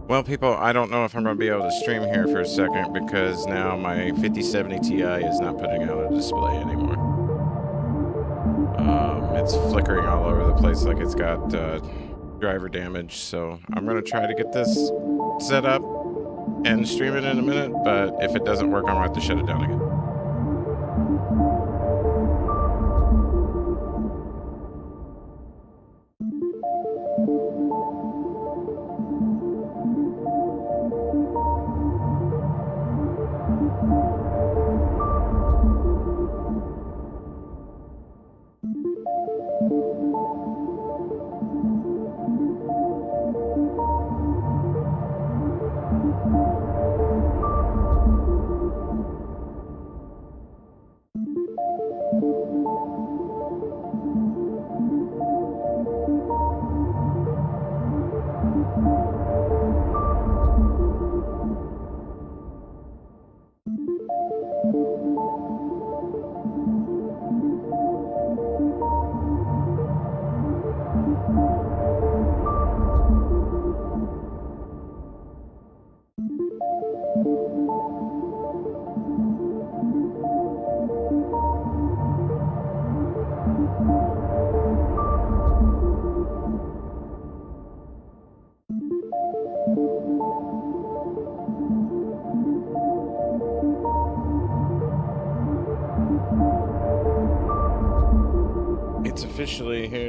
Well, people, I don't know if I'm going to be able to stream here for a second because now my 5070 Ti is not putting out a display anymore. It's flickering all over the place like it's got driver damage, so I'm going to try to get this set up and stream it in a minute, but if it doesn't work, I'm going to have to shut it down again.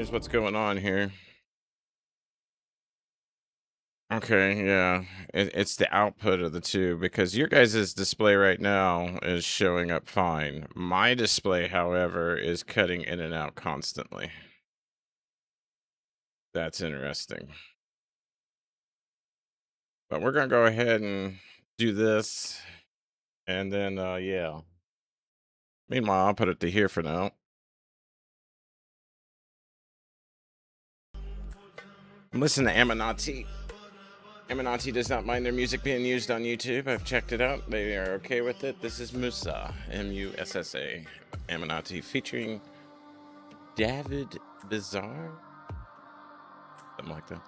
here's what's going on here. Okay, yeah. It's the output of the two because your guys' display right now is showing up fine. My display, however, is cutting in and out constantly. That's interesting. But we're gonna go ahead and do this, and then yeah. Meanwhile, I'll put it to here for now. I'm listening to Aminati. Aminati does not mind their music being used on YouTube. I've checked it out. They are okay with it. This is Mussa, Mussa, Aminati, featuring David Bizarre, something like that.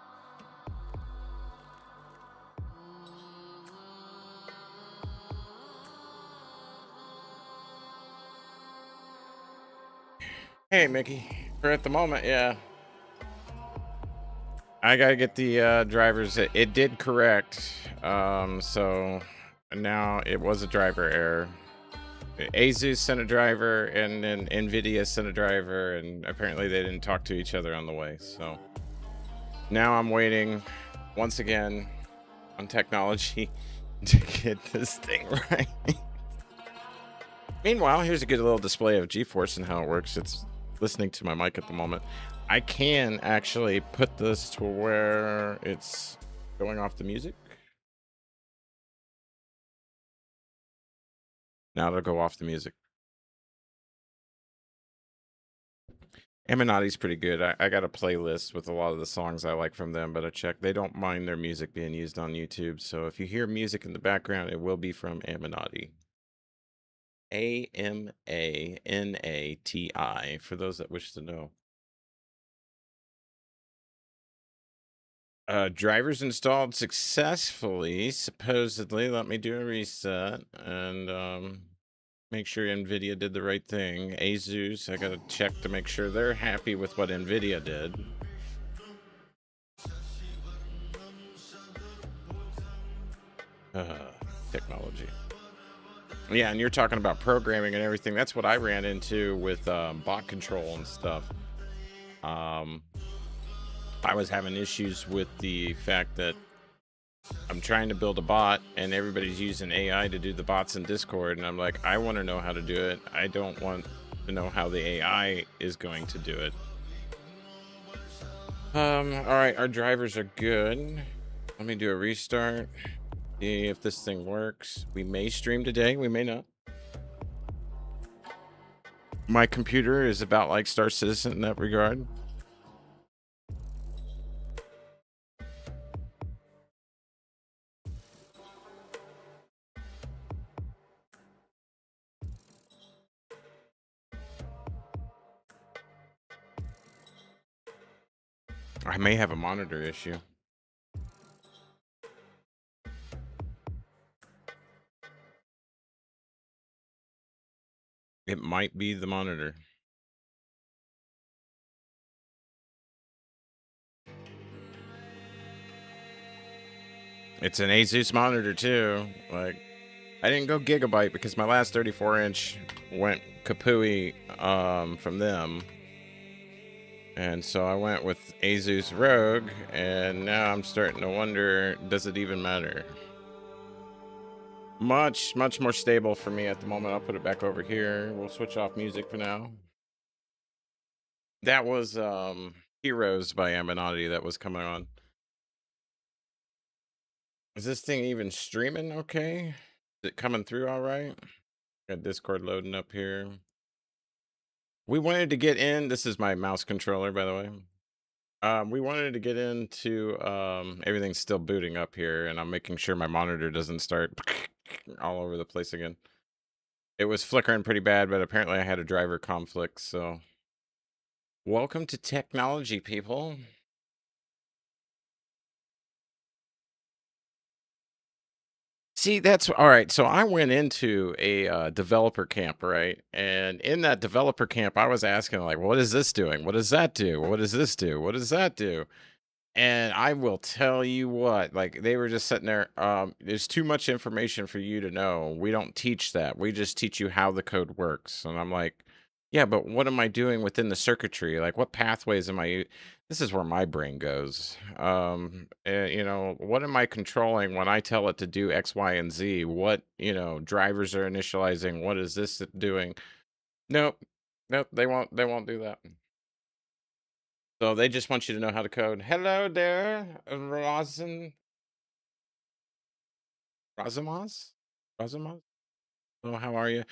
Hey, Mickey. For at the moment, yeah. I gotta get the drivers. It did correct. So now it was a driver error. Asus sent a driver, and then Nvidia sent a driver, and apparently they didn't talk to each other on the way. So now I'm waiting once again on technology to get this thing right. Meanwhile, here's a good little display of GeForce and how it works. It's listening to my mic at the moment. I can actually put this to where it's going off the music. Now it'll go off the music. Eminati's pretty good. I got a playlist with a lot of the songs I like from them, but I checked. They don't mind their music being used on YouTube. So if you hear music in the background, it will be from Aminati. Amanati, for those that wish to know. Drivers installed successfully, supposedly. Let me do a reset and make sure NVIDIA did the right thing. Asus, I gotta check to make sure they're happy with what NVIDIA did. Technology. Yeah, and you're talking about programming and everything. That's what I ran into with bot control and stuff. I was having issues with the fact that I'm trying to build a bot and everybody's using AI to do the bots in Discord, and I'm like, I want to know how to do it. I don't want to know how the AI is going to do it. All right, our drivers are good. Let me do a restart. See if this thing works. We may stream today, we may not. My computer is about like Star Citizen in that regard. I may have a monitor issue. It might be the monitor. It's an Asus monitor too. Like, I didn't go gigabyte because my last 34-inch went kapooey from them. And so I went with Asus Rogue, and now I'm starting to wonder, does it even matter? Much more stable for me at the moment. I'll put it back over here. We'll switch off music for now. That was Heroes by Aminati that was coming on. Is this thing even streaming okay? Is it coming through all right? Got Discord loading up here. We wanted to get in. This is my mouse controller, by the way. We wanted to get into everything's still booting up here, and I'm making sure my monitor doesn't start all over the place again. It was flickering pretty bad, but apparently I had a driver conflict, so welcome to technology, people. See, that's all right. So I went into a developer camp, right? And in that developer camp, I was asking, like, what is this doing? What does that do? What does this do? What does that do? And I will tell you what, like, they were just sitting there. There's too much information for you to know. We don't teach that. We just teach you how the code works. And I'm like, Yeah, but what am I doing within the circuitry? Like, what pathways am I? This is where my brain goes. What am I controlling when I tell it to do X, Y, and Z? What drivers are initializing? What is this doing? Nope, nope. They won't do that. So they just want you to know how to code. Hello there, Razamaz, Razamaz. Oh, how are you?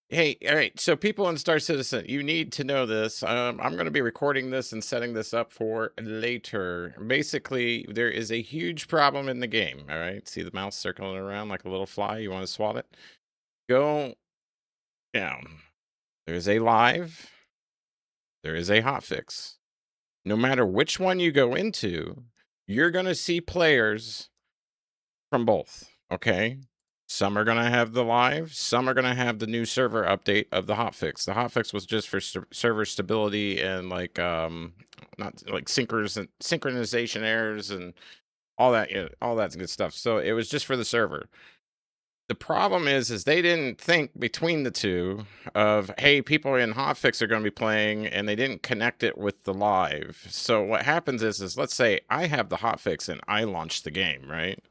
Hey, all right. So, people in Star Citizen, you need to know this. I'm going to be recording this and setting this up for later. Basically, there is a huge problem in the game. All right. See the mouse circling around like a little fly? You want to swat it? Go down. There's a live, there is a hotfix. No matter which one you go into, you're going to see players from both. Okay. Some are going to have the live, some are going to have the new server update of the hotfix. The hotfix was just for server stability and like not like synchronization errors and all that, all that good stuff. So it was just for the server. The problem is they didn't think between the two of, hey, people in hotfix are going to be playing, and they didn't connect it with the live. So what happens is let's say I have the hotfix and I launch the game, right?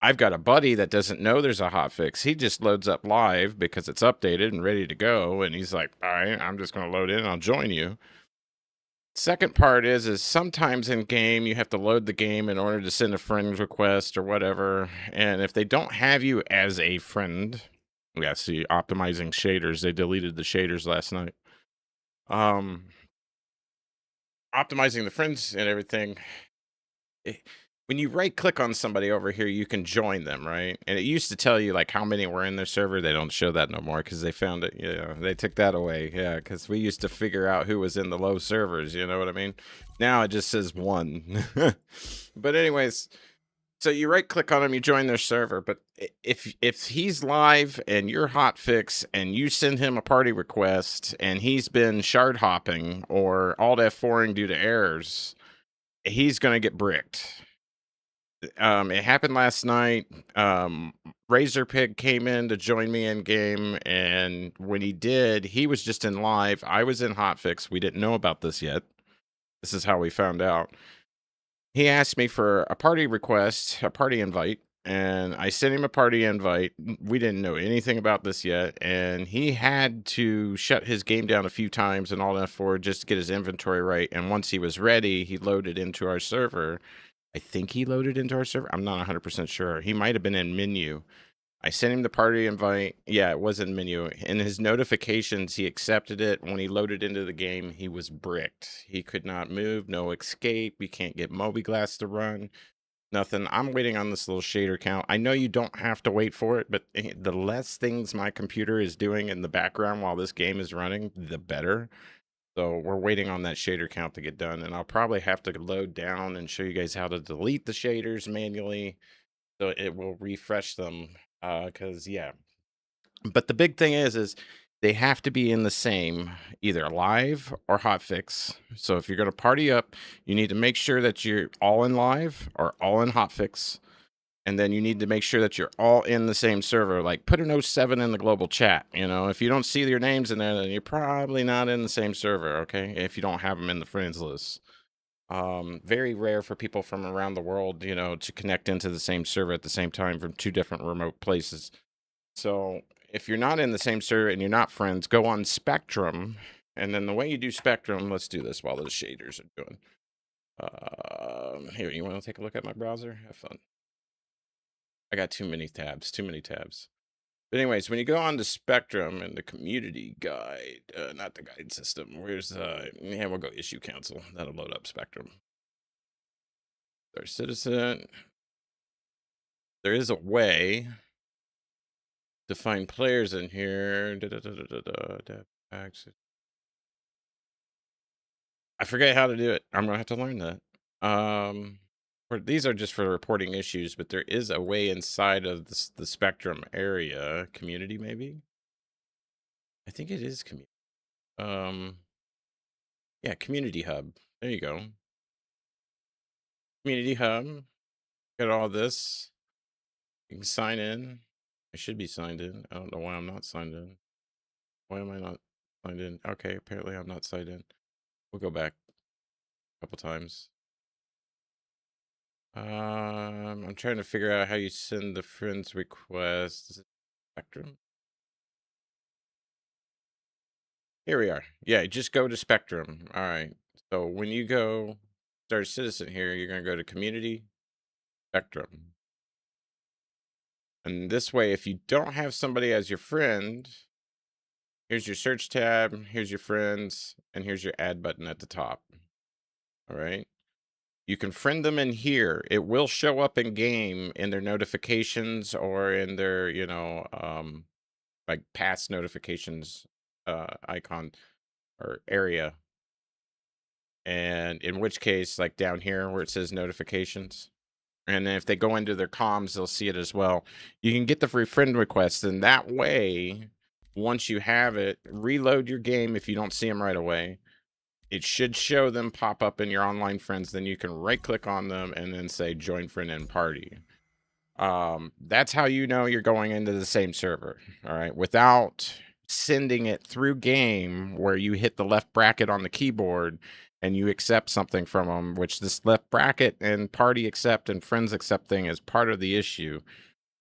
I've got a buddy that doesn't know there's a hotfix. He just loads up live because it's updated and ready to go, and he's like, "All right, I'm just going to load in. And I'll join you." Second part is sometimes in game you have to load the game in order to send a friend request or whatever, and if they don't have you as a friend, yeah, see, optimizing shaders. They deleted the shaders last night. Um, Optimizing the friends and everything. eh, when you right click on somebody over here, you can join them, right? And it used to tell you like how many were in their server. They don't show that no more because they found it. They took that away. Yeah, because we used to figure out who was in the low servers. You know what I mean? Now it just says one. But anyways, so you right click on him, you join their server. But if he's live and you're hotfix and you send him a party request and he's been shard hopping or alt F4ing due to errors, he's gonna get bricked. It happened last night. Razor Pig came in to join me in game, and when he did, he was just in live. I was in hotfix. We didn't know about this yet. This is how we found out. He asked me for a party request, a party invite, and I sent him a party invite. We didn't know anything about this yet, and he had to shut his game down a few times and all that for just to get his inventory right. And once he was ready, he loaded into our server. I think he loaded into our server. I'm not 100% sure. He might have been in menu. I sent him the party invite. Yeah, it was in menu. In his notifications, he accepted it. When he loaded into the game, he was bricked. He could not move, no escape. We can't get mobiGlas to run. Nothing. I'm waiting on this little shader count. I know you don't have to wait for it, but the less things my computer is doing in the background while this game is running, the better. So we're waiting on that shader count to get done, and I'll probably have to load down and show you guys how to delete the shaders manually, so it will refresh them. Because yeah, but the big thing is they have to be in the same either live or hotfix. So if you're going to party up, you need to make sure that you're all in live or all in hotfix. And then you need to make sure that you're all in the same server. Like put an '07 in the global chat. If you don't see your names in there, then you're probably not in the same server. Okay, if you don't have them in the friends list. Very rare for people from around the world, to connect into the same server at the same time from two different remote places. So if you're not in the same server and you're not friends, go on Spectrum. And then the way you do Spectrum, let's do this while those shaders are doing. Here, you want to take a look at my browser? Have fun. I got too many tabs. But anyways, when you go on to Spectrum and the community guide, not the guide system, we'll go issue council. That'll load up Spectrum. Our citizen. There is a way to find players in here. I forget how to do it. I'm gonna have to learn that. These are just for reporting issues, but there is a way inside of the Spectrum area community, maybe. I think it is community. Yeah, community hub. There you go. Community hub. Got all this. You can sign in. I should be signed in. I don't know why I'm not signed in. Why am I not Signed in. Okay, apparently I'm not signed in. We'll go back a couple times. I'm trying to figure out how you send the friends request. Is it Spectrum? Here we are. Yeah, just go to Spectrum. All right. So when you go start a citizen here, you're going to go to Community, Spectrum. And this way, if you don't have somebody as your friend, here's your search tab, here's your friends, and here's your add button at the top. All right. You can friend them in here. It will show up in game in their notifications or in their, like past notifications icon or area. And in which case, like down here where it says notifications, and then if they go into their comms, they'll see it as well. You can get the free friend requests, and that way, once you have it, reload your game if you don't see them right away. It should show them pop up in your online friends. Then you can right click on them and then say join friend and party. That's how you know you're going into the same server. All right, without sending it through game where you hit the left bracket on the keyboard and you accept something from them, which this left bracket and party accept and friends accept thing is part of the issue,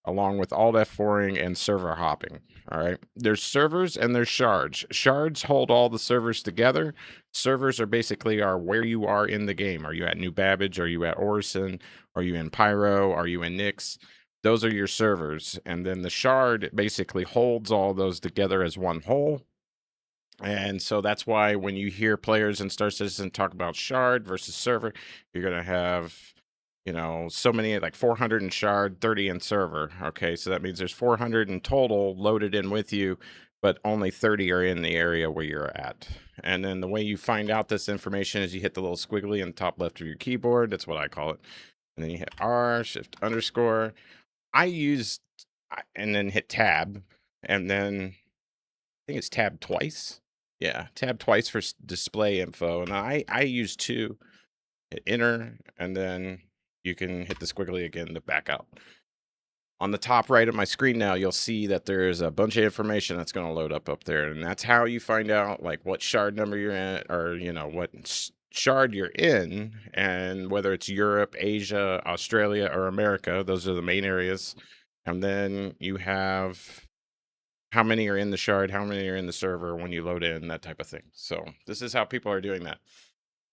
along with alt F4ing and server hopping. All right, there's servers and there's shards. Shards hold all the servers together. Servers are basically where you are in the game. Are you at New Babbage? Are you at Orison? Are you in Pyro? Are you in Nyx? Those are your servers. And then the shard basically holds all those together as one whole. And so that's why when you hear players in Star Citizen talk about shard versus server, you're going to have, so many, like 400 in shard, 30 in server. Okay, so that means there's 400 in total loaded in with you, but only 30 are in the area where you're at. And then the way you find out this information is you hit the little squiggly in the top left of your keyboard. That's what I call it. And then you hit R, shift underscore. And then hit tab. And then I think it's tab twice. Yeah, tab twice for display info. And I use 2. Hit enter, and then you can hit the squiggly again to back out. On the top right of my screen now, you'll see that there's a bunch of information that's going to load up there. And that's how you find out like what shard number you're in, or, what shard you're in, and whether it's Europe, Asia, Australia, or America. Those are the main areas. And then you have how many are in the shard, how many are in the server when you load in, that type of thing. So this is how people are doing that.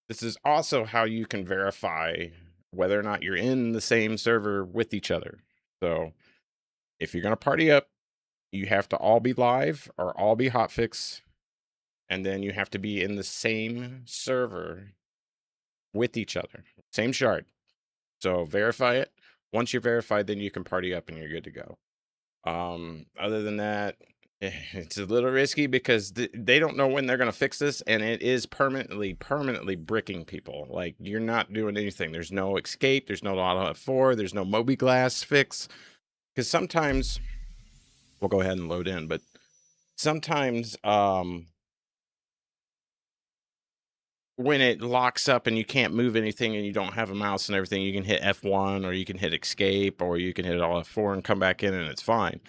This is also how you can verify whether or not you're in the same server with each other. So if you're going to party up, you have to all be live or all be hotfix, and then you have to be in the same server with each other, same shard. So verify it. Once you're verified, then you can party up and you're good to go. Other than that, it's a little risky because they don't know when they're going to fix this, and it is permanently bricking people. Like, you're not doing anything. There's no escape. There's no auto F4. There's no Mobi-Glass fix. Because sometimes, we'll go ahead and load in, but sometimes when it locks up and you can't move anything and you don't have a mouse and everything, you can hit F1 or you can hit escape or you can hit all F4 and come back in and it's fine.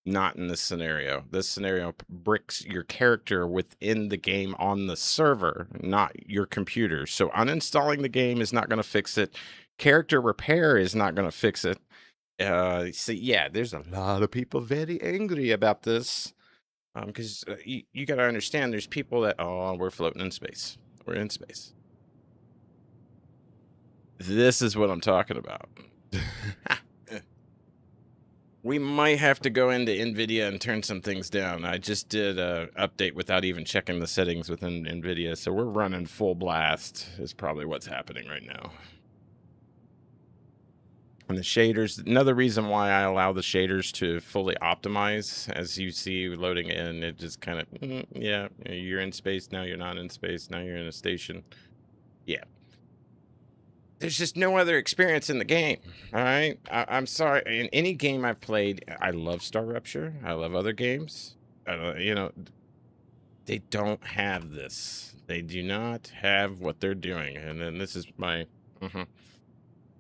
Not in this scenario. This scenario bricks your character within the game on the server, not your computer. So uninstalling the game is not going to fix it. Character repair is not going to fix it. So yeah, there's a lot of people very angry about this. Because you got to understand, there's people that, we're floating in space. We're in space. This is what I'm talking about. We might have to go into NVIDIA and turn some things down. I just did an update without even checking the settings within NVIDIA, so we're running full blast is probably what's happening right now. And the shaders, another reason why I allow the shaders to fully optimize, as you see loading in, it just kind of, yeah, you're in space, now you're not in space, now you're in a station. Yeah. There's just no other experience in the game. All right. I'm sorry. In any game I've played, I love Star Rupture. I love other games. They don't have this. They do not have what they're doing. And then this is my.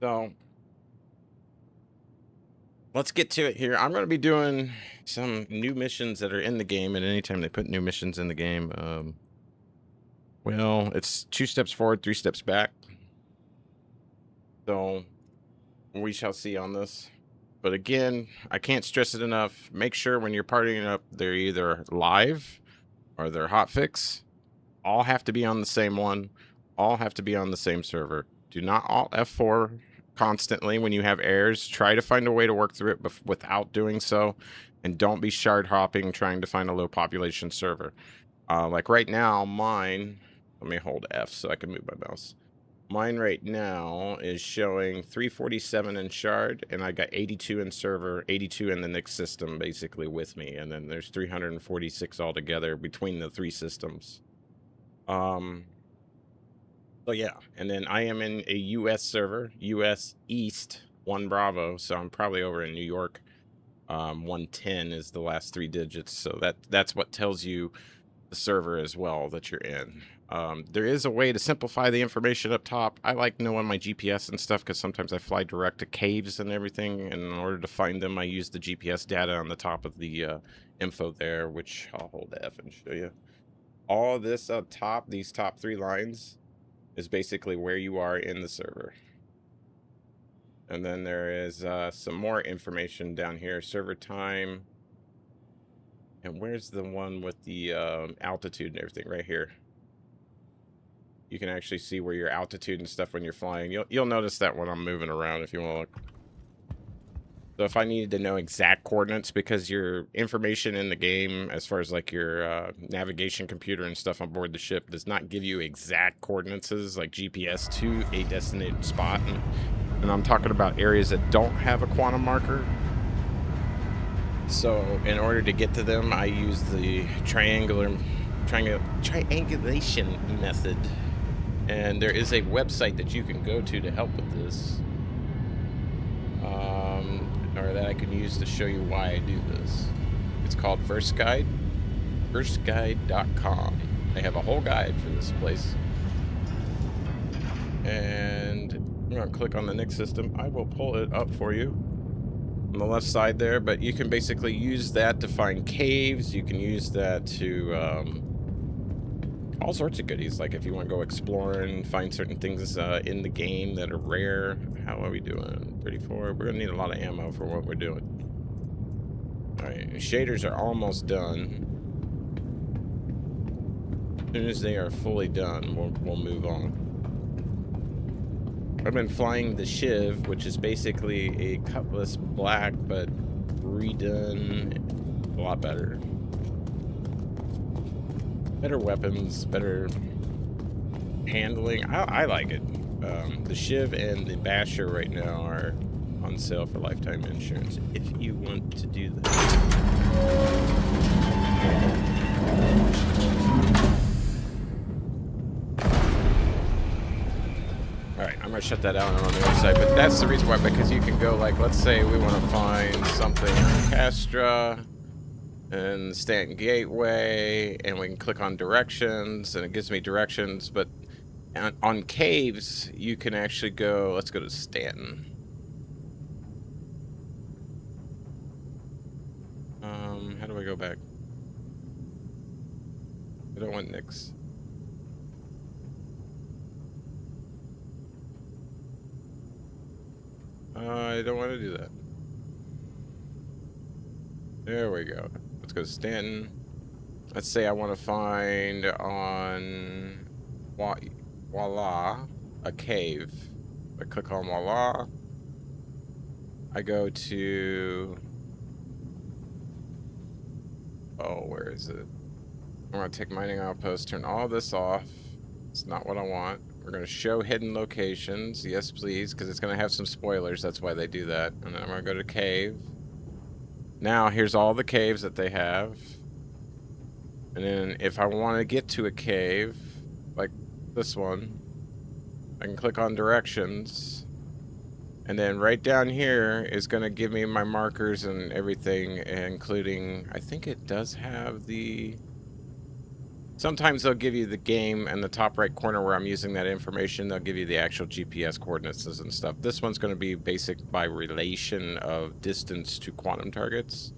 So let's get to it here. I'm going to be doing some new missions that are in the game, and anytime they put new missions in the game, well, it's 2 steps forward, 3 steps back. So we shall see on this. But again, I can't stress it enough. Make sure when you're partying up, they're either live or they're hotfix. All have to be on the same one. All have to be on the same server. Do not alt F4 constantly when you have errors. Try to find a way to work through it without doing so. And don't be shard hopping trying to find a low population server. Like right now, mine... Let me hold F so I can move my mouse. Mine right now is showing 347 in shard, and I got 82 in server, 82 in the Nix system basically with me, and then there's 346 altogether between the 3 systems. So yeah, and then I am in a US server, US East 1 Bravo, so I'm probably over in New York. 110 is the last 3 digits, so that's what tells you the server as well that you're in. There is a way to simplify the information up top. I like knowing my GPS and stuff because sometimes I fly direct to caves and everything, and in order to find them I use the GPS data on the top of the info there, which I'll hold F and show you. All this up top, these top 3 lines, is basically where you are in the server. And then there is some more information down here, server time. And where's the one with the altitude and everything? Right here. You can actually see where your altitude and stuff when you're flying. You'll notice that when I'm moving around if you want to look. So if I needed to know exact coordinates, because your information in the game, as far as like your navigation computer and stuff on board the ship, does not give you exact coordinates like GPS to a designated spot. And I'm talking about areas that don't have a quantum marker. So in order to get to them, I use the triangulation method. And there is a website that you can go to help with this. Or that I can use to show you why I do this. It's called VerseGuide. VerseGuide.com. They have a whole guide for this place. And I'm going to click on the Nix system. I will pull it up for you on the left side there, but you can basically use that to find caves. You can use that to all sorts of goodies, like if you want to go exploring, find certain things in the game that are rare. How are we doing? 34. We're gonna need a lot of ammo for what we're doing. All right, shaders are almost done. As soon as they are fully done, we'll move on. I've been flying the Shiv, which is basically a Cutlass Black, but redone a lot better. Better weapons, better handling. I like it. The Shiv and the Basher right now are on sale for lifetime insurance if you want to do that. Alright, I'm gonna shut that out on the other side, but that's the reason why, because you can go, like, let's say we want to find something in Castra and Stanton Gateway, and we can click on directions and it gives me directions. But on caves you can actually go, let's go to Stanton. How do I go back? I don't want Nix. I don't want to do that. There we go. Let's go to Stanton. Let's say I want to find on Voila a cave. I click on Voila. I go to... Oh, where is it? I'm going to take mining outpost, turn all this off. It's not what I want. We're going to show hidden locations. Yes, please, because it's going to have some spoilers. That's why they do that. And then I'm going to go to cave. Now, here's all the caves that they have. And then if I want to get to a cave, like this one, I can click on directions. And then right down here is going to give me my markers and everything, including, I think it does have the Sometimes they'll give you the game in the top right corner where I'm using that information. They'll give you the actual GPS coordinates and stuff. This one's going to be basic by relation of distance to quantum targets.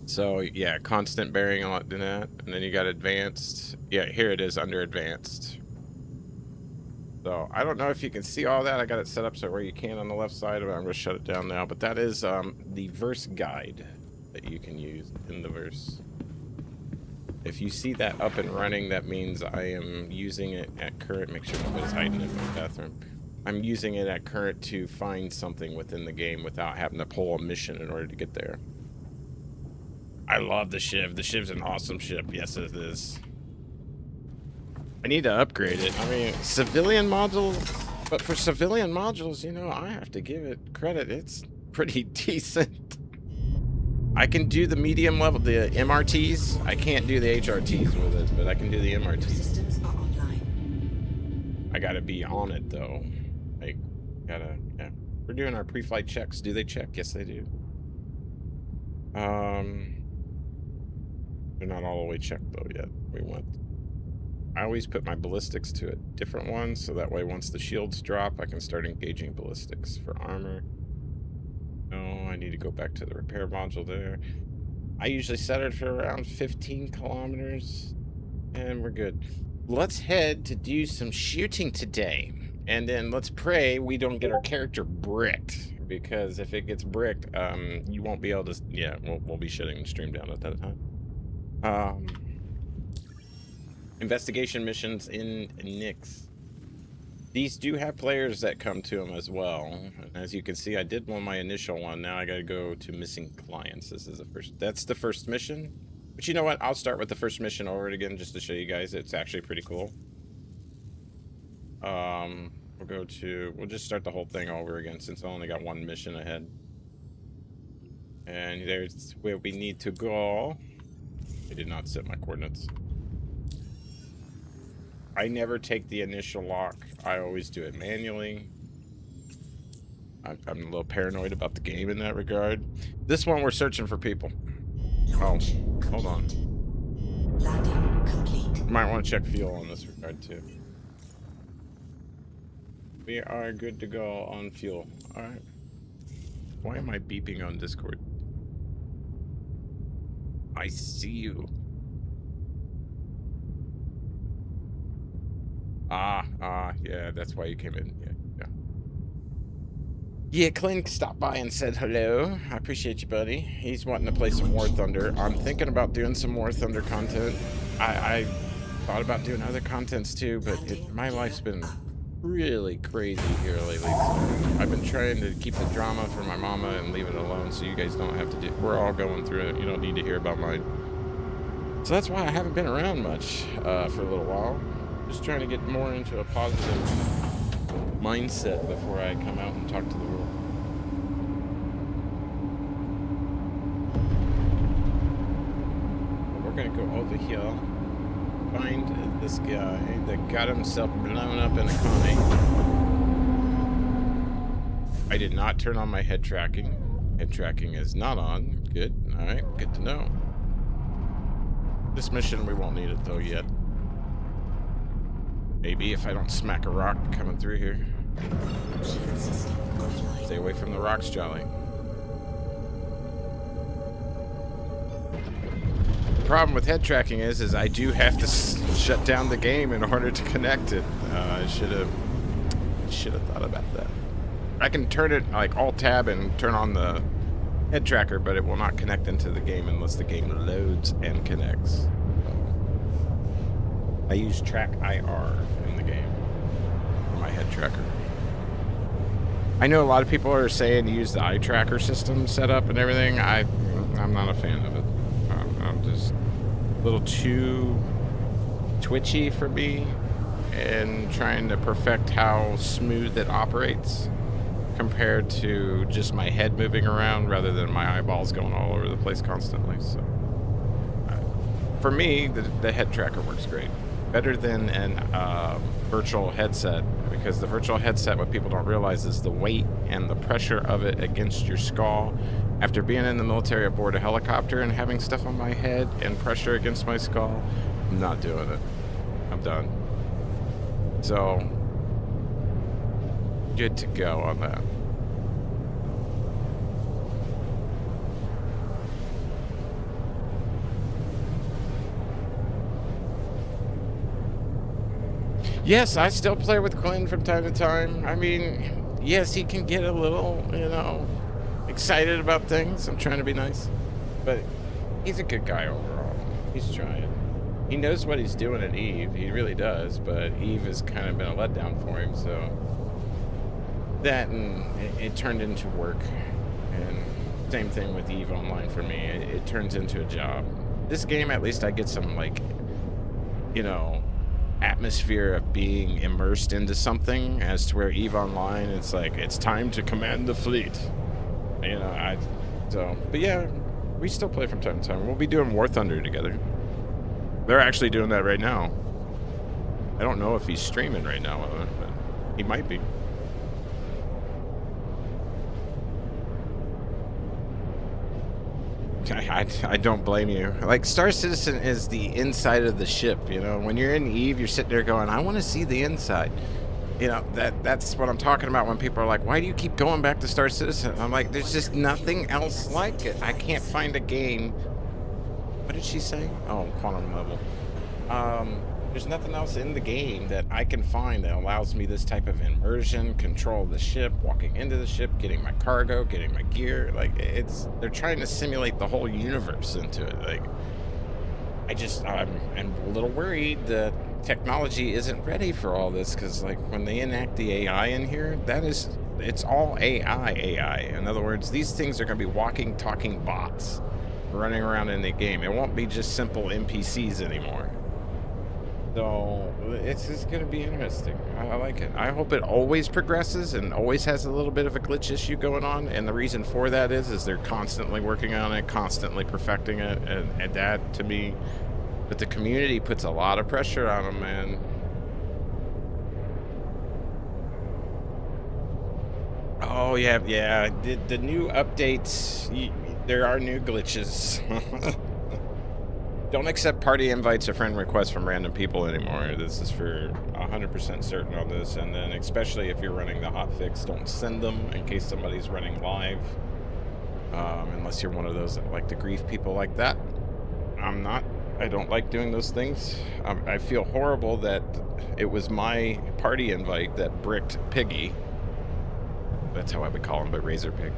So yeah, constant bearing on that, and then you got advanced. Yeah, here it is under advanced. So I don't know if you can see all that. I got it set up so where you can on the left side. I'm going to shut it down now. But that is the verse guide that you can use in the verse. If you see that up and running, that means I am using it at current. Make sure nobody's hiding in my bathroom. I'm using it at current to find something within the game without having to pull a mission in order to get there. I love the Shiv. The Shiv's an awesome ship. Yes, it is. I need to upgrade it. I mean, civilian modules, but for civilian modules, you know, I have to give it credit. It's pretty decent. I can do the medium level, the MRTs. I can't do the HRTs with it, but I can do the MRTs. Systems are online. I gotta be on it though. Like, yeah. We're doing our pre-flight checks. Do they check? Yes, they do. They're not all the way checked though yet. I always put my ballistics to a different one, so that way once the shields drop, I can start engaging ballistics for armor. No, I need to go back to the repair module there. I usually set it for around 15 kilometers, and we're good. Let's head to do some shooting today, and then let's pray we don't get our character bricked, because if it gets bricked, you won't be able to, yeah, we'll be shutting the stream down at that time. Investigation missions in Nyx. These do have players that come to them as well. And as you can see, I did my initial one. Now I got to go to missing clients. This is the first. That's the first mission. But you know what? I'll start with the first mission over it again just to show you guys. It's actually pretty cool. We'll just start the whole thing over again since I only got one mission ahead. And there's where we need to go. I did not set my coordinates. I never take the initial lock. I always do it manually. I'm a little paranoid about the game in that regard. This one, we're searching for people. Oh, hold on. Landing complete. Might want to check fuel on this regard too. We are good to go on fuel. All right. Why am I beeping on Discord? I see you. Yeah, that's why you came in. Yeah, Clint stopped by and said hello. I appreciate you, buddy. He's wanting to play some War Thunder. I'm thinking about doing some War Thunder content. I thought about doing other contents too, but my life's been really crazy here lately. So I've been trying to keep the drama for my mama and leave it alone so you guys don't have to do. We're all going through it. You don't need to hear about mine. So that's why I haven't been around much for a little while. Just trying to get more into a positive mindset before I come out and talk to the world. We're gonna go over here, find this guy that got himself blown up in a Connie. I did not turn on my head tracking. Head tracking is not on. Good. All right. Good to know. This mission, we won't need it though yet. Maybe if I don't smack a rock coming through here. Stay away from the rocks, Jolly. The problem with head tracking is I do have to shut down the game in order to connect it. I should have thought about that. I can turn it like Alt Tab and turn on the head tracker, but it will not connect into the game unless the game loads and connects. I use Track IR in the game for my head tracker. I know a lot of people are saying use the eye tracker system setup and everything. I'm not a fan of it. I'm just a little too twitchy for me and trying to perfect how smooth it operates compared to just my head moving around rather than my eyeballs going all over the place constantly. So for me, the head tracker works great. better than an virtual headset, because the virtual headset, what people don't realize is the weight and the pressure of it against your skull. After being in the military aboard a helicopter and having stuff on my head and pressure against my skull, I'm not doing it. I'm done. So, good to go on that. Yes, I still play with Quinn from time to time. I mean, yes, he can get a little, excited about things. I'm trying to be nice. But he's a good guy overall. He's trying. He knows what he's doing at Eve. He really does. But Eve has kind of been a letdown for him. So that, and it turned into work. And same thing with Eve Online for me. It turns into a job. This game, at least I get some, atmosphere of being immersed into something, as to where Eve Online, it's like, it's time to command the fleet. But yeah, we still play from time to time. We'll be doing War Thunder together. They're actually doing that right now. I don't know if he's streaming right now, but he might be. I don't blame you. Like, Star Citizen is the inside of the ship, When you're in Eve, you're sitting there going, I want to see the inside. That's what I'm talking about when people are like, why do you keep going back to Star Citizen? I'm like, there's just nothing else like it. I can't find a game. What did she say? Oh, Quantum Level. There's nothing else in the game that I can find that allows me this type of immersion, control of the ship, walking into the ship, getting my cargo, getting my gear. Like, they're trying to simulate the whole universe into it. Like, I'm a little worried that technology isn't ready for all this, because, like, when they enact the AI in here, it's all AI. In other words, these things are going to be walking, talking bots running around in the game. It won't be just simple NPCs anymore. So it's just going to be interesting. I like it. I hope it always progresses and always has a little bit of a glitch issue going on. And the reason for that is they're constantly working on it, constantly perfecting it. And that, to me, but the community puts a lot of pressure on them, man. Oh, yeah. The new updates, there are new glitches. Don't accept party invites or friend requests from random people anymore. This is for 100% certain on this. And then especially if you're running the hotfix, don't send them in case somebody's running live. Unless you're one of those that like to grief people like that. I'm not. I don't like doing those things. I feel horrible that it was my party invite that bricked Piggy. That's how I would call him, but Razor Pig.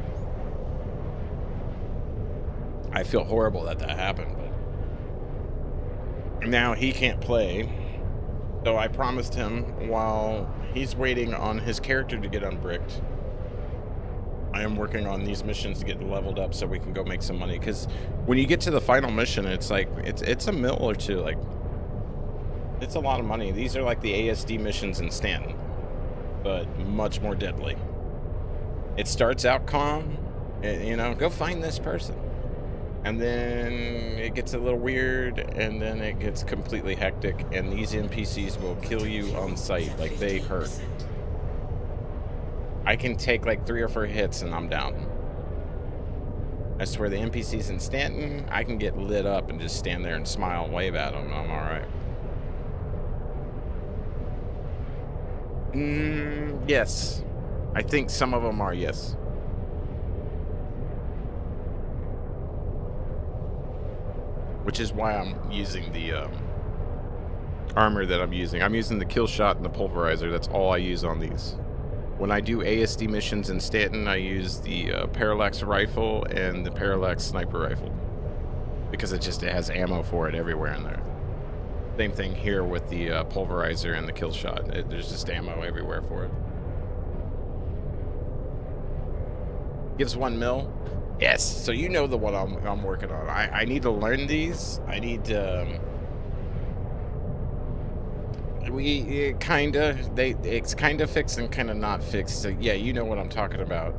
I feel horrible that happened, but now he can't play, so I promised him while he's waiting on his character to get unbricked, I am working on these missions to get leveled up so we can go make some money. Because when you get to the final mission, it's like it's a mil or two. Like, it's a lot of money. These are like the ASD missions in Stanton, but much more deadly. It starts out calm, go find this person. And then it gets a little weird, and then it gets completely hectic, and these NPCs will kill you on sight. Like, they hurt. I can take like 3 or 4 hits and I'm down. As to where the NPCs in Stanton, I can get lit up and just stand there and smile and wave at them, and I'm alright. Yes. I think some of them are, yes. Which is why I'm using the armor that I'm using. I'm using the kill shot and the pulverizer. That's all I use on these. When I do ASD missions in Stanton, I use the parallax rifle and the parallax sniper rifle, because it has ammo for it everywhere in there. Same thing here with the pulverizer and the kill shot. There's just ammo everywhere for it. Gives 1 mil. Yes, so you know the one I'm working on. I need to learn these. I need to. It's kind of fixed and kind of not fixed. So yeah, you know what I'm talking about.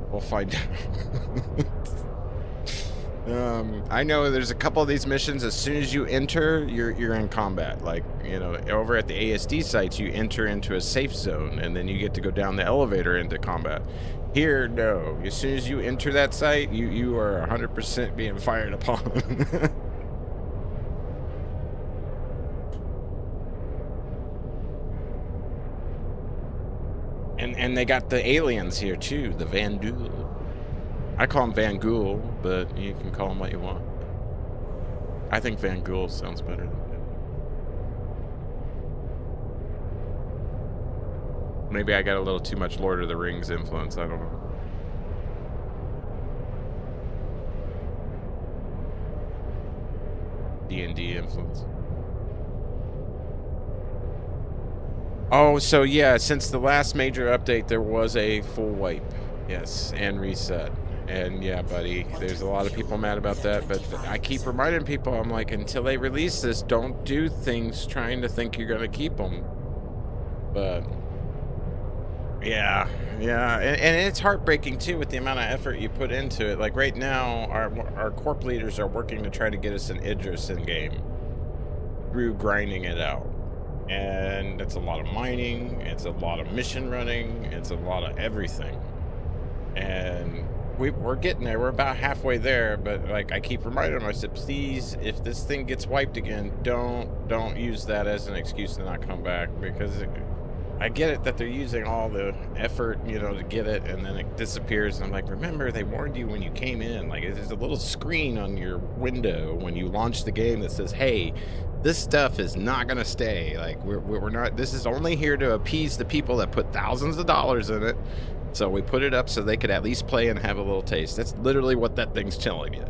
We'll find out. I know there's a couple of these missions. As soon as you enter, you're in combat. Like, you know, over at the ASD sites, you enter into a safe zone, and then you get to go down the elevator into combat. Here, no. As soon as you enter that site, you are 100% being fired upon. And they got the aliens here too, the Vanduul. I call them Van Ghoul, but you can call them what you want. I think Van Ghoul sounds better than that. Maybe I got a little too much Lord of the Rings influence, I don't know. D&D influence. Oh, so yeah, since the last major update, there was a full wipe. Yes, and reset. And yeah, buddy, there's a lot of people mad about that, but I keep reminding people, I'm like, until they release this, don't do things trying to think you're going to keep them. But yeah, and it's heartbreaking too with the amount of effort you put into it. Like right now, our corp leaders are working to try to get us an Idris in game through grinding it out. And it's a lot of mining, it's a lot of mission running, it's a lot of everything. And we're getting there. We're about halfway there, but like I keep reminding them, I said, please, if this thing gets wiped again, don't use that as an excuse to not come back, because I get it that they're using all the effort, you know, to get it, and then it disappears. And I'm like, remember, they warned you when you came in. Like, there's a little screen on your window when you launch the game that says, hey, this stuff is not gonna stay. Like, we're not. This is only here to appease the people that put thousands of dollars in it. So we put it up so they could at least play and have a little taste. That's literally what that thing's telling you.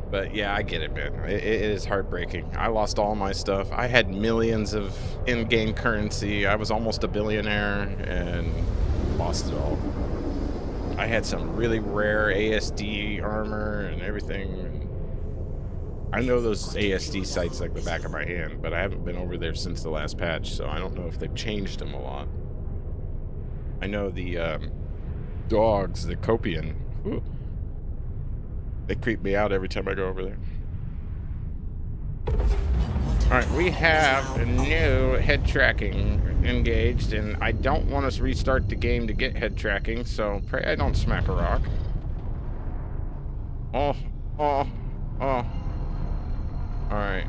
But yeah, I get it, man. It is heartbreaking. I lost all my stuff. I had millions of in-game currency. I was almost a billionaire and lost it all. I had some really rare ASD armor and everything. I know those ASD sites like the back of my hand, but I haven't been over there since the last patch, so I don't know if they've changed them a lot. I know the dogs, the Copian, ooh, they creep me out every time I go over there. Alright, we have a new head tracking engaged, and I don't want us to restart the game to get head tracking, so pray I don't smack a rock. Oh. Alright.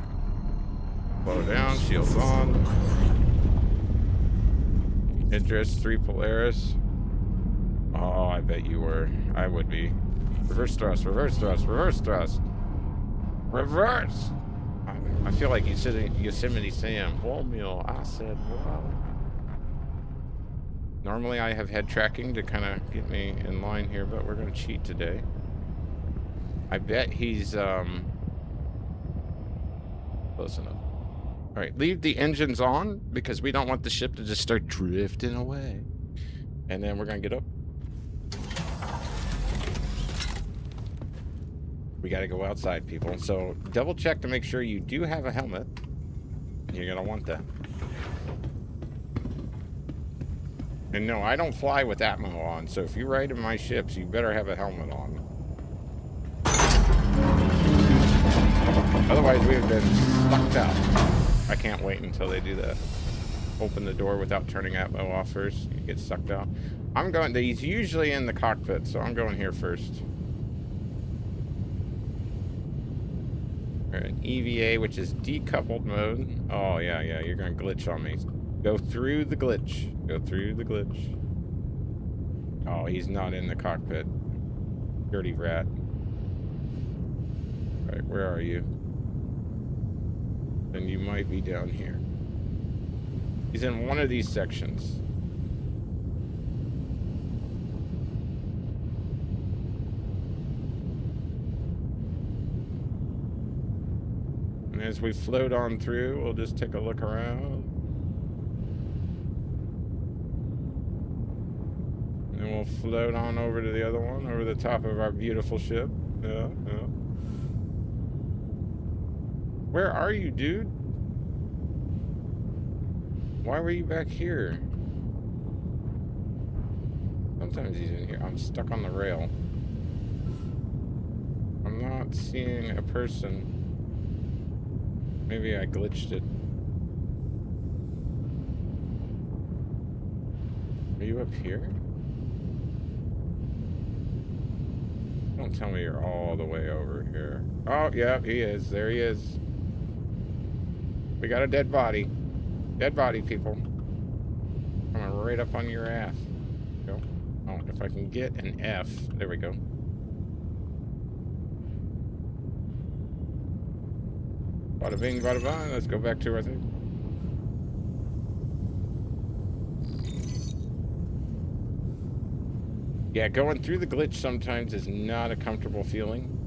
Slow down, shields on. Idris, 3 Polaris. Oh, I bet you were. I would be. Reverse thrust, reverse thrust, reverse thrust. Reverse! I feel like you said Yosemite Sam. Whoa, I said, wow. Normally I have head tracking to kind of get me in line here, but we're going to cheat today. I bet he's, close enough. All right, leave the engines on because we don't want the ship to just start drifting away. And then we're gonna get up. We gotta go outside, people. So double check to make sure you do have a helmet. You're gonna want that. And no, I don't fly with Atmo on, so if you ride in my ships, you better have a helmet on. Otherwise, we have been sucked out. I can't wait until they do that. Open the door without turning Atmo off first. You get sucked out. I'm going, he's usually in the cockpit, so I'm going here first. An EVA, which is decoupled mode. Oh, yeah, you're going to glitch on me. Go through the glitch. Go through the glitch. Oh, he's not in the cockpit. Dirty rat. All right, where are you? And you might be down here. He's in one of these sections. And as we float on through, we'll just take a look around. And we'll float on over to the other one, over the top of our beautiful ship. Yeah. Where are you, dude? Why were you back here? Sometimes he's in here. I'm stuck on the rail. I'm not seeing a person. Maybe I glitched it. Are you up here? Don't tell me you're all the way over here. Oh, yeah, he is. There he is. We got a dead body. Dead body, people. Coming right up on your ass. Go. Oh, if I can get an F. There we go. Bada bing, bada bang. Let's go back to our thing. Yeah, going through the glitch sometimes is not a comfortable feeling.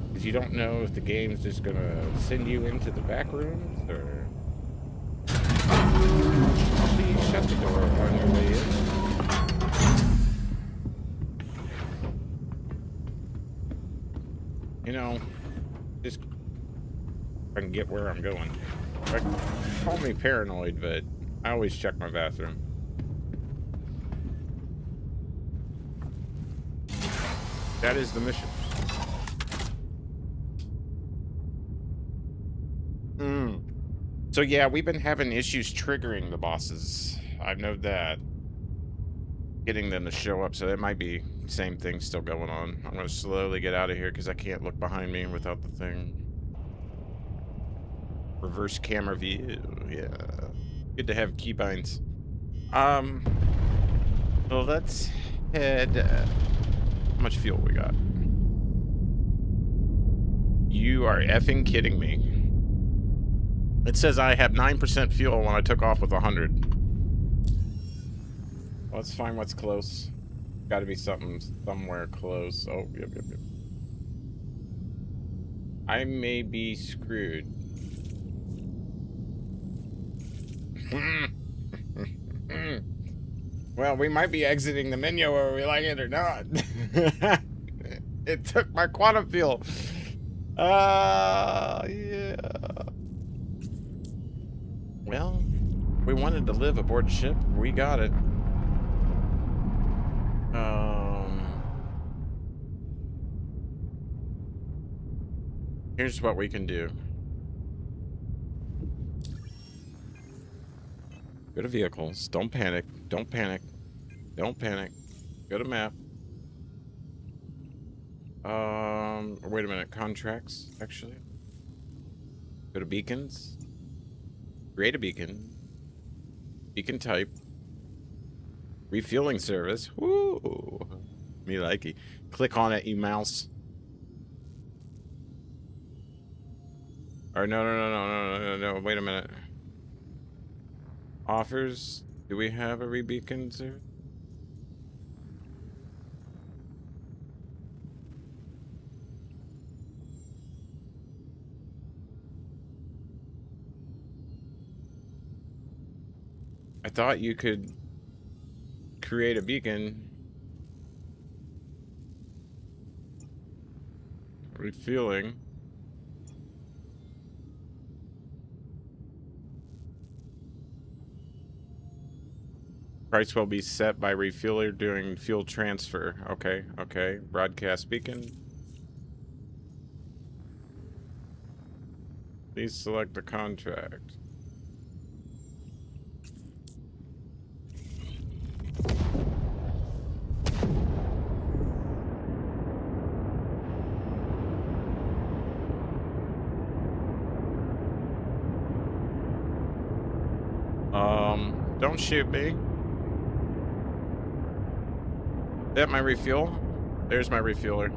Because you don't know if the game's just going to send you into the back rooms or... Please shut the door on your way in. You know, just... I can get where I'm going. Like, call me paranoid, but I always check my bathroom. That is the mission. So yeah, we've been having issues triggering the bosses. I know that. Getting them to show up, so that might be the same thing still going on. I'm gonna slowly get out of here because I can't look behind me without the thing. Reverse camera view, yeah. Good to have keybinds. So let's head... how much fuel we got? You are effing kidding me. It says I have 9% fuel when I took off with 100. Let's find what's close. Gotta be something somewhere close. Oh, yep. I may be screwed. Well, we might be exiting the menu whether we like it or not. It took my quantum fuel. Yeah. Well, we wanted to live aboard ship. We got it. Here's what we can do. Go to vehicles. Don't panic. Don't panic. Don't panic. Go to map. Wait a minute. Contracts, actually. Go to beacons. Create a beacon. Beacon type. Refueling service. Woo! Me likey. Click on it, you mouse. Or no. Wait a minute. Offers. Do we have a re-beacon service? I thought you could create a beacon. Refueling. Price will be set by refueler during fuel transfer. Okay, okay. Broadcast beacon. Please select the contract. Don't shoot me. Is that my refuel? There's my refueler.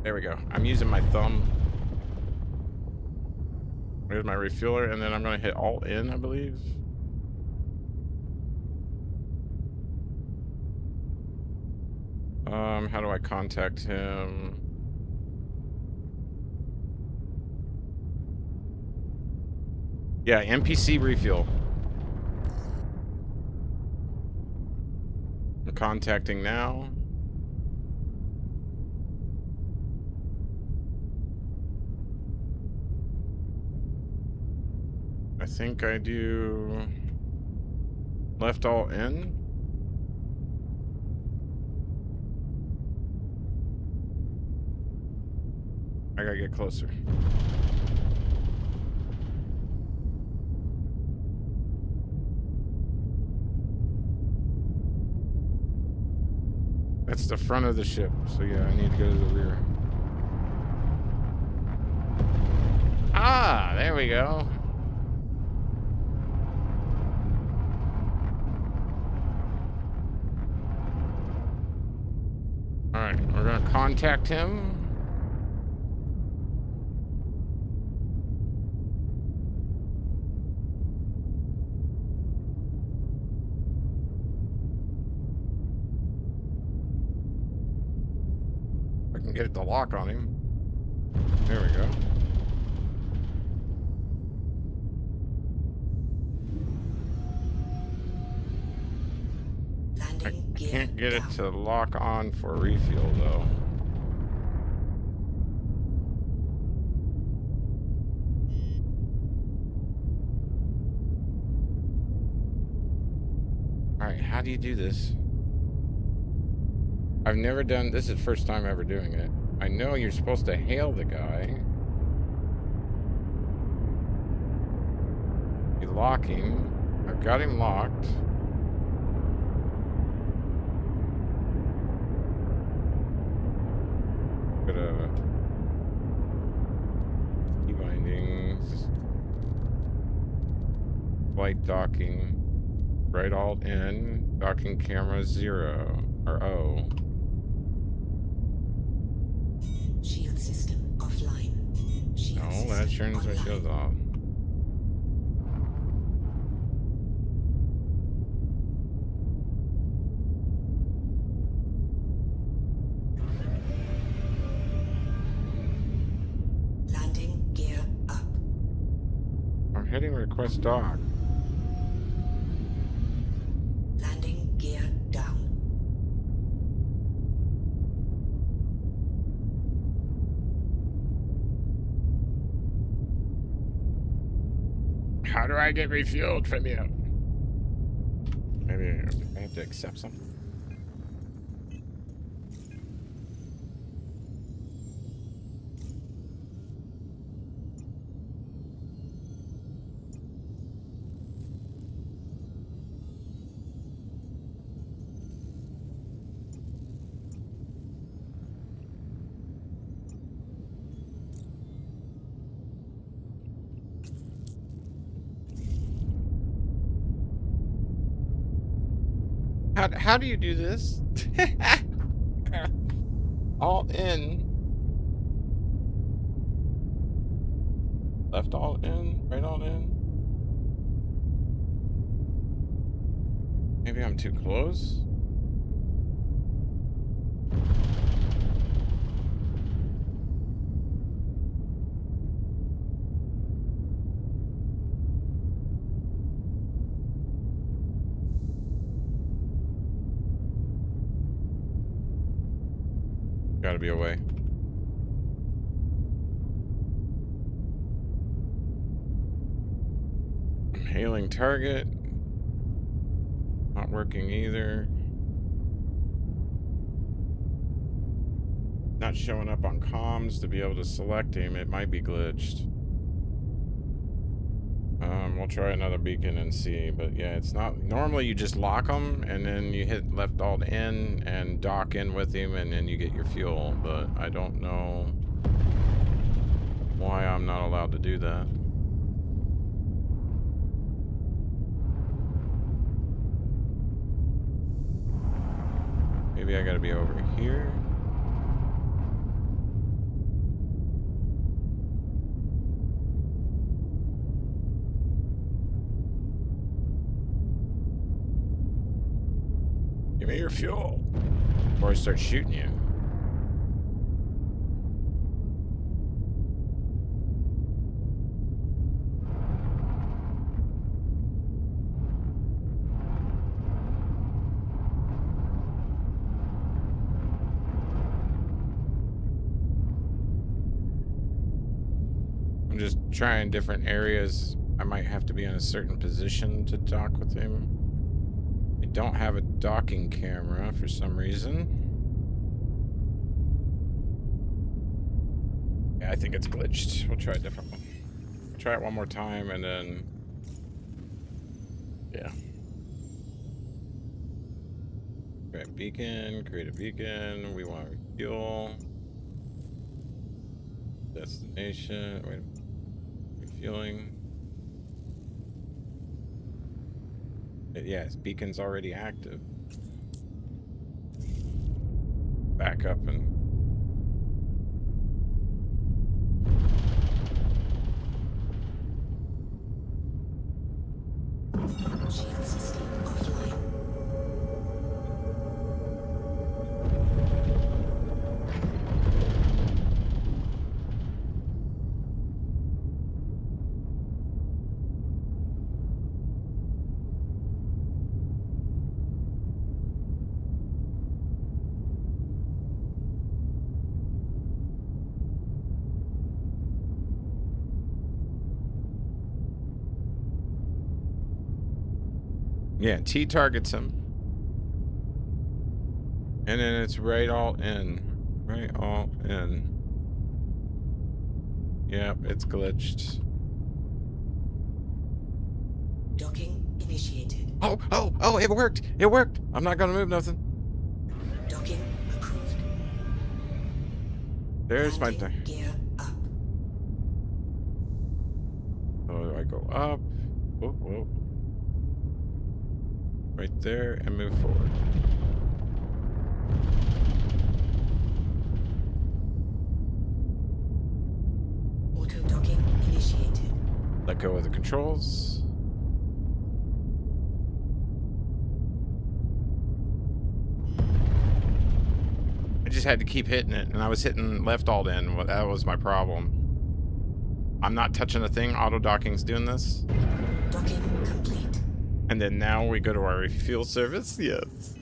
There we go. I'm using my thumb. There's my refueler, and then I'm gonna hit Alt N, I believe. How do I contact him? Yeah, NPC refuel. I'm contacting now. I think I do left Alt N. I gotta get closer. That's the front of the ship, so yeah, I need to go to the rear. Ah, there we go. All right, we're gonna contact him. I can get the lock on him. There we go. Landing gear Can't get it down. to lock on for refuel though. All right, how do you do this? I've never done this. Is the first time ever doing it. I know you're supposed to hail the guy. Be locking. I've got him locked. Gonna key bindings. Flight docking. Right alt N. Docking camera 0 or O. Shield system offline. Shield No, system that turns my online. shields off. Landing gear up. I'm hitting request dock. Landing gear down. How do I get refueled from you? Maybe I have to accept something. How do you do this? Alt in. Left alt in. Right alt in. Maybe I'm too close. Gotta be a way. I'm hailing target. Not working either. Not showing up on comms to be able to select him. It might be glitched. We'll try another beacon and see, but yeah, it's not. Normally you just lock them and then you hit left alt N and dock in with him and then you get your fuel, but I don't know why I'm not allowed to do that. Maybe I gotta be over here. Give me your fuel before I start shooting you. I'm just trying different areas. I might have to be in a certain position to dock with him. I don't have a docking camera for some reason. I think it's glitched. We'll try a different one. Try it one more time and then... Yeah. Create beacon, create a beacon. We want refuel. Destination. Wait. Refueling. Yeah, his beacon's already active. Back up and... Shield system offline. Yeah, T targets him. And then it's right all in. Right all in. Yep, it's glitched. Docking initiated. Oh, it worked. It worked. I'm not gonna move nothing. Docking approved. There's my Landing thing. gear up. So I go up. Whoa. Right there and move forward. Auto docking initiated. Let go of the controls. I just had to keep hitting it, and I was hitting left alt in. Well, that was my problem. I'm not touching the thing. Auto docking's doing this. Docking complete. And then now we go to our refuel service. Yes.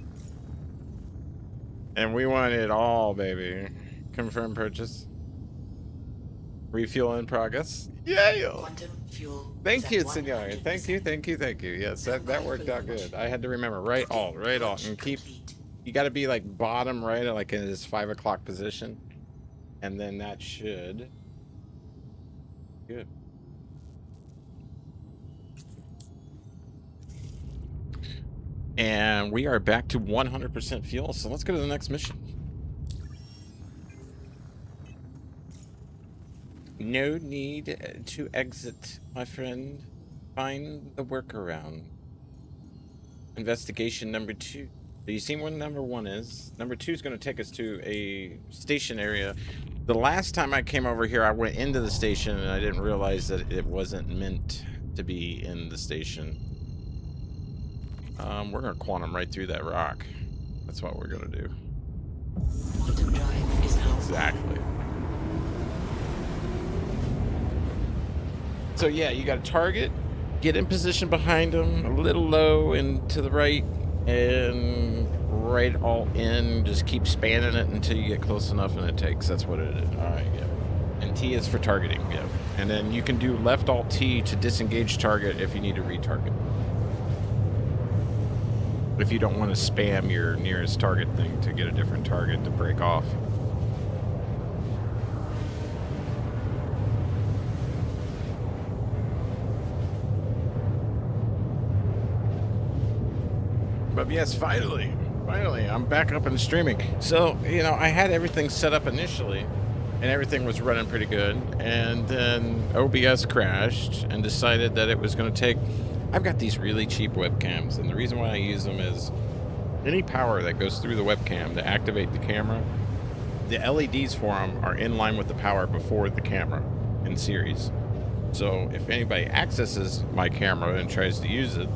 And we want it all, baby. Confirm purchase. Refuel in progress. Yeah. Quantum fuel. Thank is you, at senor. 100%. Thank you. Yes, that worked out good. I had to remember right alt, and keep. Complete. You got to be like bottom right, like in his 5 o'clock position, and then that should. Good. And we are back to 100% fuel, so let's go to the next mission. No need to exit, my friend. Find the workaround. Investigation number 2. So you see what number 1 is. Number 2 is going to take us to a station area. The last time I came over here, I went into the station and I didn't realize that it wasn't meant to be in the station. We're going to quantum right through that rock. That's what we're going to do. Quantum drive is now. Exactly. So yeah, you got a target. Get in position behind him, a little low and to the right, and right all in. Just keep spanning it until you get close enough and it takes. That's what it is. All right, yeah. And T is for targeting, yeah. And then you can do left alt T to disengage target if you need to retarget. If you don't want to spam your nearest target thing to get a different target to break off. But yes, finally, I'm back up and streaming. So, you know, I had everything set up initially, and everything was running pretty good. And then OBS crashed and decided that it was going to take... I've got these really cheap webcams, and the reason why I use them is any power that goes through the webcam to activate the camera, the LEDs for them are in line with the power before the camera in series. So if anybody accesses my camera and tries to use it,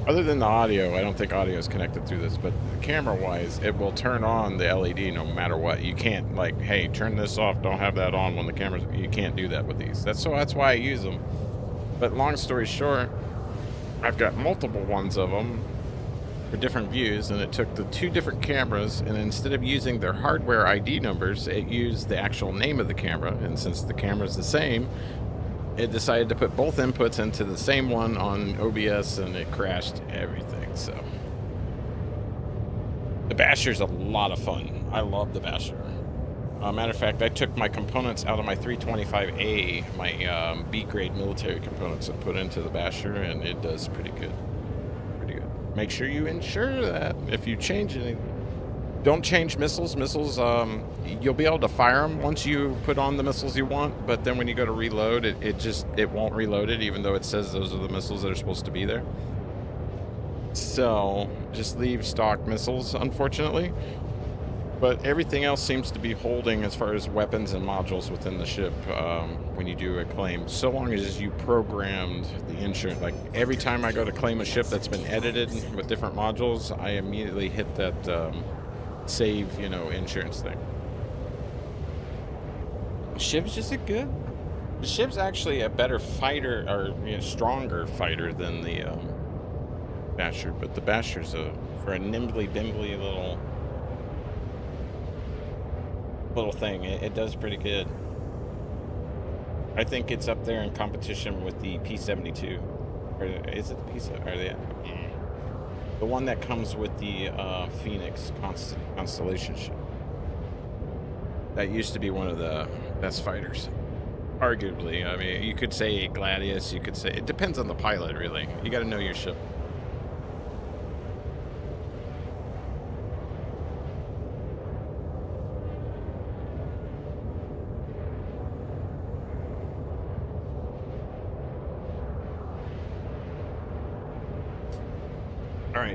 other than the audio, I don't think audio is connected through this, but camera-wise, it will turn on the LED no matter what. You can't, like, hey, turn this off, don't have that on when the camera's... You can't do that with these. That's why I use them. But long story short, I've got multiple ones of them for different views, and it took the 2 different cameras, and instead of using their hardware ID numbers, it used the actual name of the camera. And since the camera's the same, it decided to put both inputs into the same one on OBS, and it crashed everything. So the Basher's a lot of fun. I love the Basher. Matter of fact, I took my components out of my 325A, my B-grade military components, and put into the Basher, and it does pretty good. Pretty good. Make sure you ensure that if you change anything. Don't change missiles. Missiles, you'll be able to fire them once you put on the missiles you want, but then when you go to reload, it won't reload it, even though it says those are the missiles that are supposed to be there. So just leave stock missiles, unfortunately. But everything else seems to be holding as far as weapons and modules within the ship when you do a claim, so long as you programmed the insurance. Like every time I go to claim a ship that's been edited with different modules, I immediately hit that save, insurance thing. Shiv's just the Shiv's actually a better fighter, or stronger fighter than the Basher, but the Basher's for a nimbly dimbly little thing. It does pretty good. I think it's up there in competition with the P-72. Or is it the P-7? Are they? The one that comes with the Phoenix Constellation ship. That used to be one of the best fighters, arguably. I mean, you could say Gladius. You could say it depends on the pilot, really. You got to know your ship.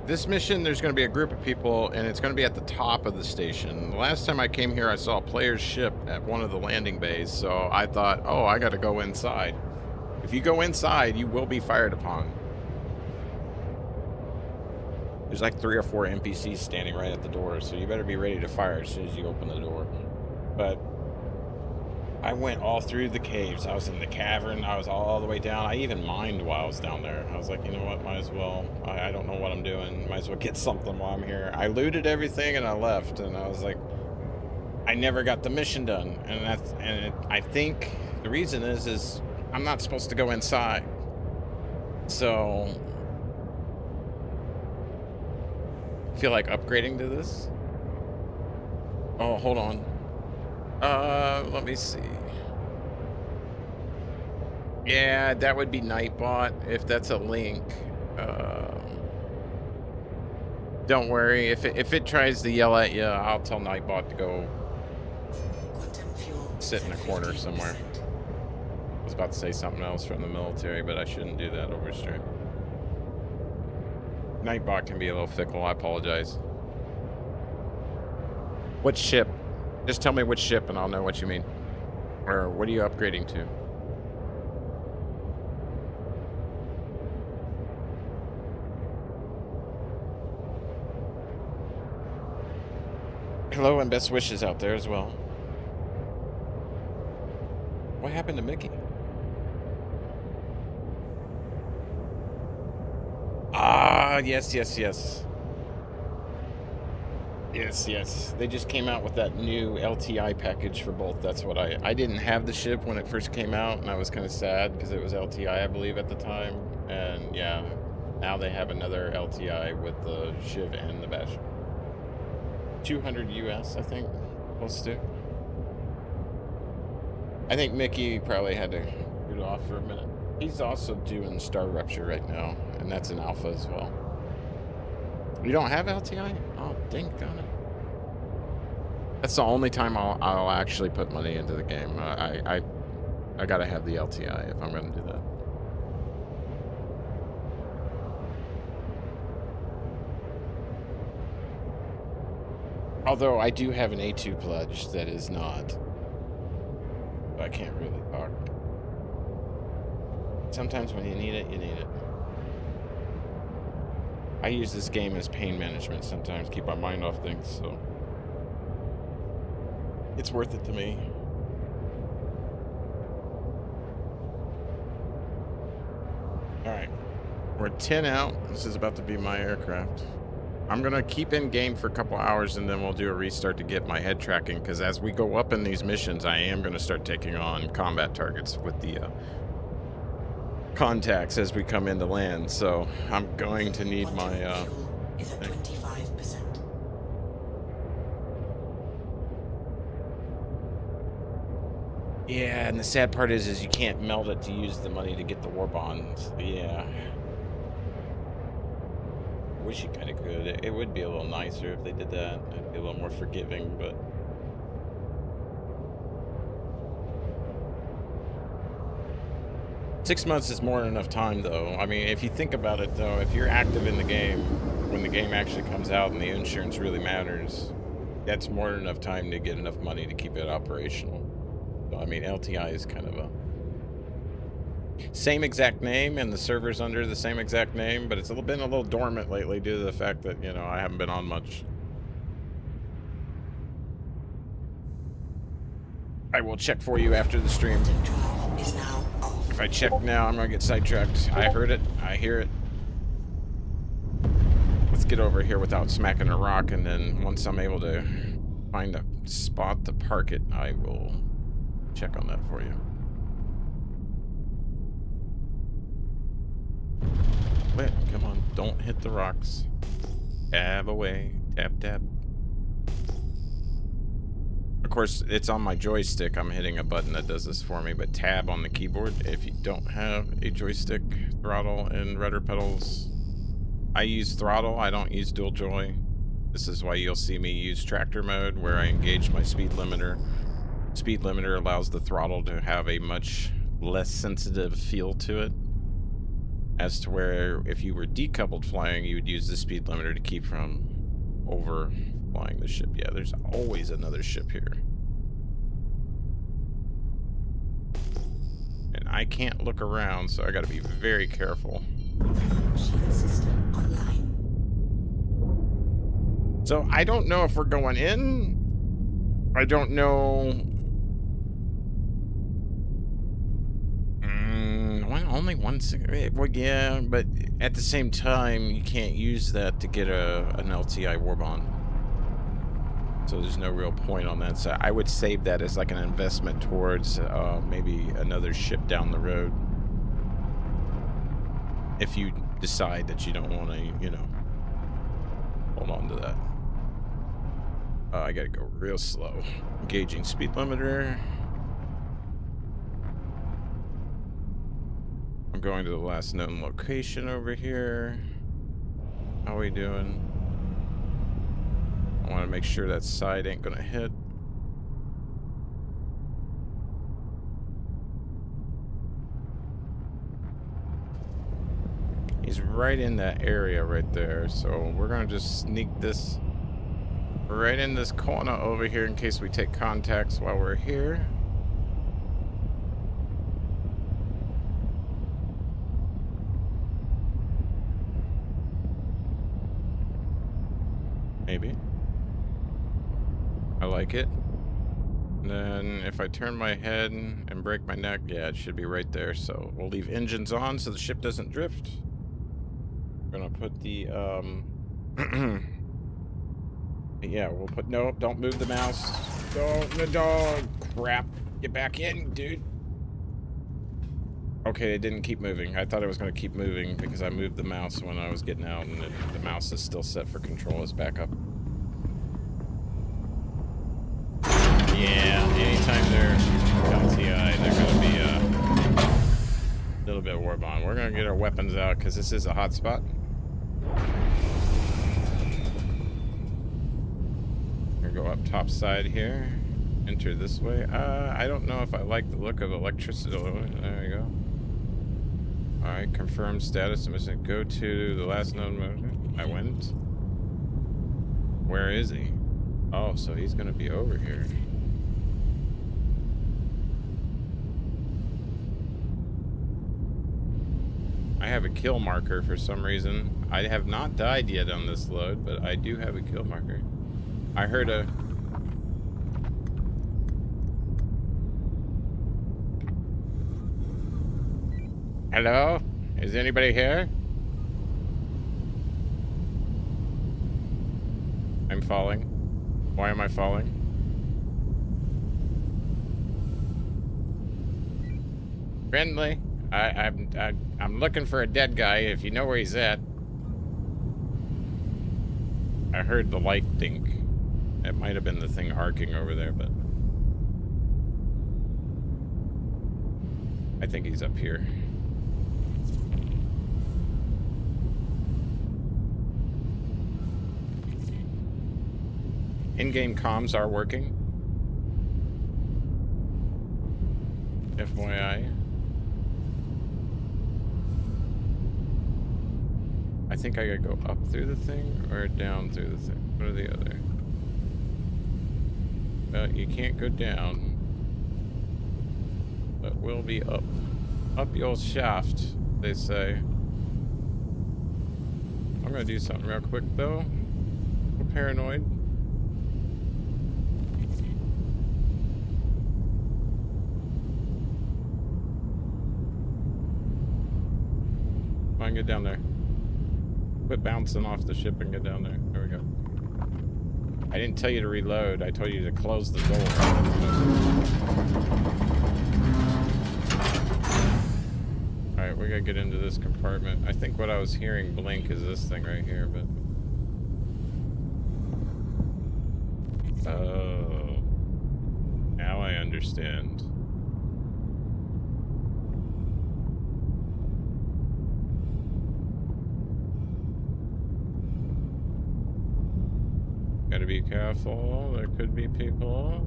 This mission, there's going to be a group of people, and it's going to be at the top of the station. The last time I came here, I saw a player's ship at one of the landing bays, so I thought, oh, I got to go inside. If you go inside, you will be fired upon. There's like 3 or 4 NPCs standing right at the door, so you better be ready to fire as soon as you open the door. But I went all through the caves. I was in the cavern. I was all the way down. I even mined while I was down there. I was like, you know what? Might as well. I don't know what I'm doing. Might as well get something while I'm here. I looted everything and I left. And I was like, I never got the mission done. I think the reason is I'm not supposed to go inside. So I feel like upgrading to this. Oh, hold on. Let me see. Yeah, that would be Nightbot if that's a link. Don't worry, if it tries to yell at you, I'll tell Nightbot to go sit in a corner somewhere. I was about to say something else from the military, but I shouldn't do that over stream. Nightbot can be a little fickle. I apologize. What ship? Just tell me which ship and I'll know what you mean. Or what are you upgrading to? Hello and best wishes out there as well. What happened to Mickey? Ah, yes. Yes. They just came out with that new LTI package for both. That's what I didn't have the ship when it first came out, and I was kind of sad because it was LTI, I believe, at the time. And yeah, now they have another LTI with the Shiv and the Bash. 200 US, I think, close to. I think Mickey probably had to boot off for a minute. He's also doing Star Rupture right now, and that's an alpha as well. You don't have LTI? Oh, dang on it. That's the only time I'll actually put money into the game. I gotta have the LTI if I'm gonna do that. Although I do have an A2 pledge that is not. I can't really talk. Sometimes when you need it, you need it. I use this game as pain management sometimes, keep my mind off things, so it's worth it to me. Alright, we're 10 out. This is about to be my aircraft. I'm gonna keep in game for a couple hours and then we'll do a restart to get my head tracking, because as we go up in these missions, I am gonna start taking on combat targets with the contacts as we come into land, so I'm going to need my is at 25%. Yeah, and the sad part is you can't melt it to use the money to get the war bonds. Yeah. Wish you kind of could. It would be a little nicer if they did that. I'd be a little more forgiving, but... Six months is more than enough time, though. I mean, if you think about it, though, if you're active in the game, when the game actually comes out and the insurance really matters, that's more than enough time to get enough money to keep it operational. So, I mean, LTI is kind of a... same exact name, and the server's under the same exact name, but it's been a little dormant lately due to the fact that, you know, I haven't been on much. I will check for you after the stream. Quantum drive is now off. If I check now, I'm gonna get sidetracked. I heard it. I hear it. Let's get over here without smacking a rock, and then once I'm able to find a spot to park it, I will check on that for you. Wait, come on. Don't hit the rocks. Tab away. Tap, tap. Of course, it's on my joystick. I'm hitting a button that does this for me, but tab on the keyboard if you don't have a joystick, throttle, and rudder pedals. I use throttle. I don't use dual joy. This is why you'll see me use tractor mode, where I engage my speed limiter. Speed limiter allows the throttle to have a much less sensitive feel to it, as to where if you were decoupled flying, you would use the speed limiter to keep from over flying the ship. Yeah, there's always another ship here. And I can't look around, so I gotta be very careful. Shield system online. So I don't know if we're going in. I don't know. Only one cigarette. Well, yeah, but at the same time, you can't use that to get an LTI warbond. So there's no real point on that side. I would save that as like an investment towards maybe another ship down the road. If you decide that you don't want to, you know, hold on to that. I gotta go real slow. Engaging speed limiter. I'm going to the last known location over here. How are we doing? I want to make sure that side ain't gonna hit. He's right in that area right there, so we're gonna just sneak this right in this corner over here in case we take contacts while we're here. Maybe. I like it. And then if I turn my head and break my neck, yeah, it should be right there. So we'll leave engines on so the ship doesn't drift. We're gonna put the yeah, we'll put no, don't move the mouse. Don't crap. Get back in, dude. Okay, it didn't keep moving. I thought it was gonna keep moving because I moved the mouse when I was getting out, and the mouse is still set for control as backup. Yeah, anytime they're LTI, they're gonna be a little bit warbond. We're gonna get our weapons out because this is a hot spot. We're gonna go up top side here. Enter this way. I don't know if I like the look of electricity. There you go. Alright, confirm status. I'm just gonna go to the last known motion. I went. Where is he? Oh, so he's gonna be over here. I have a kill marker for some reason. I have not died yet on this load, but I do have a kill marker. I heard a... Hello? Is anybody here? I'm falling. Why am I falling? Friendly. I'm looking for a dead guy if you know where he's at. I heard the light think. It might have been the thing arcing over there, but... I think he's up here. In-game comms are working. FYI. I think I gotta go up through the thing or down through the thing. One or the other. Well, you can't go down. But we'll be up. Up the old shaft, they say. I'm gonna do something real quick though. I'm paranoid. Come on, get down there. Quit bouncing off the ship and get down there. There we go. I didn't tell you to reload. I told you to close the door. Alright, we gotta get into this compartment. I think what I was hearing blink is this thing right here, but... Oh. Now I understand. Gotta be careful, there could be people.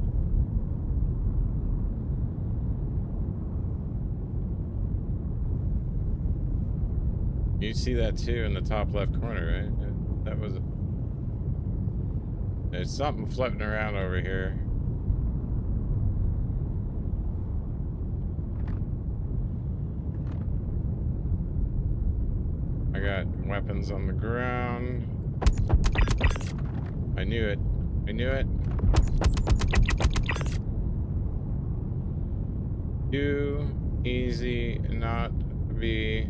You see that too in the top left corner, right? That was... There's something floating around over here. I got weapons on the ground. I knew it. I knew it. Too easy not to be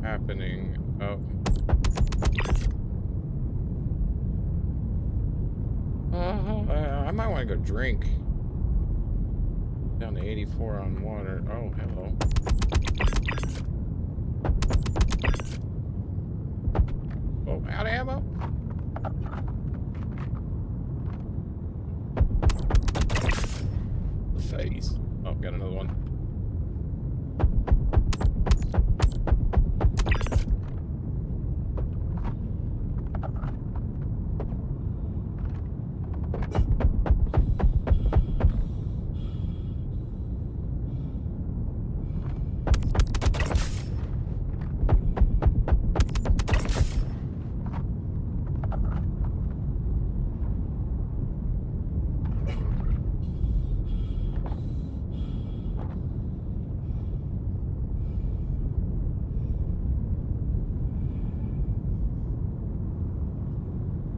happening. Oh. I might want to go drink. Down to 84 on water. Oh, hello. Oh, out of ammo? Face. Oh, got another one.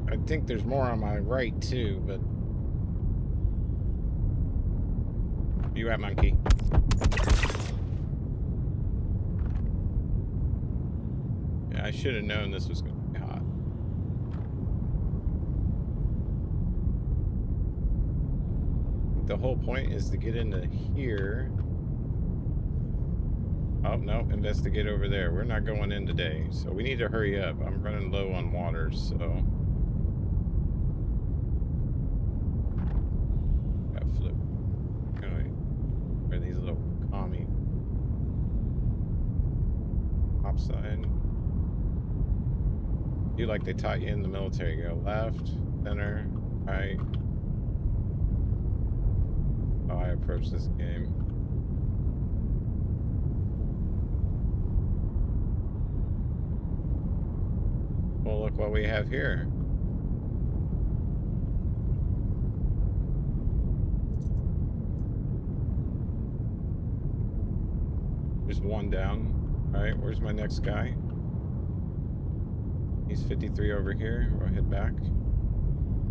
I think there's more on my right too, but you at, monkey? Yeah, I should have known this was going to be hot. The whole point is to get into here. Oh no, investigate over there. We're not going in today, so we need to hurry up. I'm running low on water, so. Side. You like they taught you in the military. Go left, center, right. How I approach this game. Well, look what we have here. There's one down. Alright, where's my next guy? He's 53 over here. We'll head back.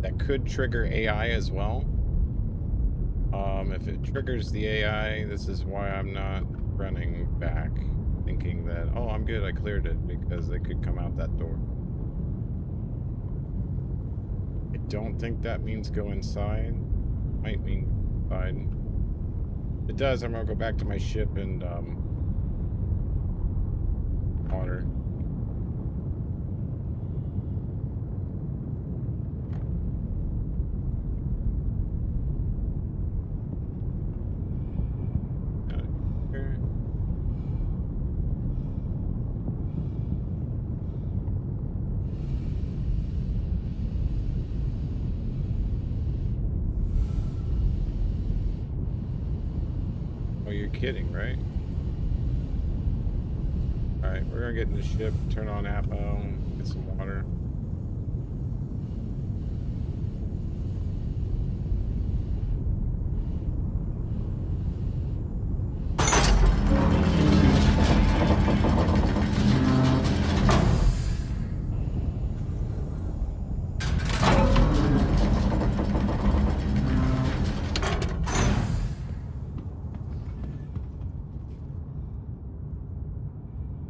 That could trigger AI as well. If it triggers the AI, this is why I'm not running back, thinking that, oh, I'm good, I cleared it, because they could come out that door. I don't think that means go inside. Might mean inside. If it does, I'm gonna go back to my ship and, water. Here. kidding, right? Alright, we're gonna get in the ship, turn on Atmo, get some water.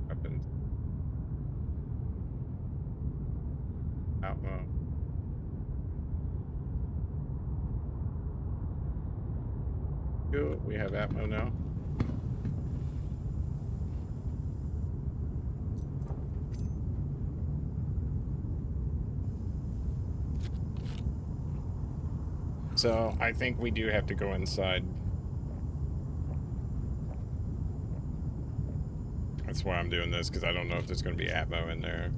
Weapons. Atmo. Good, we have Atmo now. So I think we do have to go inside. That's why I'm doing this, because I don't know if there's going to be Atmo in there.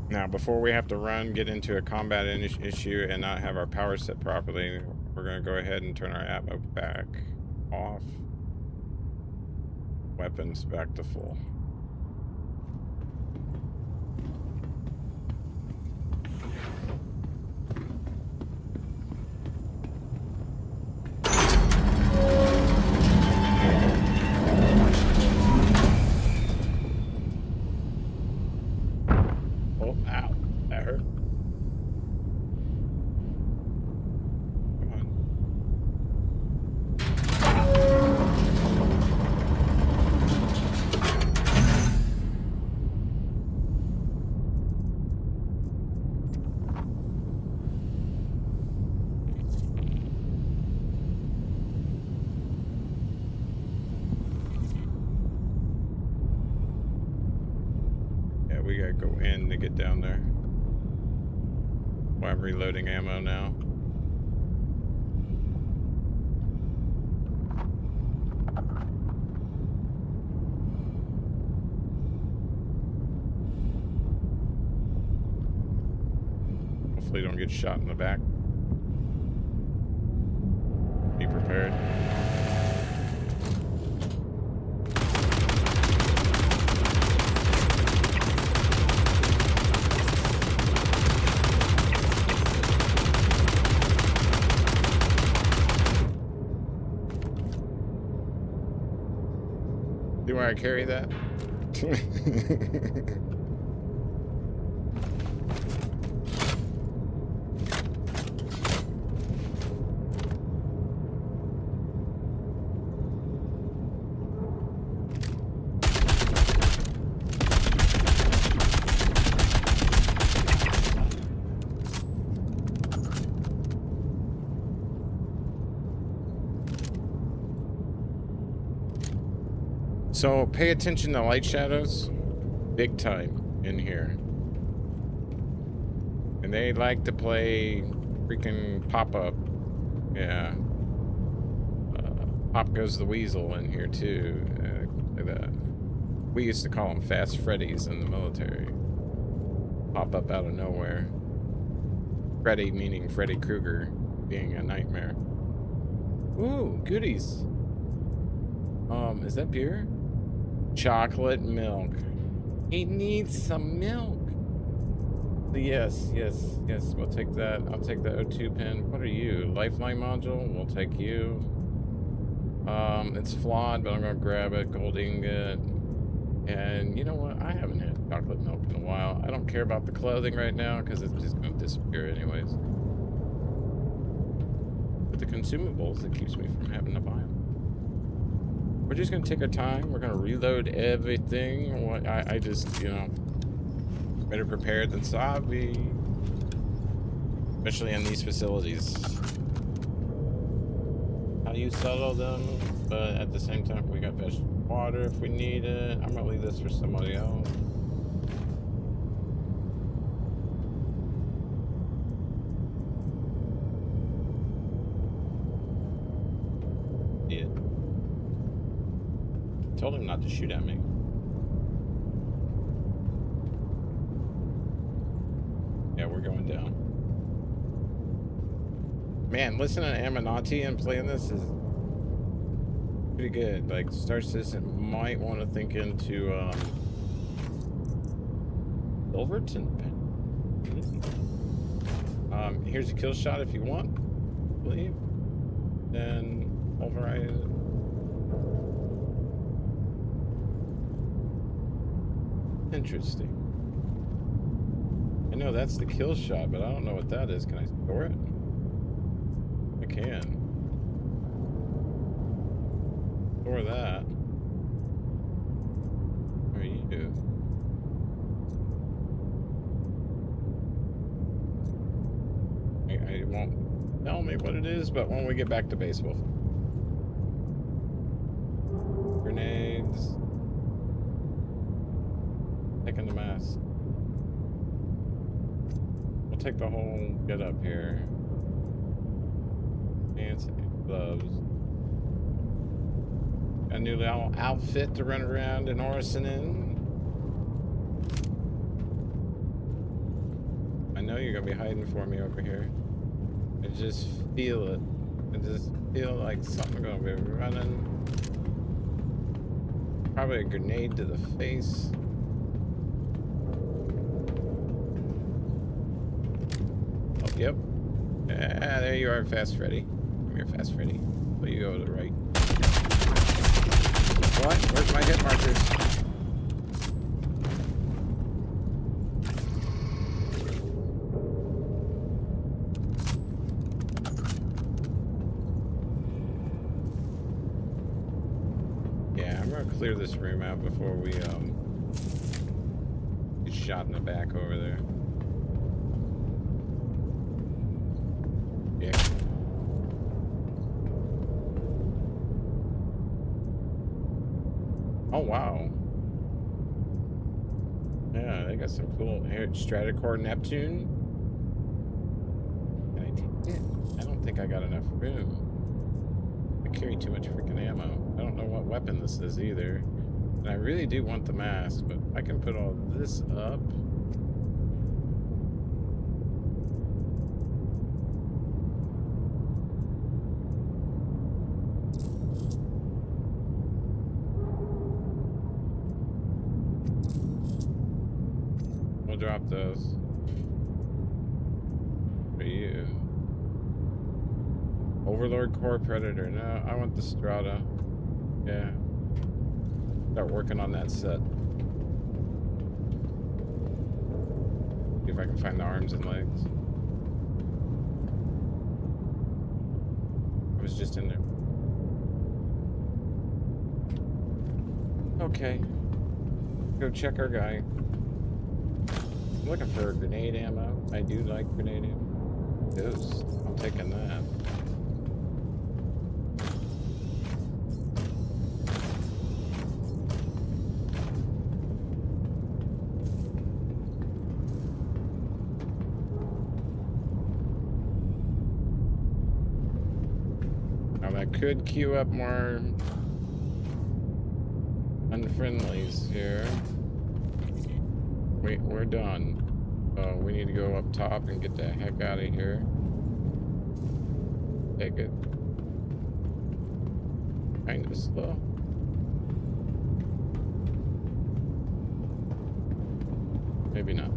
Now, before we have to run, get into a combat issue, and not have our power set properly, we're going to go ahead and turn our Atmo back off. Weapons back to full. Oh, ow. That hurt. Come on. Yeah, we gotta go in to get down there. Well, I'm reloading ammo now. Hopefully don't get shot in the back. Be prepared. Do I carry that? So pay attention to light shadows, big time in here. And they like to play freaking pop-up. Yeah. Pop goes the weasel in here too. Like that. We used to call them Fast Freddy's in the military. Pop up out of nowhere. Freddy meaning Freddy Krueger, being a nightmare. Ooh, goodies. Is that beer? Chocolate milk. He needs some milk. Yes, we'll take that. I'll take the O2 pin. What are you? Lifeline module? We'll take you. It's flawed, but I'm gonna grab it. Gold ingot. And you know what? I haven't had chocolate milk in a while. I don't care about the clothing right now because it's just gonna disappear anyways. But the consumables, it keeps me from having to buy them. We're just gonna take our time. We're gonna reload everything. I just, you know, better prepared than Sabi, especially in these facilities. How do you settle them? But at the same time, we got fresh water if we need it. I'm gonna leave this for somebody else. Yeah. Told him not to shoot at me. Yeah, we're going down. Man, listening to Aminati and playing this is pretty good. Like, Star Citizen might want to think into Silverton. Here's a kill shot if you want, I believe. Then override it. Interesting. I know that's the kill shot, but I don't know what that is. Can I store it? I can. Store that. What are you? It won't tell me what it is, but when we get back to base, we'll. Grenades. Taking the mask. We'll take the whole get up here. Pants and gloves. A new little outfit to run around in Orison in. I know you're gonna be hiding for me over here. I just feel it. I just feel like something's gonna be running. Probably a grenade to the face. Oh, yep. Ah, there you are, Fast Freddy. Come here, Fast Freddy. Will you go to the right? What? Where's my hit markers? Clear this room out before we get shot in the back over there. Yeah. Oh wow. Yeah, they got some cool here. Stratocore Neptune. Can I take it? I don't think I got enough room. I carry too much freaking ammo. I don't know what weapon this is either. And I really do want the mask, but I can put all this up. We'll drop those. For you. Overlord Core Predator. No, I want the Strata. Yeah. Start working on that set. See if I can find the arms and legs. I was just in there. Okay. Go check our guy. I'm looking for grenade ammo. I do like grenade ammo. Ghost. I'm taking that. Could queue up more unfriendlies here. Wait, we're done. We need to go up top and get the heck out of here. Take it. Kind of slow. Maybe not.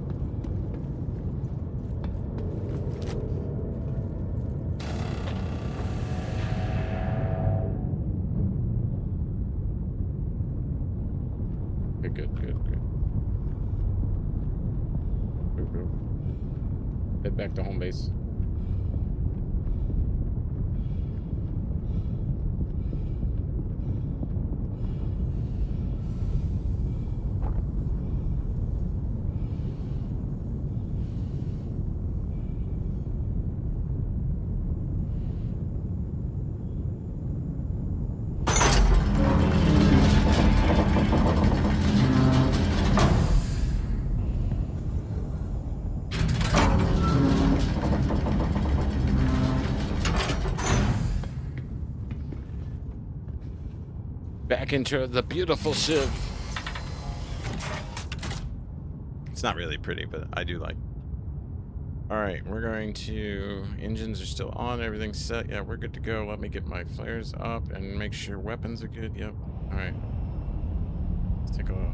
Good. Head back to home base. Back into the beautiful Civ. It's not really pretty, but I do like. All right, we're going to. Engines are still on. Everything's set. Yeah, we're good to go. Let me get my flares up and make sure weapons are good. Yep. All right. Let's take a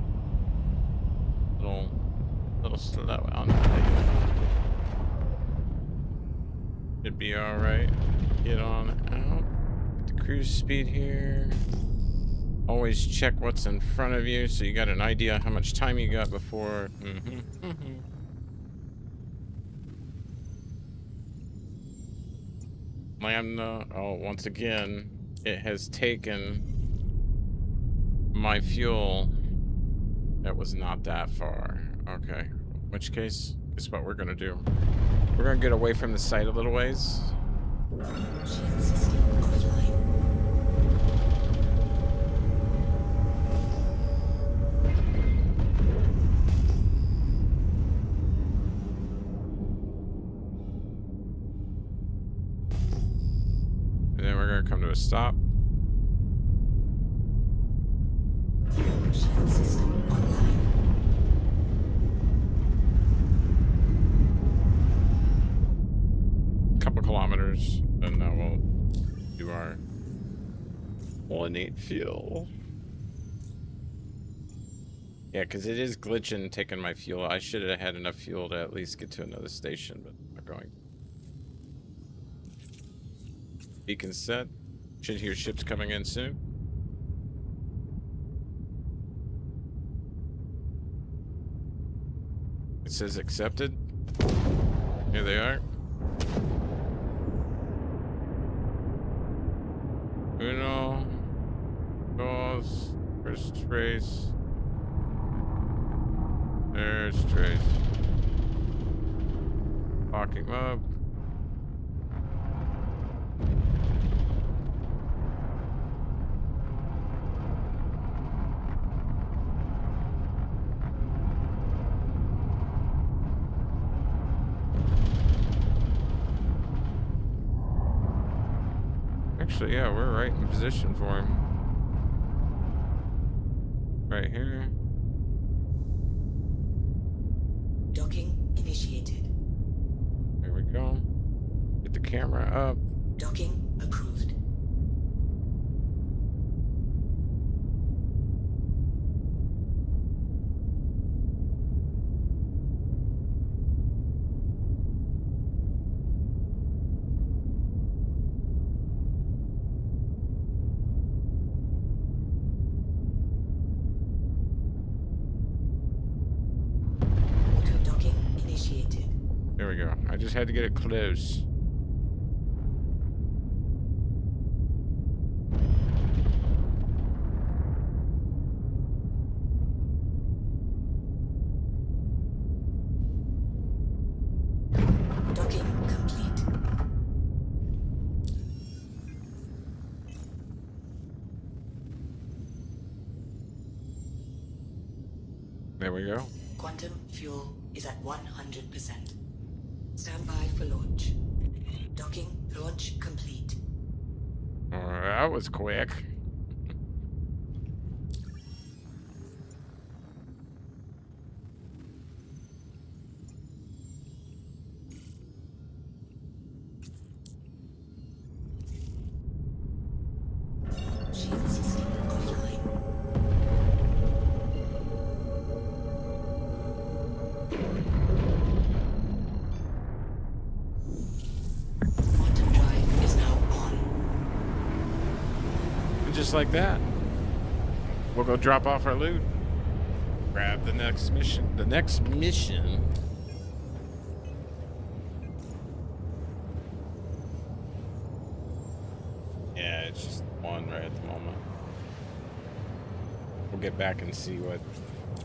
little slow on that. Should be all right. Get on out. Get the cruise speed here. Always check what's in front of you so you got an idea how much time you got before. Lambda. Oh, once again, it has taken my fuel. That was not that far. Okay. In which case, guess what we're gonna do? We're gonna get away from the site a little ways. Shield system offline. And then we're gonna come to a stop. Shield system online. Couple kilometers, and now we'll do our pollinate fuel. Yeah, because it is glitching taking my fuel. I should have had enough fuel to at least get to another station, but I'm not going. Beacon set. Should hear ships coming in soon. It says accepted. Here they are. Uno, dos, first trace. There's trace. Lock him up. Actually, yeah, we're right in position for him. Right here. Docking initiated. There we go. Get the camera up. Docking approved. Auto docking initiated. There we go. I just had to get it close. Docking complete. There we go. Quantum fuel is at 100%. Stand by for launch. Docking launch complete. That was quick. Shield system offline. Quantum drive is now on. And just like that, we'll go drop off our loot. Grab the next mission. The next mission. Yeah, it's just one right at the moment. We'll get back and see what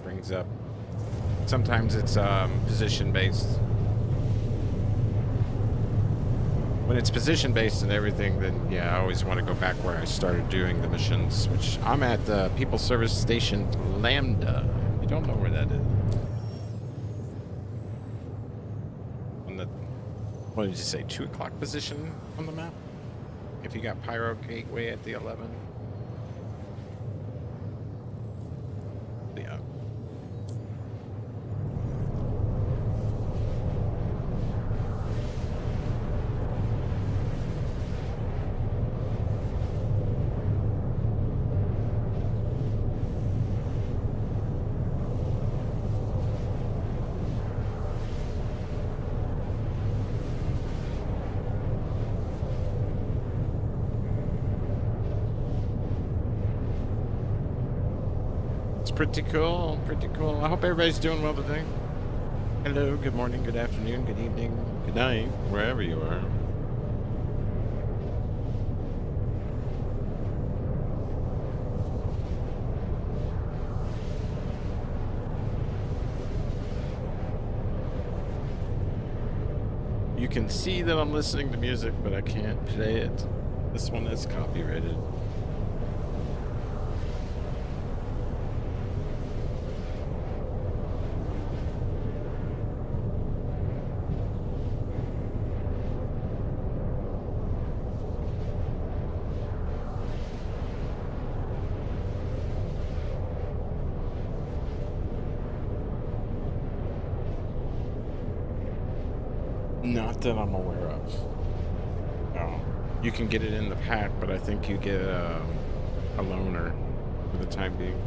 brings up. Sometimes it's position based. When it's position based and everything, then yeah, I always want to go back where I started doing the missions, which I'm at the People Service Station Lambda. You don't know where that is. On the, what did you say, 2 o'clock position on the map? If you got Pyro Gateway at the 11. Yeah. Pretty cool, pretty cool. I hope everybody's doing well today. Hello, good morning, good afternoon, good evening, good night, wherever you are. You can see that I'm listening to music, but I can't play it. This one is copyrighted. Not that I'm aware of. No. You can get it in the pack, but I think you get a loaner for the time being.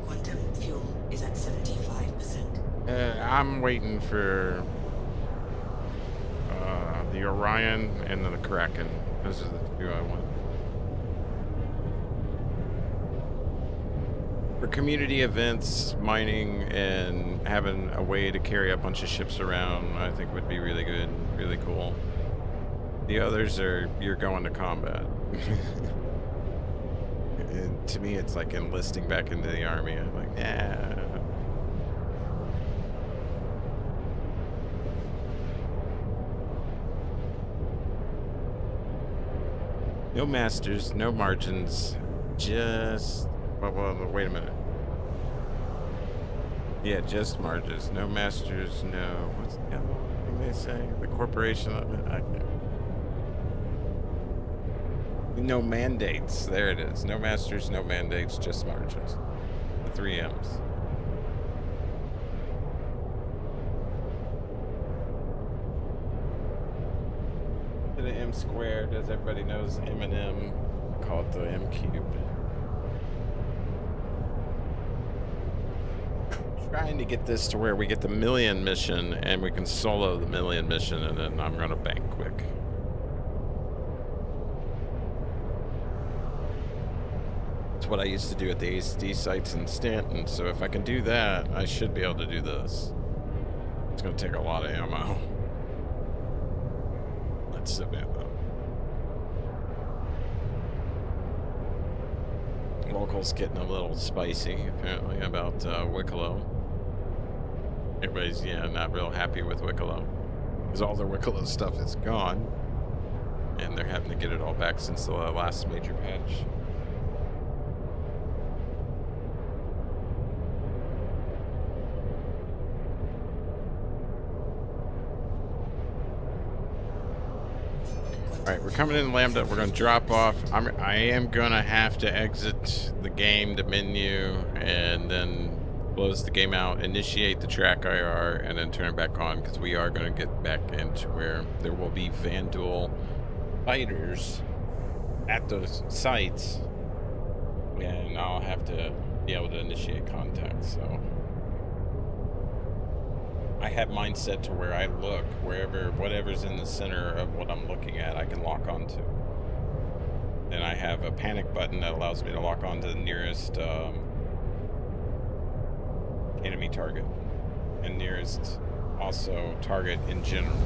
Quantum fuel is at 75%. I'm waiting for the Orion and then the Kraken. Those are the two I want. For community events, mining, and having a way to carry a bunch of ships around, I think would be really good, really cool. The others are, you're going to combat. And to me, it's like enlisting back into the army. I'm like, yeah. No masters, no margins, just... Well, wait a minute. Yeah, just margins. No masters, no... What's the other thing they say? The corporation... No mandates. There it is. No masters, no mandates, just margins. The 3 M's. To the M squared, as everybody knows, M and M. Call it the M cubed. Trying to get this to where we get the million mission and we can solo the million mission, and then I'm gonna bank quick. It's what I used to do at the ASD sites in Stanton, so if I can do that, I should be able to do this. It's gonna take a lot of ammo. Let's submit though. Locals getting a little spicy apparently about Wicklow. Everybody's, yeah, not real happy with Wicklow because all their Wicklow stuff is gone and they're having to get it all back since the last major patch. All right, we're coming in Lambda. We're going to drop off. I am going to have to exit the game, the menu, and then close the game out, initiate the track IR, and then turn it back on, because we are going to get back into where there will be Vanduul fighters at those sites, and I'll have to be able to initiate contact. So I have mine set to where I look, whatever's in the center of what I'm looking at, I can lock onto. Then I have a panic button that allows me to lock onto the nearest enemy target, and nearest also target in general.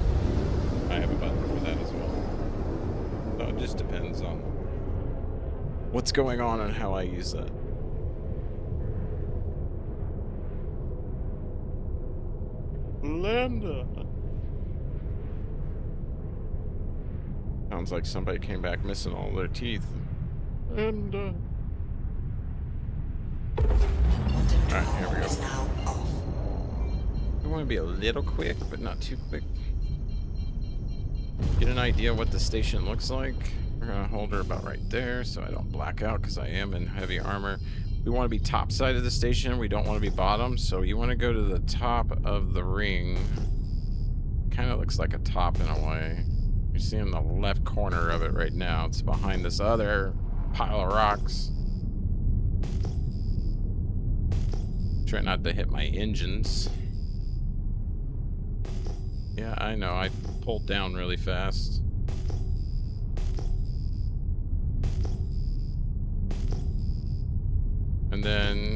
I have a button for that as well. So it just depends on what's going on and how I use that. Lambda. Sounds like somebody came back missing all their teeth. Lambda. Alright, here we go. We want to be a little quick, but not too quick. Get an idea what the station looks like. We're going to hold her about right there so I don't black out because I am in heavy armor. We want to be top side of the station. We don't want to be bottom. So you want to go to the top of the ring. Kind of looks like a top in a way. You're seeing the left corner of it right now. It's behind this other pile of rocks. Try not to hit my engines. Yeah, I know. I pulled down really fast.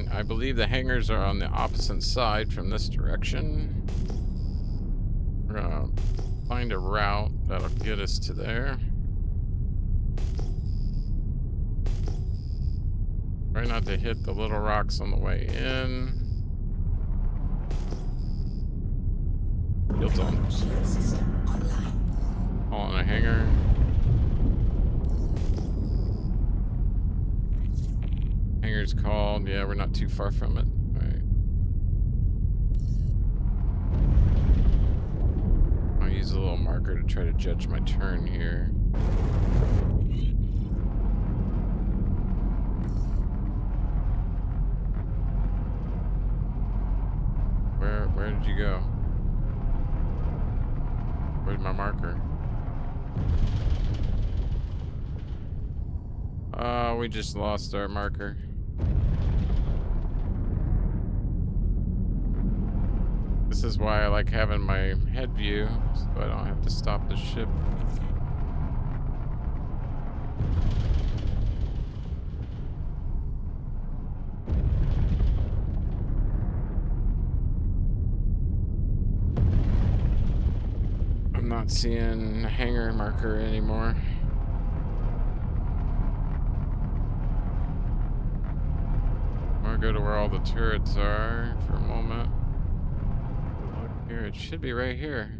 point. I believe the hangars are on the opposite side from this direction. We're gonna find a route that'll get us to there. Try not to hit the little rocks on the way in. Shields on. Shield system online. All in a hangar. Hangar's called. Yeah, we're not too far from it. All right. I'll use a little marker to try to judge my turn here. Where did you go? Where's my marker? We just lost our marker. This is why I like having my head view, so I don't have to stop the ship. I'm not seeing a hangar marker anymore. I'm gonna go to where all the turrets are for a moment. Look here, it should be right here.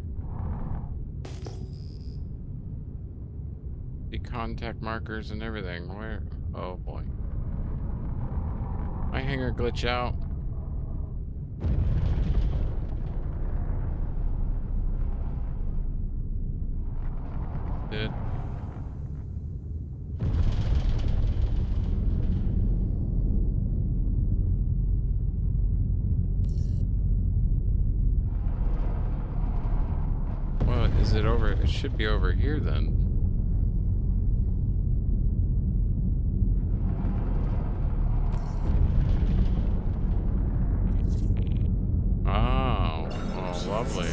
The contact markers and everything. Where? Oh boy. My hangar glitch out. Did. Well, is it over? It should be over here then. Oh, oh, lovely.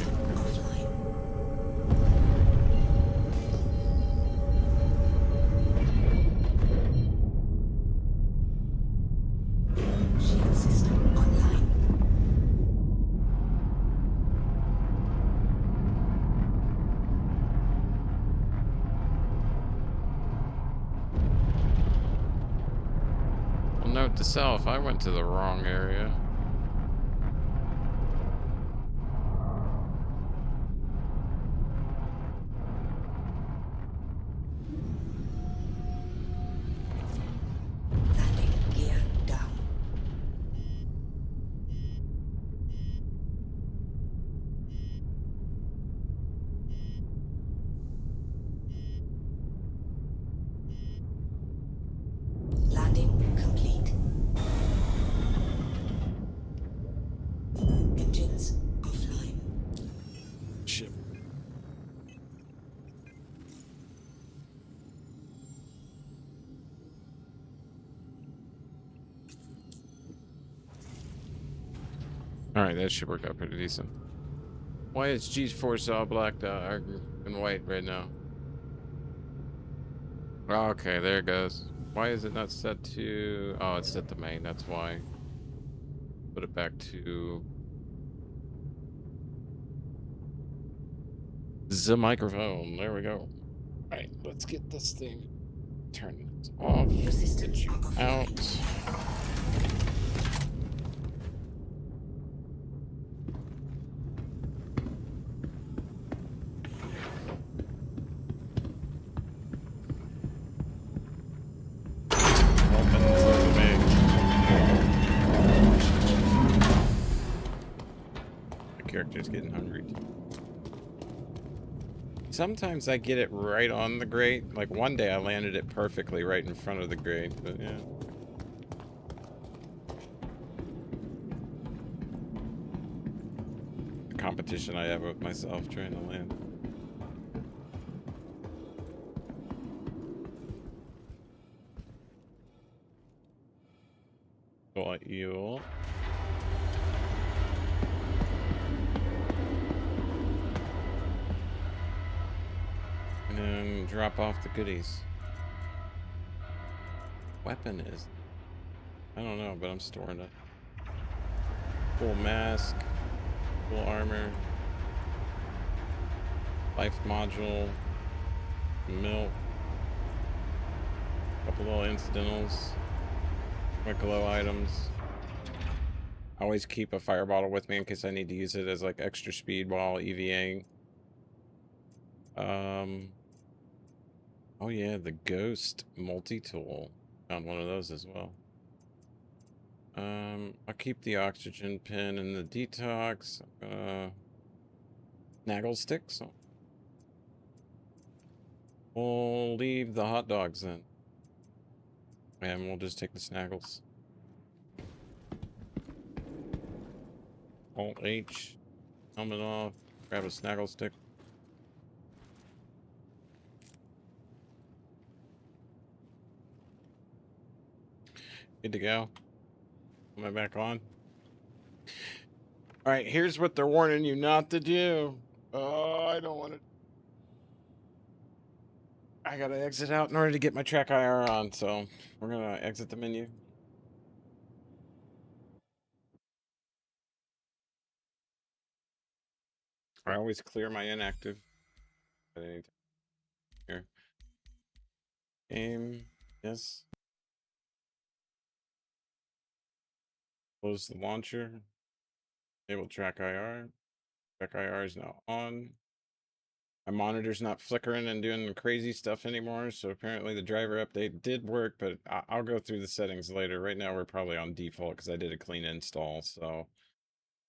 Shield system online. Well, note to self, I went to the wrong area. Landing gear down. Landing complete. Engines offline. Ship. Alright, that should work out pretty decent. Why is G-Force all blacked out and white right now? Okay, there it goes. Why is it not set to... Oh, it's set to main, that's why. Put it back to... the microphone. There we go. Alright, let's get this thing turned off. Your systems Get are you offline. out. Character's getting hungry. Sometimes I get it right on the grate. Like one day I landed it perfectly right in front of the grate, but yeah. The competition I have with myself trying to land. Got you. And then drop off the goodies. Weapon is... I don't know, but I'm storing it. Full mask, full armor, life module, milk, couple little incidentals, quick glow items. I always keep a fire bottle with me in case I need to use it as like extra speed while EVAing. Oh yeah, the ghost multi-tool. Found one of those as well. I'll keep the oxygen pin and the detox. Snaggle sticks. We'll leave the hot dogs then. And we'll just take the snaggles. Alt H. Helmet off. Grab a snaggle stick. Good to go. Am I back on? Alright, here's what they're warning you not to do. Oh, I don't want to. I gotta exit out in order to get my track IR on, so we're gonna exit the menu. I always clear my inactive. Here. Game. Yes. Close the launcher. Enable track IR. Track IR is now on. My monitor's not flickering and doing crazy stuff anymore, so apparently the driver update did work, but I'll go through the settings later. Right now we're probably on default because I did a clean install, so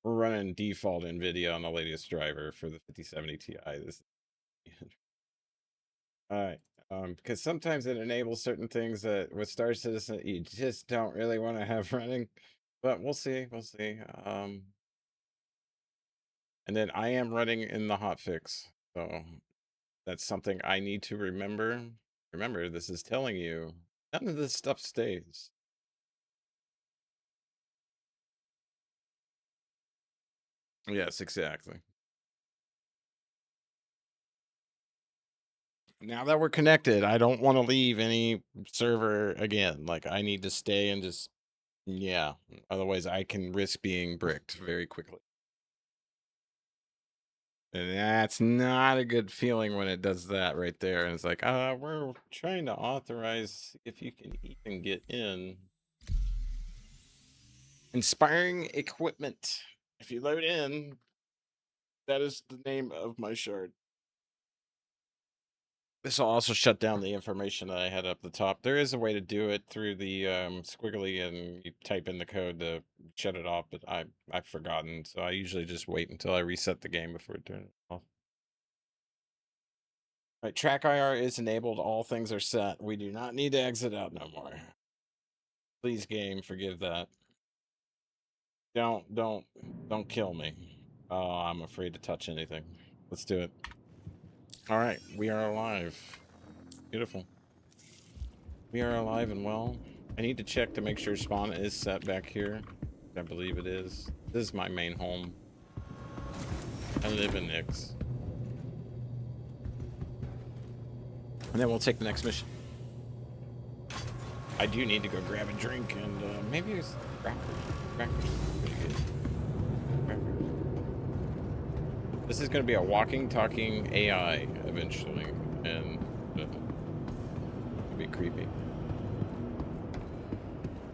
we're running default NVIDIA on the latest driver for the 5070 Ti. This Alright, because sometimes it enables certain things that with Star Citizen you just don't really want to have running, but we'll see, and then I am running in the hotfix, so that's something I need to remember. Remember, this is telling you none of this stuff stays. Yes, exactly. Now that we're connected, I don't want to leave any server again. Like, I need to stay and just, yeah. Otherwise, I can risk being bricked very quickly. And that's not a good feeling when it does that right there. And it's like, we're trying to authorize if you can even get in. Inspiring equipment. If you load in, that is the name of my shard. This will also shut down the information that I had up the top. There is a way to do it through the squiggly, and you type in the code to shut it off, but I've forgotten, so I usually just wait until I reset the game before I turn it off. Right, track IR is enabled. All things are set. We do not need to exit out no more. Please, game, forgive that. Don't kill me. Oh, I'm afraid to touch anything. Let's do it. All right, we are alive. Beautiful. We are alive and well. I need to check to make sure spawn is set back here. I believe it is. This is my main home. I live in Nyx. And then we'll take the next mission. I do need to go grab a drink and maybe it's crackers. Crackers pretty good. Crackers. This is going to be a walking, talking AI eventually, and it'll be creepy.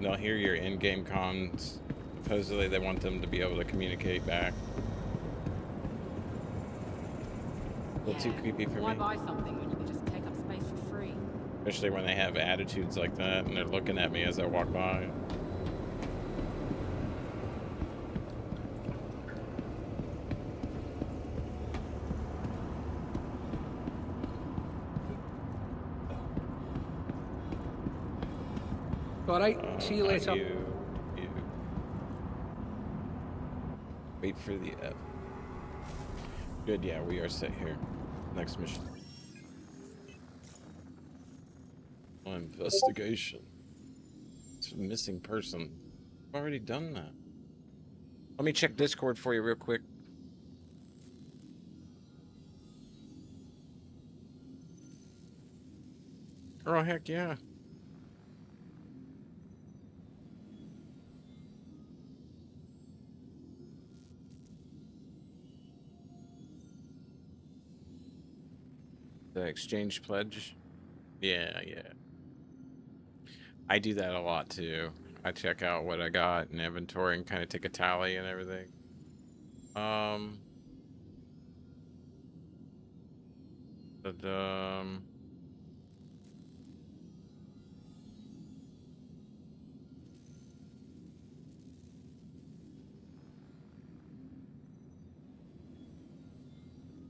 They'll hear your in-game comms. Supposedly they want them to be able to communicate back. A little too creepy for me. Why buy something when you can just take up space for free? Especially when they have attitudes like that and they're looking at me as I walk by. Alright, see you later. You. Wait for the F. Good, yeah, we are set here. Next mission. Investigation. It's a missing person. I've already done that. Let me check Discord for you real quick. Oh, heck yeah. The exchange pledge. Yeah, yeah. I do that a lot too. I check out what I got in inventory and kind of take a tally and everything. But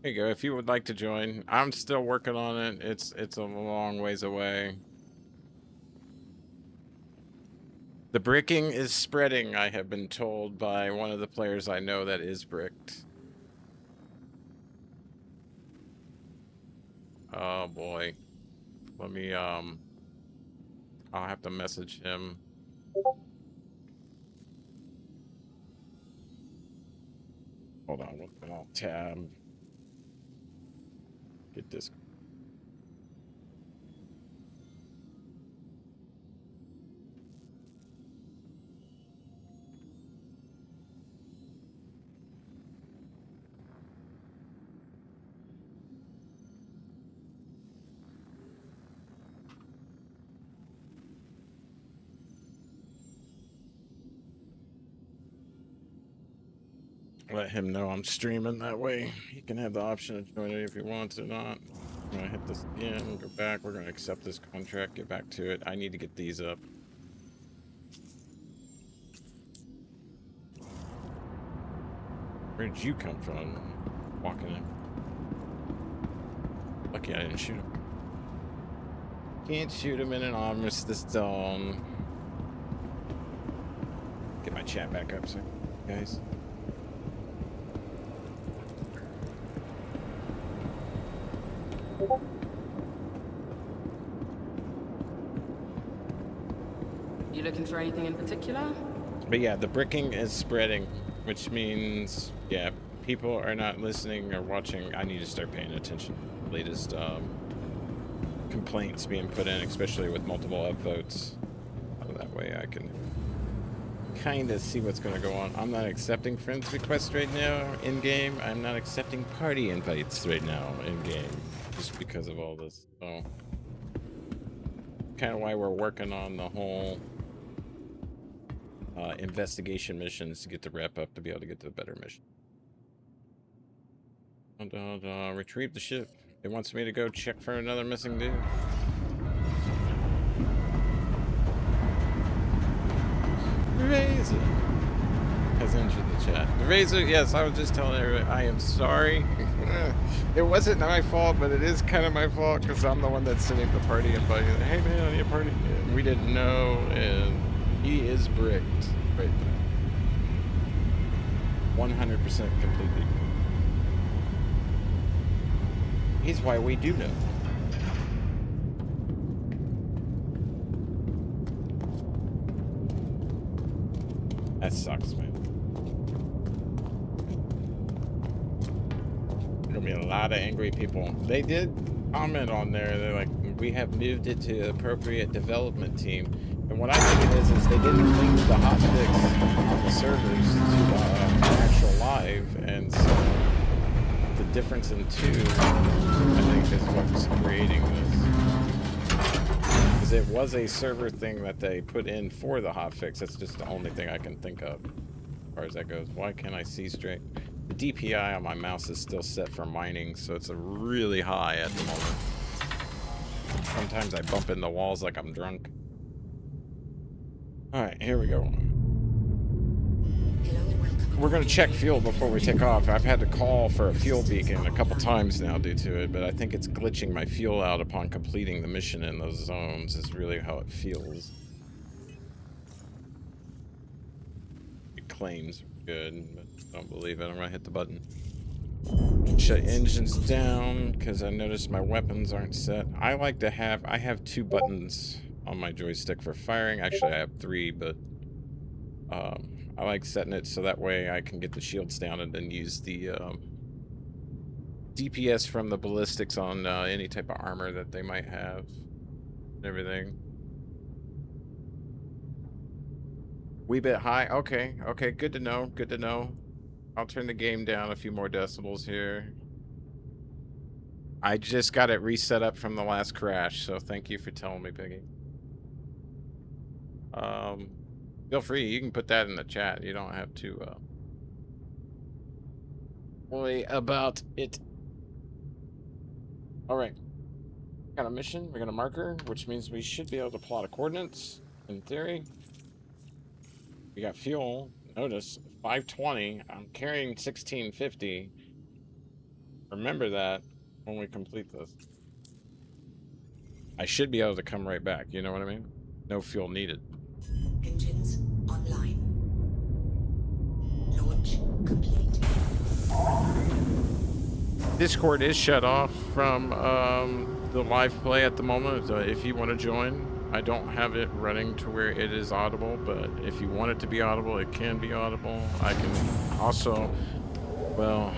there you go. If you would like to join, I'm still working on it. It's a long ways away. The bricking is spreading, I have been told by one of the players I know that is bricked. Oh boy. Let me I'll have to message him. Hold on, I'll tab. Get this. Let him know I'm streaming, that way he can have the option of joining if he wants or not. I'm gonna hit this again, go back, we're gonna accept this contract, get back to it. I need to get these up. Where'd you come from? Walking in. Lucky I didn't shoot him. Can't shoot him in an armistice zone. Get my chat back up, sir, guys. You looking for anything in particular? But yeah, the bricking is spreading, which means, yeah, people are not listening or watching. I need to start paying attention to the latest complaints being put in, especially with multiple upvotes. So that way I can kind of see what's going to go on. I'm not accepting friends requests right now in-game. I'm not accepting party invites right now in-game, just because of all this. So, kind of why we're working on the whole investigation missions to get to wrap up to be able to get to a better mission. Retrieve the ship. It wants me to go check for another missing dude. Razor has entered the chat. Razor, yes, I was just telling everybody I am sorry. It wasn't my fault, but it is kind of my fault because I'm the one that's sending the party invite. Hey man, I need a party. And we didn't know, and he is bricked right there. 100% completely. He's why we do know. That sucks, man. There'll be a lot of angry people. They did comment on there. They're like, we have moved it to the appropriate development team. And what I think it is they didn't link the hotfix on the servers to actual live, and so the difference in two, I think, is what's creating this. Because it was a server thing that they put in for the hotfix. That's just the only thing I can think of as far as that goes. Why can't I see straight? The DPI on my mouse is still set for mining, so it's a really high at the moment. Sometimes I bump in the walls like I'm drunk. Alright, here we go. We're going to check fuel before we take off. I've had to call for a fuel beacon a couple times now due to it, but I think it's glitching my fuel out upon completing the mission in those zones is really how it feels. It claims good, but I don't believe it. I'm going to hit the button. Shut engines down because I noticed my weapons aren't set. I like to have, I have 2 buttons on my joystick for firing. Actually, I have 3, but I like setting it so that way I can get the shields down and then use the DPS from the ballistics on any type of armor that they might have and everything. Wee bit high. Okay, okay, good to know, good to know. I'll turn the game down a few more decibels here. I just got it reset up from the last crash, so thank you for telling me, Piggy. Feel free, you can put that in the chat. You don't have to worry about it. Alright. Got a mission, we got a marker, which means we should be able to plot a coordinates, in theory. We got fuel. Notice, 520. I'm carrying 1650. Remember that when we complete this. I should be able to come right back, you know what I mean? No fuel needed. Engines online. Launch complete. Discord is shut off from the live play at the moment. If you want to join, I don't have it running to where it is audible, but if you want it to be audible, it can be audible. I can also, well,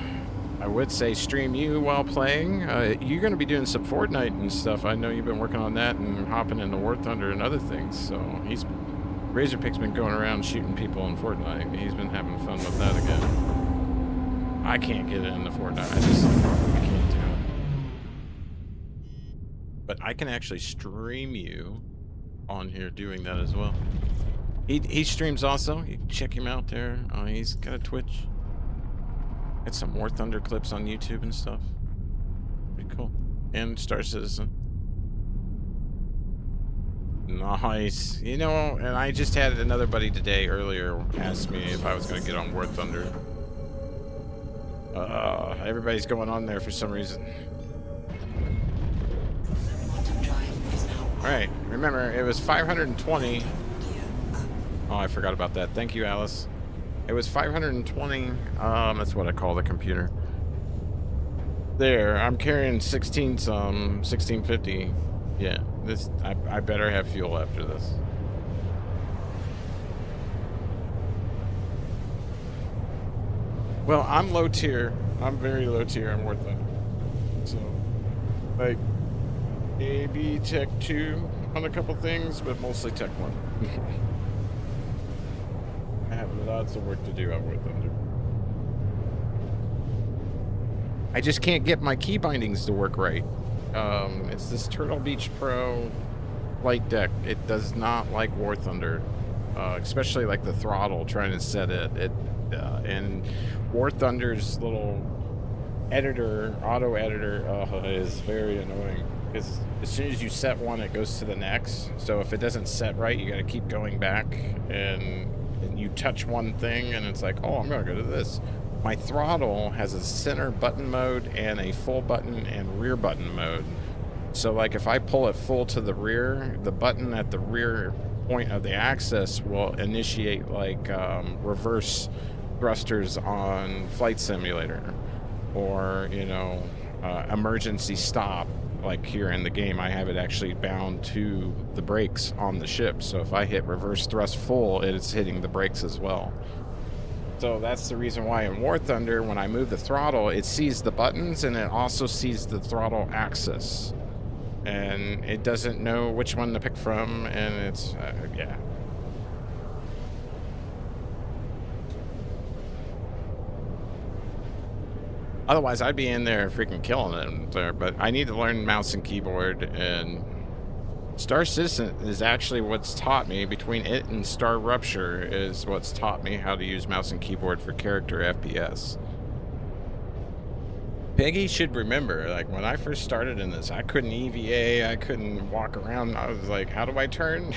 I would say stream you while playing. You're going to be doing some Fortnite and stuff. I know you've been working on that and hopping into War Thunder and other things. So Razorpig's been going around shooting people in Fortnite. He's been having fun with that again. I can't get into Fortnite. I can't do it. But I can actually stream you on here doing that as well. He streams also. You can check him out there. He's got a Twitch. Got some War Thunder clips on YouTube and stuff. Pretty cool. And Star Citizen. Nice. You know, and I just had another buddy today earlier ask me if I was going to get on War Thunder. Everybody's going on there for some reason. Alright, remember, it was 520. Oh, I forgot about that. Thank you, Alice. It was 520. That's what I call the computer. There, I'm carrying 1650. Yeah, this I better have fuel after this. Well, I'm low tier. I'm very low tier. I'm worth it. So, like, maybe Tech 2 on a couple things, but mostly Tech 1. I have lots of work to do on War Thunder. I just can't get my key bindings to work right. It's this Turtle Beach Pro flight deck. It does not like War Thunder, especially like the throttle, trying to set it. And War Thunder's little editor, auto editor, is very annoying. Because as soon as you set one, it goes to the next. So if it doesn't set right, you got to keep going back, and you touch one thing, and it's like, oh, I'm going to go to this. My throttle has a center button mode and a full button and rear button mode. So like if I pull it full to the rear, the button at the rear point of the axis will initiate like reverse thrusters on Flight Simulator, or, you know, emergency stop. Like here in the game, I have it actually bound to the brakes on the ship. So if I hit reverse thrust full, it's hitting the brakes as well. So that's the reason why in War Thunder, when I move the throttle, it sees the buttons and it also sees the throttle axis. And it doesn't know which one to pick from, and it's, yeah. Otherwise, I'd be in there freaking killing it there, but I need to learn mouse and keyboard, and Star Citizen is actually what's taught me, between it and Star Rupture, is what's taught me how to use mouse and keyboard for character FPS. Peggy should remember, like, when I first started in this, I couldn't EVA, I couldn't walk around, I was like, how do I turn?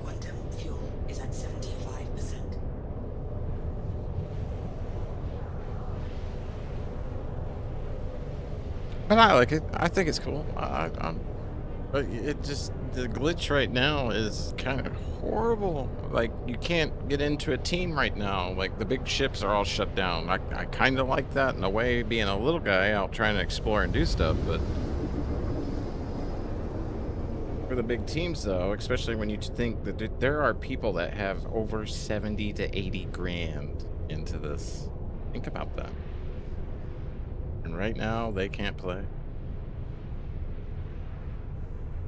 Quantum fuel is at 75%. But I like it. I think it's cool. But it just, the glitch right now is kind of horrible. Like, you can't get into a team right now. Like, the big ships are all shut down. I kind of like that in a way, being a little guy out trying to explore and do stuff, but for the big teams, though, especially when you think that there are people that have over 70 to 80 grand into this. Think about that. And right now, they can't play.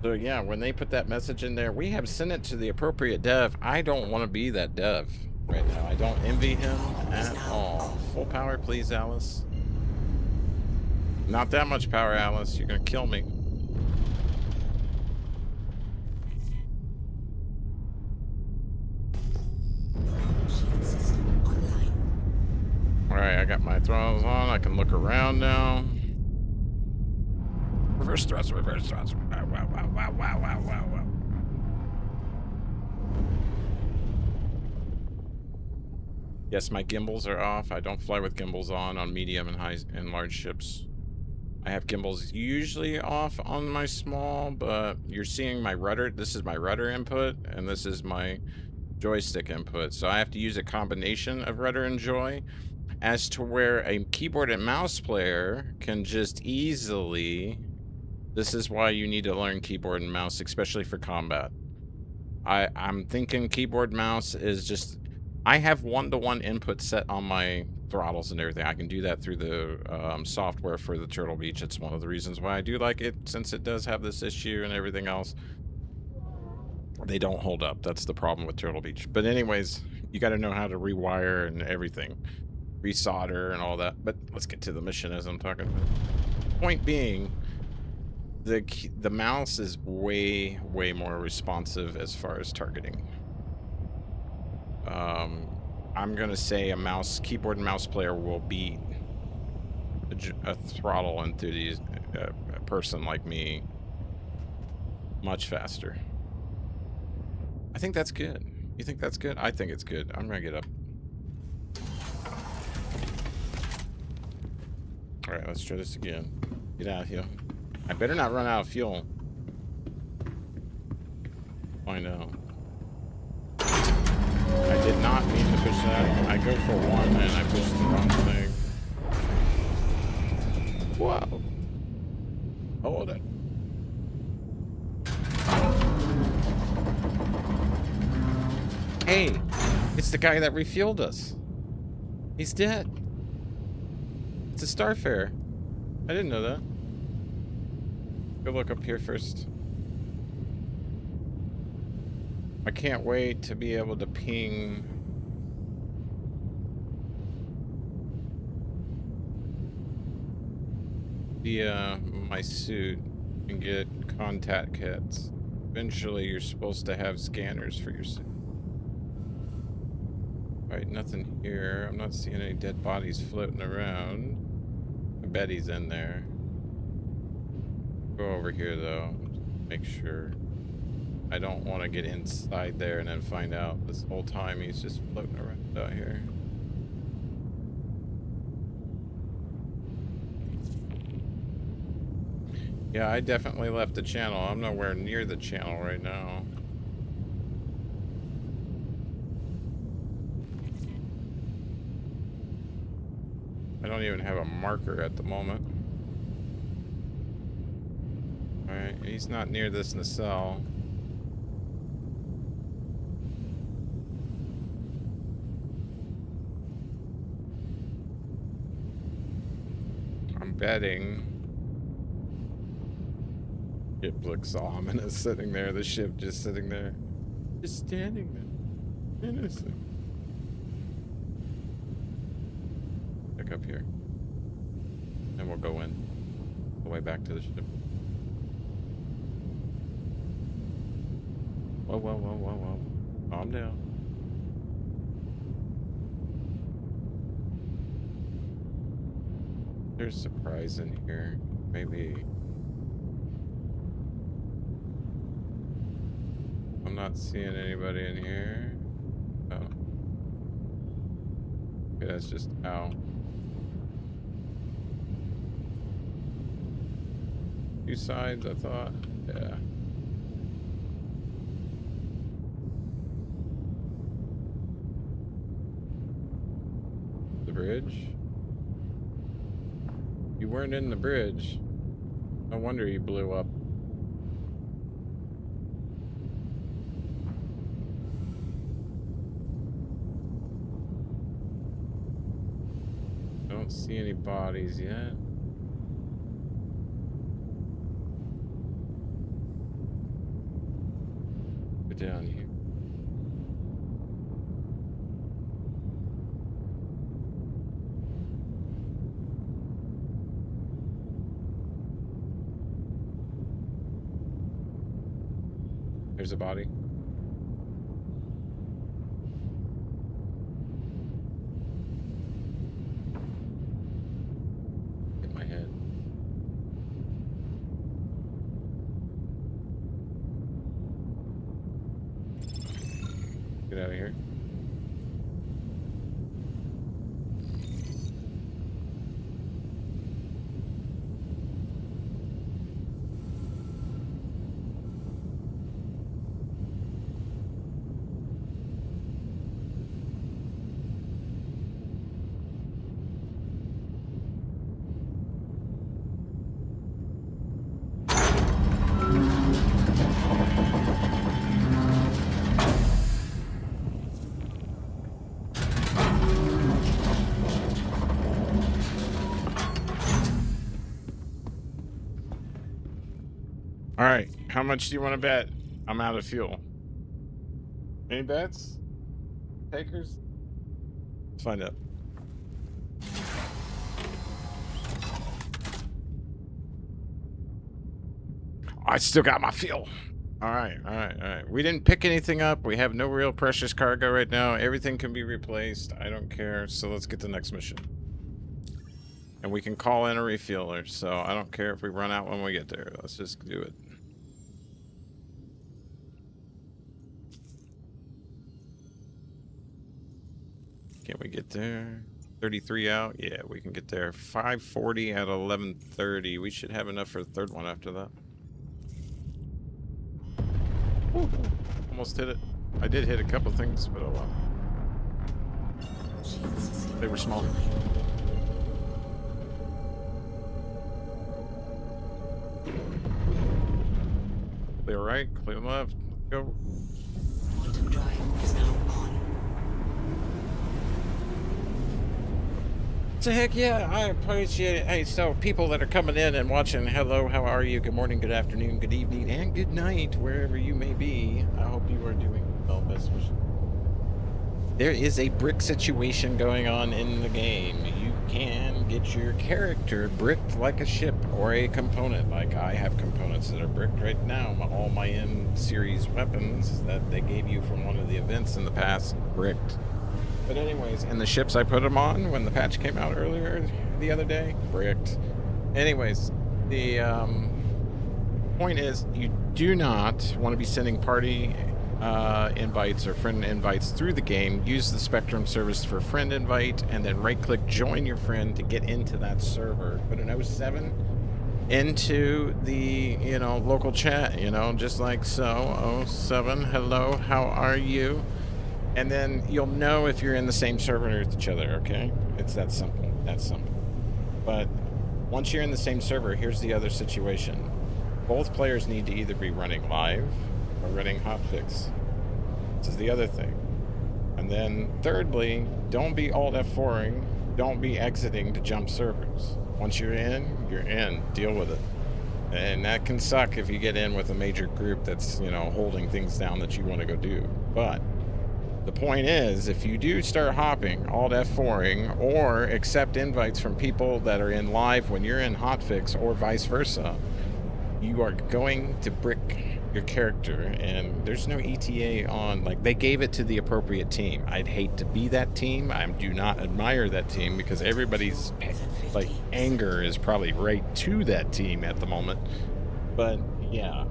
So yeah, when they put that message in there, we have sent it to the appropriate dev. I don't want to be that dev. right now. I don't envy him at all. Full power, please, Alice. Not that much power, Alice. You're gonna kill me. Shield system online. Alright, I got my throttles on. I can look around now. Reverse thrust, reverse thrust. Wow, wow, wow, wow, wow, wow, wow, wow. Yes, my gimbals are off. I don't fly with gimbals on medium and high and large ships. I have gimbals usually off on my small, but you're seeing my rudder. This is my rudder input, and this is my joystick input. So I have to use a combination of rudder and joy, as to where a keyboard and mouse player can just easily... This is why you need to learn keyboard and mouse, especially for combat. I'm thinking keyboard mouse is just... I have one-to-one input set on my throttles and everything. I can do that through the software for the Turtle Beach. It's one of the reasons why I do like it, since it does have this issue and everything else. They don't hold up. That's the problem with Turtle Beach. But anyways, you got to know how to rewire and everything. Resolder and all that. But let's get to the mission as I'm talking about. Point being, the mouse is way more responsive as far as targeting. I'm gonna say a keyboard and mouse player will beat a throttle enthusiast, a person like me, much faster. I think that's good. You think that's good? I think it's good. I'm gonna get up. All right, let's try this again. Get out of here. I better not run out of fuel. I know. I did not mean to push that. I go for one and I pushed the wrong thing. Whoa. Hold it. Hey, it's the guy that refueled us. He's dead. It's a Starfare. I didn't know that. Go look up here first. I can't wait to be able to ping via my suit and get contact kits. Eventually, you're supposed to have scanners for your suit. Alright, nothing here. I'm not seeing any dead bodies floating around. I bet he's in there. Go over here, though. Make sure. I don't want to get inside there and then find out this whole time he's just floating around out here. Yeah, I definitely left the channel. I'm nowhere near the channel right now. I don't even have a marker at the moment. Alright, he's not near this nacelle. I'm betting. Ship looks ominous sitting there. The ship just sitting there. Just standing there. Innocent. Back up here. And we'll go in. The way back to the ship. Whoa, whoa, whoa, whoa, whoa. Calm down. There's a surprise in here. Maybe. I'm not seeing anybody in here. Oh. Okay, that's just how. Two sides, I thought. Yeah. The bridge? You weren't in the bridge. No wonder you blew up. Don't see any bodies yet. Go down here. There's a body. Hit my head. Get out of here. All right, how much do you want to bet? I'm out of fuel. Any bets? Takers? Let's find out. I still got my fuel. All right. We didn't pick anything up. We have no real precious cargo right now. Everything can be replaced. I don't care. So let's get the next mission. And we can call in a refueler. So I don't care if we run out when we get there. Let's just do it. Can we get there? 33 out? Yeah, we can get there. 540 at 11:30. We should have enough for the third one after that. Woo. Almost hit it. I did hit a couple things, but oh well. They were small. Clear right, clear left. Go. Quantum drive is now on. So heck yeah, I appreciate it. Hey, so people that are coming in and watching, hello, how are you? Good morning, good afternoon, good evening, and good night, wherever you may be. I hope you are doing well. Best wishes. There is a brick situation going on in the game. You can get your character bricked like a ship or a component. Like I have components that are bricked right now. All my M-series weapons that they gave you from one of the events in the past, bricked. But anyways, and the ships I put them on when the patch came out earlier the other day, bricked. Anyways, the point is you do not want to be sending party invites or friend invites through the game. Use the Spectrum service for friend invite and then right click join your friend to get into that server. Put an 07 into the, you know, local chat, you know, just like so. 07, hello, how are you? And then you'll know if you're in the same server with each other, okay? It's that simple. That's simple. But once you're in the same server, here's the other situation. Both players need to either be running live or running hotfix. This is the other thing. And then thirdly, don't be alt F4ing. Don't be exiting to jump servers. Once you're in, you're in. Deal with it. And that can suck if you get in with a major group that's, you know, holding things down that you want to go do. But the point is, if you do start hopping, alt F4ing, or accept invites from people that are in live when you're in hotfix, or vice versa, you are going to brick your character, and there's no ETA on, like, they gave it to the appropriate team. I'd hate to be that team. I do not admire that team because everybody's, like, anger is probably right to that team at the moment. But, yeah.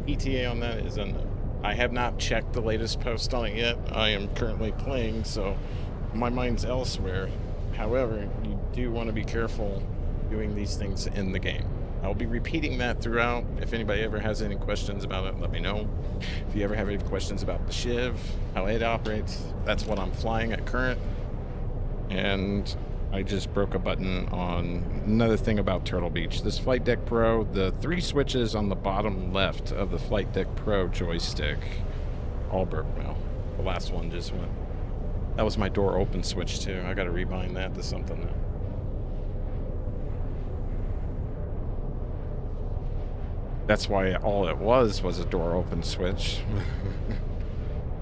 ETA on that is unknown. I have not checked the latest post on it yet. I am currently playing, so my mind's elsewhere. However, you do want to be careful doing these things in the game. I'll be repeating that throughout. If anybody ever has any questions about it, let me know. If you ever have any questions about the Shiv, how it operates, that's what I'm flying at current. And I just broke a button on another thing about Turtle Beach. This Flight Deck Pro, the 3 switches on the bottom left of the Flight Deck Pro joystick all broke now. The last one just went. That was my door open switch too. I gotta rebind that to something now. That's why all it was a door open switch.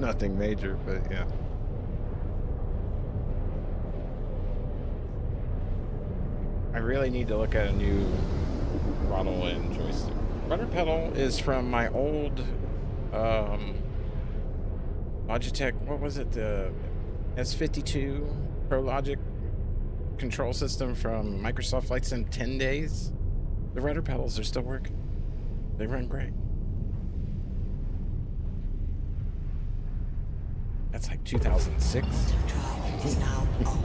Nothing major, but yeah. I really need to look at a new throttle and joystick. Rudder pedal is from my old Logitech. What was it? The S52 Pro Logic control system from Microsoft Flight Sim 10 days. The rudder pedals are still working. They run great. That's like 2006. Drive is now off.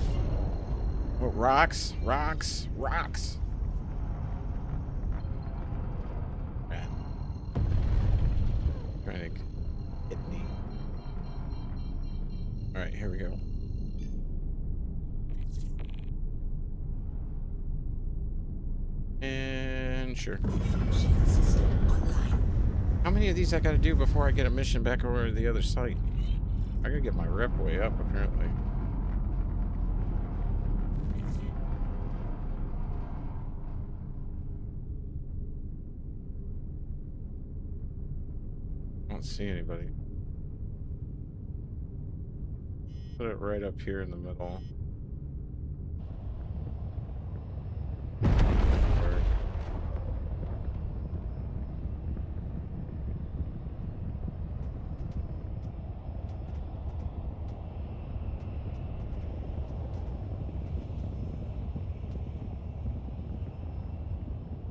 What, rocks? Rocks? Rocks? Yeah. Trying to hit me. All right, here we go. And sure. Shield system online. How many of these I gotta do before I get a mission back over to the other site? I gotta get my rep way up, apparently. I don't see anybody. Put it right up here in the middle.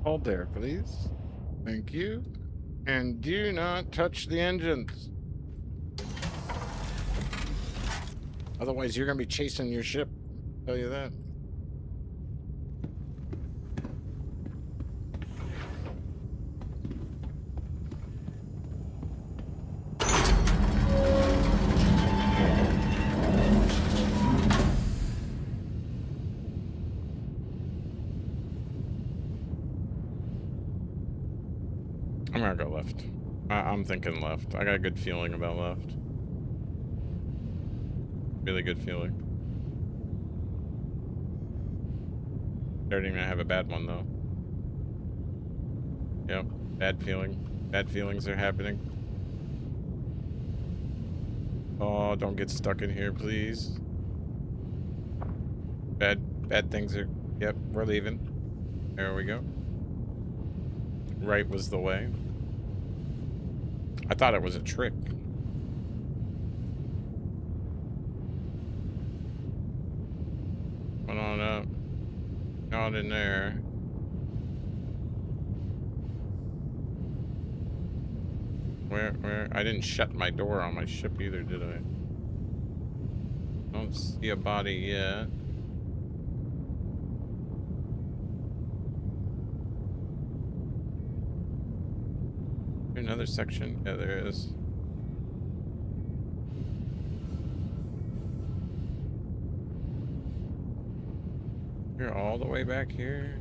Hold there, please. Thank you. And do not touch the engines. Otherwise, you're going to be chasing your ship. I'll tell you that. I'm gonna go left. I'm thinking left. I got a good feeling about left. Really good feeling. Starting to have a bad one though. Yep, bad feeling. Bad feelings are happening. Oh, don't get stuck in here, please. Bad things are. Yep, we're leaving. There we go. Right was the way. I thought it was a trick. Come on up. Not in there. Where? I didn't shut my door on my ship either, did I? Don't see a body yet. Another section. Yeah, there is. You're all the way back here?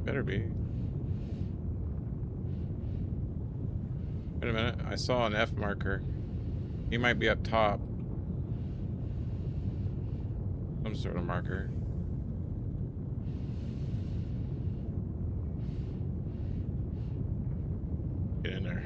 Better be. Wait a minute. I saw an F marker. He might be up top. Some sort of marker. Get in there.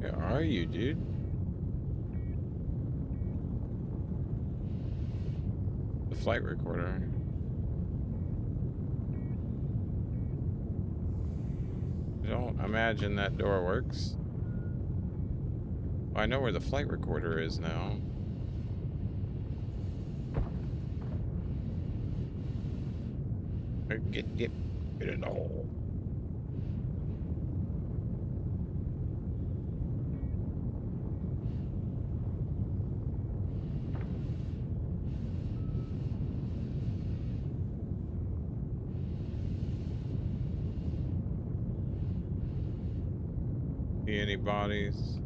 Where are you, dude? The flight recorder. I don't imagine that door works. I know where the flight recorder is now. Get in the hole. See any bodies?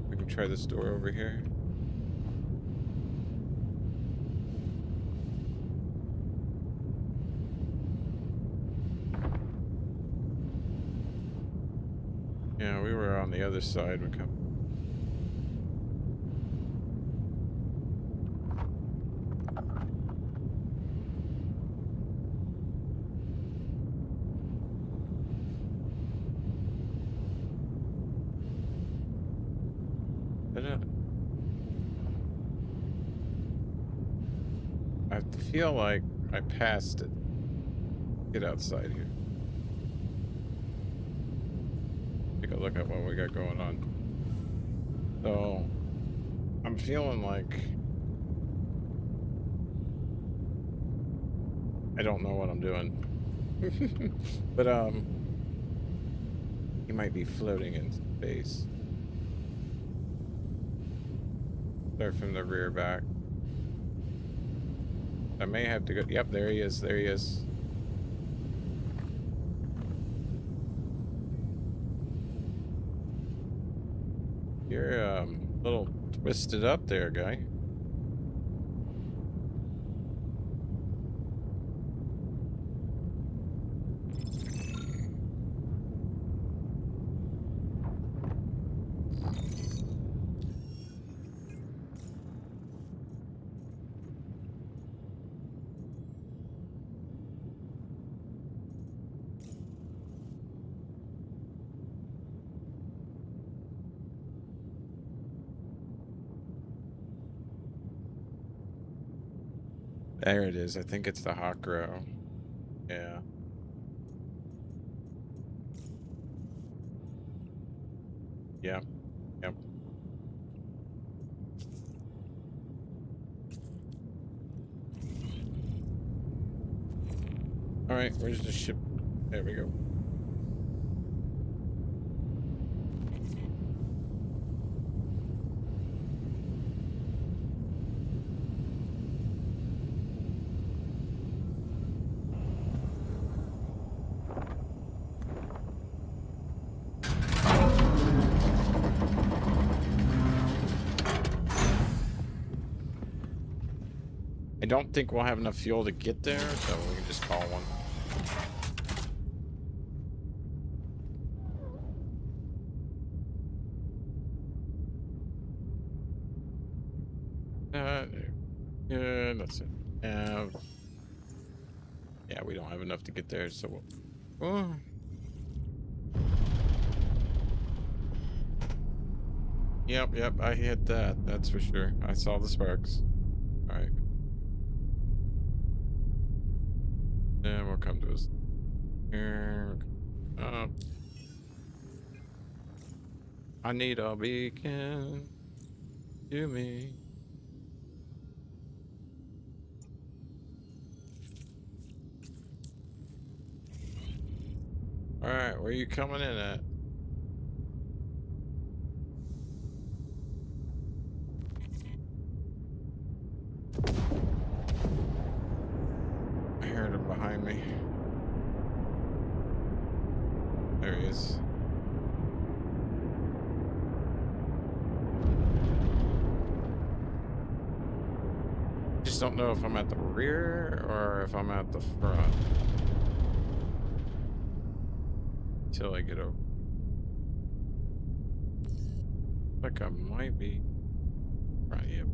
We can try this door over here. Yeah, we were on the other side. We come. feel like I passed it. Get outside here. Take a look at what we got going on. So, I'm feeling like I don't know what I'm doing. But, he might be floating in space. Start from the rear back. I may have to go. Yep, there he is. There he is. You're a little twisted up there, guy. There it is. I think it's the Hawkrow. Yeah. Yeah. Yep. All right, where's the ship? There we go. I don't think we'll have enough fuel to get there, so we can just call one. Yeah, that's it. Yeah, we don't have enough to get there, so we'll... Oh. Yep, I hit that. That's for sure. I saw the sparks. All right. And we'll come to us. Here. I need a beacon. To me. All right, where are you coming in at? I heard him behind me. There he is. Just don't know if I'm at the rear or if I'm at the front. Until I get over. Like I might be front, yep.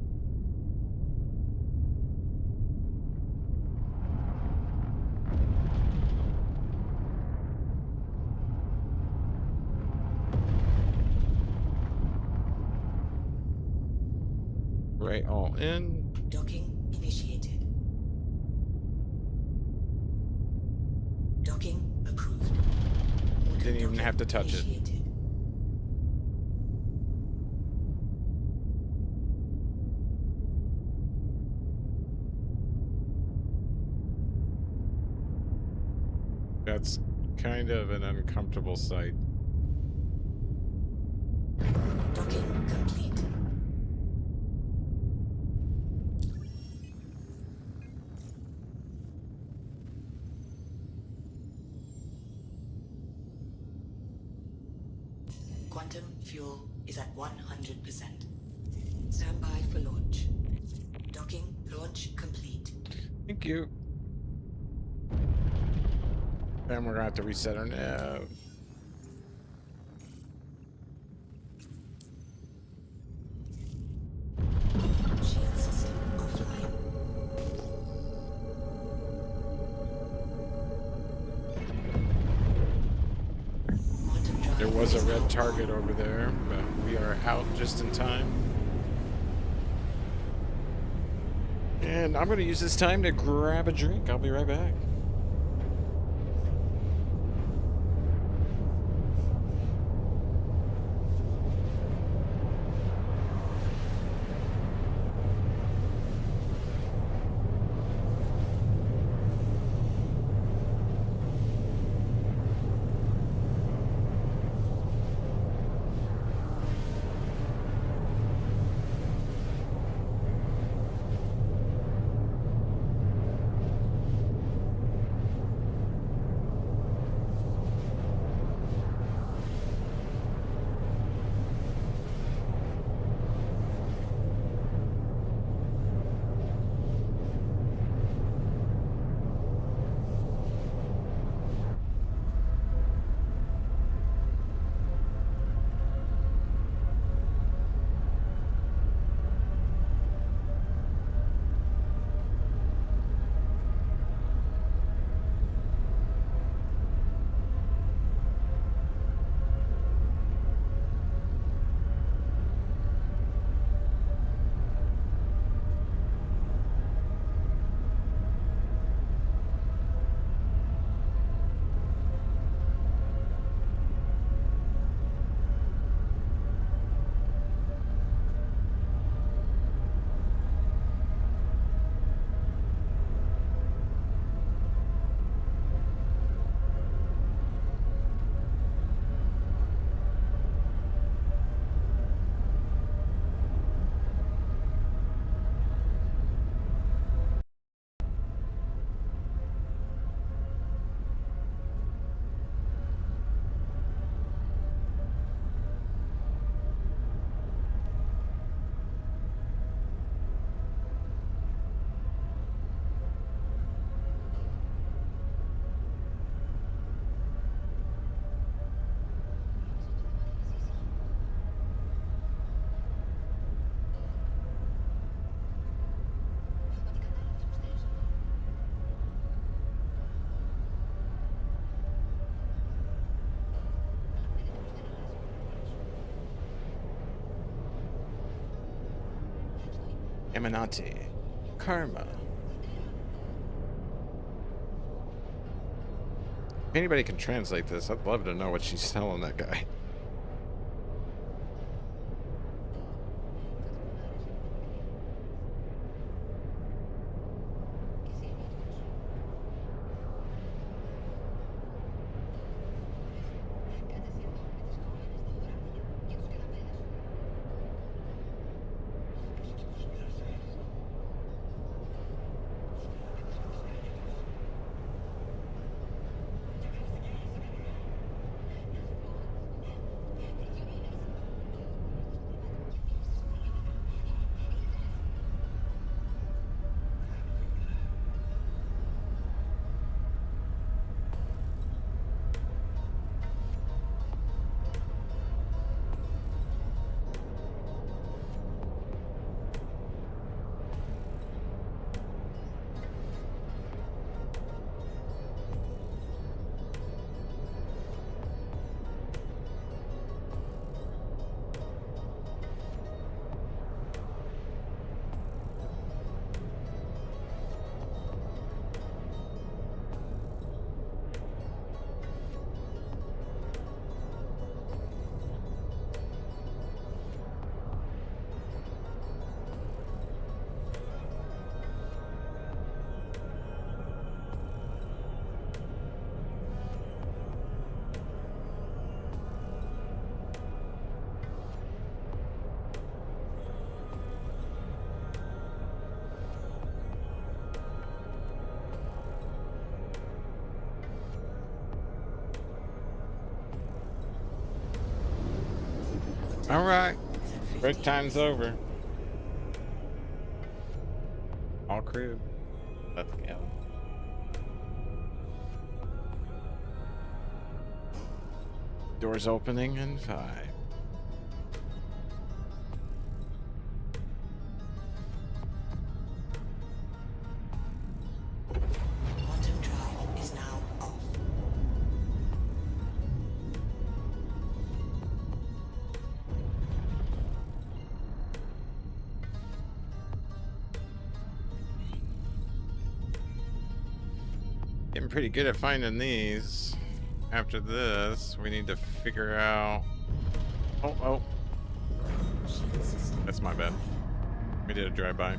Right, all in. Docking initiated. Docking approved. Didn't even have to touch it. That's kind of an uncomfortable sight. Docking complete. Quantum fuel is at 100%. Stand by for launch. Docking launch complete. Thank you. Then we're gonna have to reset our nav. Shield system offline. Quantum drive There was a is red now target on. over there, but we are out just in time. And I'm going to use this time to grab a drink. I'll be right back. Eminati. Karma. If anybody can translate this, I'd love to know what she's telling that guy. All right, break time's over. All crew, let's go. Doors opening in 5. Quantum drive is now off. pretty good at finding these. After this, we need to figure out... Oh. That's my bad. We did a drive-by.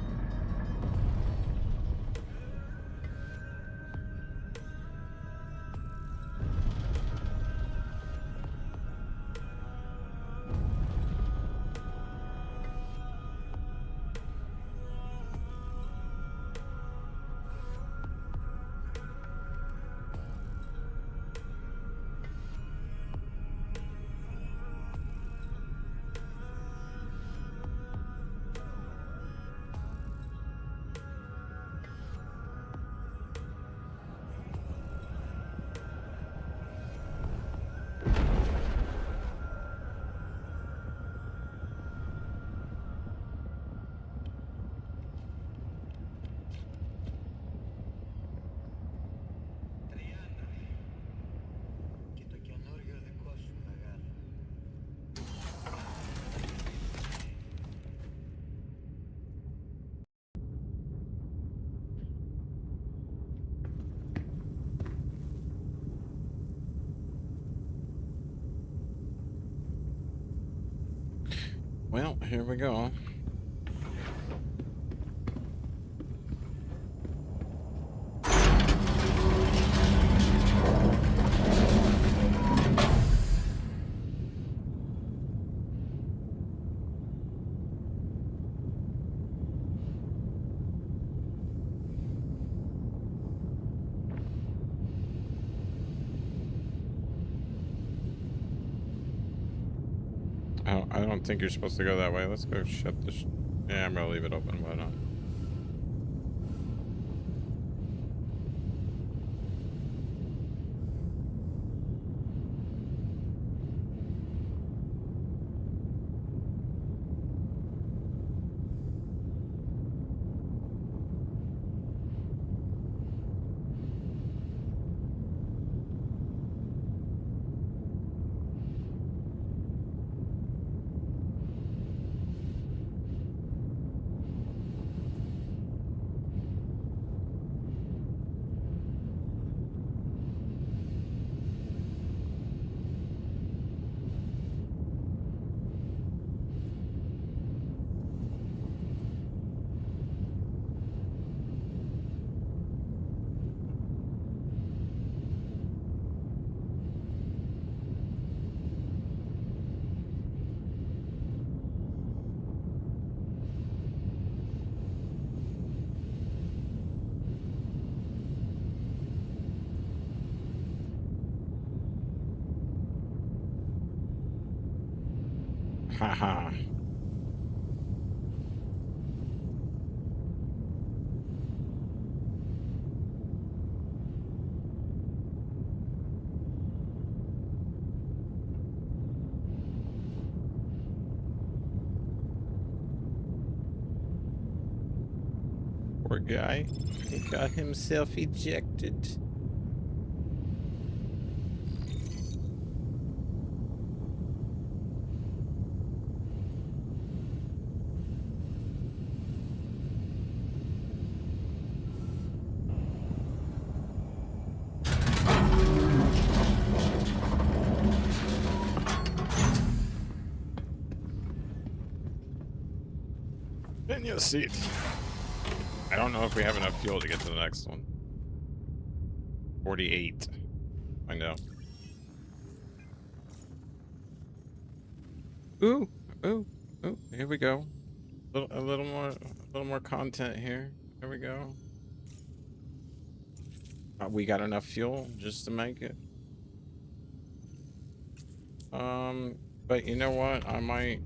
Well, here we go. Oh, I don't think you're supposed to go that way. Let's go shut this. Yeah, I'm gonna leave it open. Why not? Haha. Poor guy. He got himself ejected. In your seat. I don't know if we have enough fuel to get to the next one. 48. I know. Ooh, ooh, ooh. Here we go. A little more content here. Here we go. We got enough fuel just to make it. But you know what? I might.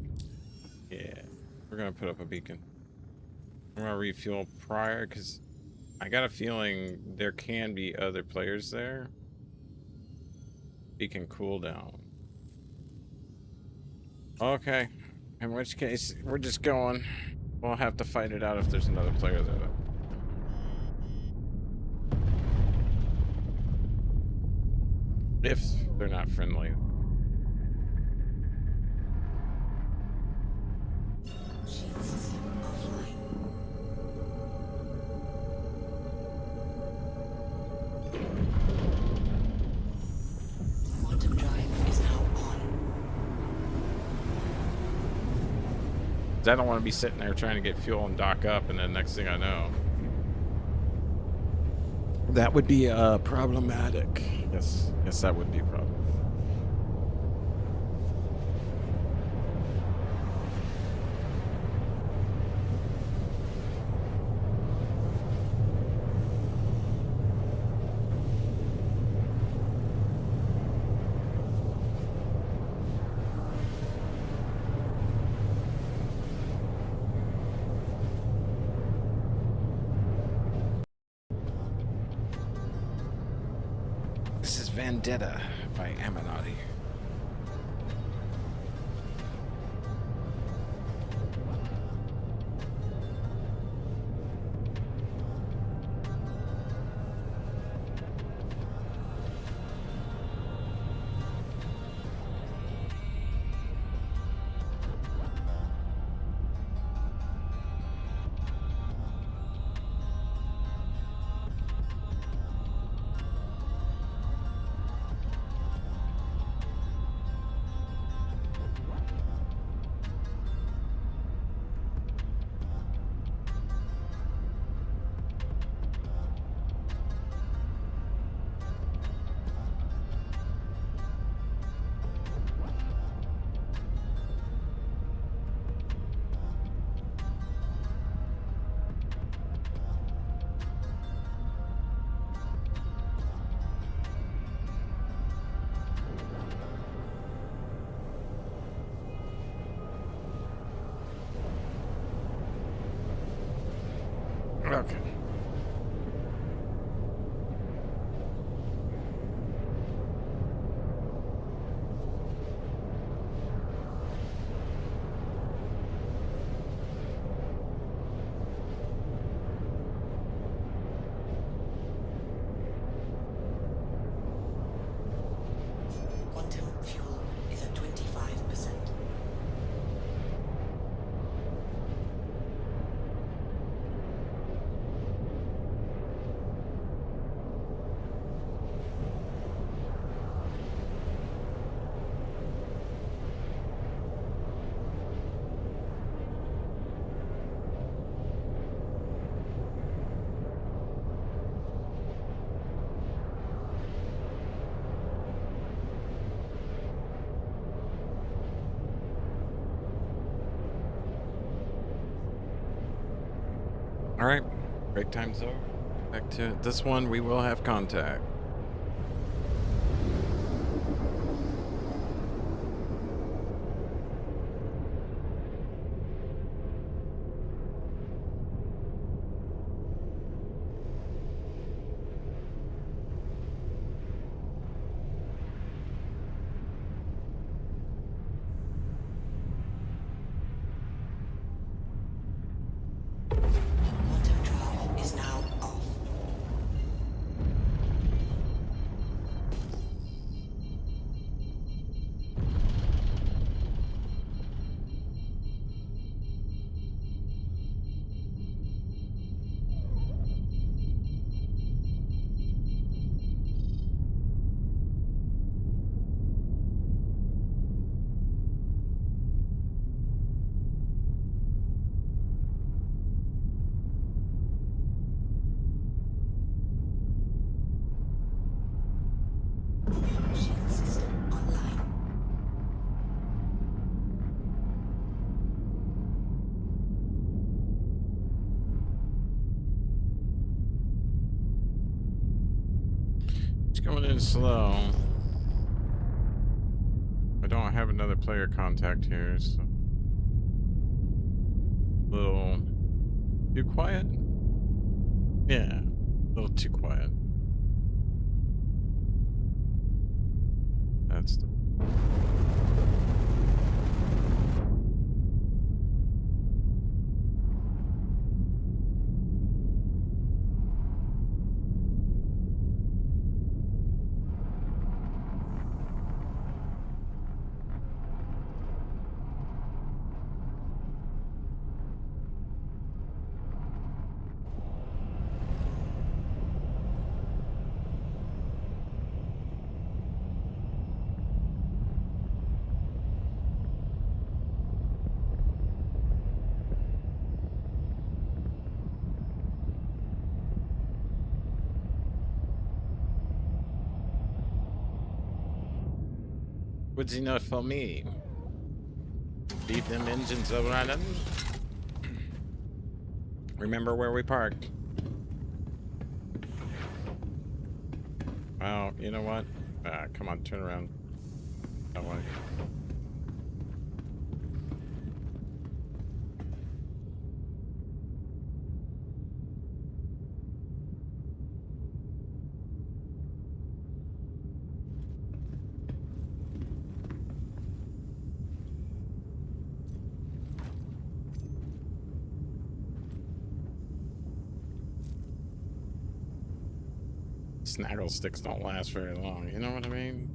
Yeah, we're gonna put up a beacon. I'm gonna refuel prior because I got a feeling there can be other players there. Beacon cooldown. Okay. In which case, we're just going. We'll have to fight it out if there's another player there. If they're not friendly. I don't want to be sitting there trying to get fuel and dock up, and then next thing I know, that would be problematic. Yes, that would be problematic. This is Vendetta by Aminati. Okay. Quantum fuel is at 25%. All right, break time's over. Back to this one, we will have contact. Quantum drive is now off. Shield system online. It's going in slow. I don't have another player contact here, so a little too quiet. Yeah, a little too quiet. That's the What's enough for me? Leave them engines running. Remember where we parked. Well, you know what? Come on, turn around. That way. Snaggle sticks don't last very long, you know what I mean?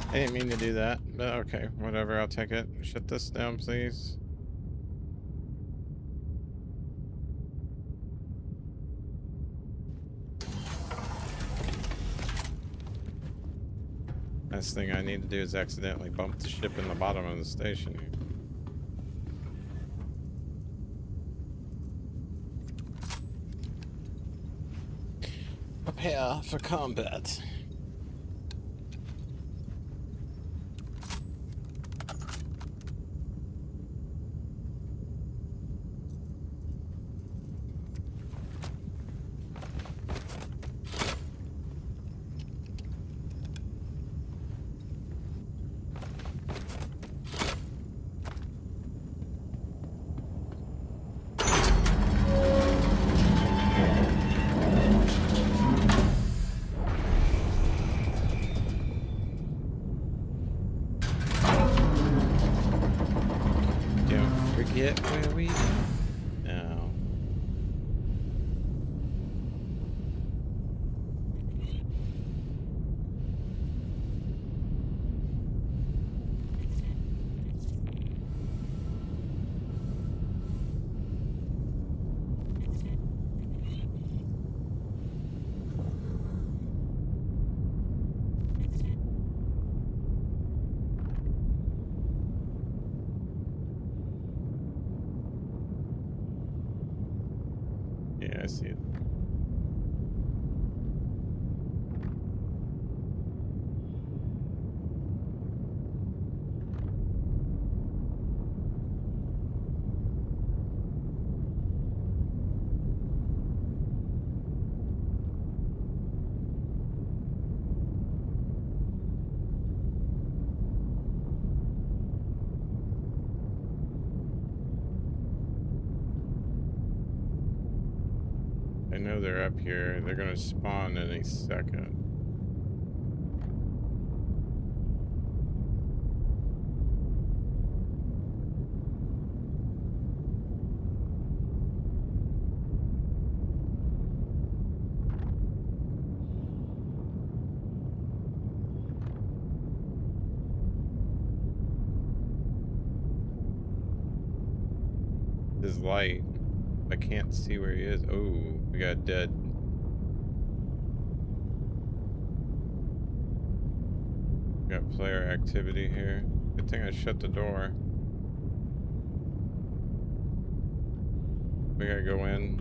I didn't mean to do that, but okay, whatever, I'll take it. Shut this down, please. Last thing I need to do is accidentally bump the ship in the bottom of the station here. Prepare for combat. Forget where we are now. Yeah, I see it. I know they're up here. They're gonna spawn any second. His light. I can't see where he is. Oh, we got dead. Got player activity here. Good thing I shut the door. We gotta go in.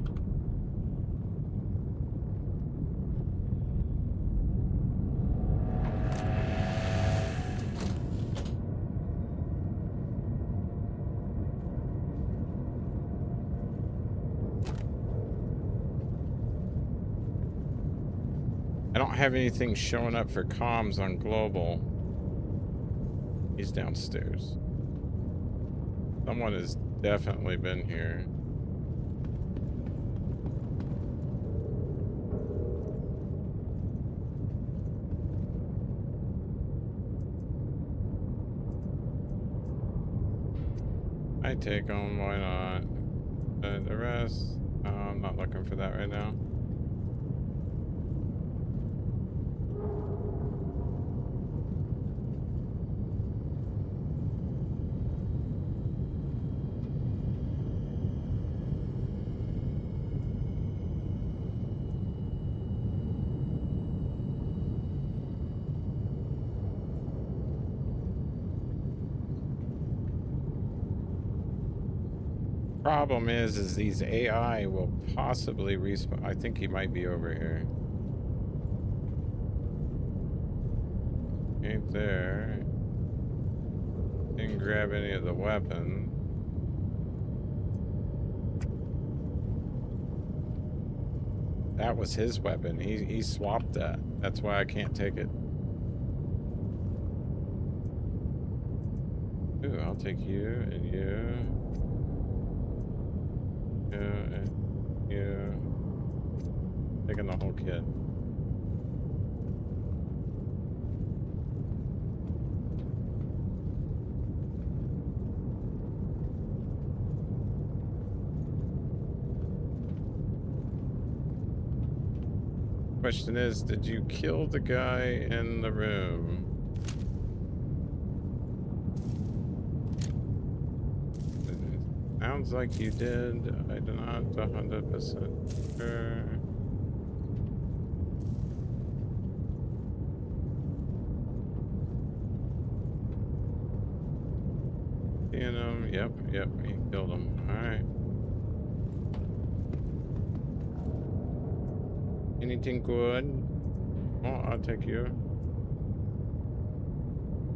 I don't have anything showing up for comms on global. He's downstairs. Someone has definitely been here. I take them, why not? But the rest, I'm not looking for that right now. Problem is these AI will possibly respawn. I think he might be over here. Ain't there. Didn't grab any of the weapon. That was his weapon. He swapped that. That's why I can't take it. Ooh, I'll take you and you. You and you. Taking the whole kit. Question is, did you kill the guy in the room? Sounds like you did. I'm not 100% sure. Seeing him. Yep, he killed him. Alright. Anything good? Oh, I'll take you.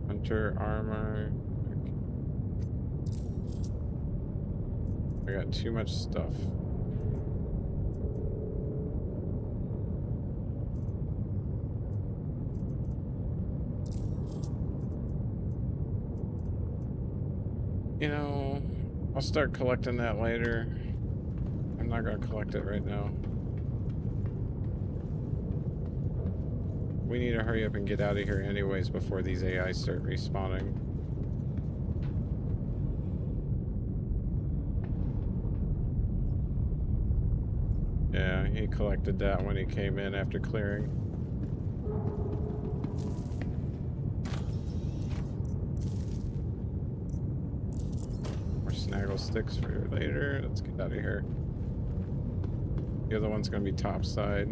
Hunter armor. I got too much stuff. You know, I'll start collecting that later. I'm not gonna collect it right now. We need to hurry up and get out of here anyways before these AI start respawning. Yeah, he collected that when he came in after clearing. More snaggle sticks for later. Let's get out of here. The other one's gonna be topside.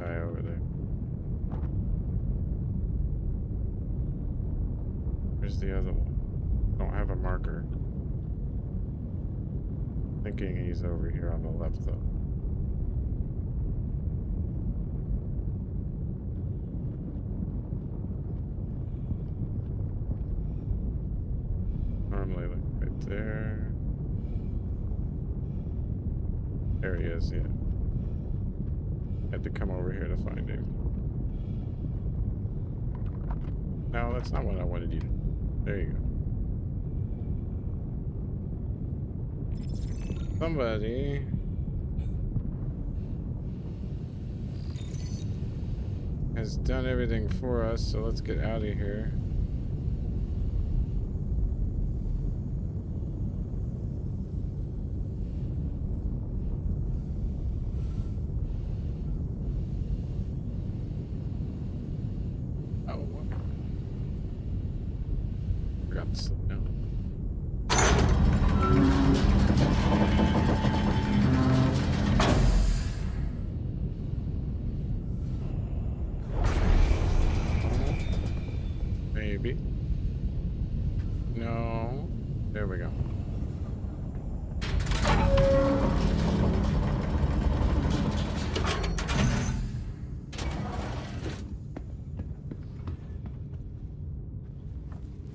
AI over there. Where's the other one? Don't have a marker. Thinking he's over here on the left though. Normally like right there. There he is, yeah. Had to come over here to find him. No, that's not what I wanted you to. There you go. Somebody has done everything for us, so let's get out of here. Maybe. No. There we go.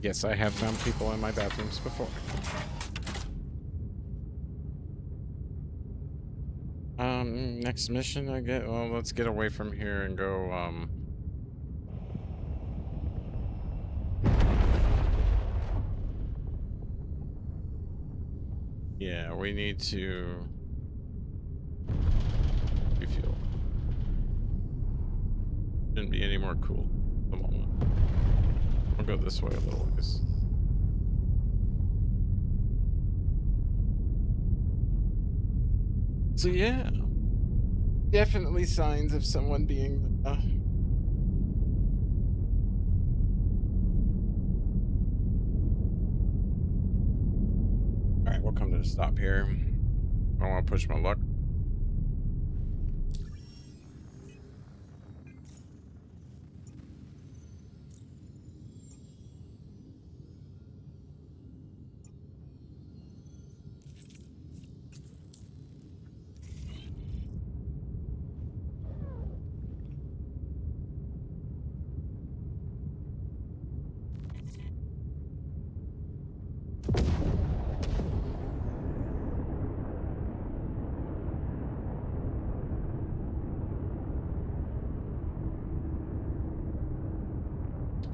Yes, I have found people in my bathrooms before. Next mission I get. Well, let's get away from here and go, yeah, we need to refuel. Shouldn't be any more cool at the moment. We'll go this way a little ways. So yeah, definitely signs of someone being all right, we'll come to a stop here. I want to push my luck.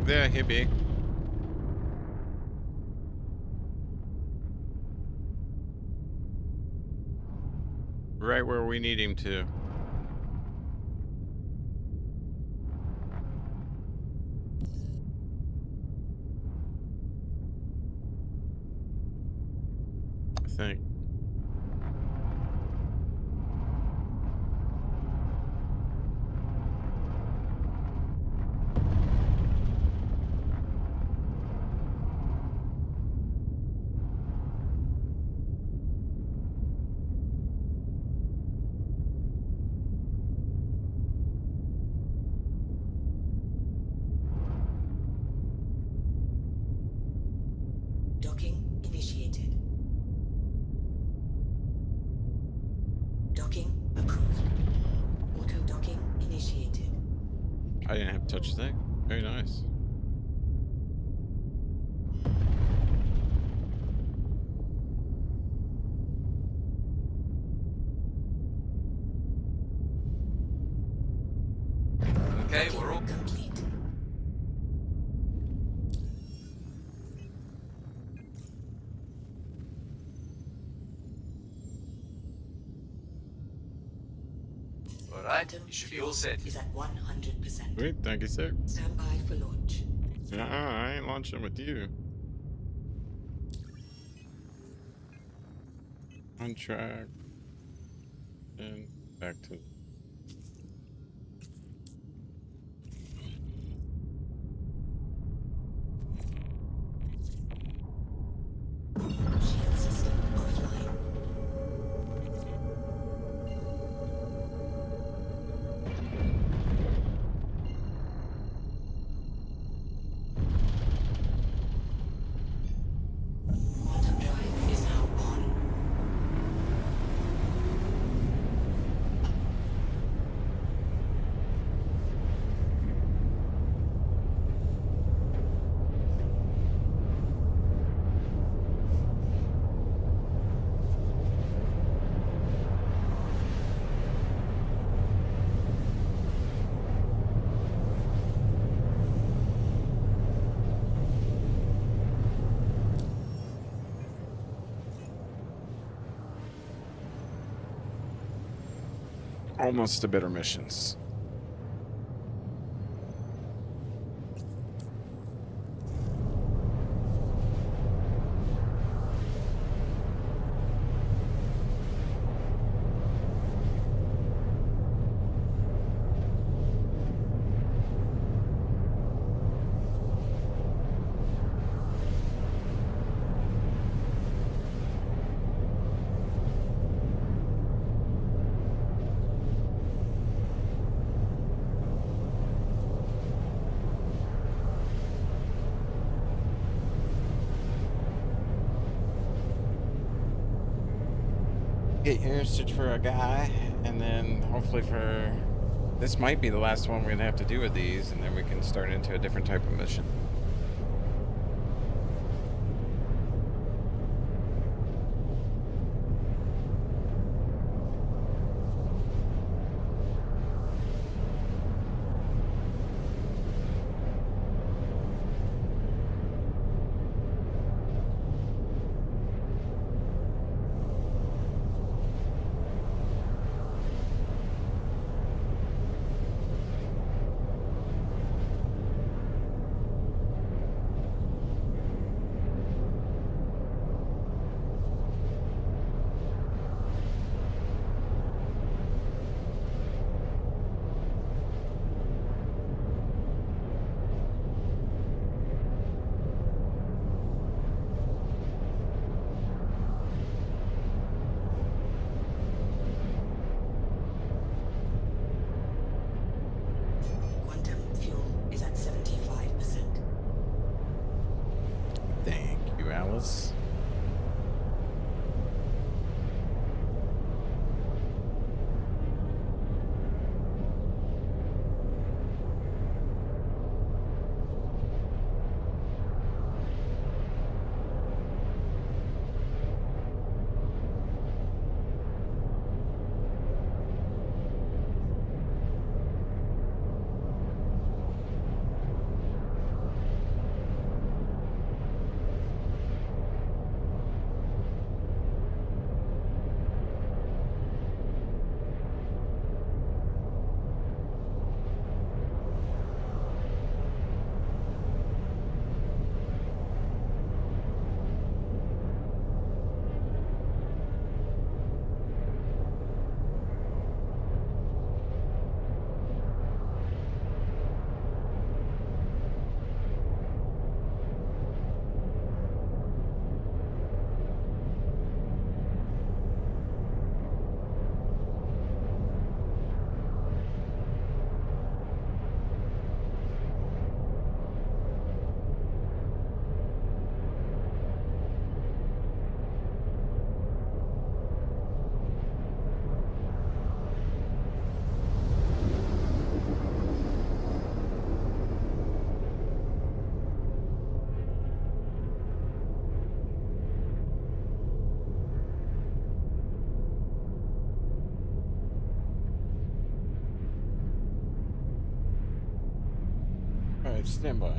There he be. Right where we need him to. I think. Docking initiated. Docking approved. Auto docking initiated. I didn't have to touch a thing. Very nice. Okay, we're all Complete. all right. You should be all set. Is at 100%. Sweet, thank you, sir. Stand by for launch. I ain't launching with you. On track. And back to. Shield system offline. Quantum drive is now on. Almost to better missions. Get usage for a guy, and then hopefully for this might be the last one we're gonna have to do with these, and then we can start into a different type of mission. Alright, stand by.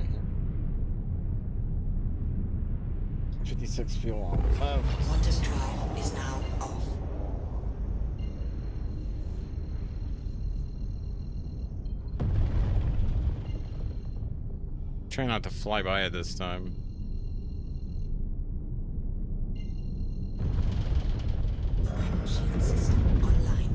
56 fuel on 5. Qantas drive is now off. Try not to fly by it this time. Shield system online.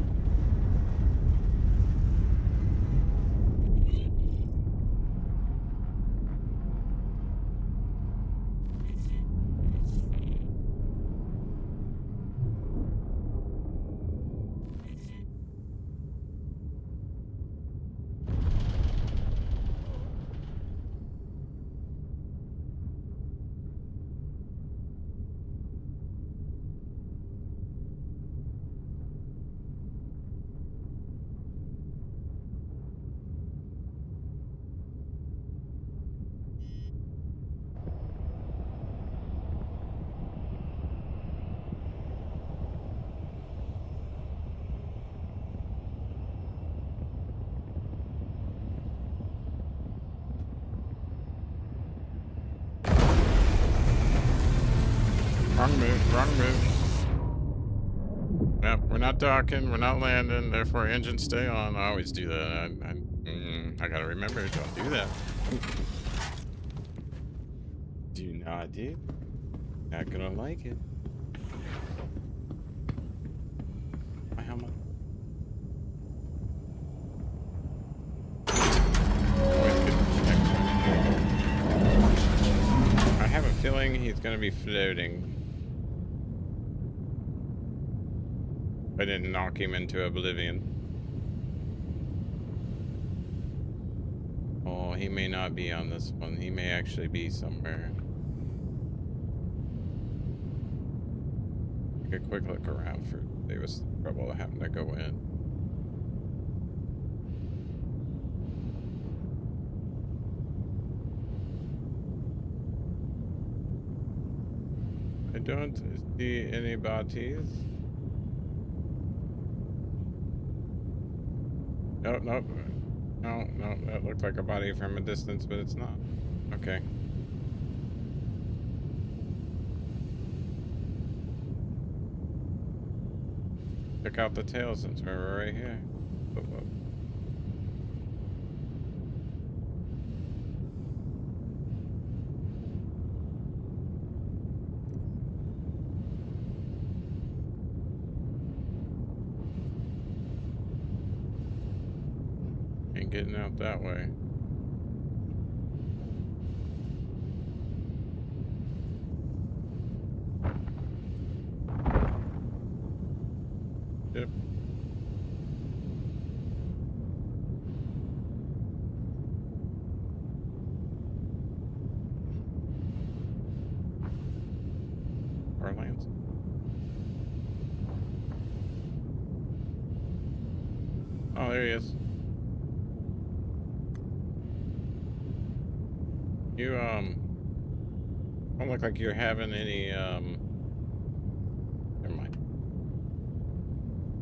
Wrong move. Yep, we're not docking, we're not landing, therefore engines stay on. I always do that. I gotta remember, don't do that. Do not, dude. Not gonna like it. My helmet. I have a feeling he's gonna be floating. I didn't knock him into oblivion. Oh, he may not be on this one. He may actually be somewhere. Take a quick look around for if there was trouble having to go in. I don't see any bodies. Nope, nope. No, that looked like a body from a distance, but it's not. Okay. Check out the tail since we're right here. Whoop, whoop. Ain't getting out that way. Yep. Our lands. Oh, there he is. You, don't look like you're having any, never mind.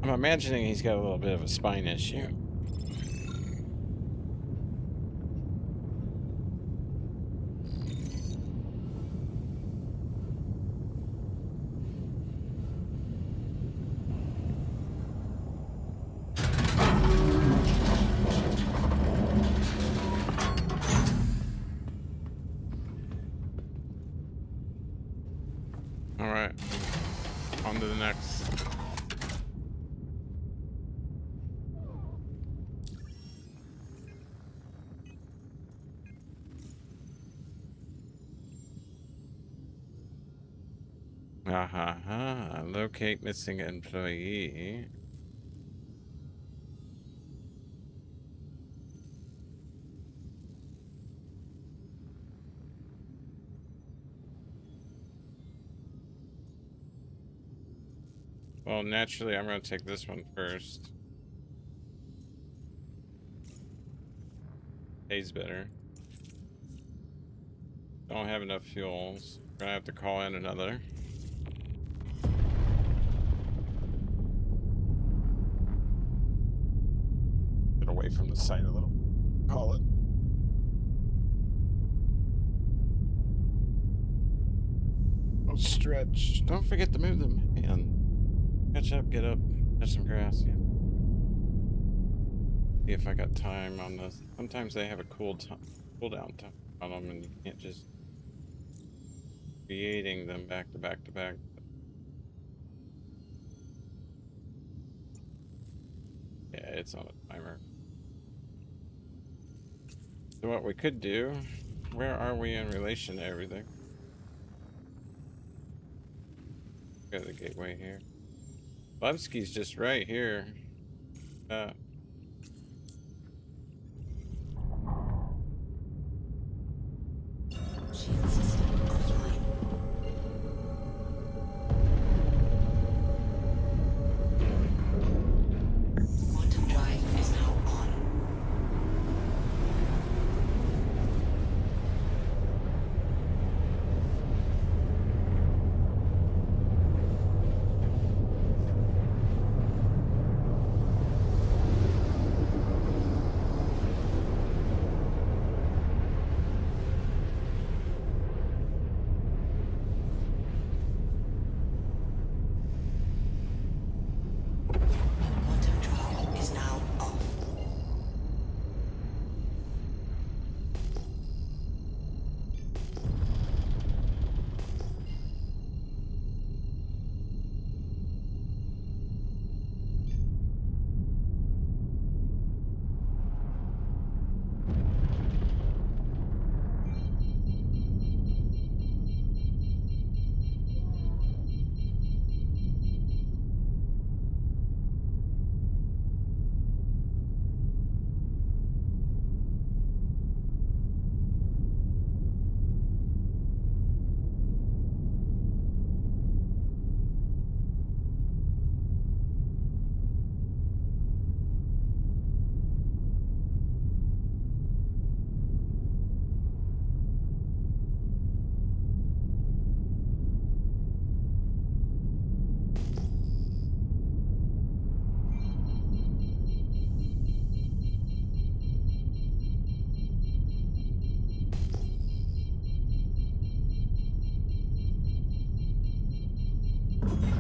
I'm imagining he's got a little bit of a spine issue. Alright, on to the next. Locate missing employee. Well, naturally, I'm going to take this one first. Pays better. Don't have enough fuels. Gonna have to call in another. Get away from the site a little. Call it. Don't stretch. Don't forget to move them. And catch up, get up, catch some grass. Yeah. See if I got time on this. Sometimes they have a cooldown time on them, and you can't just creating them back to back to back. Yeah, it's on a timer. So what we could do, where are we in relation to everything? Got the gateway here. Bubsky's just right here. Shield system offline. Quantum drive is now on. Quantum drive is now off.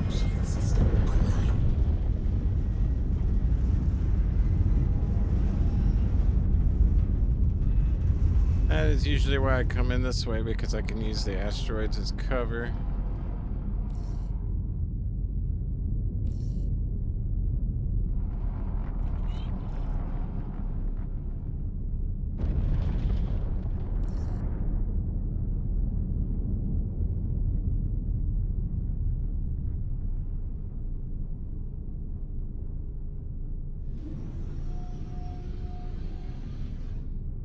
Shield system online. That is usually why I come in this way, because I can use the asteroids as cover.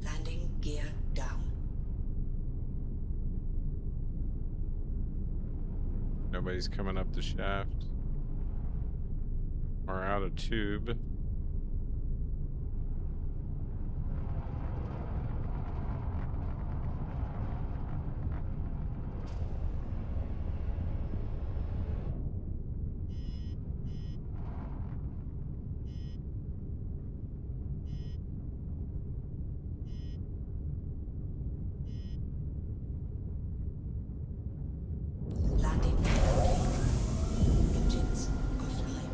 Landing gear down. Nobody's coming up the shaft or out of tube. Landing engines offline.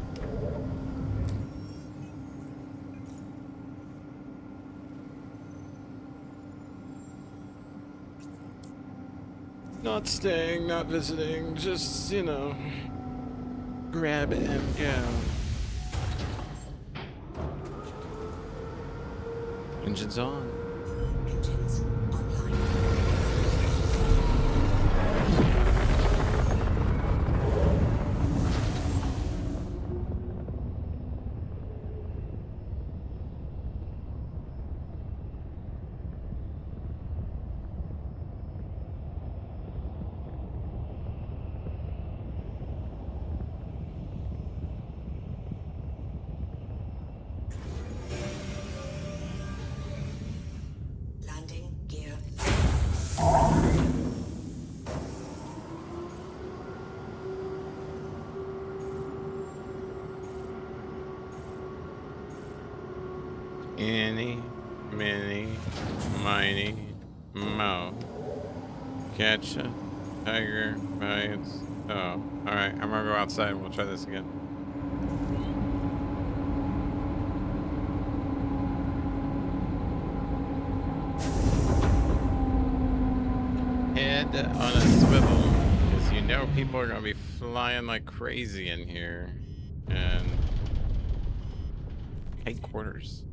Not staying, not visiting, just, you know, grab it and go. Engines on. Engines online. Landing gear. Eeny, meeny, miny, mo. Catcha Tiger bites. Oh, alright. I'm gonna go outside and we'll try this again. Head on a swivel. Because you know people are gonna be flying like crazy in here. And tight quarters.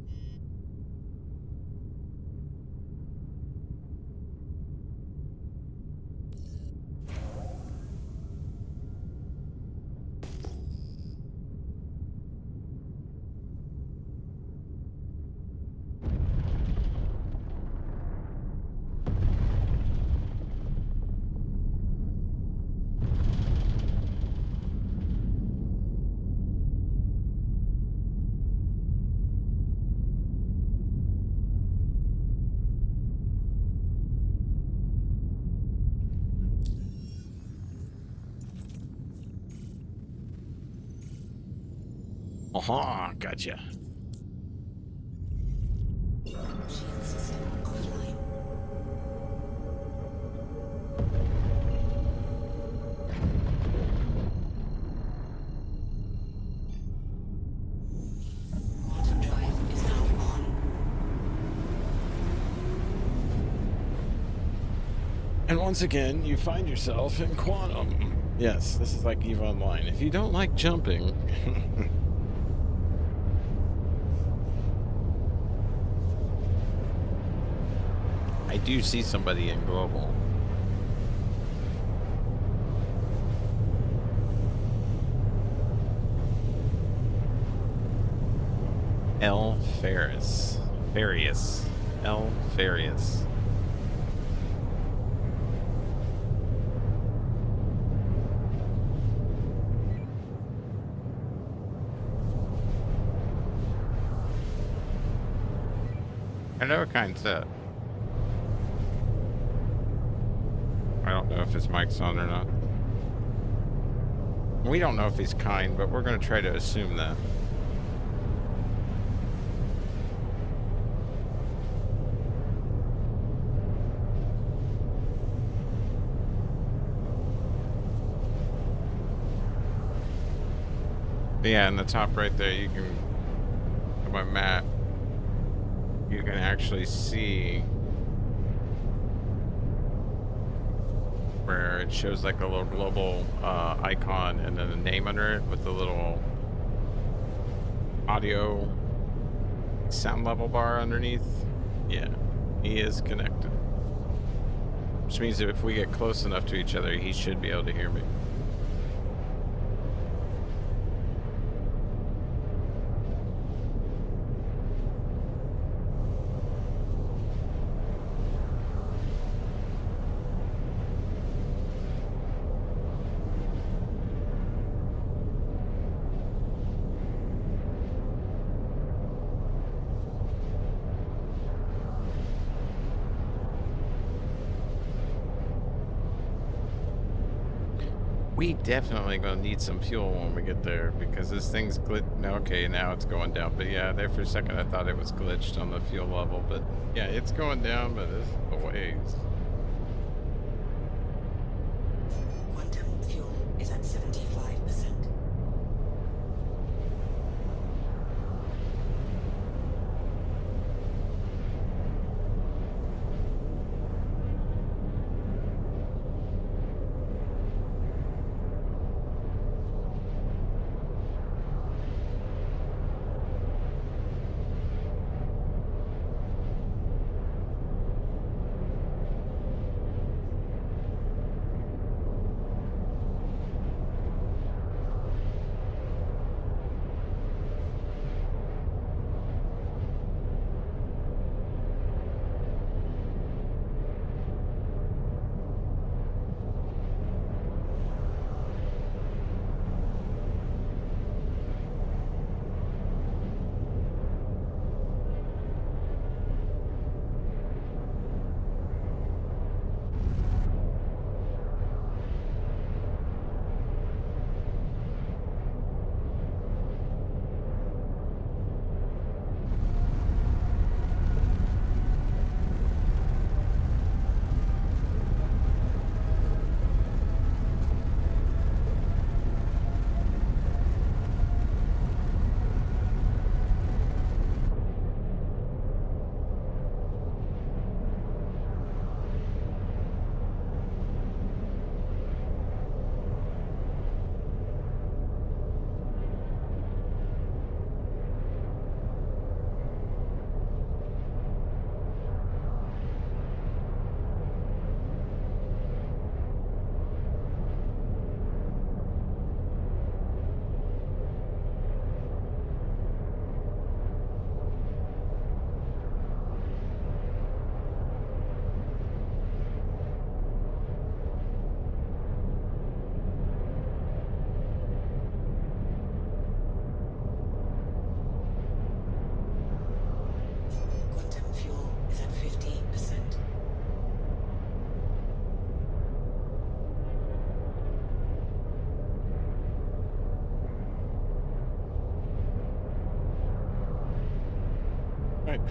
Aha, gotcha. Shield system offline. Quantum drive is now on. And once again, you find yourself in Quantum. Yes, this is like EVE Online. If you don't like jumping... I do see somebody in Global. L. Ferris. Farius. L. Farius. I know what kind set. I don't know if his mic's on or not. We don't know if he's kind, but we're going to try to assume that. But yeah, in the top right there, you can, on my map, you can actually see where it shows like a little global icon and then a name under it with the little audio sound level bar underneath. Yeah, he is connected. Which means that if we get close enough to each other, he should be able to hear me. We definitely gonna need some fuel when we get there because this thing's okay, now it's going down. But yeah, there for a second I thought it was glitched on the fuel level. But yeah, it's going down, but it's a ways. Quantum fuel is at 75%.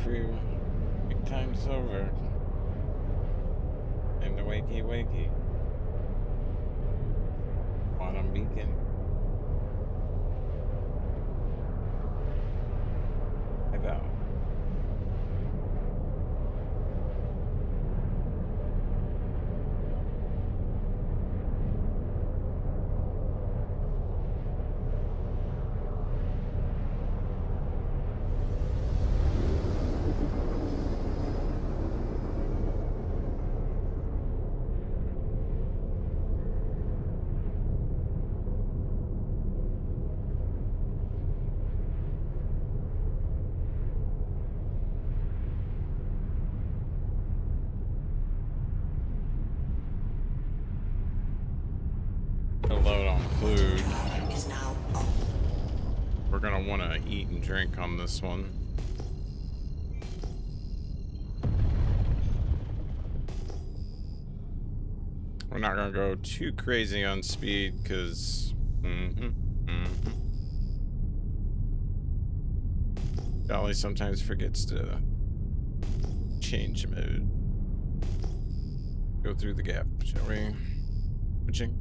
crew. Big time's over. And the wakey wakey. Quantum beacon. Head out. Load on food. Is now off. We're gonna want to eat and drink on this one. We're not gonna go too crazy on speed because Dolly sometimes forgets to change mode. Go through the gap, shall we? Switching.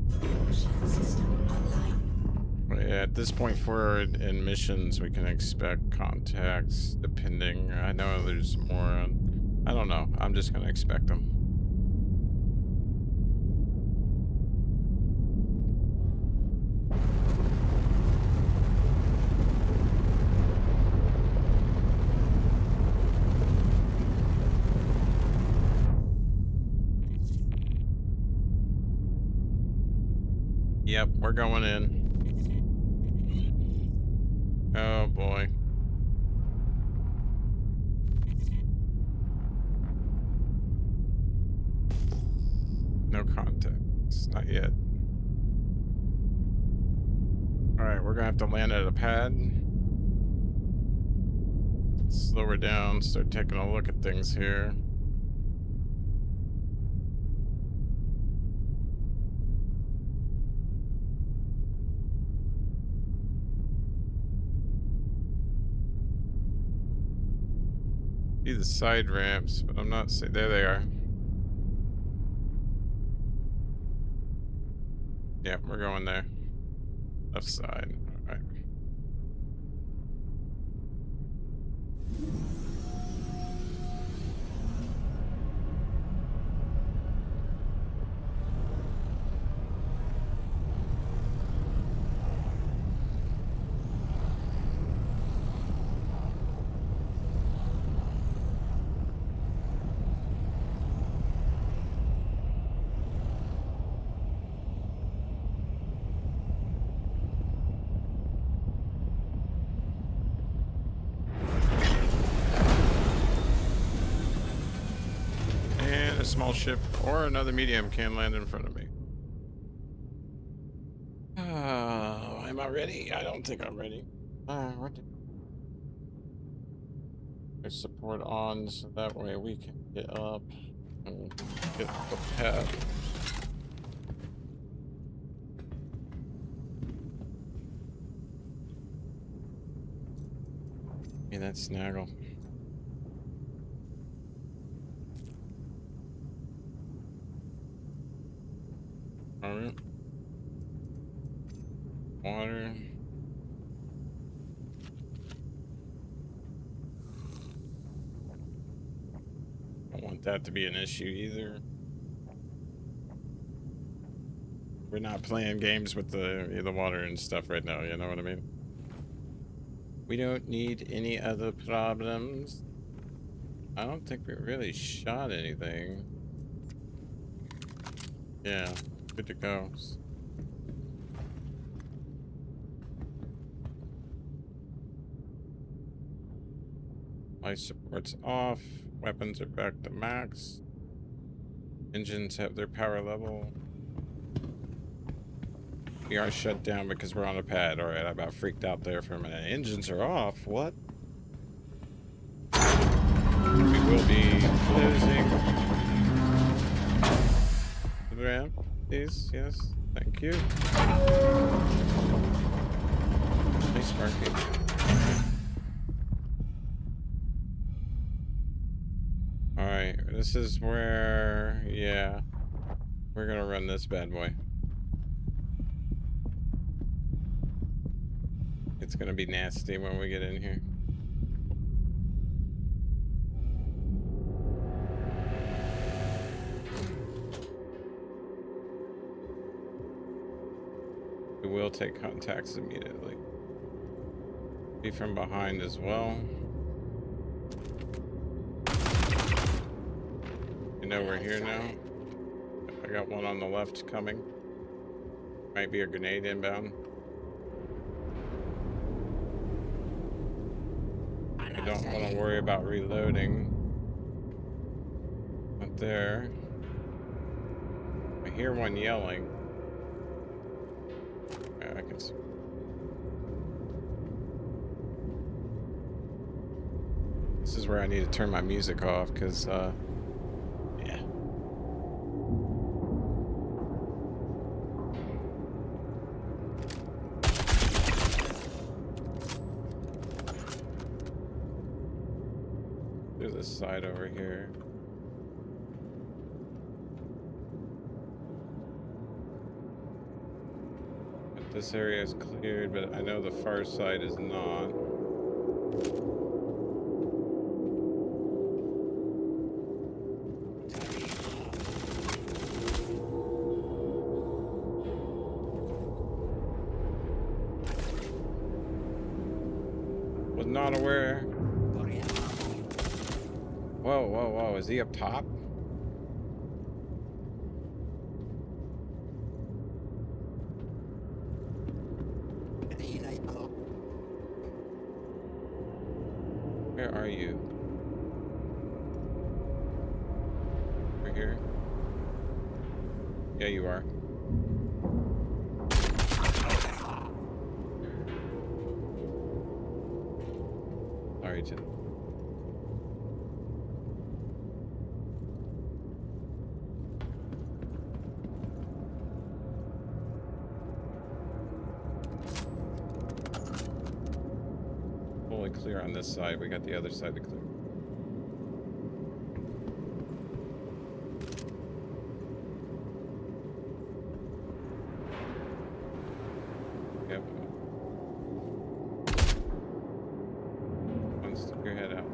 Shield system online. Yeah, at this point forward in missions, we can expect contacts, depending. I know there's more on. I don't know. I'm just gonna expect them. Yep, we're going in. Oh boy. No contacts, not yet. Alright, we're gonna have to land at a pad. Slow her down, start taking a look at things here. See the side ramps, but I'm not saying. There they are. Yep, we're going there. Left side. All right. A small ship or another medium can land in front of me. Am I ready? I don't think I'm ready. There's support on, so that way we can get up and get the pad. Yeah, that's Snaggle. Alright. Water. Don't want that to be an issue either. We're not playing games with the water and stuff right now, you know what I mean? We don't need any other problems. I don't think we really shot anything. Yeah. Good to go. Life support's off. Weapons are back to max. Engines have their power level. We are shut down because we're on a pad. Alright, I about freaked out there for a minute. Engines are off. What? We will be closing the ramp. Please, yes, thank you. Nice, Sparky. This is where, yeah, we're gonna run this bad boy. It's gonna be nasty when we get in here. We will take contacts immediately. Be from behind as well. You know we're here now. I got one on the left coming. Might be a grenade inbound. I don't want to worry about reloading. Not there. I hear one yelling. Yeah, I can see. This is where I need to turn my music off because, yeah. There's this side over here. But this area is cleared, but I know the far side is not. Was not aware. Whoa, whoa, whoa. Is he up top? Where are you? Right here? Yeah, you are. Sorry, Jim. Fully clear on this side. We got the other side to clear. Yep. One, stick your head out.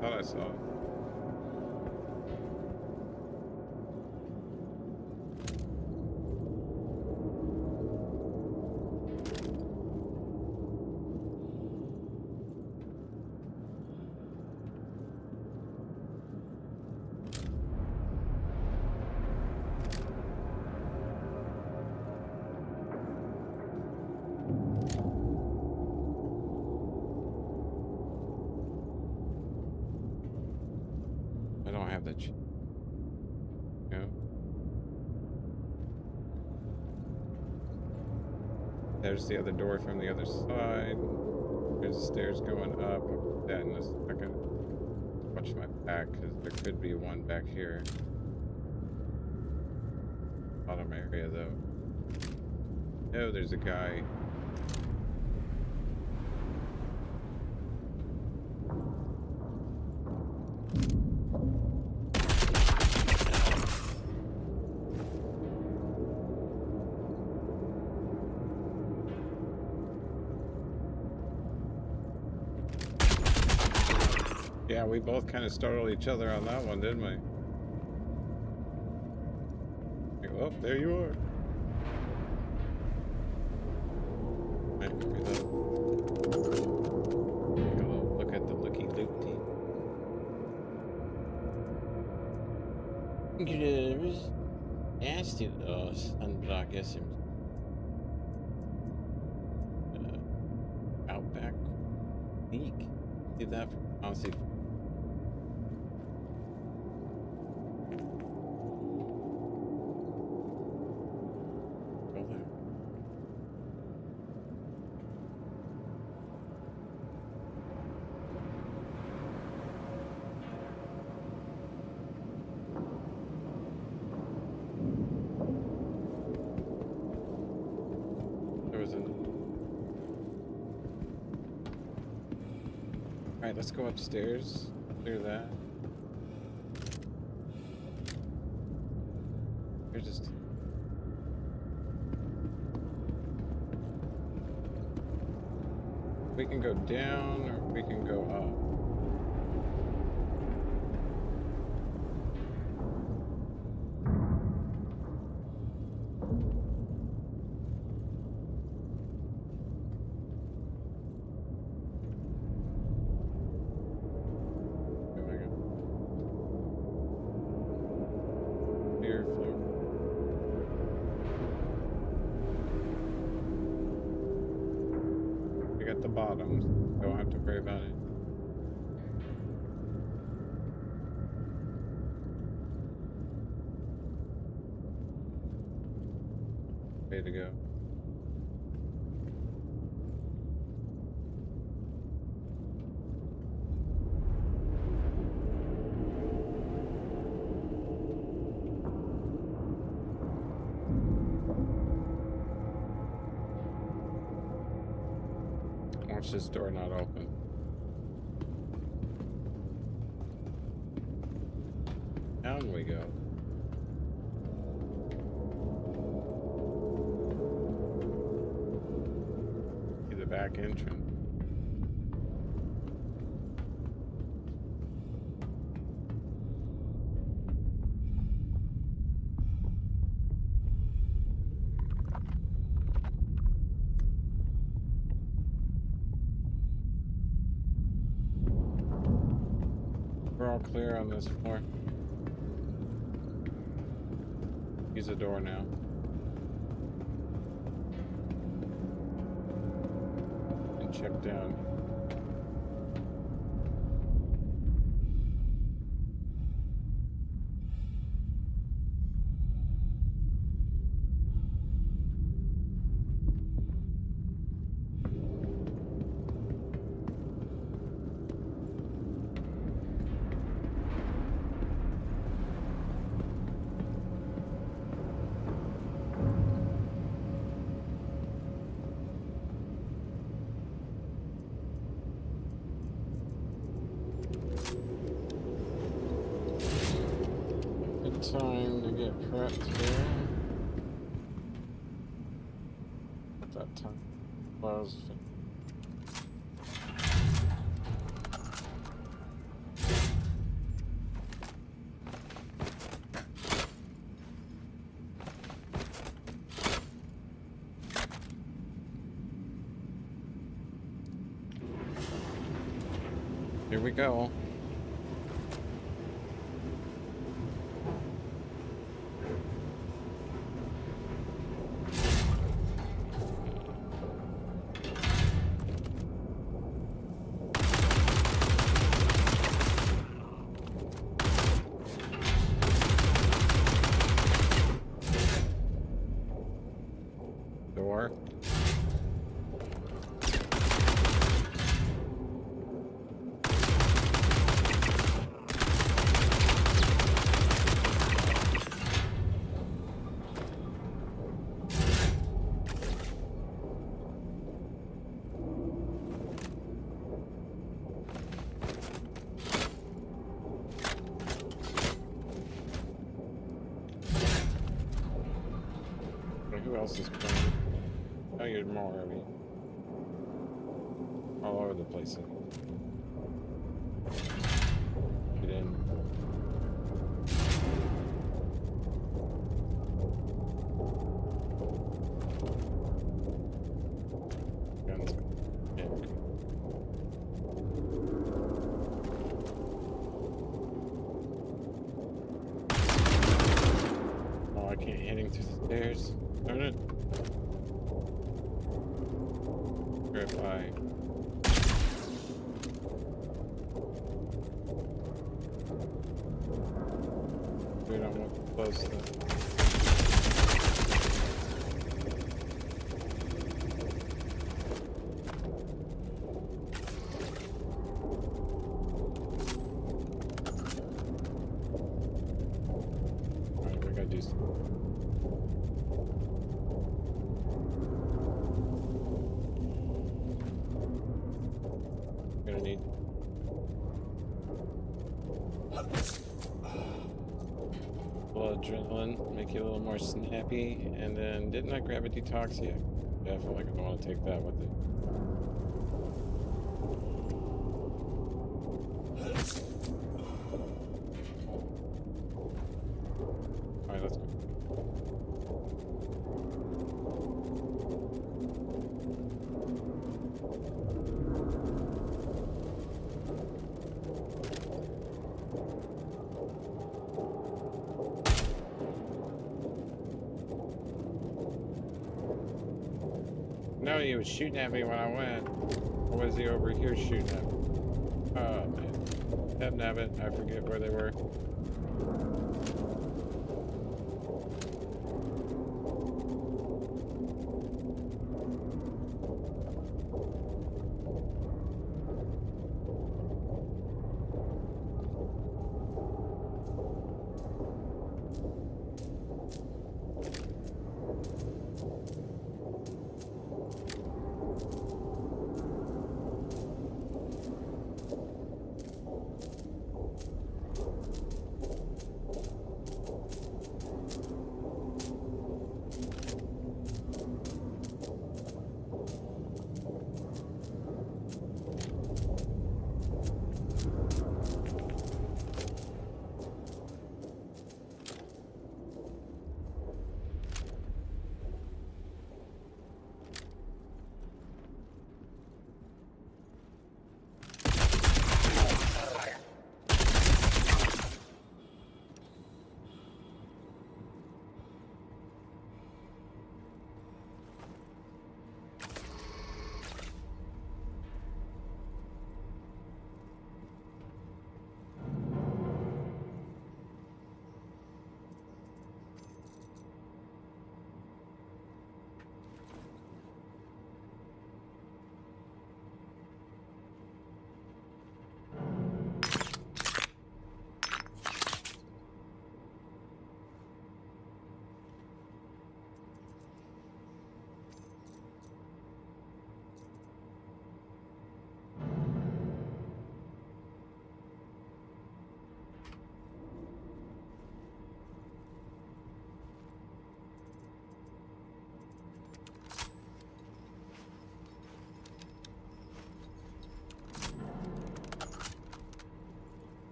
Thought I saw it. I don't have the no. There's the other door from the other side. There's the stairs going up. I'll put that in a second. Watch my back because there could be one back here. Bottom area though. No, there's a guy. Yeah, we both kind of startled each other on that one, didn't we? Oh, there you are. Right, reload. Take a little look at the looky-looky. Görüyoruz. Nasty though, unblock him. Outback Peak. See that from honestly. Alright, let's go upstairs. Clear that. You're just. We can go down or we can go up. The bottoms. Don't have to worry about it. Way to go. Watch this door not open. Down we go. See the back entrance. We're all clear on this floor. Use the door now. And check down. Time to get prepped here. At that time, well, I was here we go. Door. Who else is playing? Oh, you're more of me. All over the place. Get in. Guns. Yeah, okay. Oh, I can't hit him through the stairs. Darn it. Verify. We don't want to close that. Alright, we gotta do something. Gonna need little adrenaline, make you a little more snappy. And then didn't I grab a detoxia? Yeah, I feel like I want to take that with it. Alright, let's go. No, he was shooting at me when I went. Or was he over here shooting at me? Oh, man. Nabbit, I forget where they were.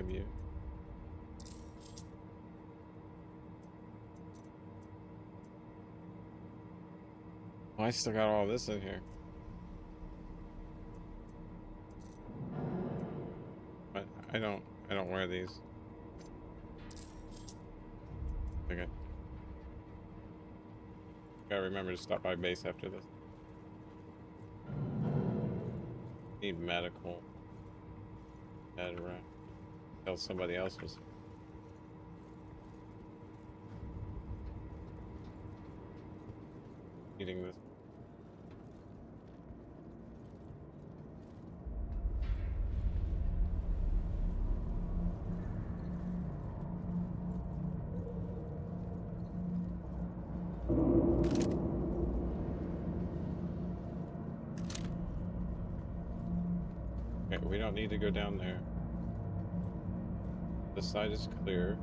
You. Oh, I still got all this in here. But I don't wear these. Okay. Gotta remember to stop by base after this. Need medical. Head around. Tell somebody else was eating this. Okay, we don't need to go down there. This side is clear.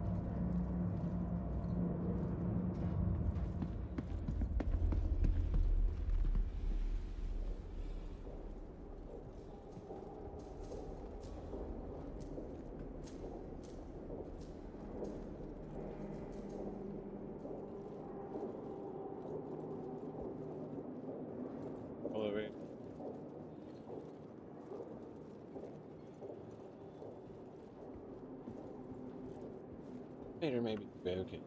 Elevate. Later, maybe. Okay.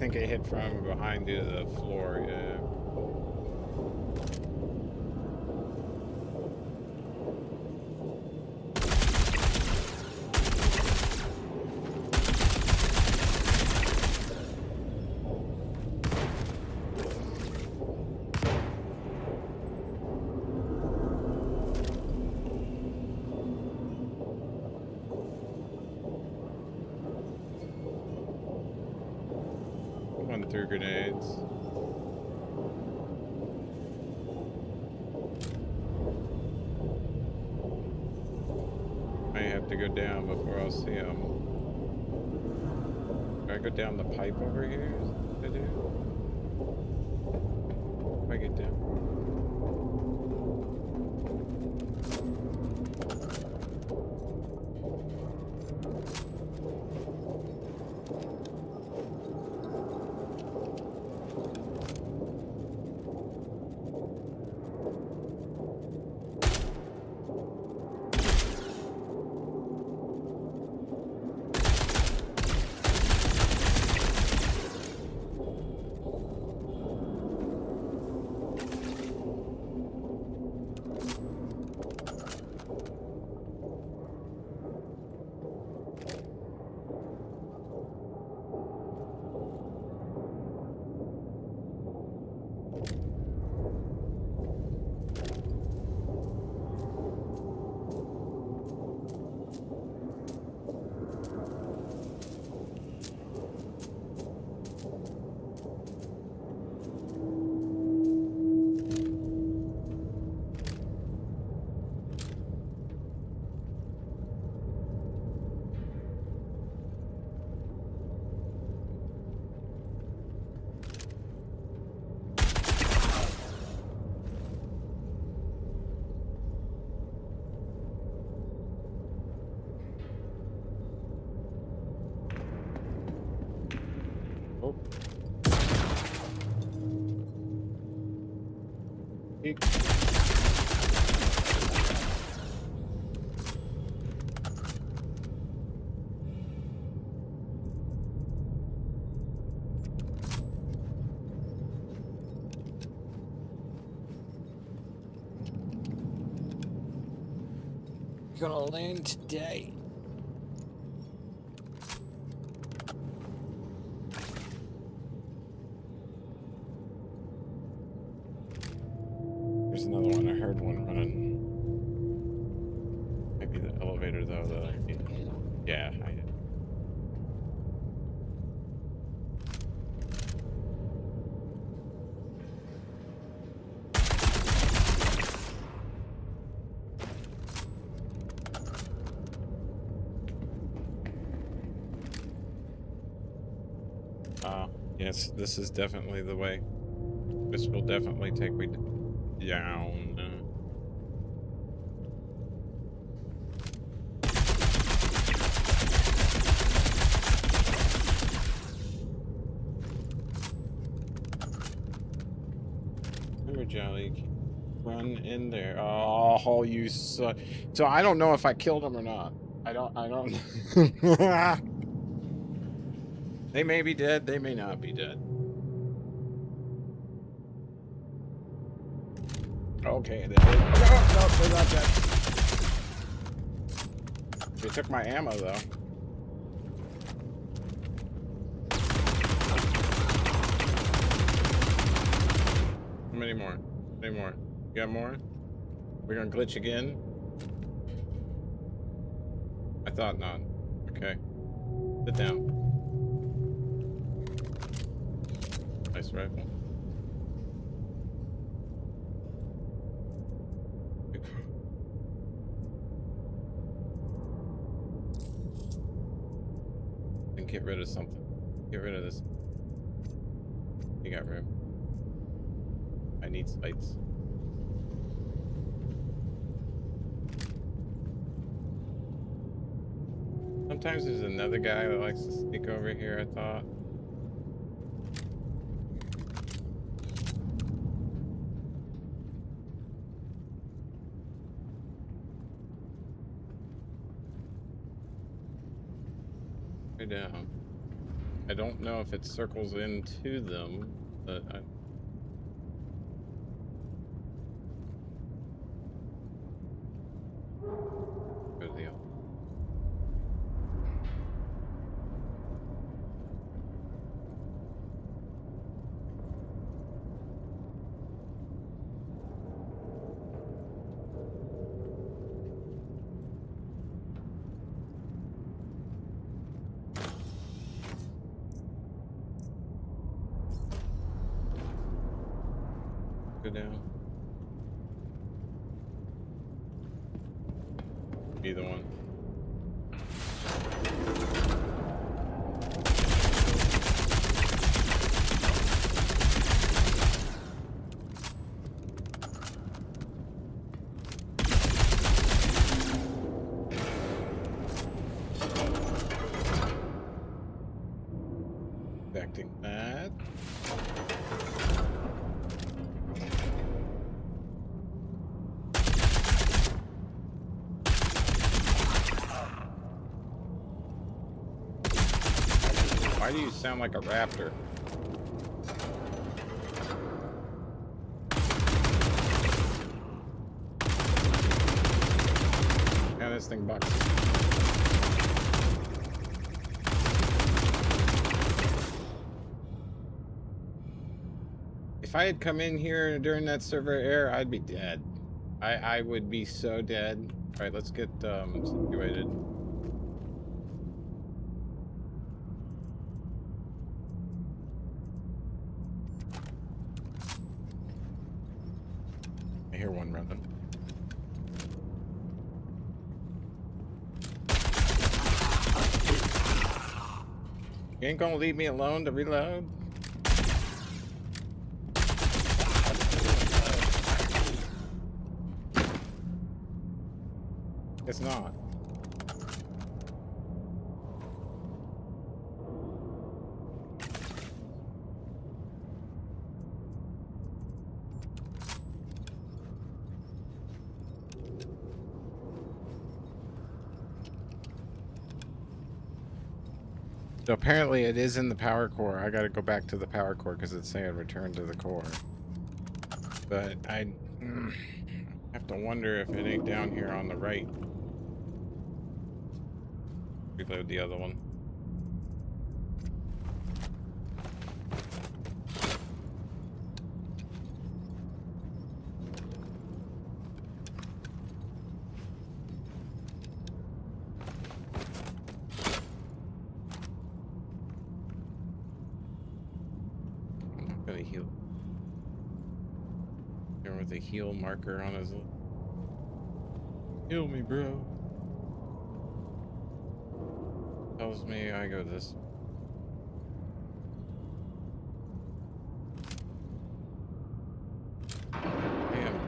think it hit from behind the floor, yeah. One through grenades. I have to go down before I'll see him. Do I go down the pipe over here? Is that what I do? If I get down. Oh. Eek. You're gonna land today. There's another one. I heard one running. Maybe the elevator though. Yeah, I did. Yes, this is definitely the way. This will definitely take me down. Remember, Jolly, run in there. Oh, you suck. So I don't know if I killed him or not. I don't. They may be dead, they may not be dead. Okay, they're dead. No, they're not dead. They took my ammo, though. How many more? How many more? You got more? We're gonna glitch again? I thought not. Okay. Sit down. Nice rifle. And get rid of something. Get rid of this. You got room. I need sights. Sometimes there's another guy that likes to sneak over here, I thought. Down. I don't know if it circles into them, but good deal. Go down. Either one. Acting bad. Why do you sound like a raptor? Man, this thing bucks. If I had come in here during that server error, I'd be dead. I would be so dead. All right, let's get situated. I hear one running. You ain't gonna leave me alone to reload? It's not. So apparently it is in the power core. I gotta go back to the power core because it's saying return to the core. But I have to wonder if it ain't down here on the right. Reload the other one. I'm not gonna heal. There with a heal marker on his. Heal me, bro. Tells me I go this. Damn.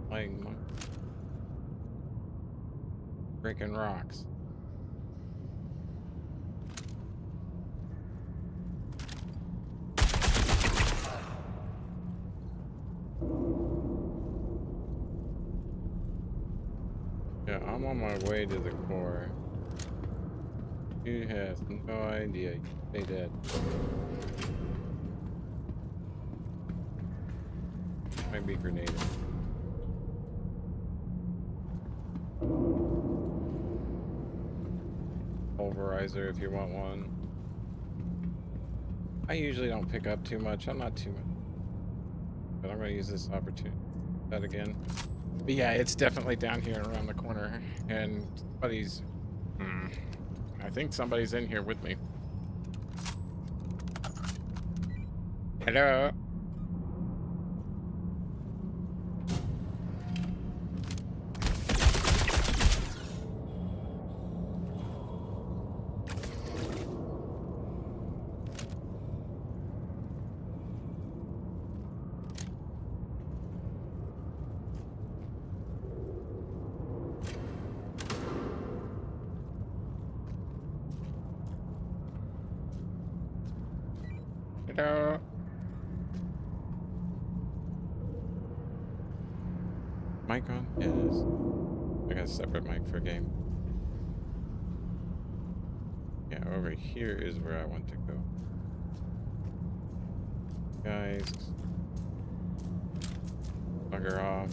Playing my breaking rocks. Yeah, I'm on my way to the core. You have no idea. You stay dead. Might be grenaded. Pulverizer if you want one. I usually don't pick up too much. I'm not too much. But I'm going to use this opportunity. That again. But yeah, it's definitely down here around the corner. And somebody's... I think somebody's in here with me. Hello? Hello? Mic on? Yes. I got a separate mic for game. Yeah, over here is where I want to go. Guys, bugger off.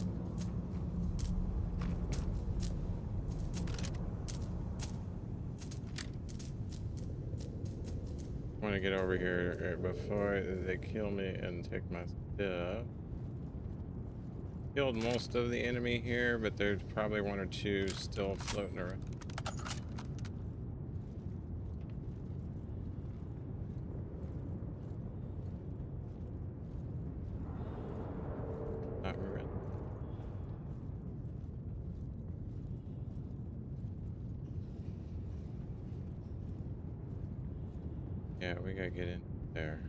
I want to get over here before they kill me and take my stuff. Killed most of the enemy here, but there's probably one or two still floating around. Not really. Yeah, we gotta get in there.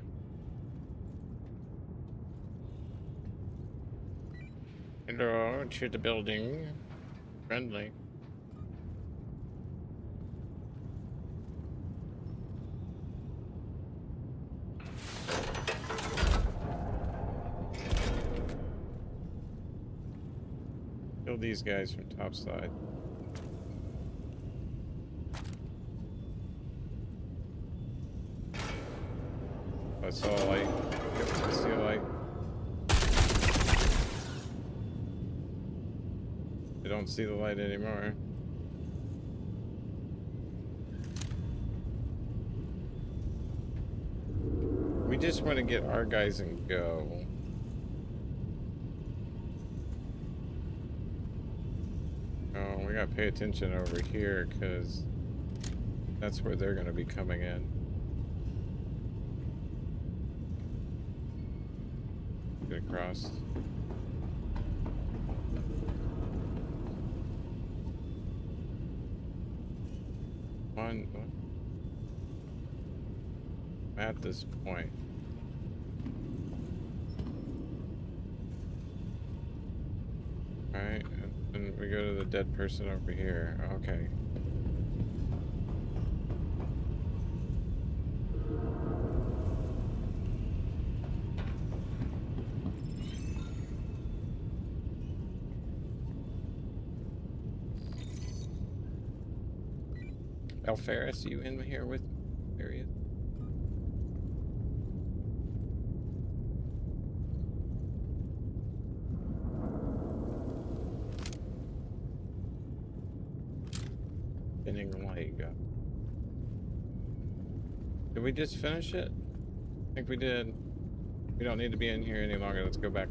Hello, to the building. Friendly. Kill these guys from topside. I saw a light. Yep, I see a light. I don't see the light anymore. We just want to get our guys and go. Oh, we gotta pay attention over here because that's where they're gonna be coming in. Get across. One. At this point. Alright, and we go to the dead person over here. Okay. Alferis, you in here with me? There he is. Spinning light. Did we just finish it? I think we did. We don't need to be in here any longer. Let's go back.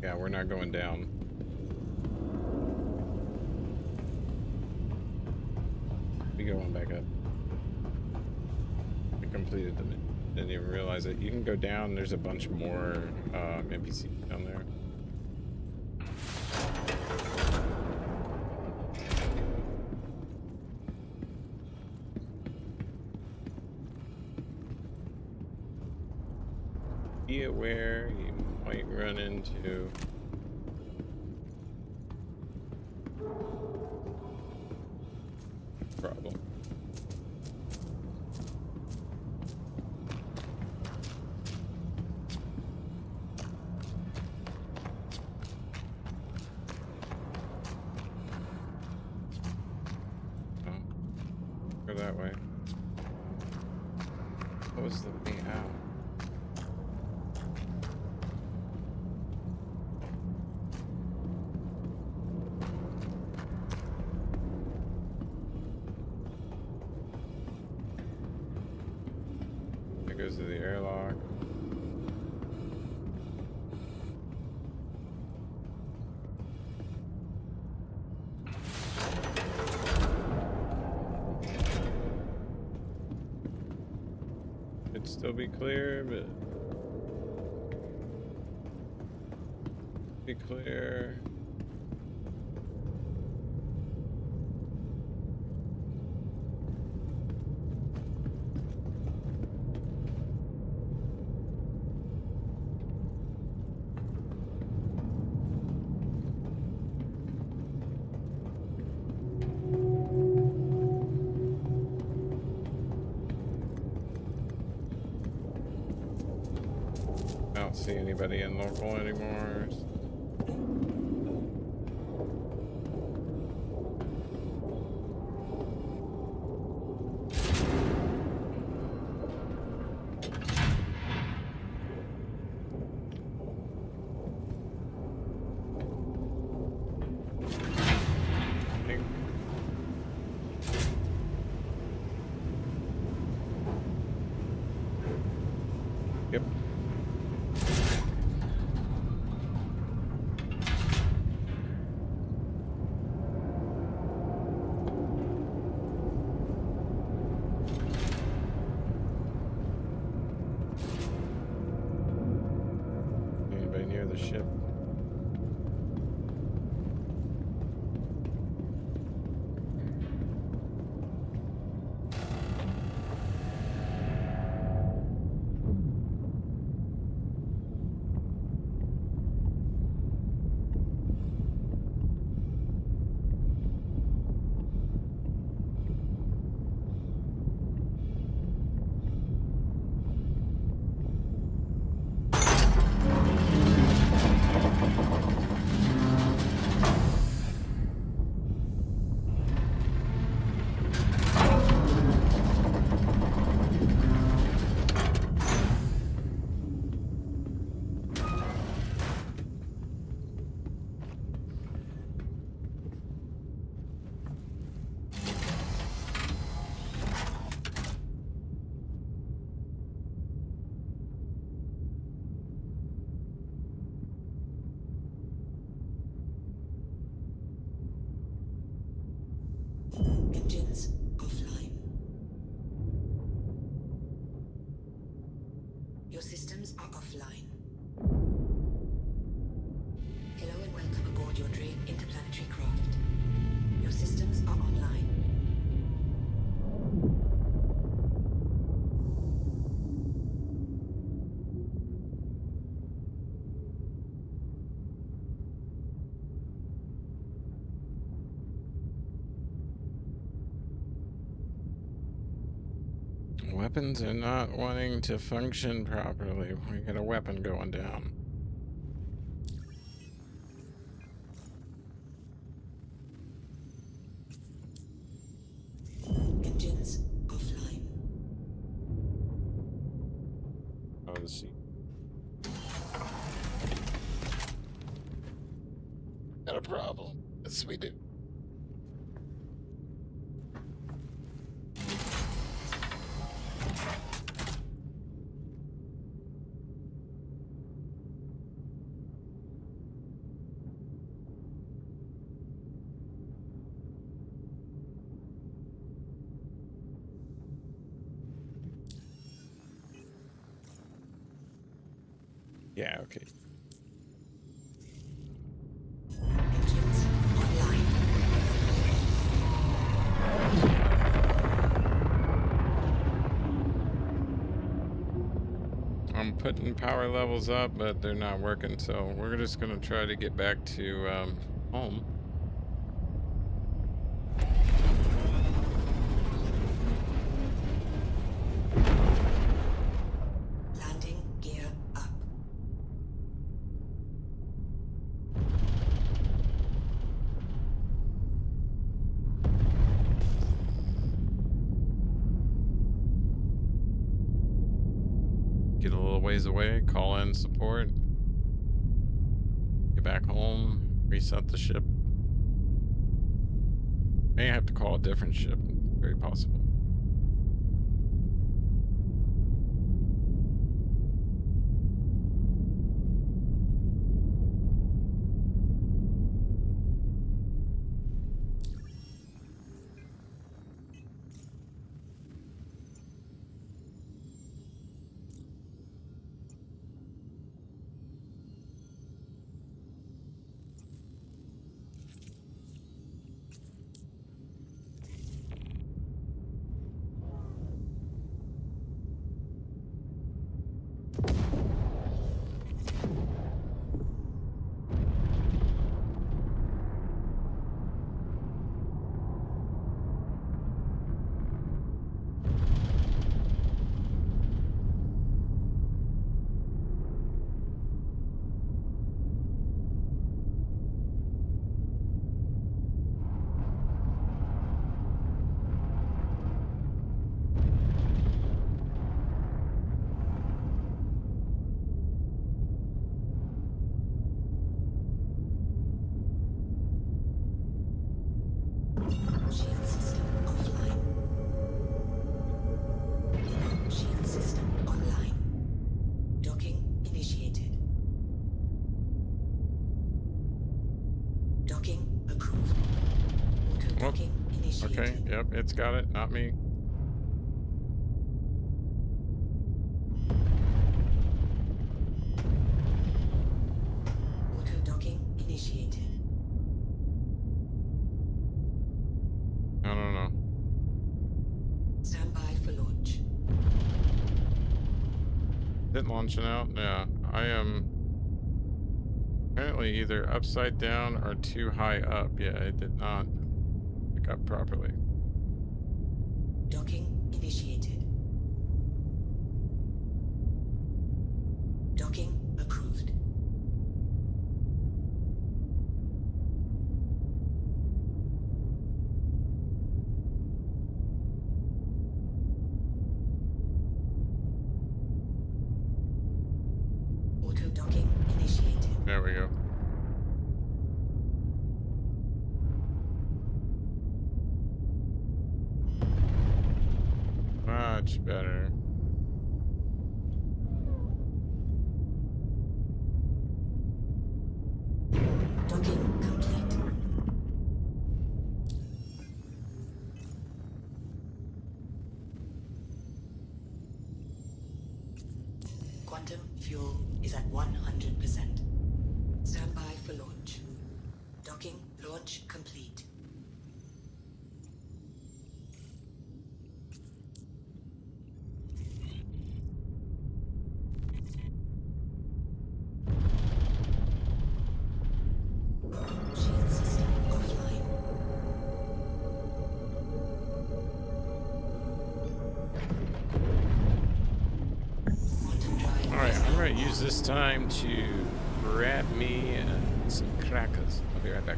Yeah, we're not going down. We going back up. We completed the mission. Didn't even realize it. You can go down. There's a bunch more NPCs down there. Be aware you might run into problem. Oh, go that way. What was the way out? Goes to the airlock. It'd still be clear, but be clear. I don't see anybody in local anymore. the ship. Engines offline. Your systems are offline. Hello and welcome aboard your Drake interplanetary craft. Your systems are online. Weapons are not wanting to function properly. We got a weapon going down. Engines offline. Oh, the seat. Got a problem. Yes, we do. Yeah, okay. Engines online. I'm putting power levels up, but they're not working, so we're just gonna try to get back to home. Landing gear up. Get a little ways away, call in support, get back home, reset the ship. May have to call a different ship, very possible. Shield system offline. Shield system online. Docking initiated. Docking approved. Auto docking initiated. Okay, yep, it's got it, not me. it launching out? Yeah, I am apparently either upside down or too high up. Yeah, it did not pick up properly. Docking initiated. Docking approved. Auto docking initiated. There we go. Much better. Docking complete. Quantum fuel is at 100%. Stand by for launch. Docking launch complete. Shield system offline. Quantum drive. Alright, I'm gonna use this time to grab me some crackers. I'll be right back.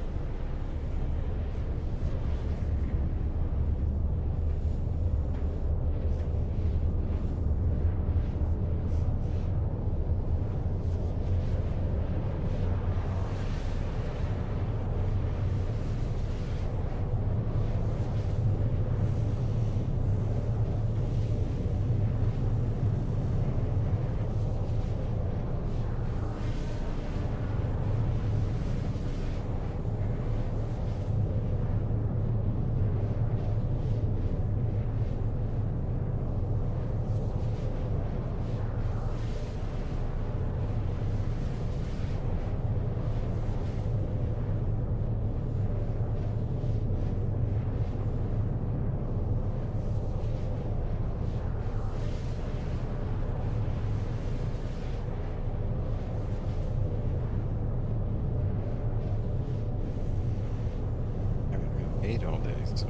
I haven't really ate all day, so.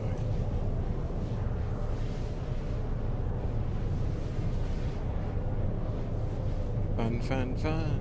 Fun, fun, fun.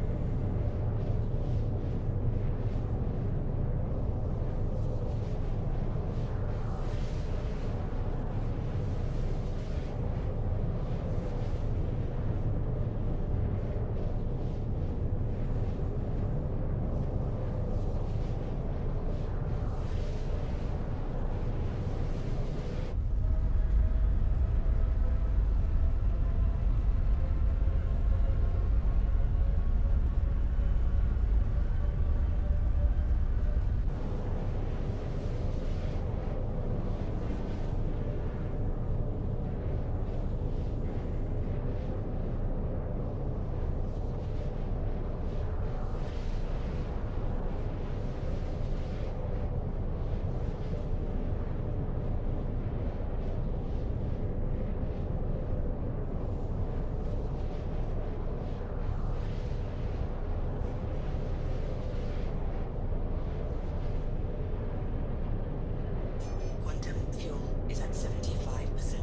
Quantum fuel is at 75%.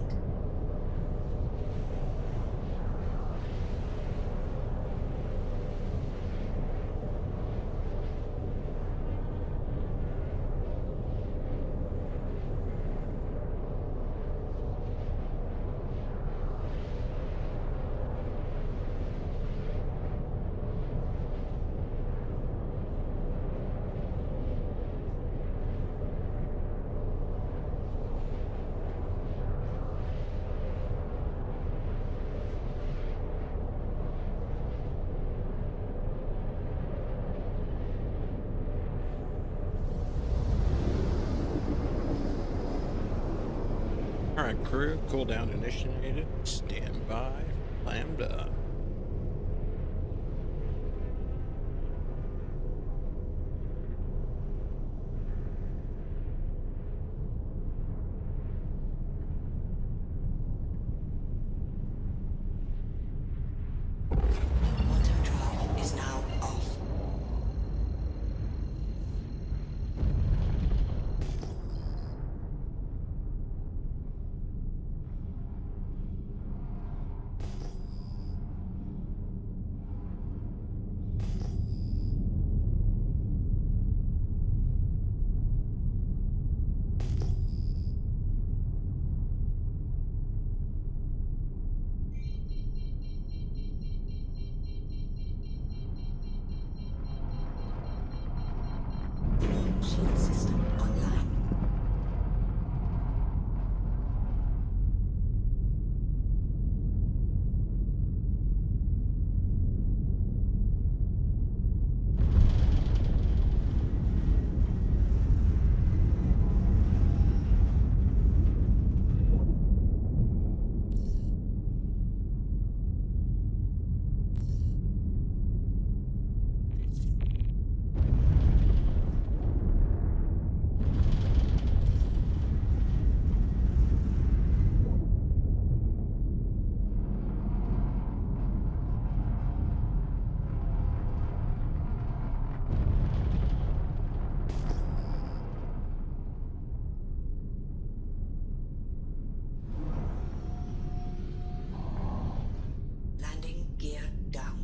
Alright, crew, cooldown initiated. Stand by. Lambda. Shield system online. Landing gear down.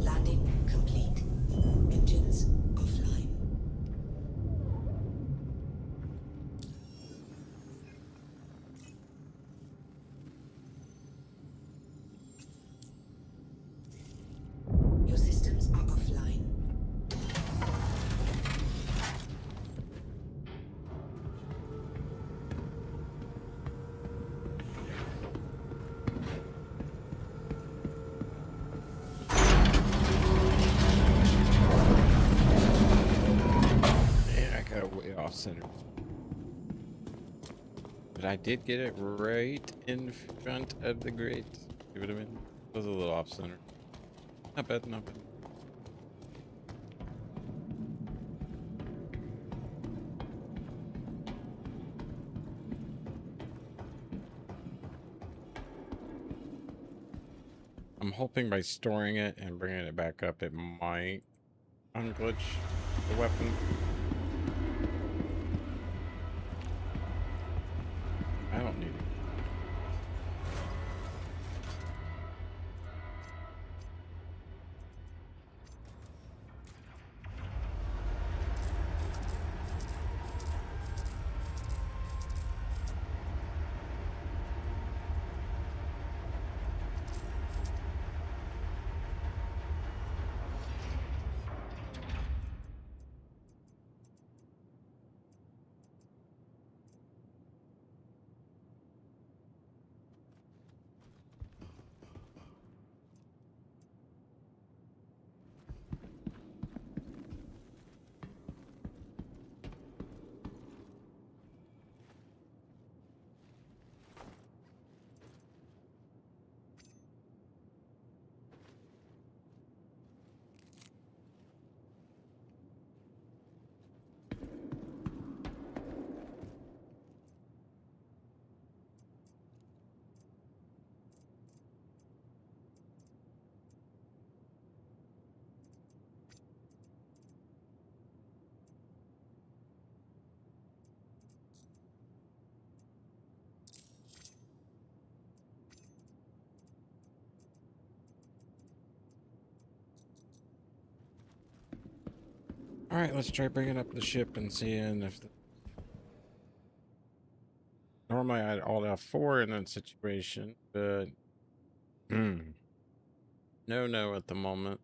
Landing complete. Engines offline. Your systems are offline. Yeah, I got way off center. But I did get it right in front of the grate. See what I mean? It was a little off center. Not bad, not bad. I'm hoping by storing it and bringing it back up, it might unglitch the weapon. I don't need it. All right, let's try bringing up the ship and seeing if normally I'd alt F4 in that situation, but no at the moment.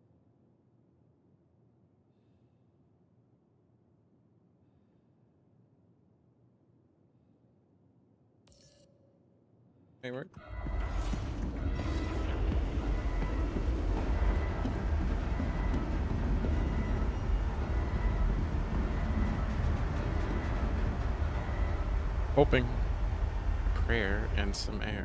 Hey, work. Hoping, prayer, and some air.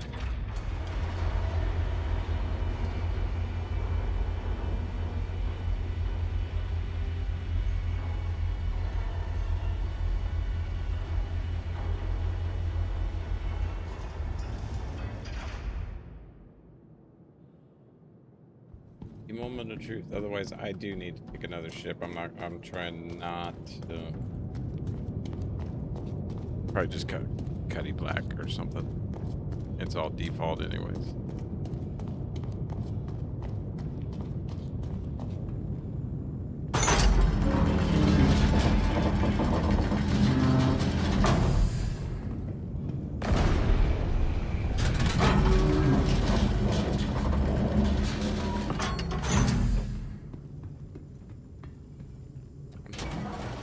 The moment of truth. Otherwise, I do need to pick another ship. I'm trying not to. Probably just Cuddy Black or something. It's all default anyways.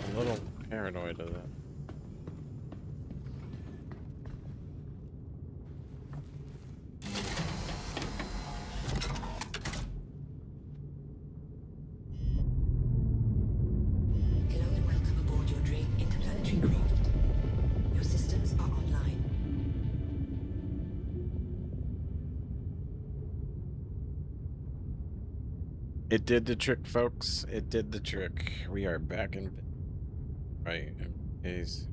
I'm a little paranoid of that. Hello and welcome aboard your Drake interplanetary craft. Your systems are online. It did the trick, folks. It did the trick. We are back in right phase.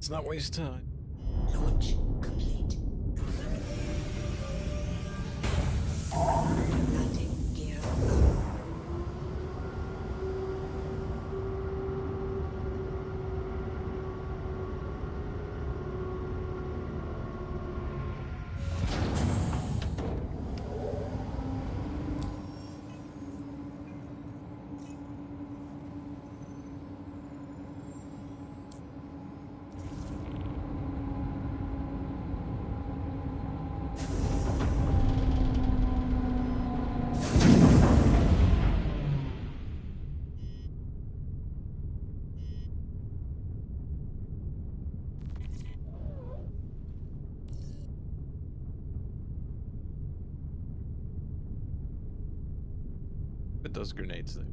Let's not waste time. Launch complete. Landing gear up. Put those grenades there.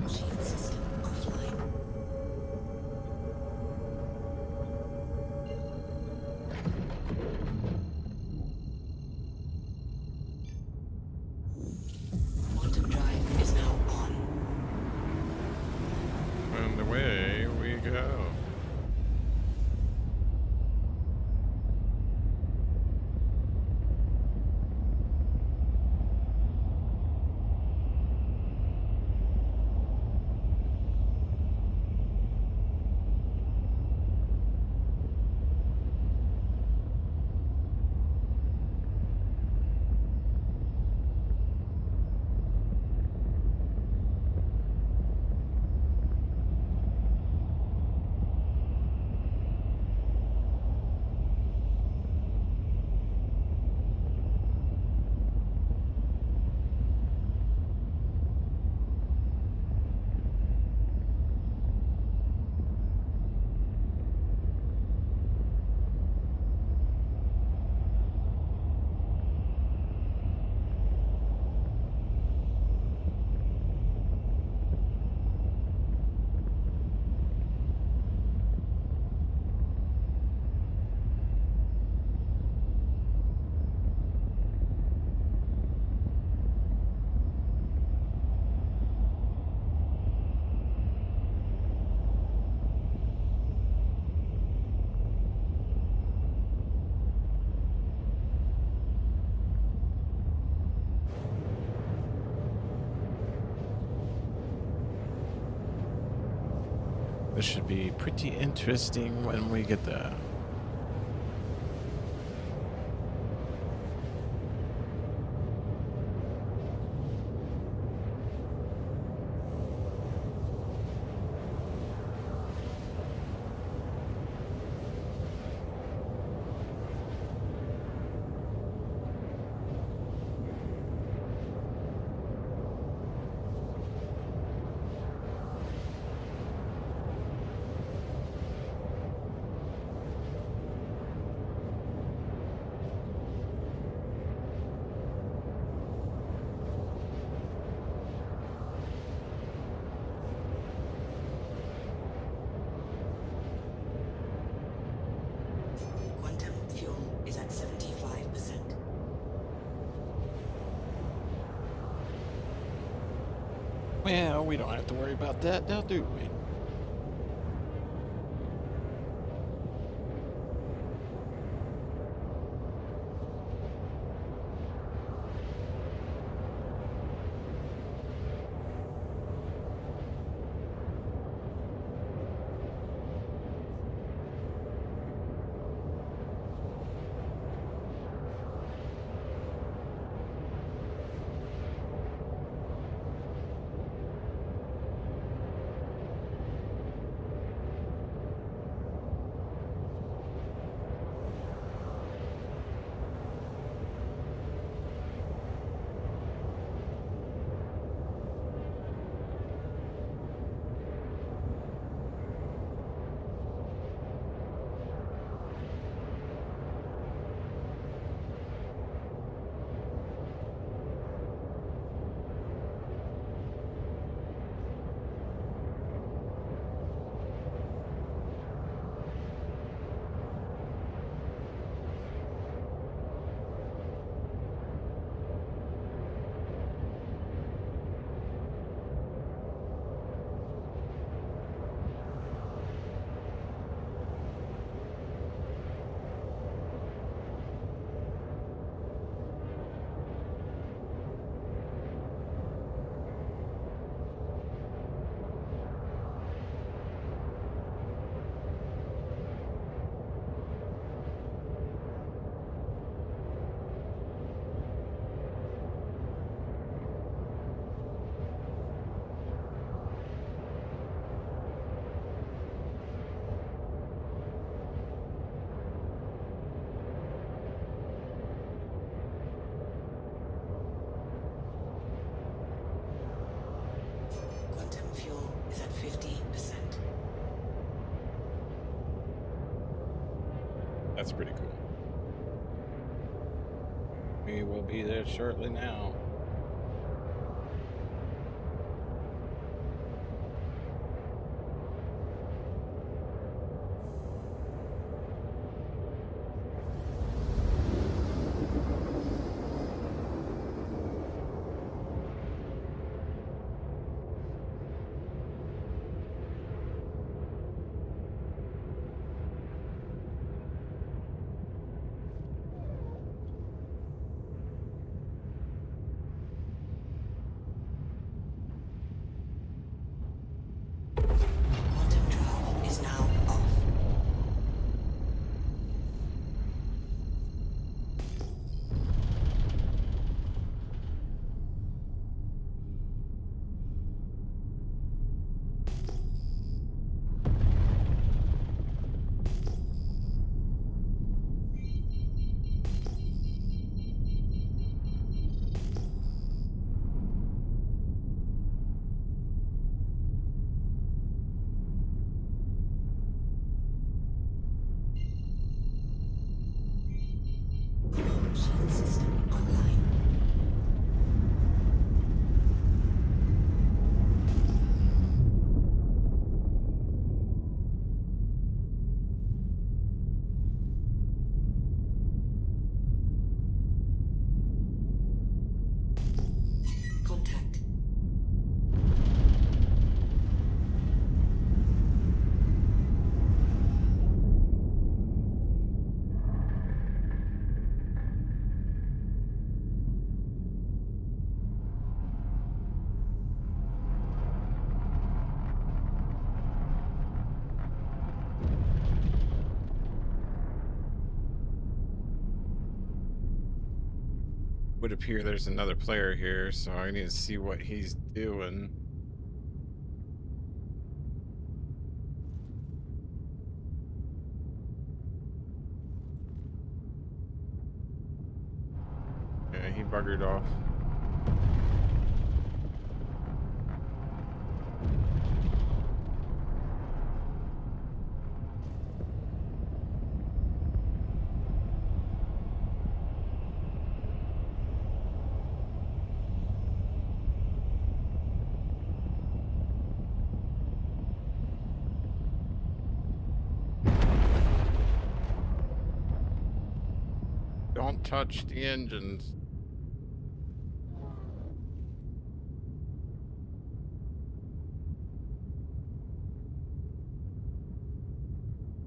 Shield system offline. This should be pretty interesting when we get there. Quantum fuel is at 75%. Well, we don't have to worry about that now, do we? Quantum fuel is at 50%. That's pretty cool. We will be there shortly now. would appear there's another player here, so I need to see what he's doing. Yeah, he buggered off. Don't touch the engines.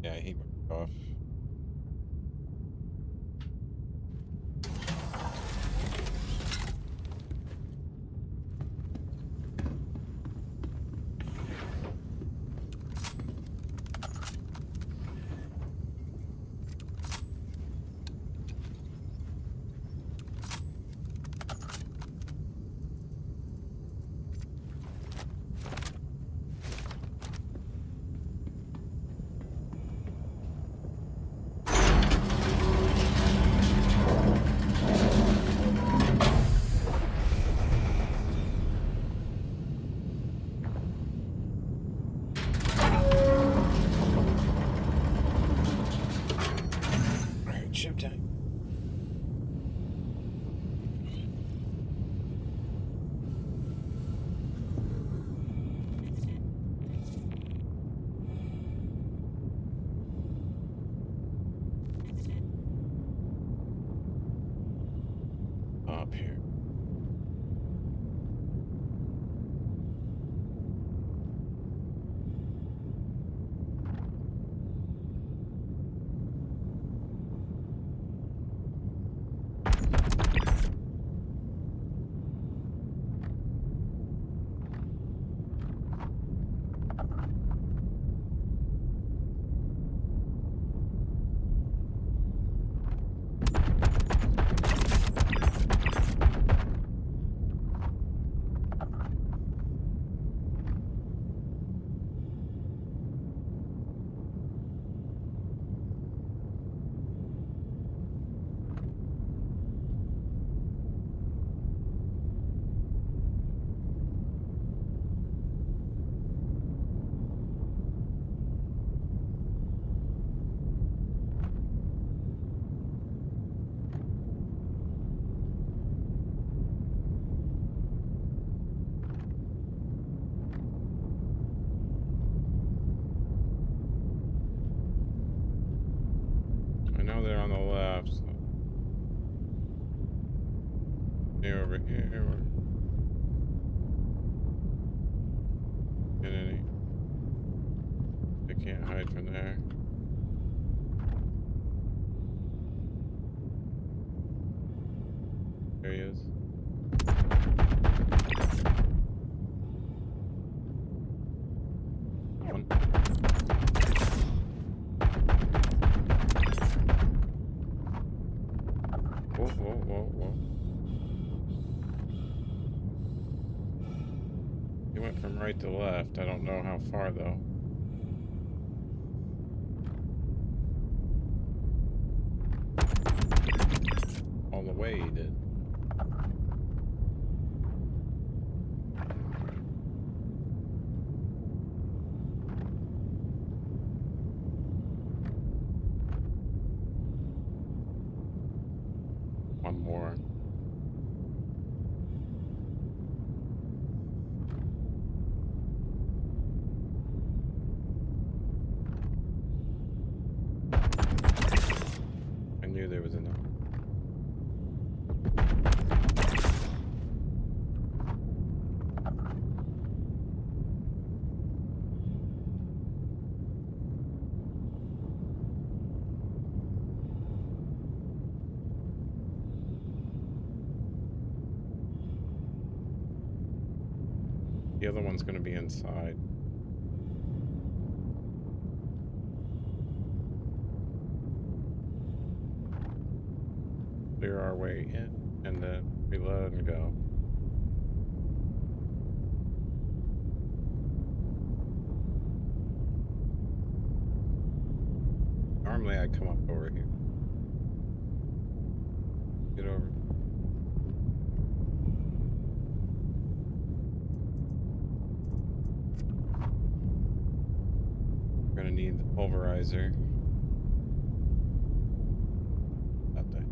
Yeah, he buggered off. Alright, showtime. Up here. I know they're on the left. So. They're over here. They can't hide from there. There he is. One. Whoa, whoa, whoa, whoa. He went from right to left. I don't know how far though. All the way he did. One more. I knew there was enough. The other one's going to be inside. Clear our way in. and then reload and go. Normally I come up over here. Get over. We're gonna need the pulverizer. Out there.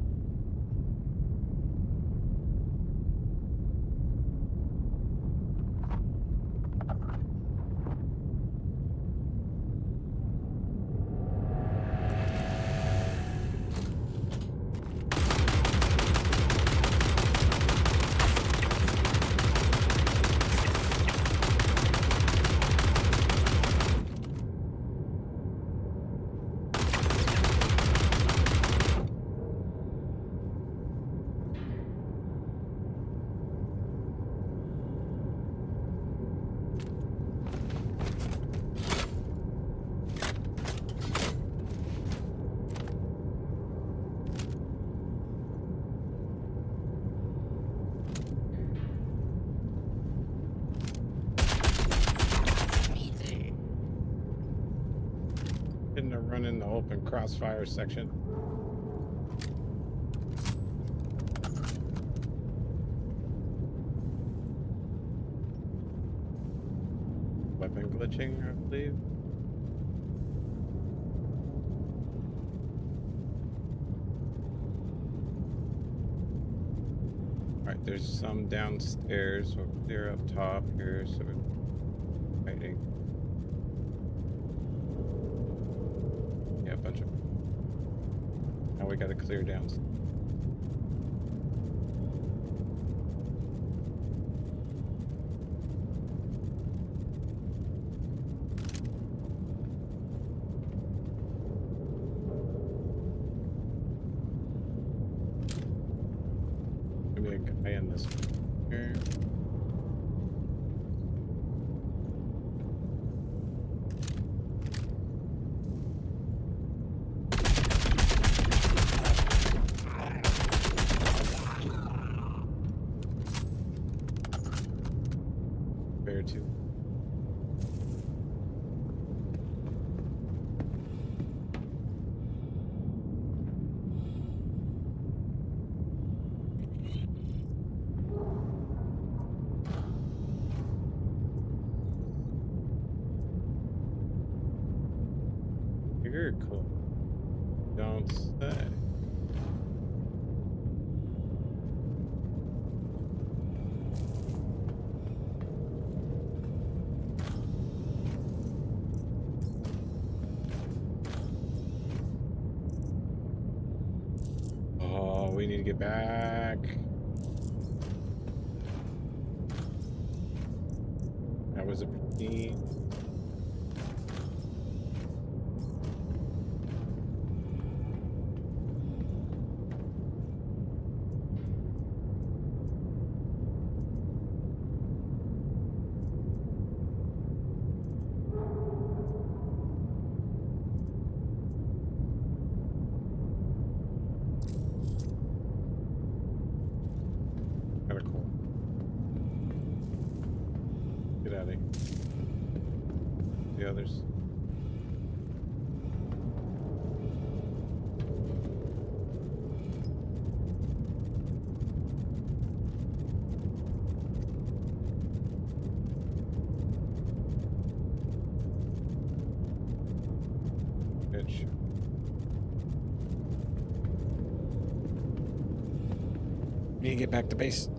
Getting to run in the open crossfire section. Weapon glitching, I believe. Alright, there's some downstairs. We'll clear up top here, so we're fighting. Yeah, a bunch of. Now we gotta clear down. Maybe a guy in this here. Bear too. You're cool. Don't say. Oh, we need to get back. That was a pretty. Kind of cool. Get out of here. The others. Bitch. Need to get back to base.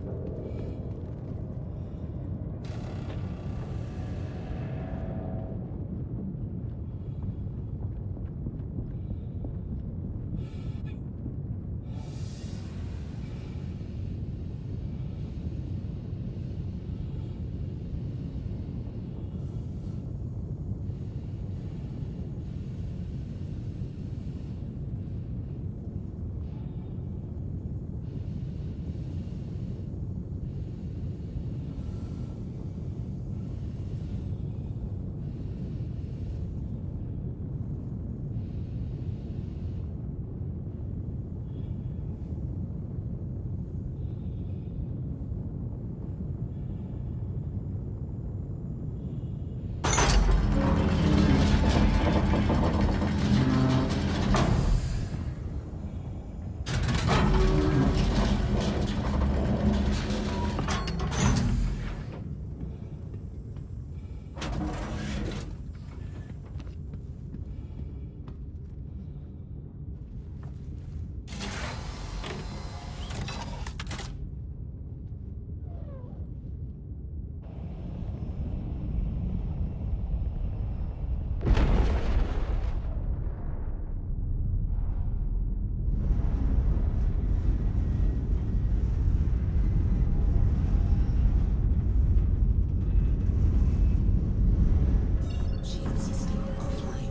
Shield system offline.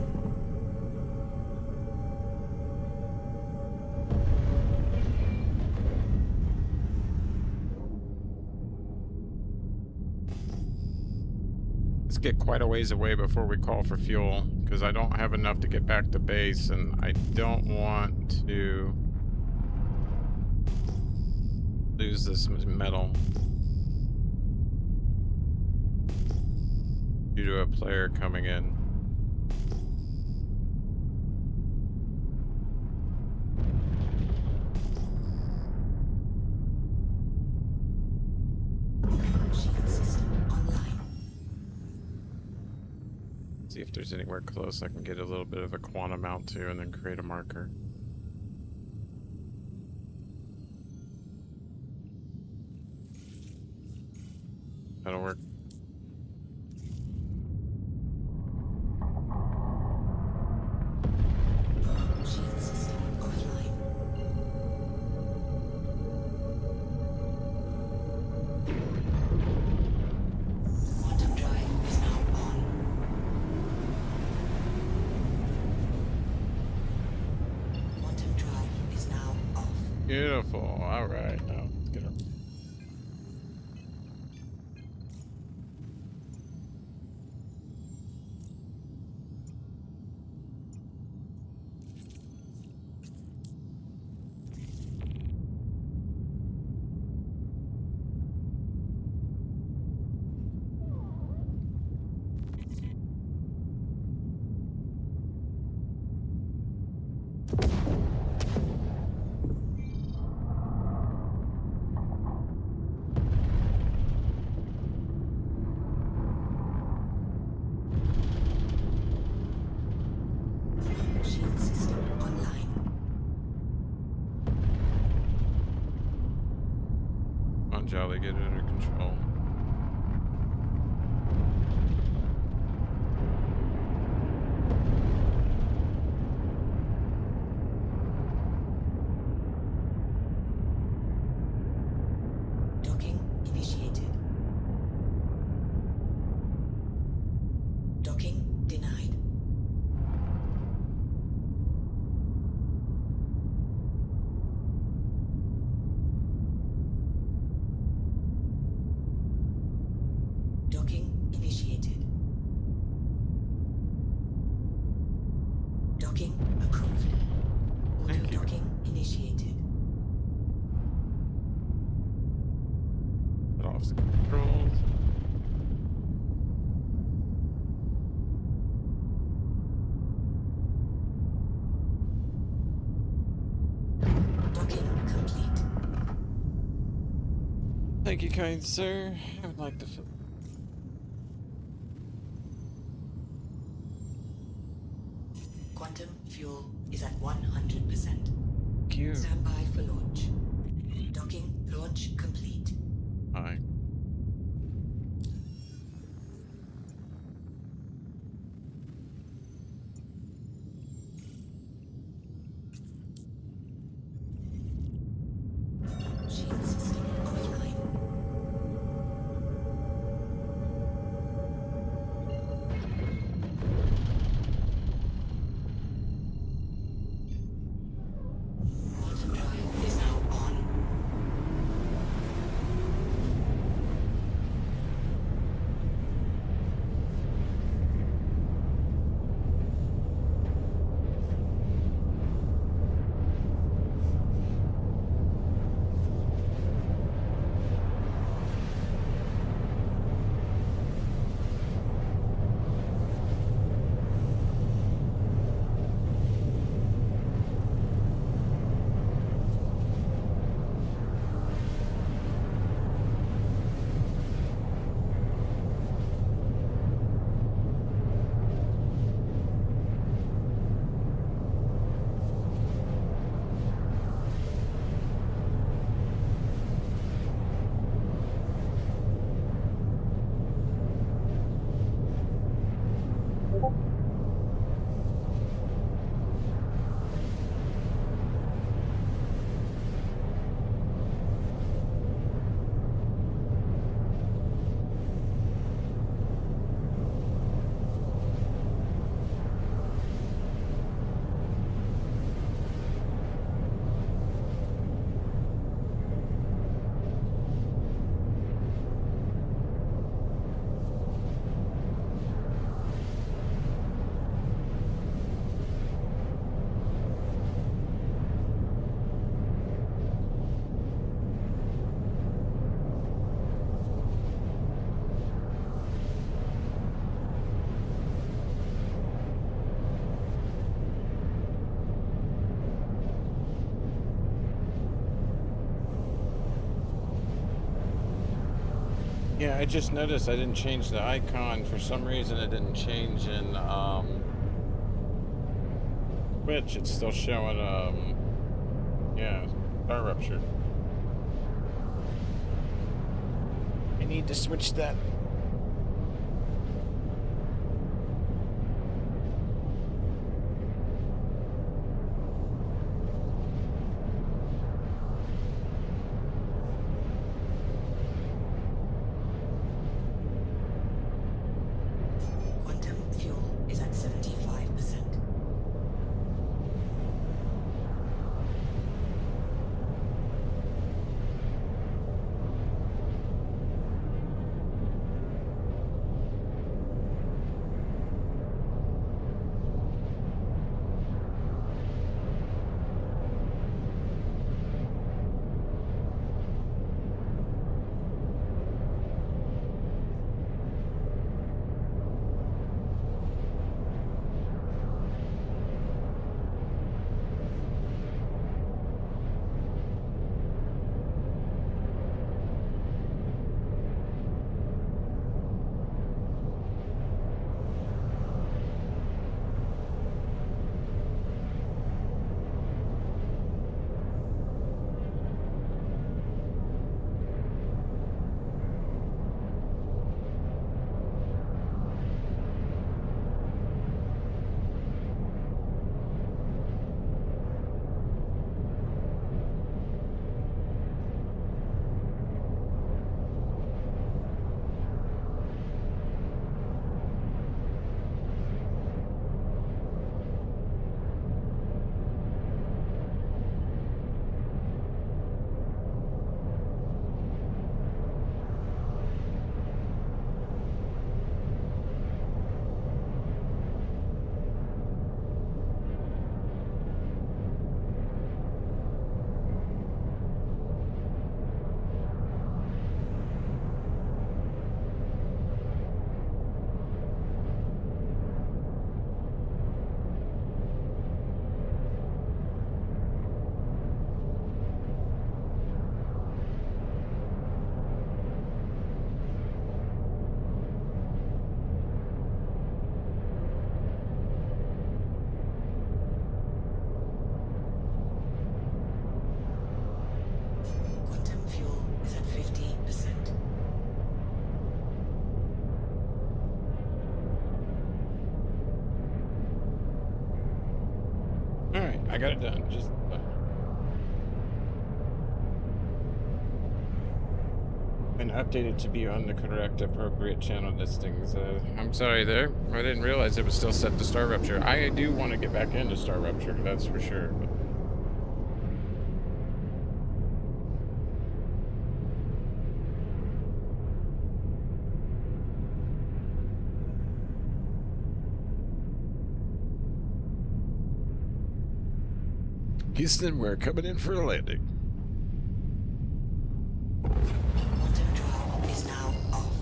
Let's get quite a ways away before we call for fuel, because I don't have enough to get back to base, and I don't want to lose this metal due to a player coming in. Shield system online. See if there's anywhere close I can get a little bit of a quantum out to and then create a marker. That'll work. Shield system offline. Quantum drive is now on. Quantum drive is now off. Beautiful. All right. Now let's get her. Shield system online. Come on, Jolly, get it under control. Docking initiated. Docking denied. Docking initiated. Docking approved. Auto Thank you. docking initiated. Put off the controls. Docking complete. Thank you, kind sir. I would like to. Quantum fuel is at 100%. Thank you. Stand by for launch. Docking launch complete. Hi. Shield system offline. Quantum drive is now on. Yeah, I just noticed I didn't change the icon. For some reason, it didn't change in Twitch. It's still showing yeah, Star Rupture. I need to switch that. Quantum fuel is at 75%. Quantum fuel is at 50%. All right, I got it done. Just and updated to be on the correct appropriate channel listings. I'm sorry there. I didn't realize it was still set to Star Rupture. I do want to get back into Star Rupture, that's for sure. But Houston, we're coming in for a landing. Quantum drive is now off.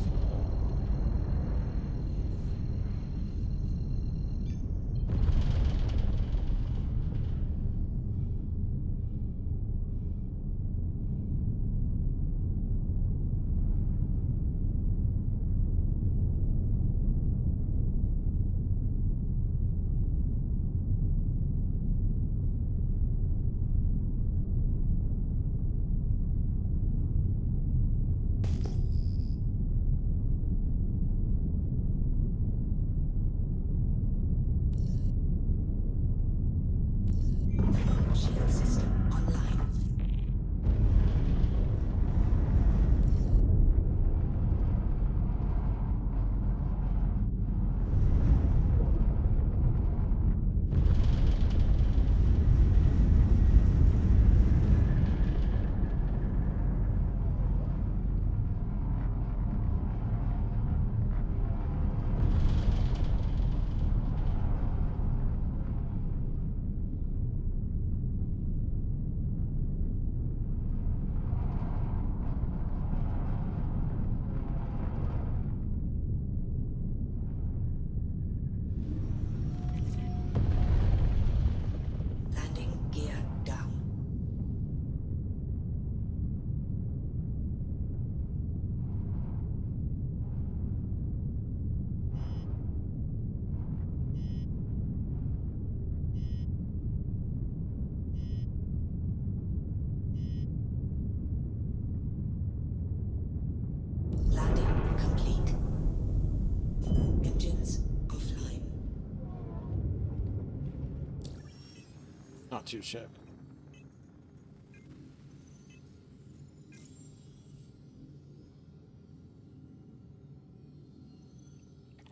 Not too shabby.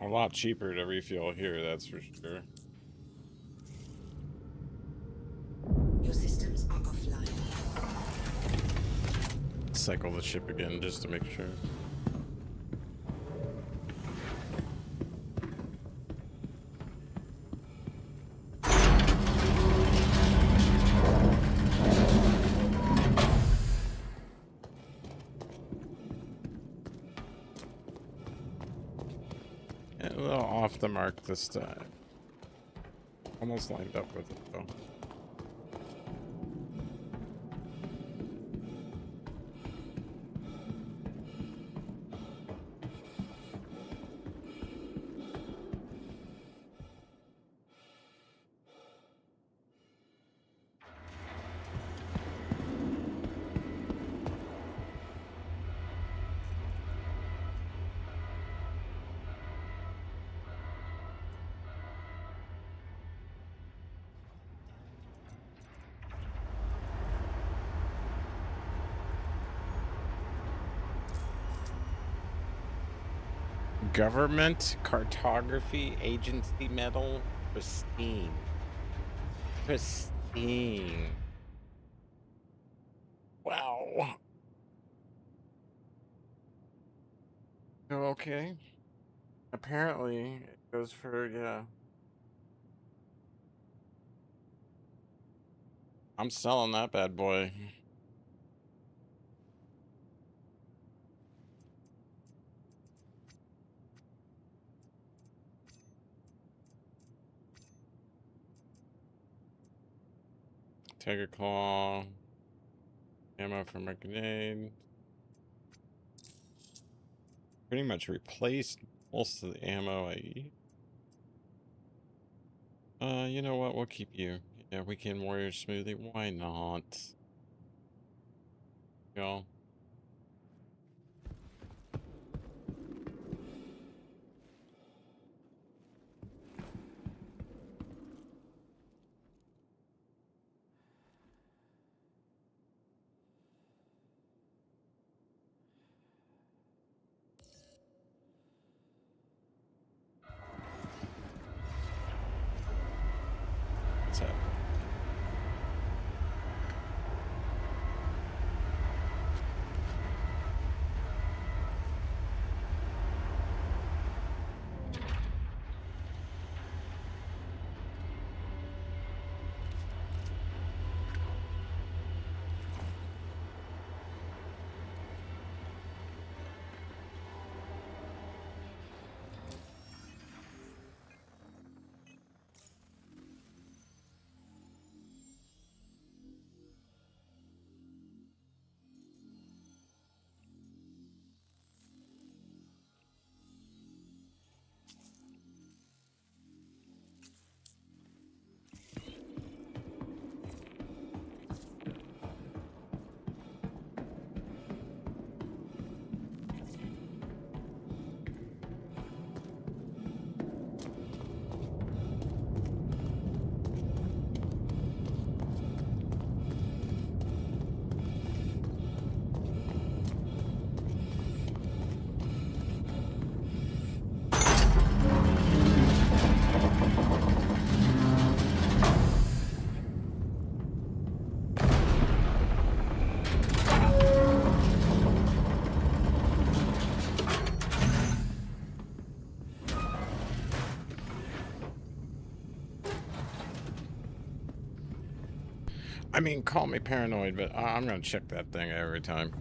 A lot cheaper to refuel here, that's for sure. Your systems are offline. Cycle the ship again just to make sure. A little off the mark this time. Almost lined up with it though. Government Cartography Agency medal, pristine. Pristine. Wow. Okay. Apparently, it goes for, yeah. I'm selling that bad boy. Tiger Claw. Ammo from a grenade. Pretty much replaced most of the ammo I eat. You know what? We'll keep you. Yeah, Weekend Warrior Smoothie. Why not? Y'all. What's up? I mean, call me paranoid, but I'm gonna check that thing every time.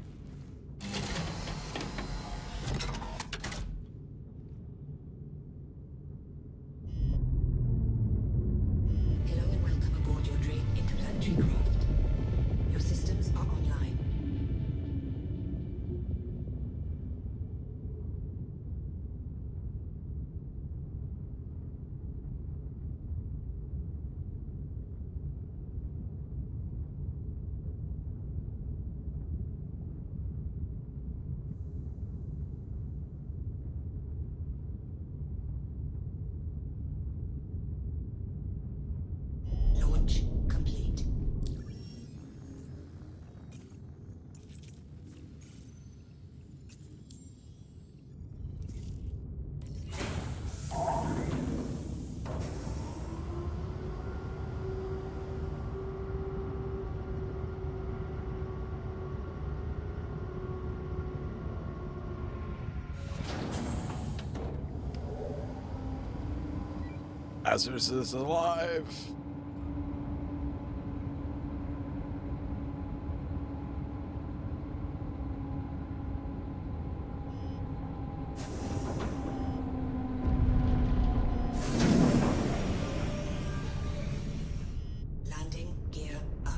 Hello and welcome aboard your Drake interplanetary craft. Your systems are online. Lazarus is alive. Landing gear up.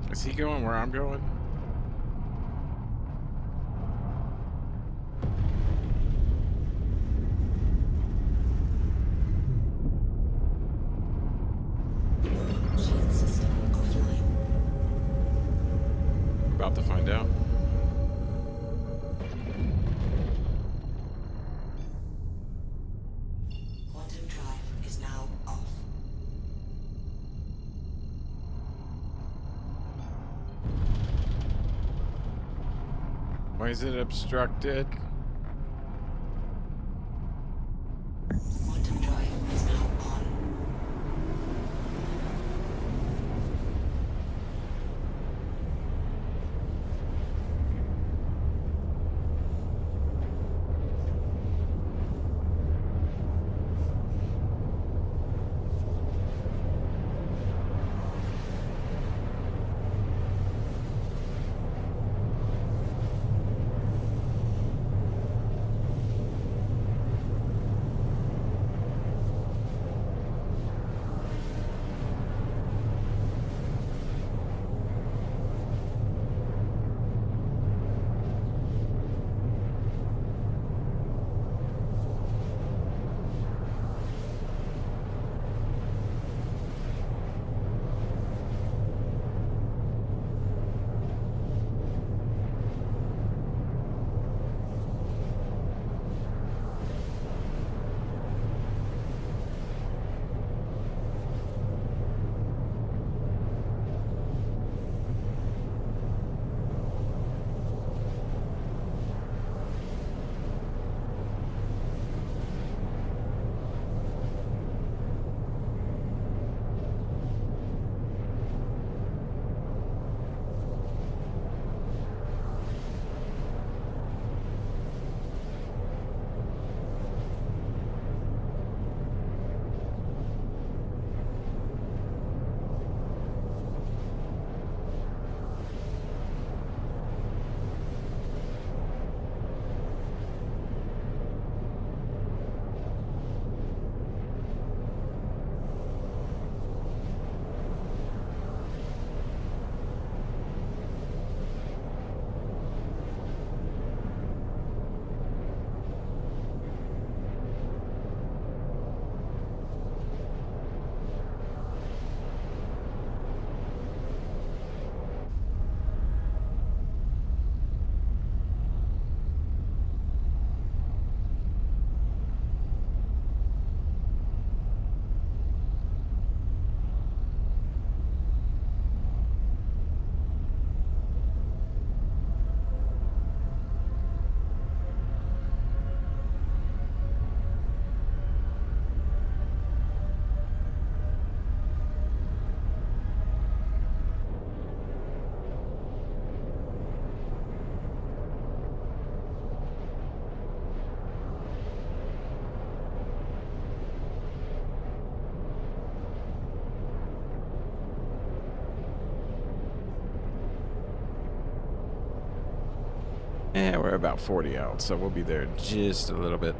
Is he going where I'm going? Shield system offline. About to find out. Quantum drive is now off. Why is it obstructed? Quantum drive is now on. Yeah, we're about 40 out, so we'll be there just a little bit.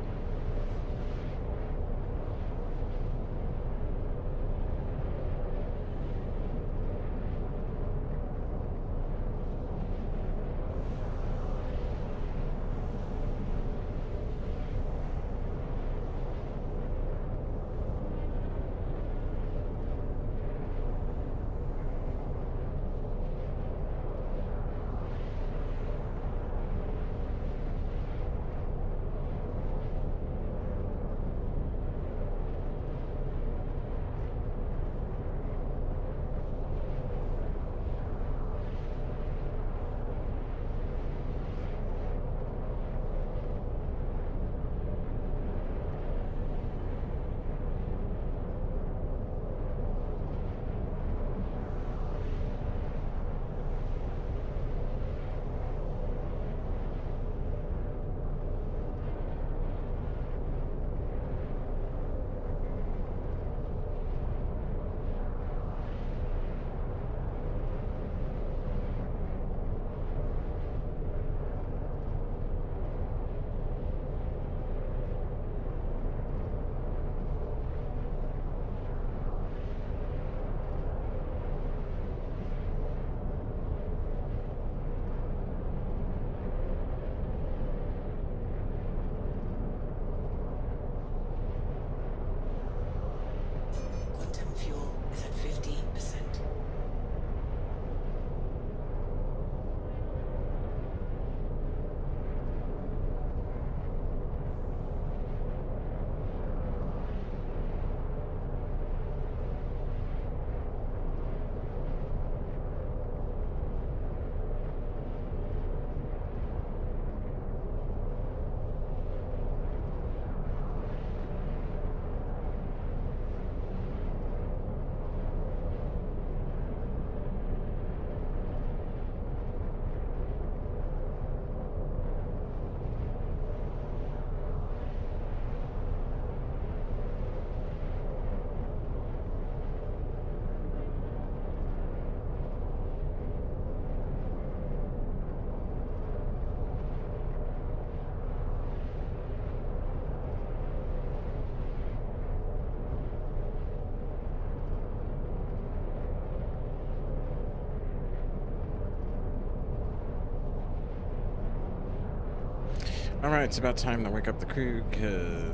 All right, it's about time to wake up the crew, cause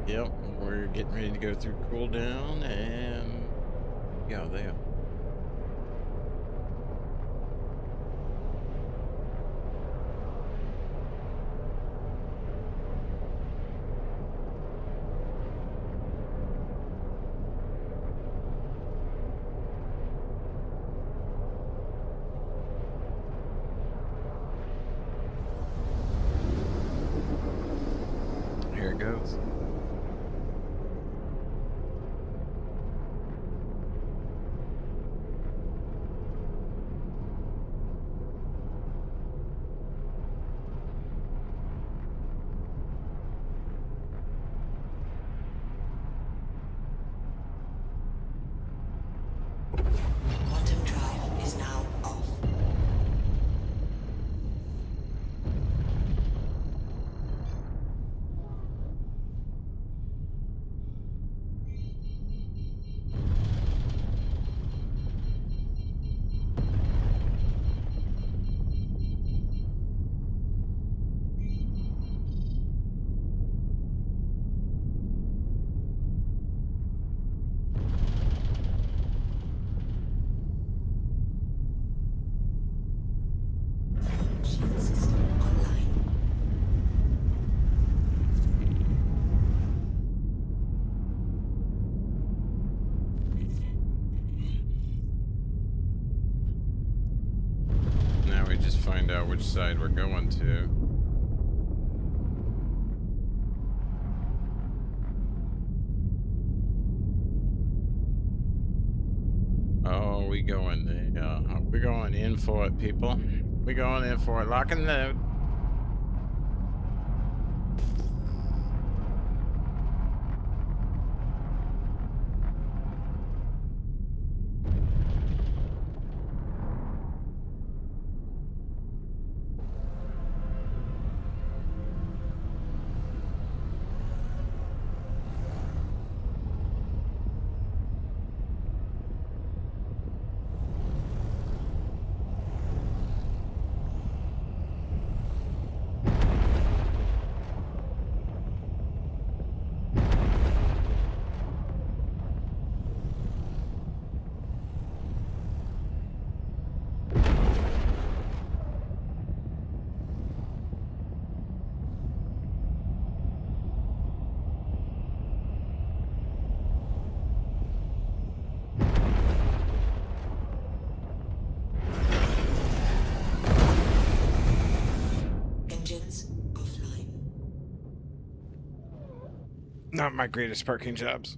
yep, we're getting ready to go through cooldown, and yeah, they. Here it goes. Quantum drive is now off. Shield system online. Now we just find out which side we're going to. Oh, we going in for it, people. We going in for it. Lock and load. Engines offline. Not my greatest parking jobs.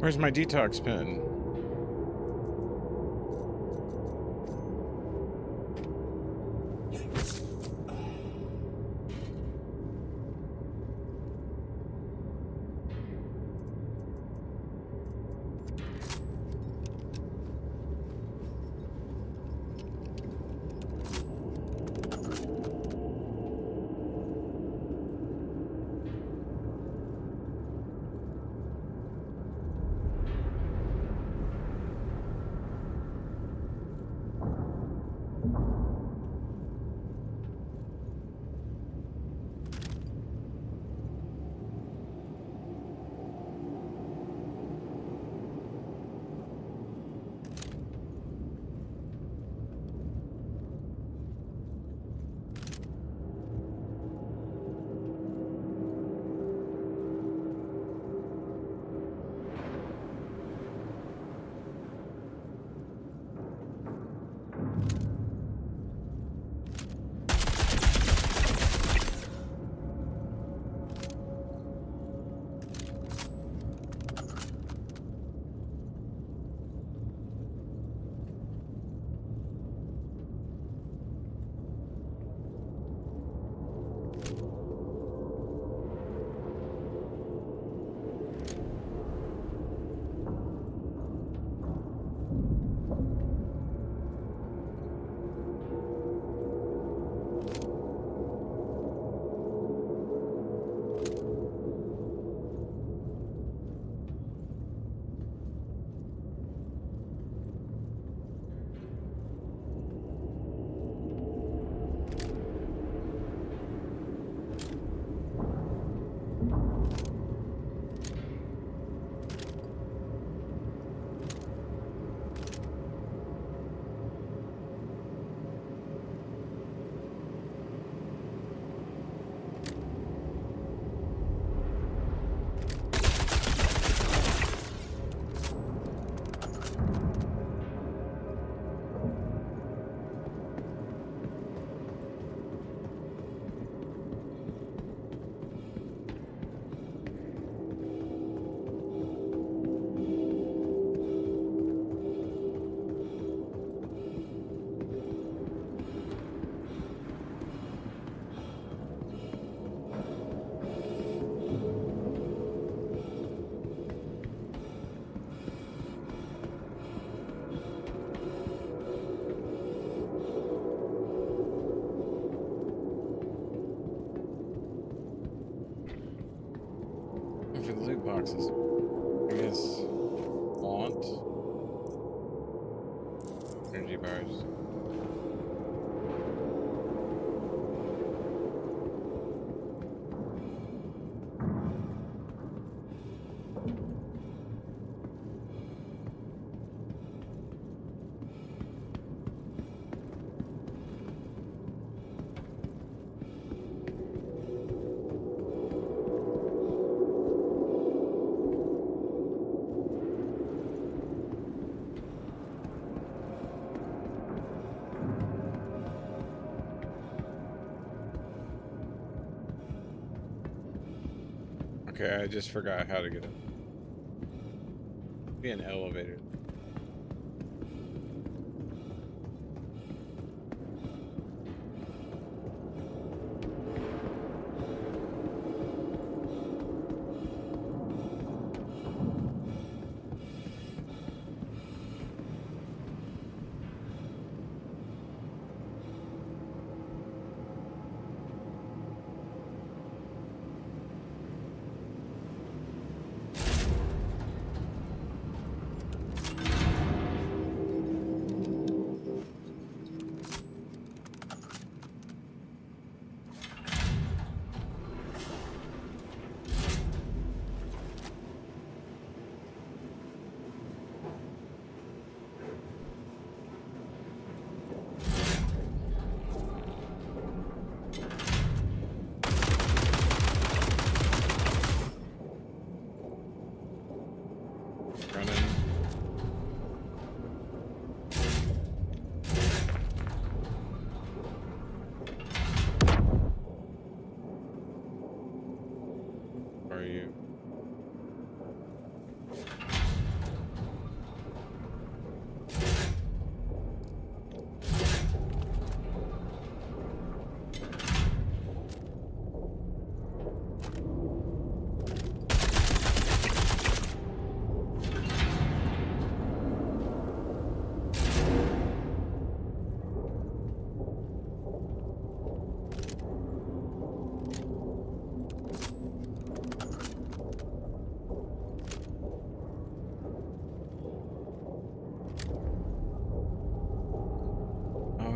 Where's my detox pen? For the loot boxes, I guess. Want energy bars. Okay, I just forgot how to get it. Be an elevator.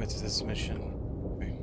It's this mission. Okay.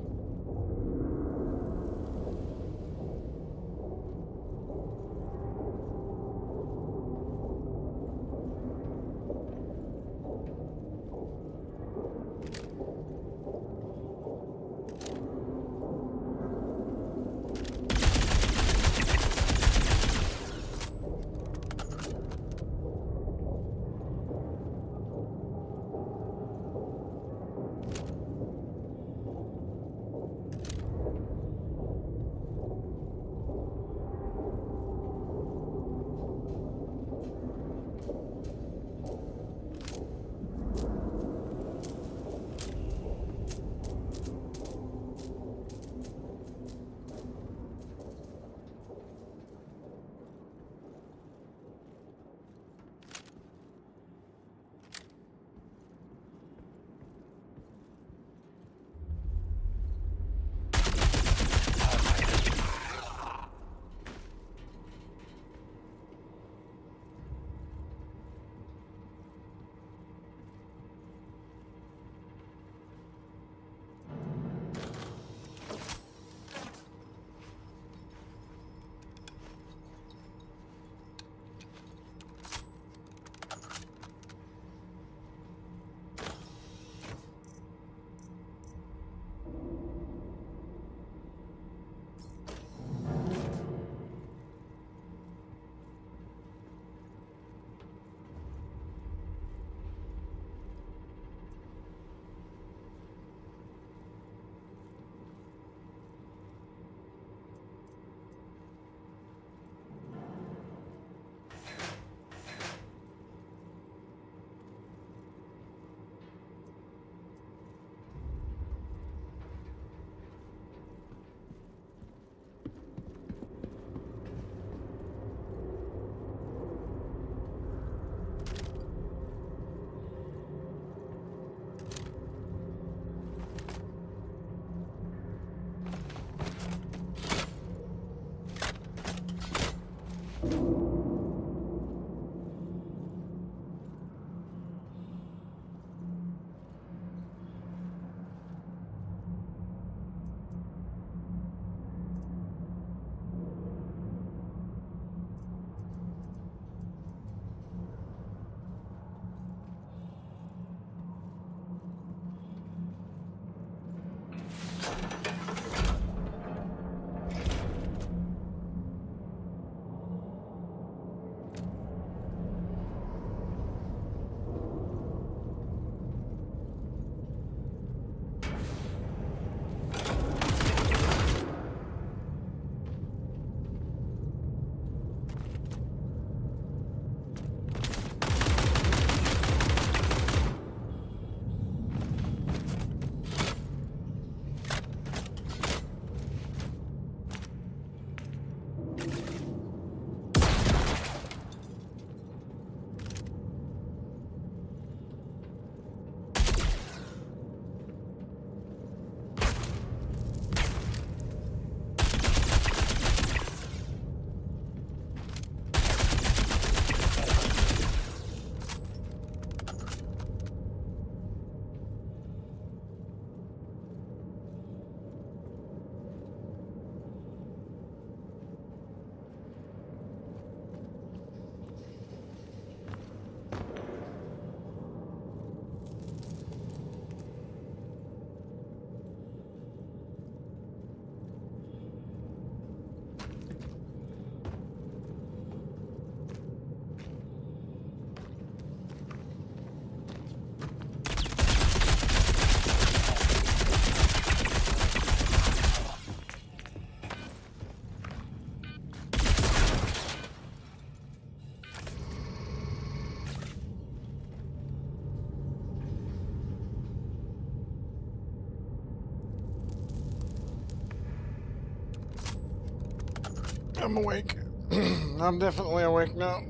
I'm awake. I'm definitely awake now.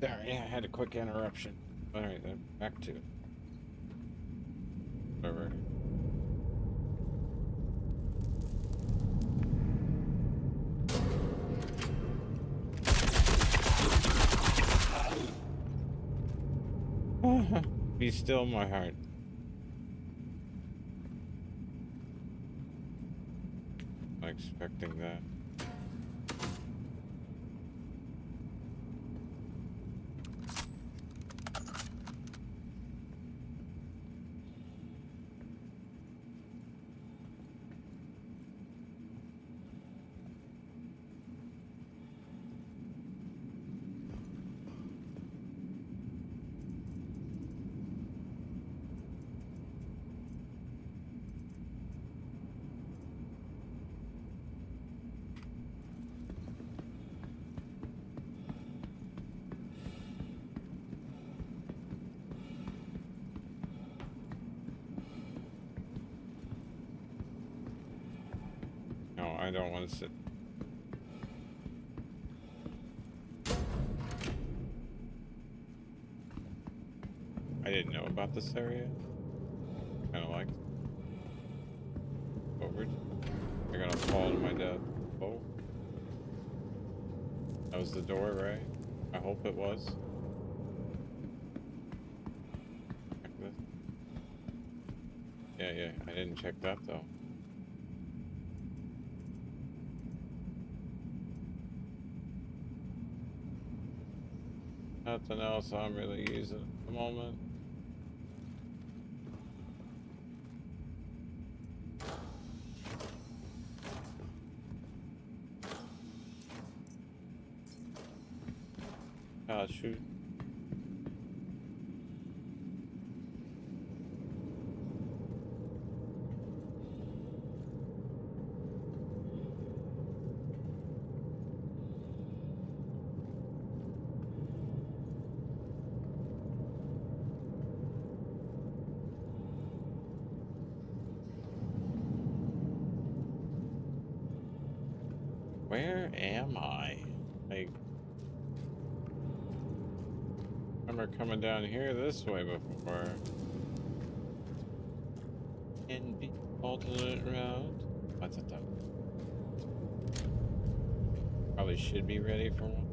Sorry, I had a quick interruption. Alright, then back to it. Whatever. Be still, my heart. Not expecting that. No, I don't want to sit. I didn't know about this area. Kind of like forward. They're gonna fall to my death. Oh, that was the door, right? I hope it was. Check this. Yeah, I didn't check that though. Nothing else I'm really using at the moment. Ah, shoot. Where am I? Like, I remember coming down here this way before. In the alternate route. What's it though? Probably should be ready for one.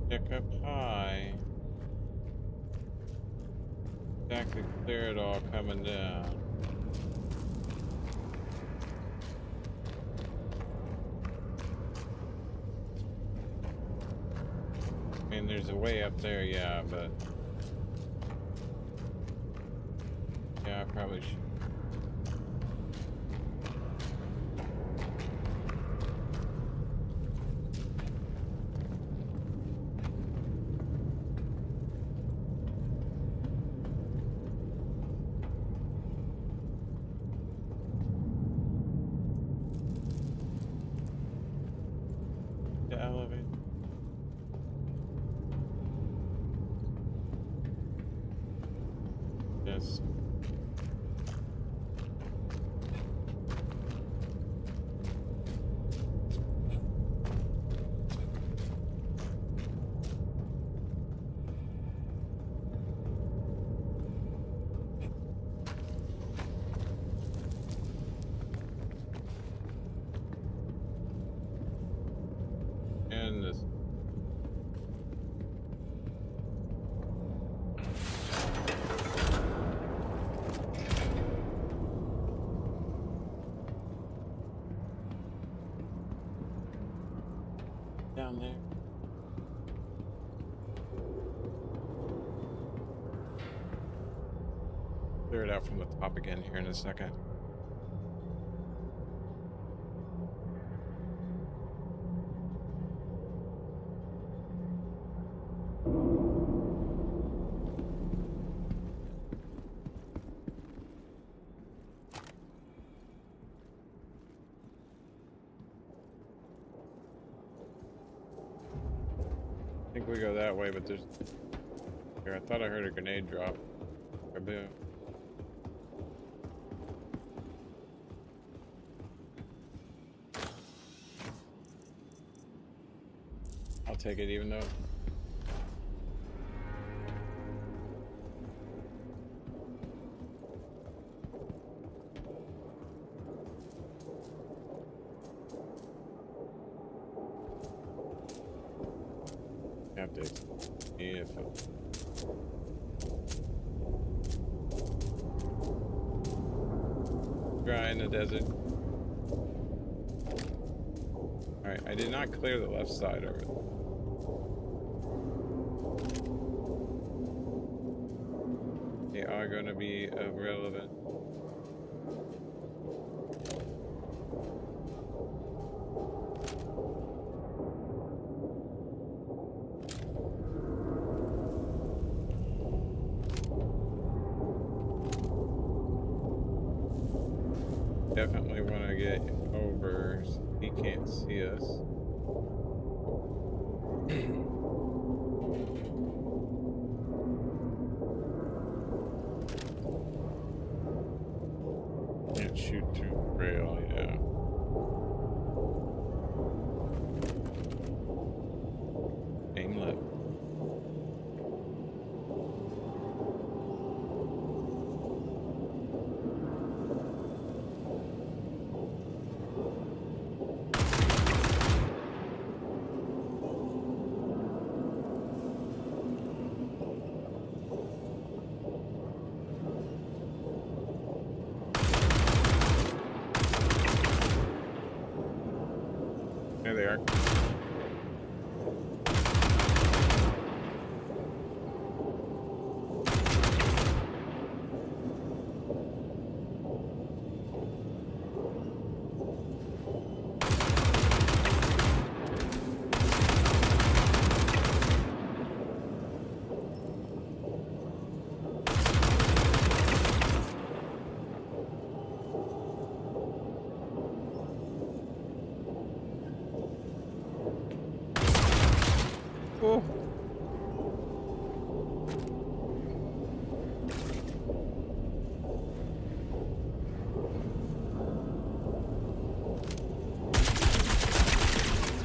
Pick up high. Exactly clear it all coming down. I mean, there's a way up there, yeah, but yeah, I probably should. The elevator. Yes. And this. Down there. Clear it out from the top again here in a second. I think we go that way, but there's... Here, I thought I heard a grenade drop. Kaboom. take it even though. Updates. Beautiful. Dry in the desert. Alright, I did not clear the left side over there. They are going to be irrelevant. Definitely want to get over so he can't see us. Can't shoot through the rail, yeah. Aim left. There they are. Oh.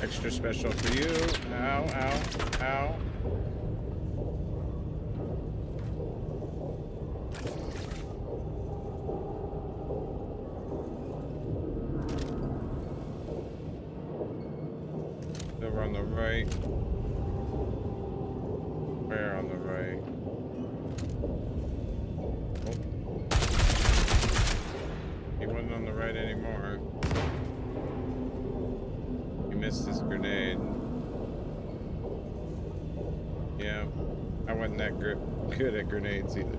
Extra special for you. Ow, ow, ow. Over on the right. Where on the right? Oh. He wasn't on the right anymore. He missed his grenade. Yeah, I wasn't that good at grenades either.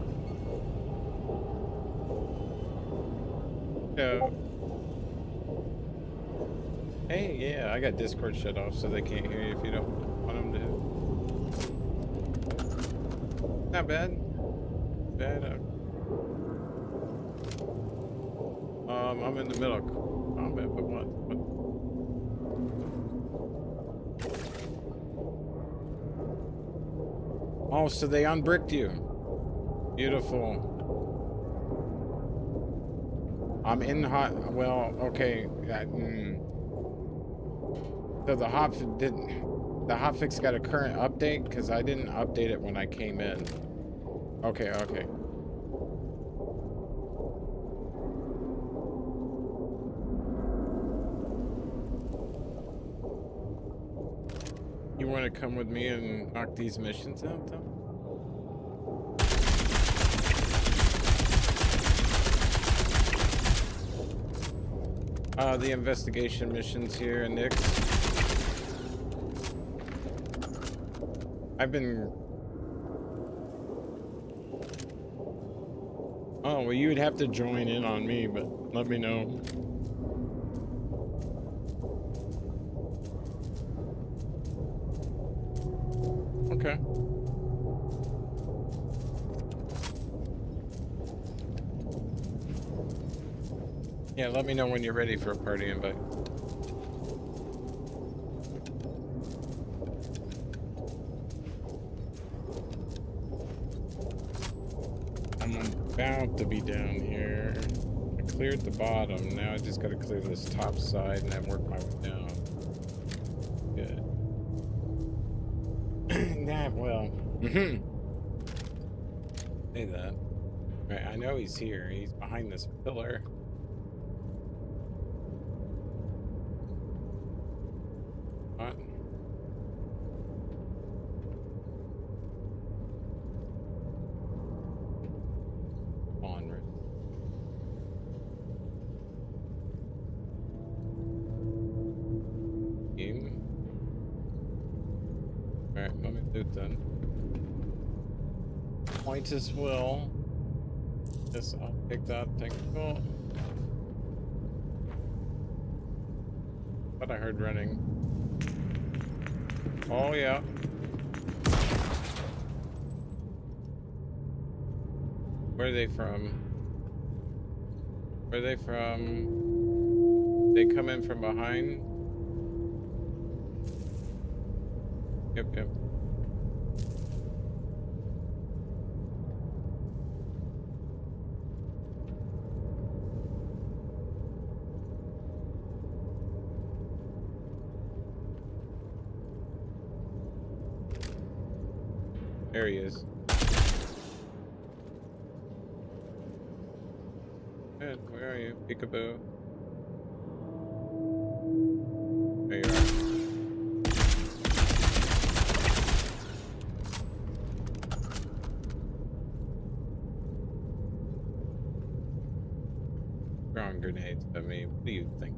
So, hey, yeah, I got Discord shut off so they can't hear you if you don't want them to. Not bad. Bad. I'm in the middle of combat, but what? Oh, so they unbricked you. Beautiful. I'm in hot. Well, okay. So the hotfix got a current update because I didn't update it when I came in. Okay, okay. You want to come with me and knock these missions out, though? The investigation missions here in Nix. I've been... Oh, well, you would have to join in on me, but let me know. Okay. Yeah, let me know when you're ready for a party invite. I'm about to be down here. I cleared the bottom. Now I just gotta clear this top side and then work my way down. Good. Mm-hmm. Say that. Right, I know he's here. He's behind this pillar. What? Come on, Rick. Game. Alright, let me do it then. Point as well. Yes, I'll take that. Thank you. Thought I heard running. Oh, yeah. Where are they from? Where are they from? They come in from behind? Yep, yep. There he is. Good, where are you? Peekaboo. There you are. Throwing grenades at me. What do you think?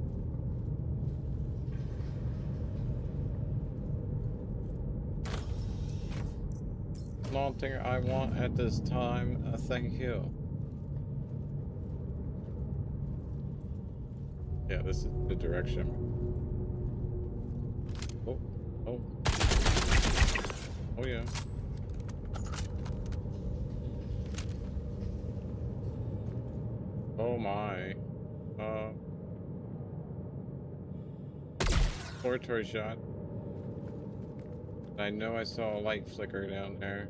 Nothing I want at this time. Thank you. Yeah, this is the direction. Oh, oh. Oh, yeah. Oh, my. Exploratory shot. I know I saw a light flicker down there.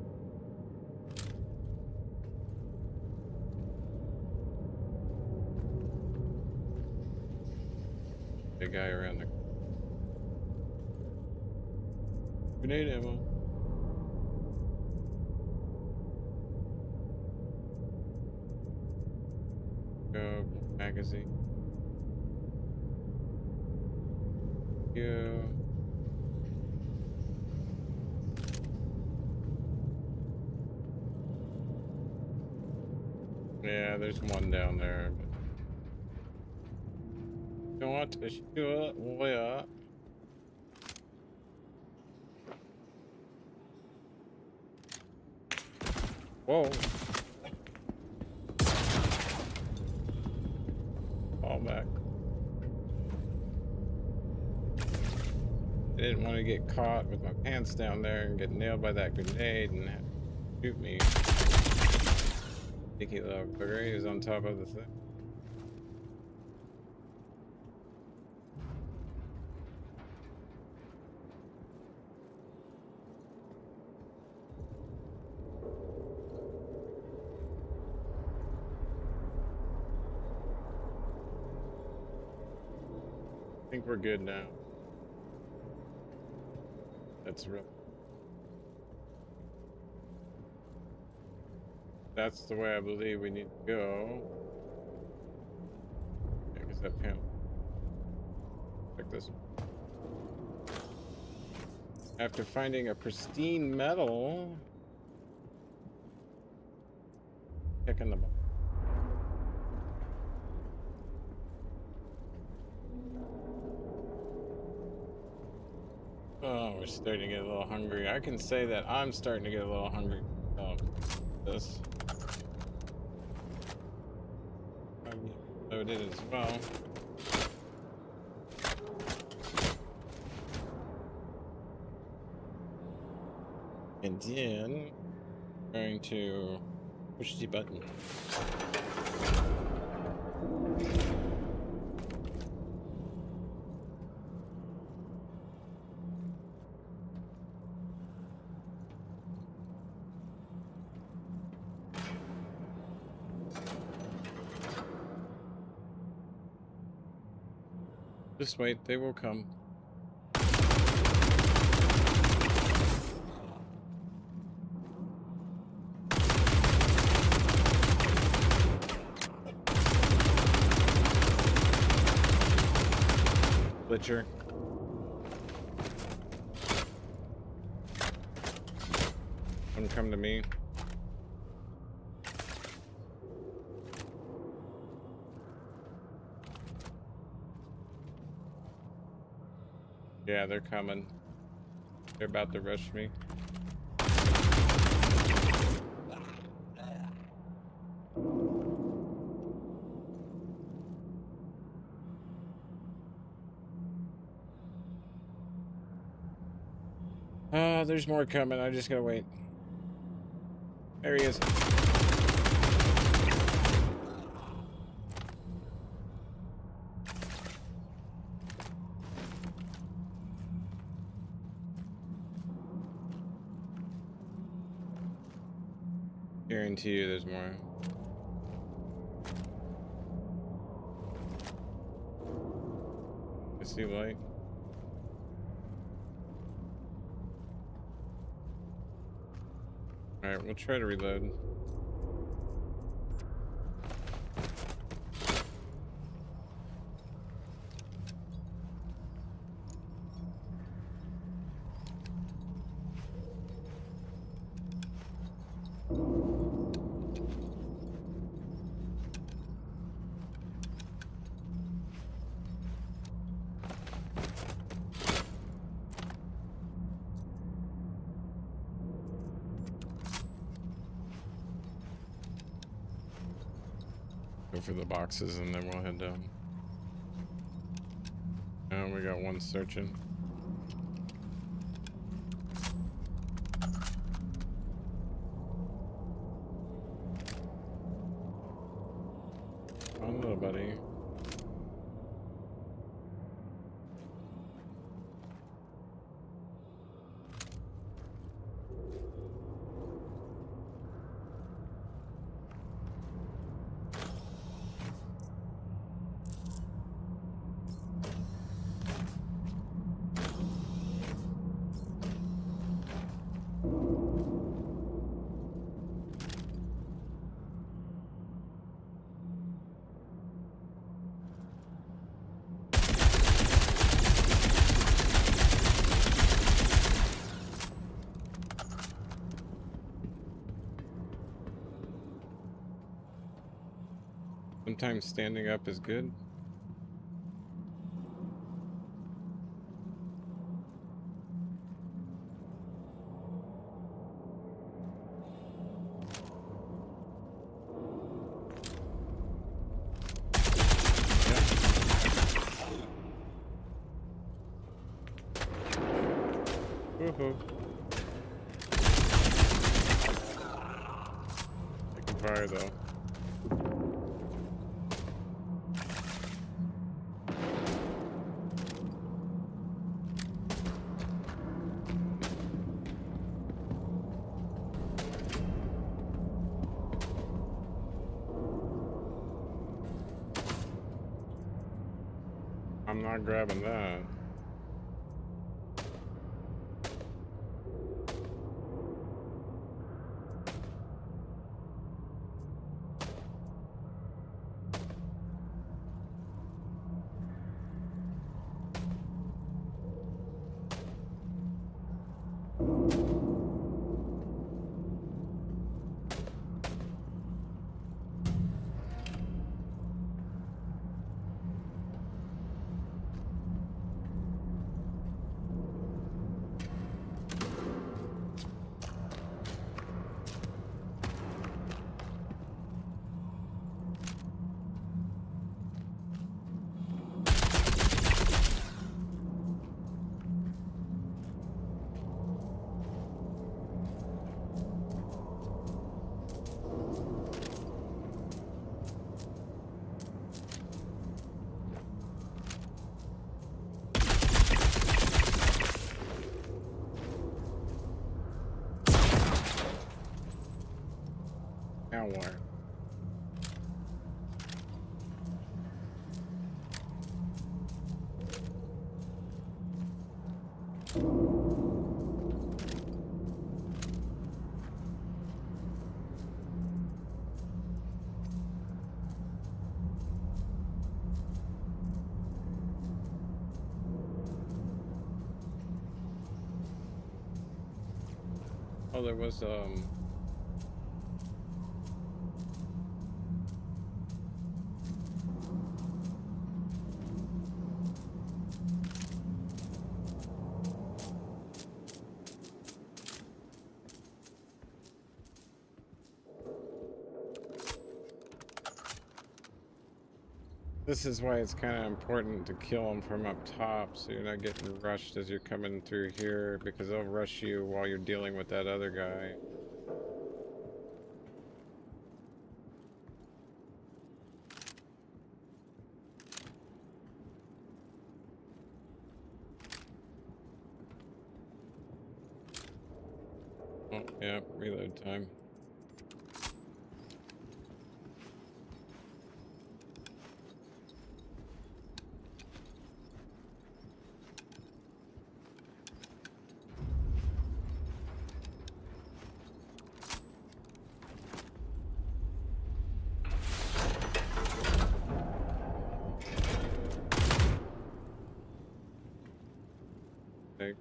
Big guy around the grenade ammo. Go magazine. You. Yeah, there's one down there. Not sure where. Whoa. Fall back. I didn't want to get caught with my pants down there and get nailed by that grenade and shoot me. Sticky little bugger. He was on top of the thing. I think we're good now. That's real. That's the way I believe we need to go. Yeah, because that panel. Check this. After finding a pristine metal. Checking the box. Oh, we're starting to get a little hungry. I can say that I'm starting to get a little hungry. Oh, this. I'm loaded as well. And then I'm going to push the button. Just wait, they will come. Butcher. Come to me. Yeah, they're coming. They're about to rush me. There's more coming. I just gotta wait. There he is. Guarantee you there's more. I see light. Alright, we'll try to reload. Go for the boxes and then we'll head down. And we got one searching. Oh, little buddy. Sometimes standing up is good. Woohoo. I can fire though. I'm not grabbing that. Oh, there was this is why it's kind of important to kill them from up top, so you're not getting rushed as you're coming through here, because they'll rush you while you're dealing with that other guy. Oh, yeah, reload time.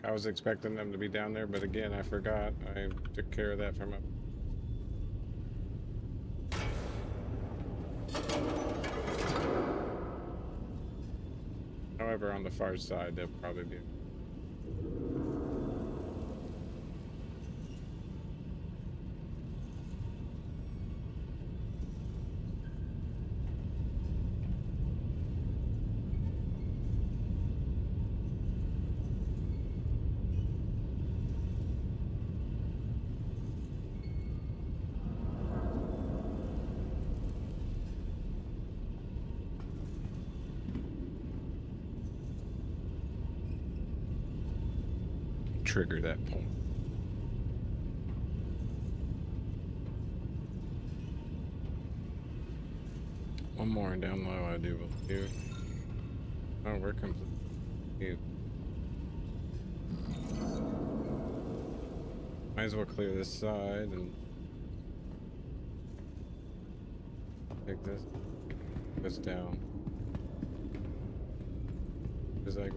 I was expecting them to be down there, but again, I forgot. I took care of that from up. However, on the far side, they'll probably be. Trigger that point. One more and down low, I do believe. Oh, we're complete. Might as well clear this side and take this down. As I go.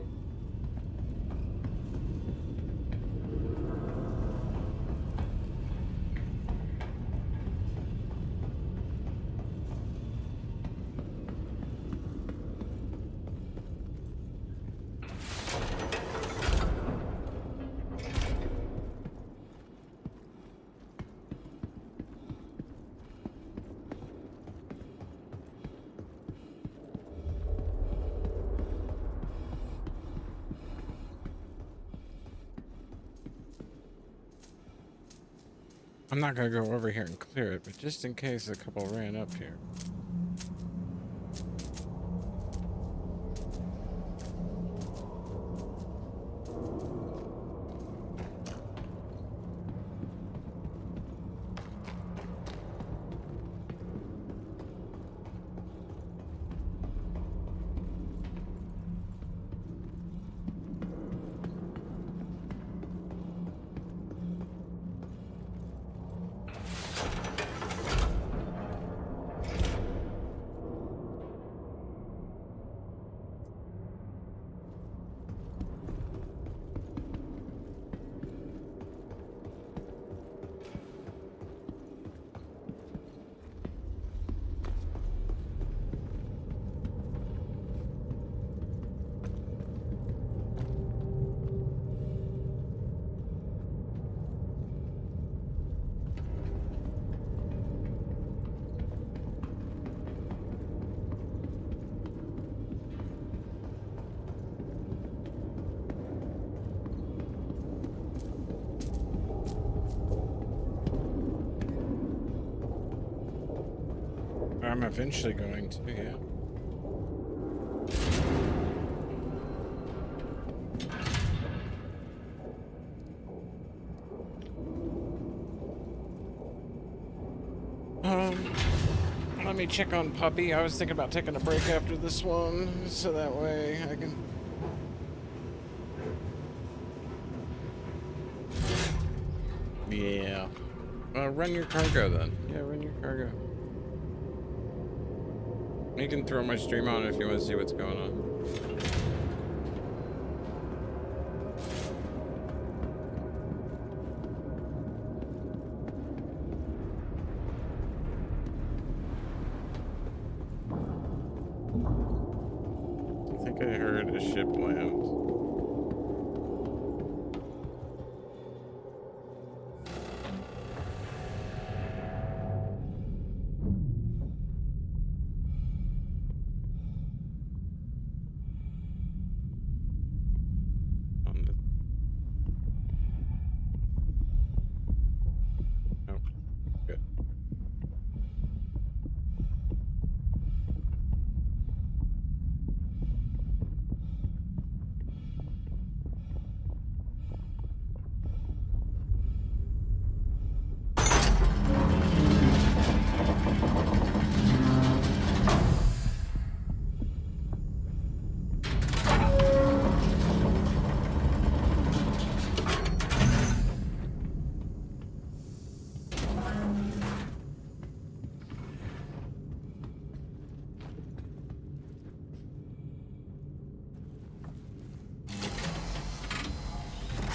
I'm not gonna go over here and clear it, but just in case a couple ran up here. I'm eventually going to, yeah. Let me check on Puppy. I was thinking about taking a break after this one, so that way I can... Yeah. Run your cargo then. Yeah, run your cargo. You can throw my stream on if you want to see what's going on. I heard a ship land. On the... Nope. Good.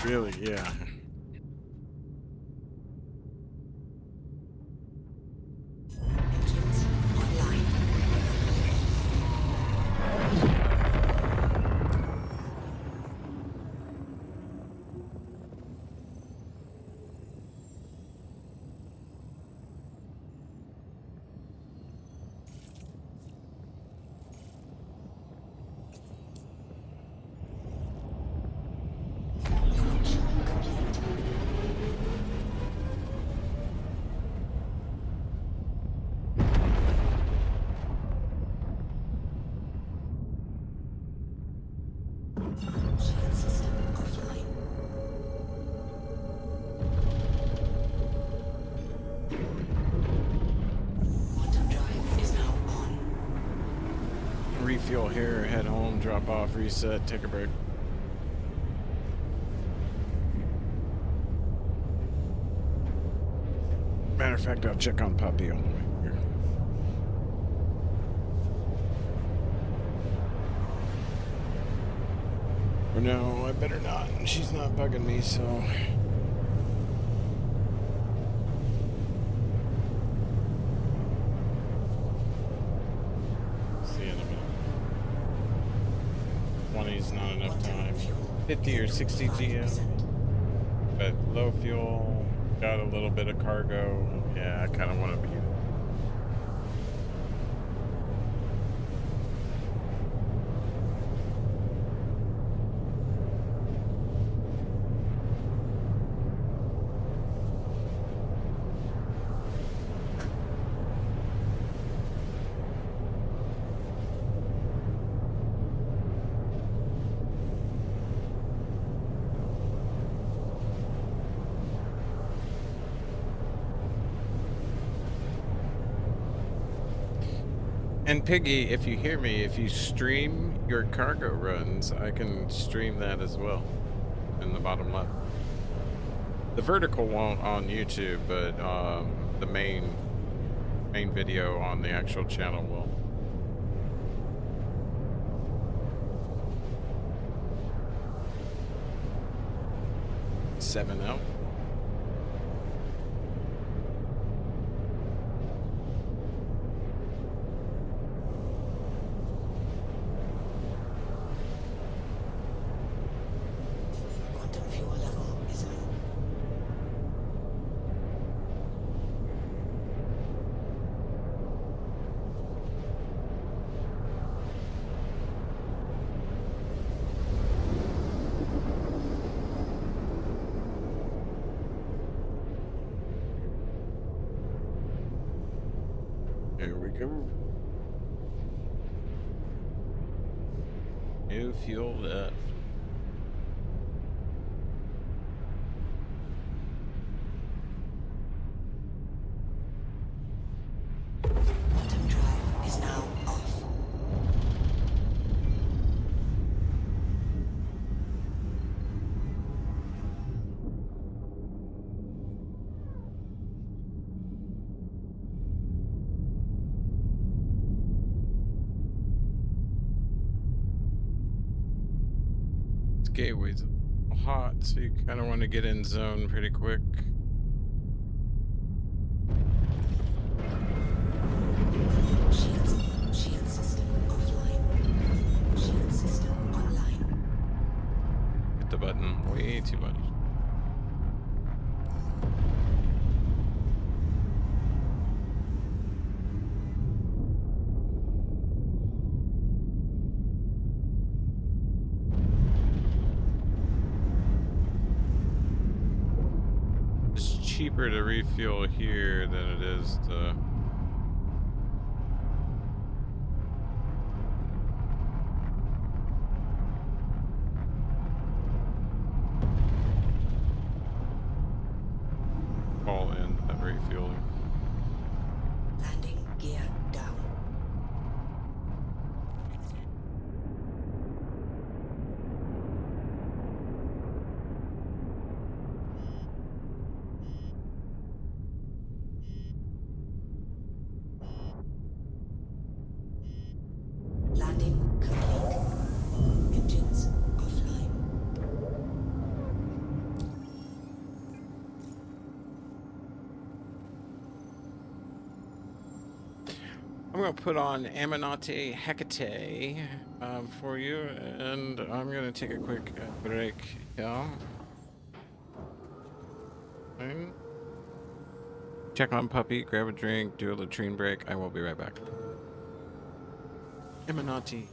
Really, yeah. Engines online. Launch complete. Shield system offline. Quantum drive is now on. Refuel here, head home, drop off, reset, take a break. Matter of fact, I'll check on Puppy on the way here. Or no, I better not. She's not bugging me, so. See you in a minute. 20's not enough time. 50 or 60 GM. But low fuel, got a little bit of cargo. Yeah, I kind of want to be. And Piggy, if you hear me, if you stream your cargo runs, I can stream that as well in the bottom left. The vertical won't on YouTube, but the main video on the actual channel will. Seven out. Quantum fuel level is low. Here we go. New fuel left. Quantum drive is now off. This gateway's hot, so you kind of want to get in zone pretty quick. Shield system offline. Shield system cheaper to refuel here than it is to... call in at refueling. Landing gear down. Landing complete. Engines offline. I'm gonna put on Aminati Hecate for you, and I'm gonna take a quick break. Yeah. Fine. Check on puppy, grab a drink, do a latrine break. I will be right back. Aminati.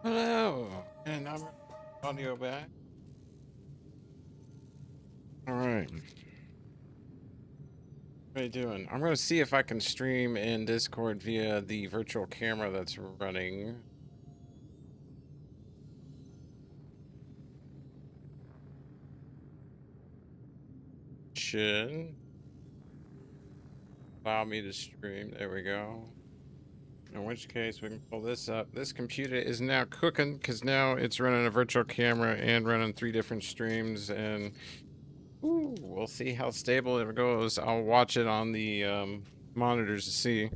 Hello, and I'm audio back. All right. What are you doing? I'm gonna see if I can stream in Discord via the virtual camera that's running. Should allow me to stream. There we go. In which case, we can pull this up. This computer is now cooking because now it's running a virtual camera and running 3 different streams. And ooh, we'll see how stable it goes. I'll watch it on the monitors to see.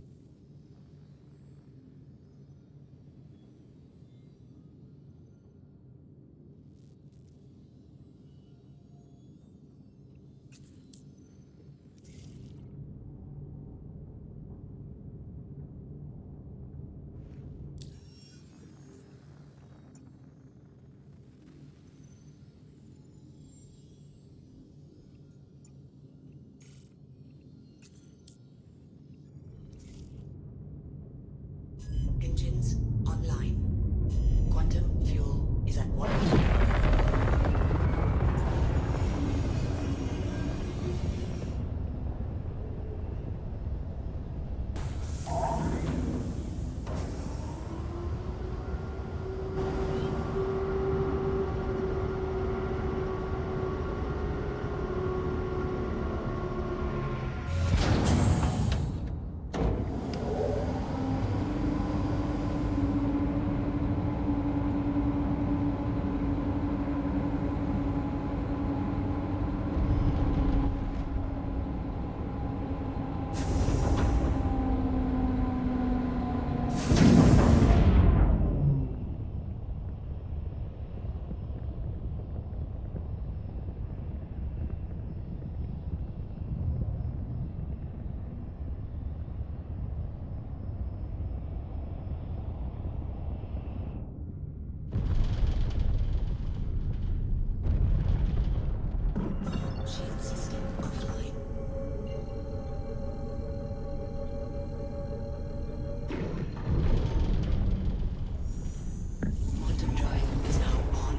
Engines online. Quantum fuel is at 1. Shield system offline. Quantum drive is now on.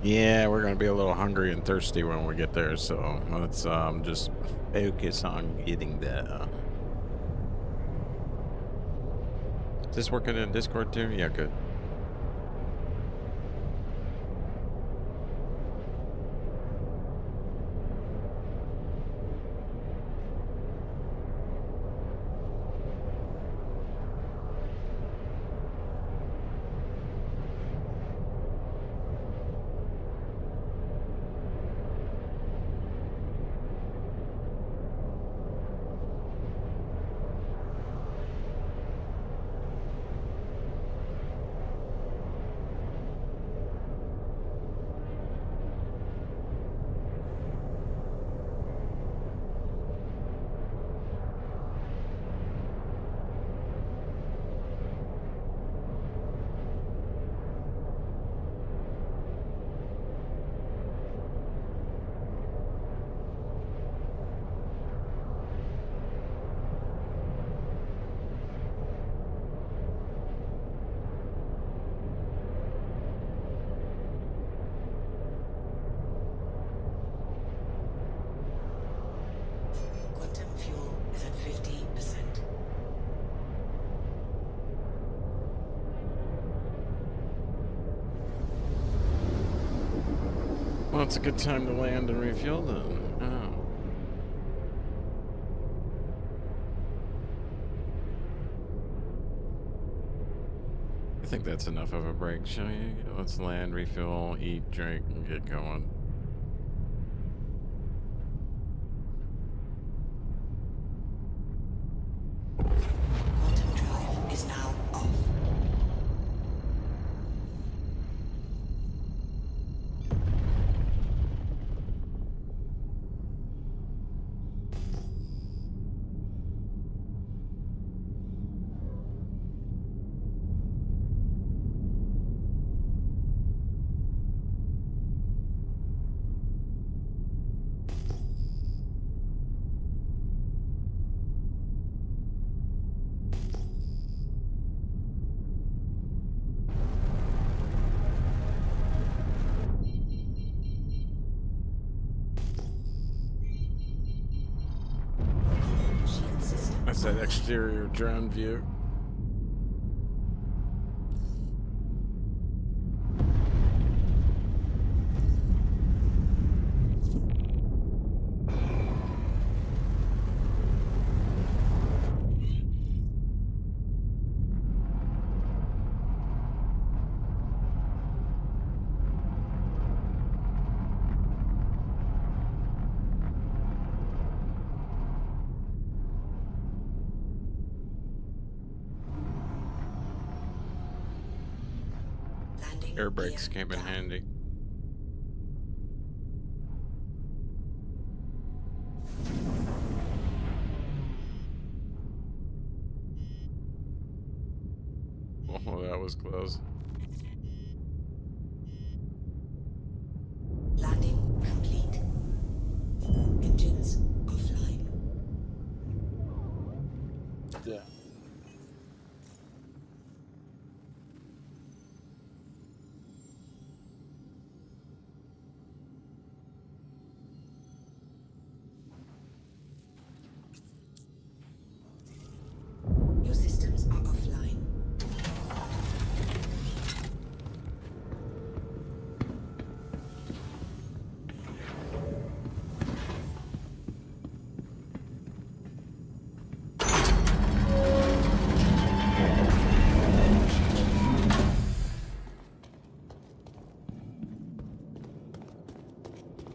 Yeah, we're gonna be a little hungry and thirsty when we get there, so let's just focus on getting there. Is this working in Discord too? Yeah, good. Quantum fuel is at 50%. Well, it's a good time to land and refuel then. Oh. I think that's enough of a break, shall you? Let's land, refuel, eat, drink, and get going. Quantum drive is now off. Shield system. That's that exterior drone view. Landing Air brakes gear came in down. handy. Oh, that was close. Landing complete. Engines offline. Yeah. Your systems are offline.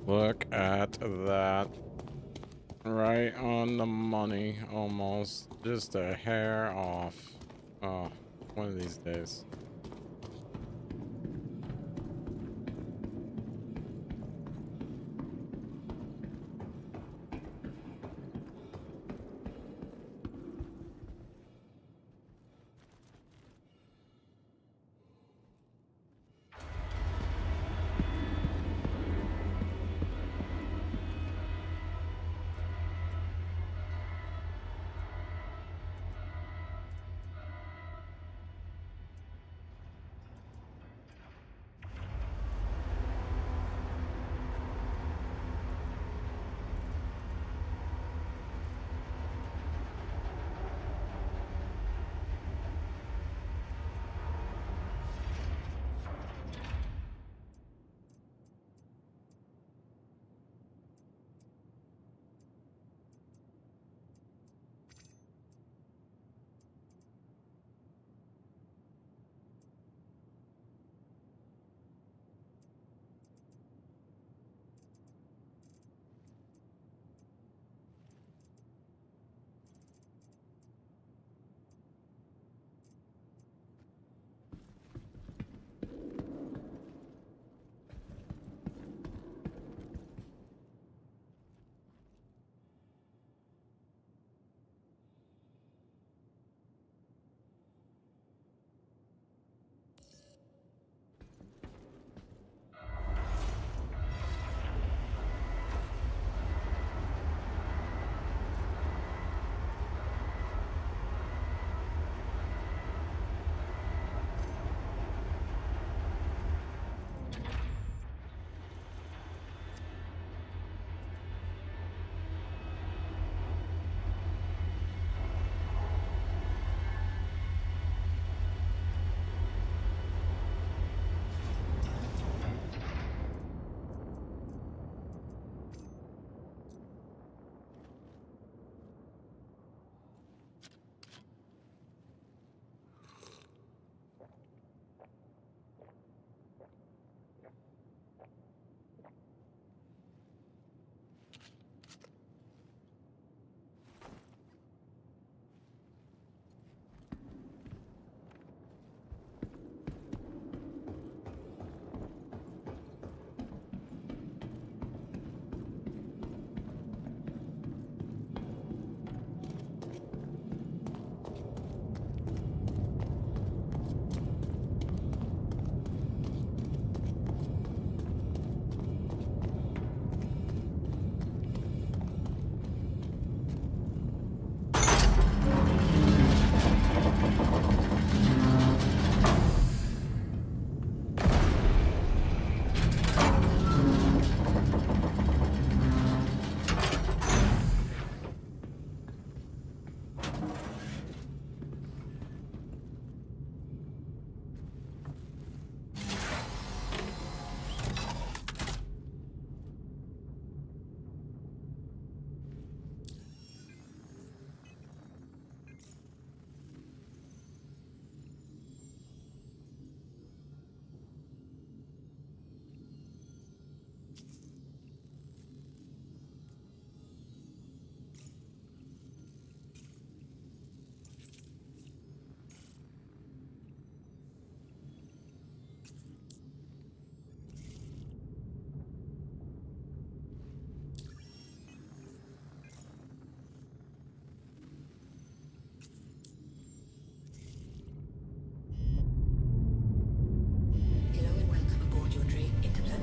Look at that. Right on the money, almost. Just a hair off. Oh, one of these days.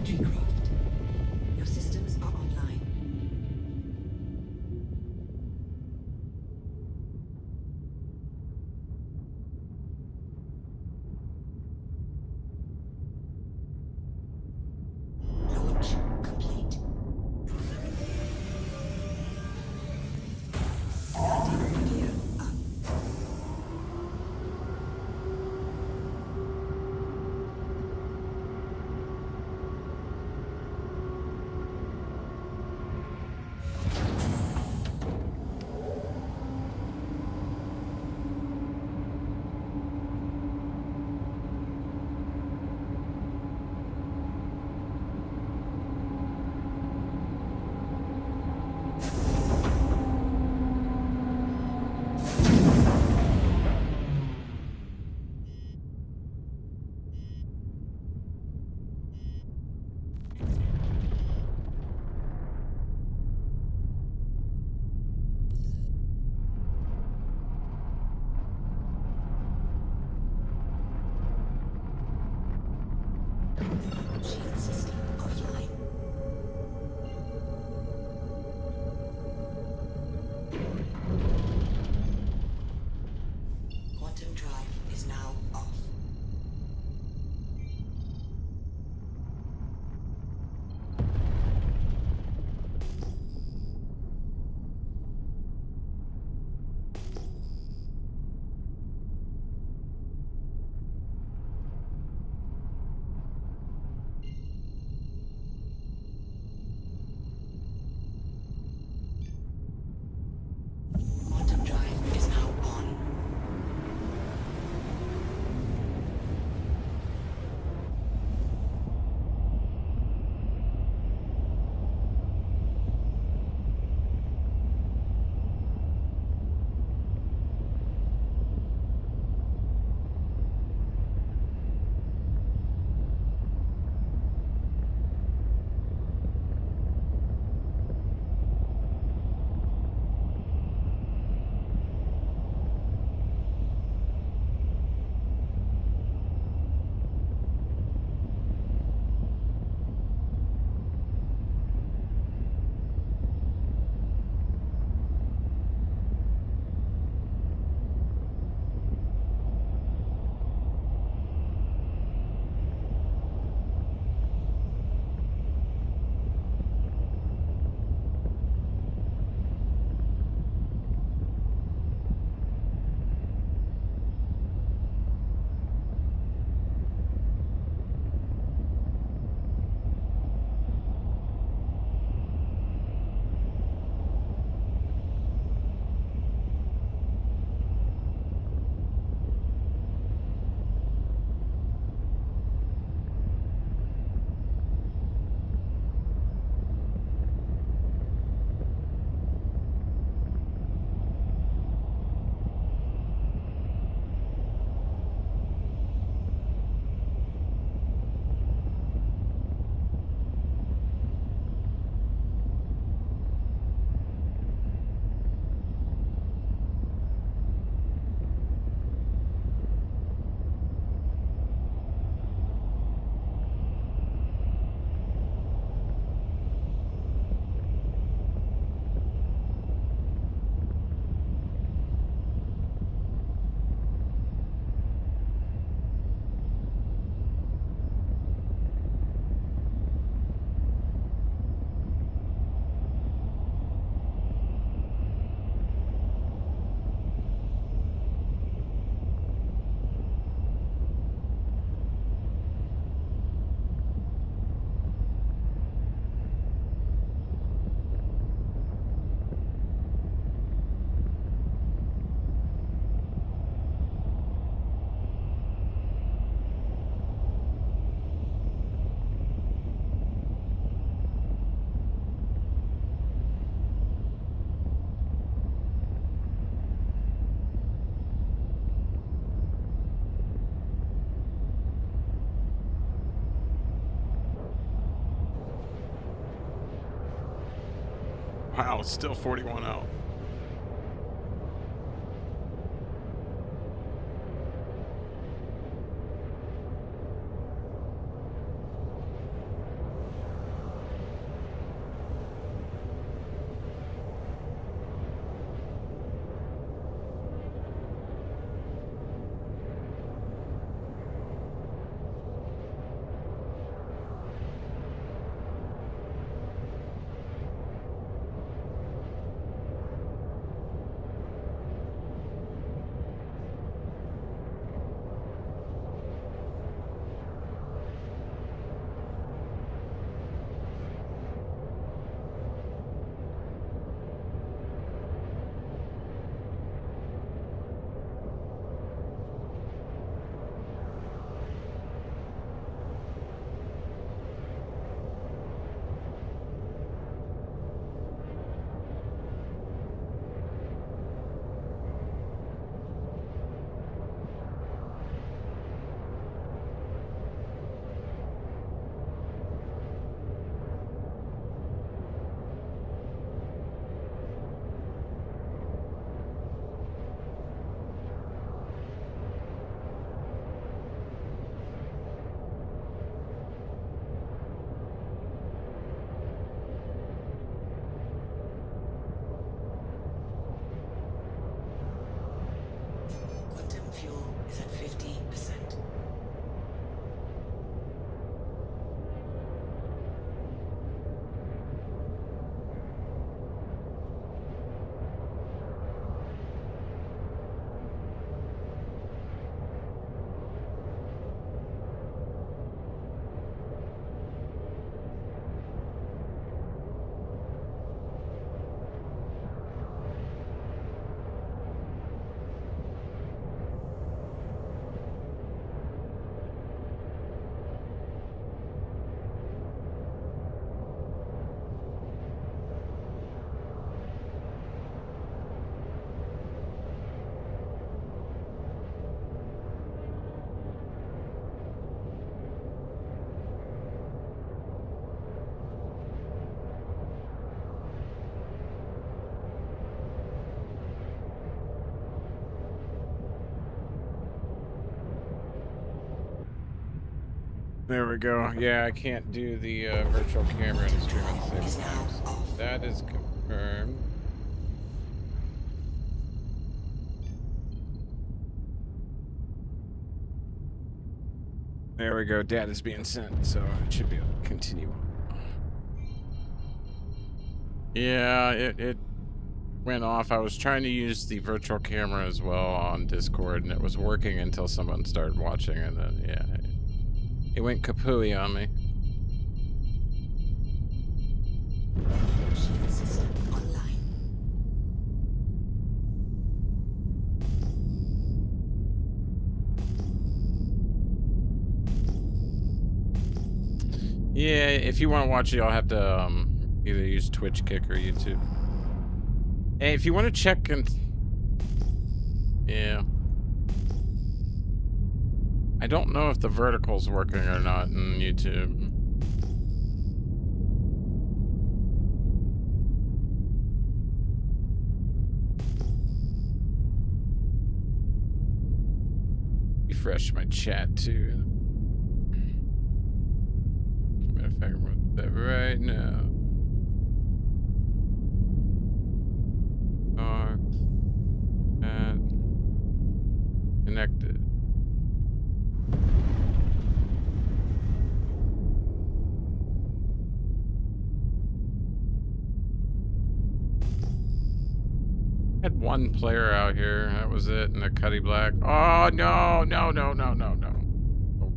entry craft. Your systems are online. Launch complete. Landing gear up. Shield system offline. Quantum drive is now off. Quantum drive is now on. Wow, it's still 41 out. There we go. Yeah, I can't do the virtual camera and stream at the Is same now time. off. That is confirmed. There we go. Data's being sent, so it should be able to continue. Yeah, it went off. I was trying to use the virtual camera as well on Discord, and it was working until someone started watching, and then, yeah, it went kapooey on me. Shield system online. Yeah, if you want to watch it, I'll have to either use Twitch, Kick, or YouTube. Hey, if you want to check and... Yeah. I don't know if the vertical's working or not in YouTube. Refresh my chat too. Matter of fact, I'm gonna do that right now. And connected. Had one player out here. That was it. And a Cuddy Black. Oh no! No! No! No! No! No! Oh.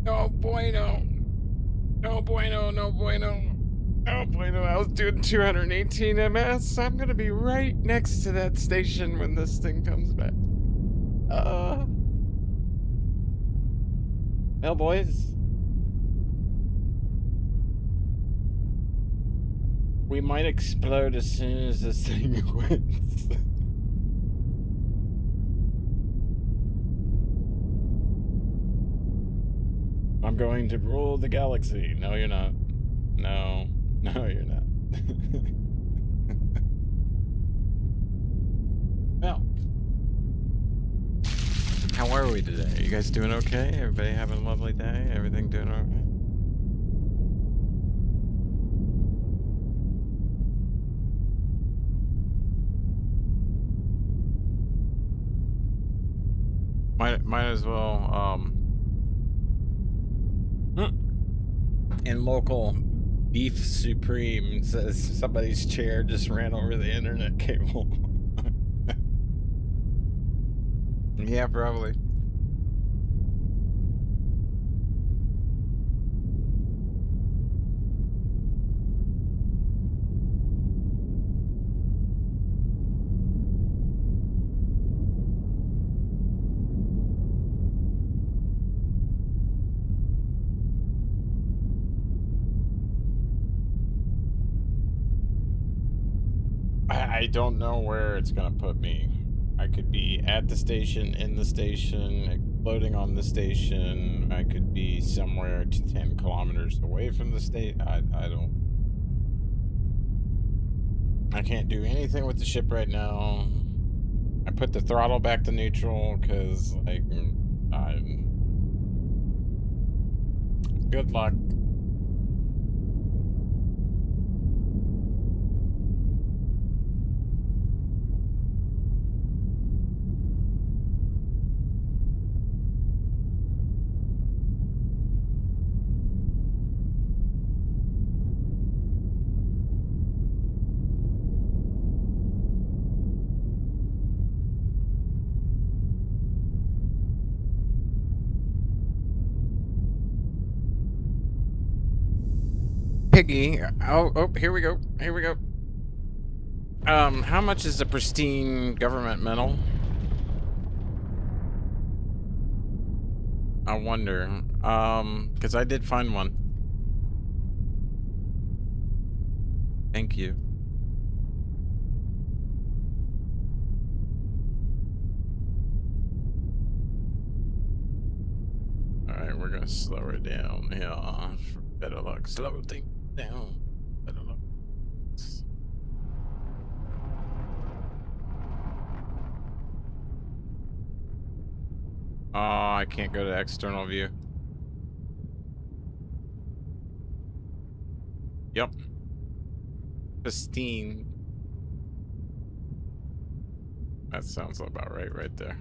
No bueno. No bueno. No bueno. No bueno. I was doing 218 MS. I'm gonna be right next to that station when this thing comes back. Well, boys. We might explode as soon as this thing quits. I'm going to rule the galaxy. No, you're not. No. No, you're not. Well. How are we today? You guys doing okay? Everybody having a lovely day? Everything doing all right? Might as well, and local beef supreme says somebody's chair just ran over the internet cable. Yeah, probably. I don't know where it's gonna put me. I could be at the station, in the station, exploding on the station. I could be somewhere 10 kilometers away from the state. I don't... I can't do anything with the ship right now. I put the throttle back to neutral because, like, I'm... Good luck. Piggy. Oh, here we go. Here we go. How much is a pristine government medal? I wonder. Because I did find one. Thank you. Alright, we're gonna slow her down here for better luck. Slow things down. Better luck. Oh, I can't go to external view. Yep. Pristine. That sounds about right there.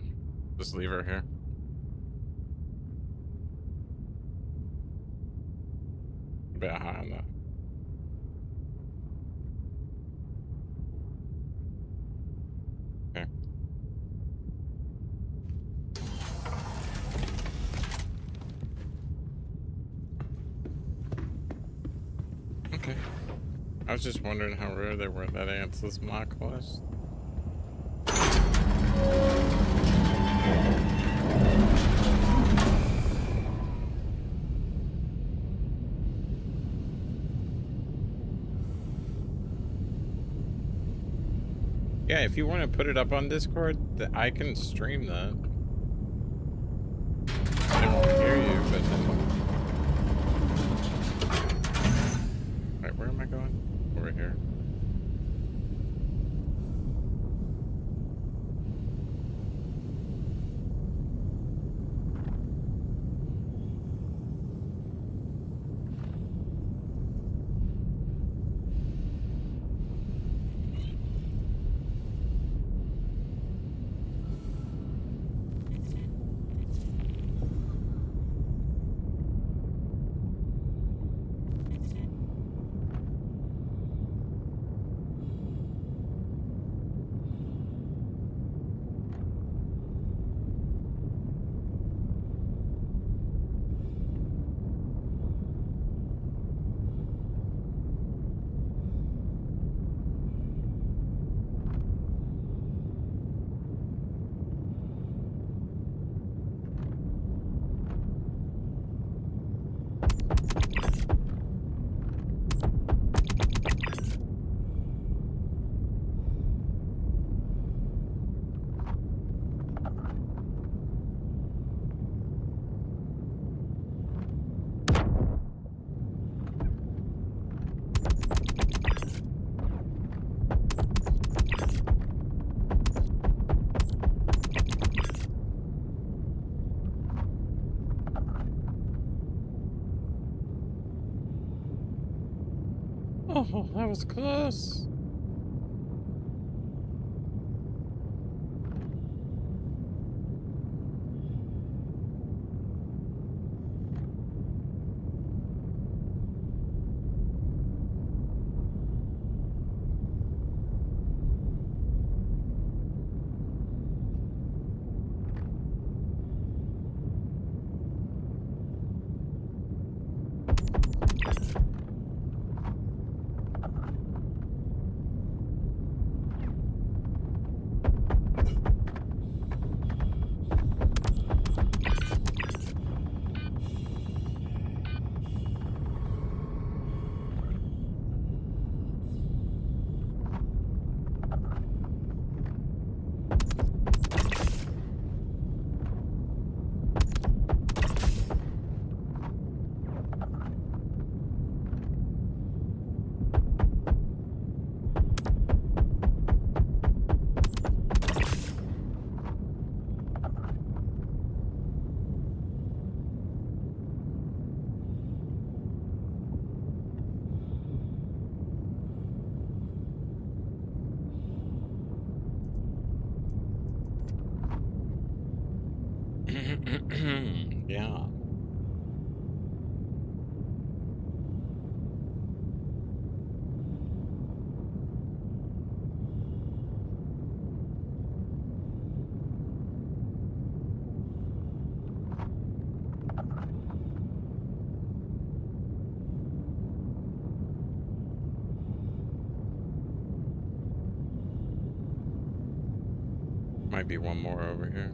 Just leave her here. A bit high on that. Okay. Okay. I was just wondering how rare they were that Ansels mock was. Yeah, if you want to put it up on Discord, I can stream that. I won't hear you, but then... Alright, where am I going? Over here. Oh, that was close. Yeah. Might be one more over here.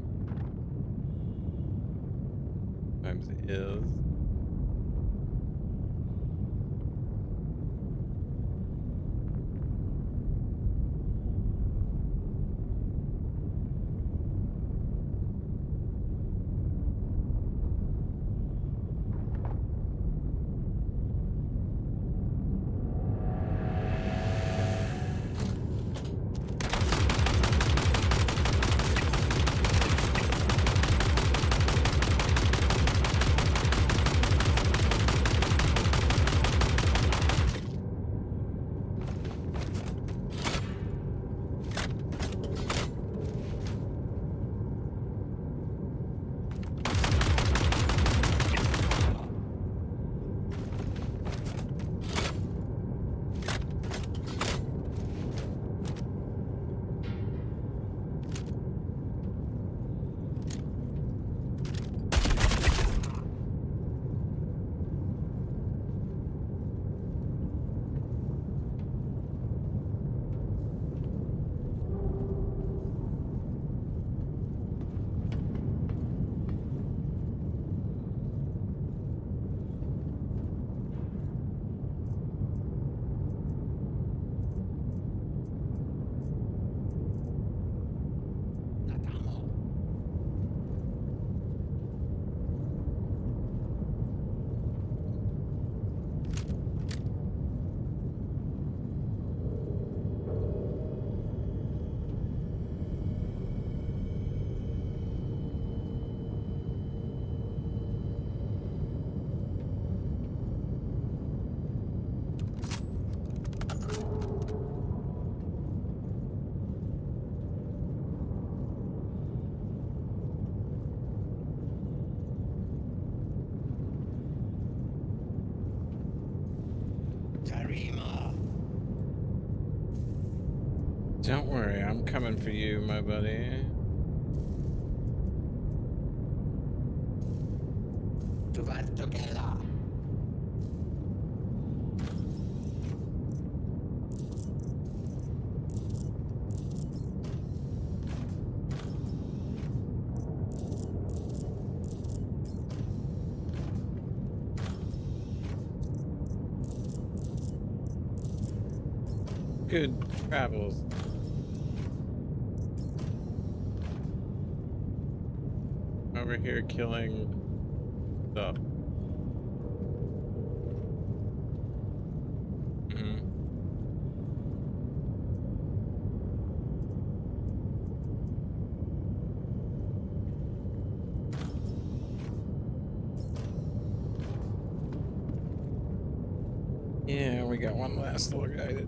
Times is. Don't worry, I'm coming for you, my buddy. Survive together. Good travels. Over here killing stuff. Yeah, we got one last little guy that.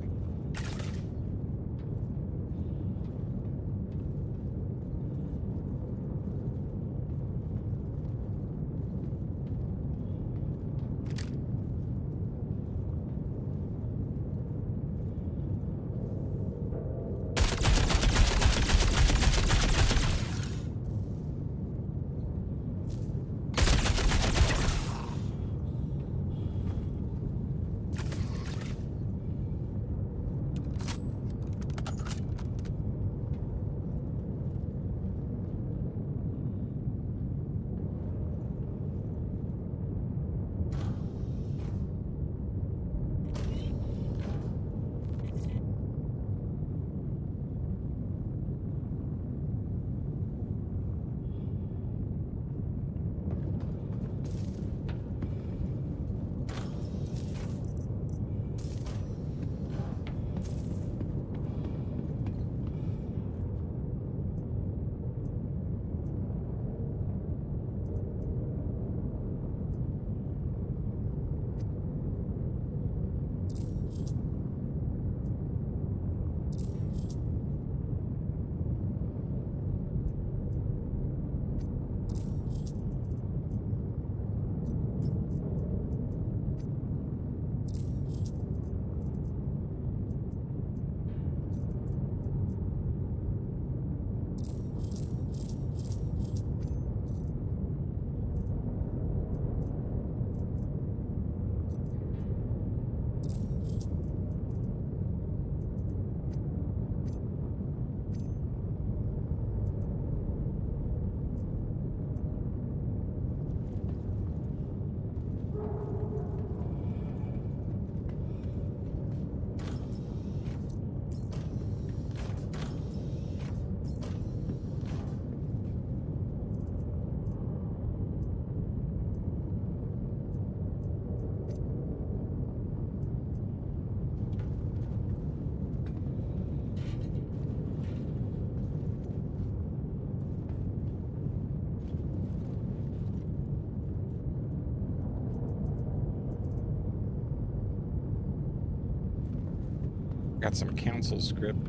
Got some council script.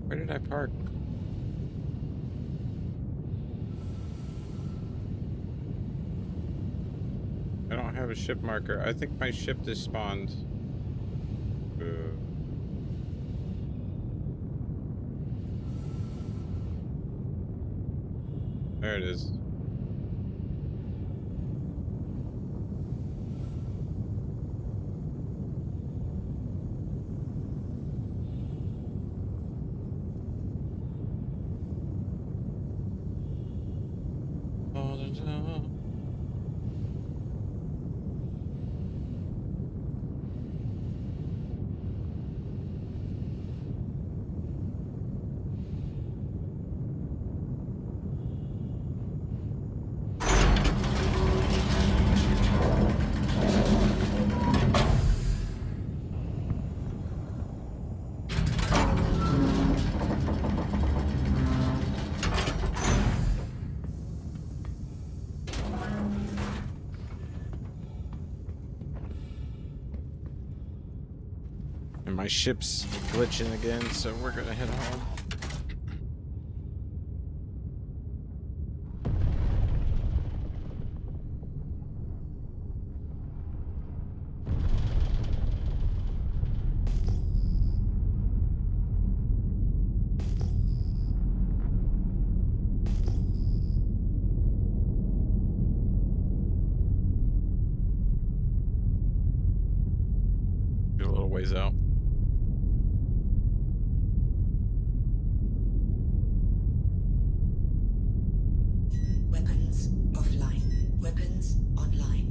Where did I park? I don't have a ship marker. I think my ship is spawned. There it is. ship's glitching again, so we're gonna head home. Get a little ways out. Weapons offline. Weapons online.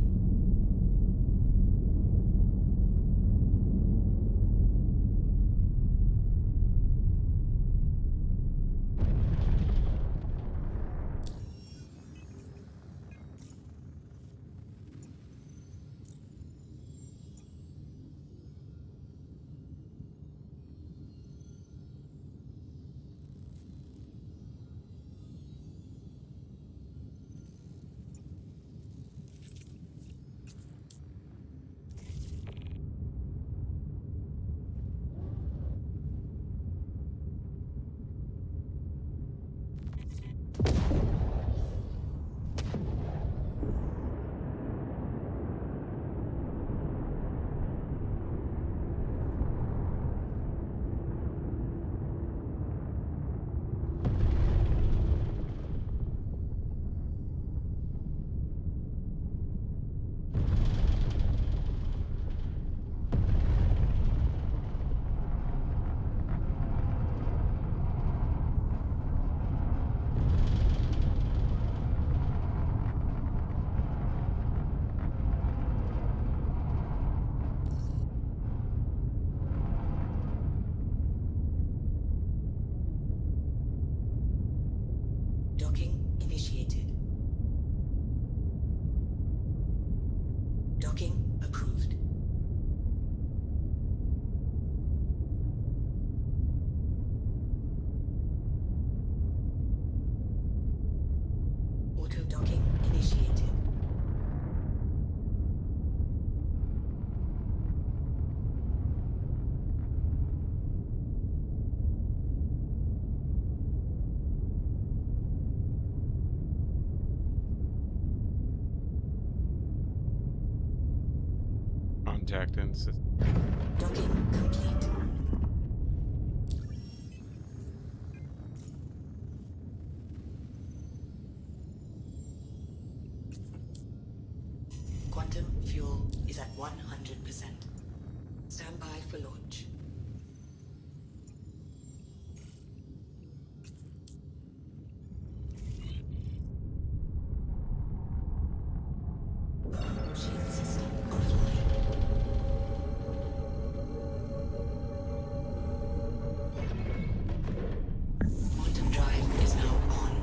Docking initiated. Docking approved. Auto docking initiated. Contact in system. Docking complete. Quantum fuel is at 100%. Stand by for launch. Shield system offline. Quantum drive is now on.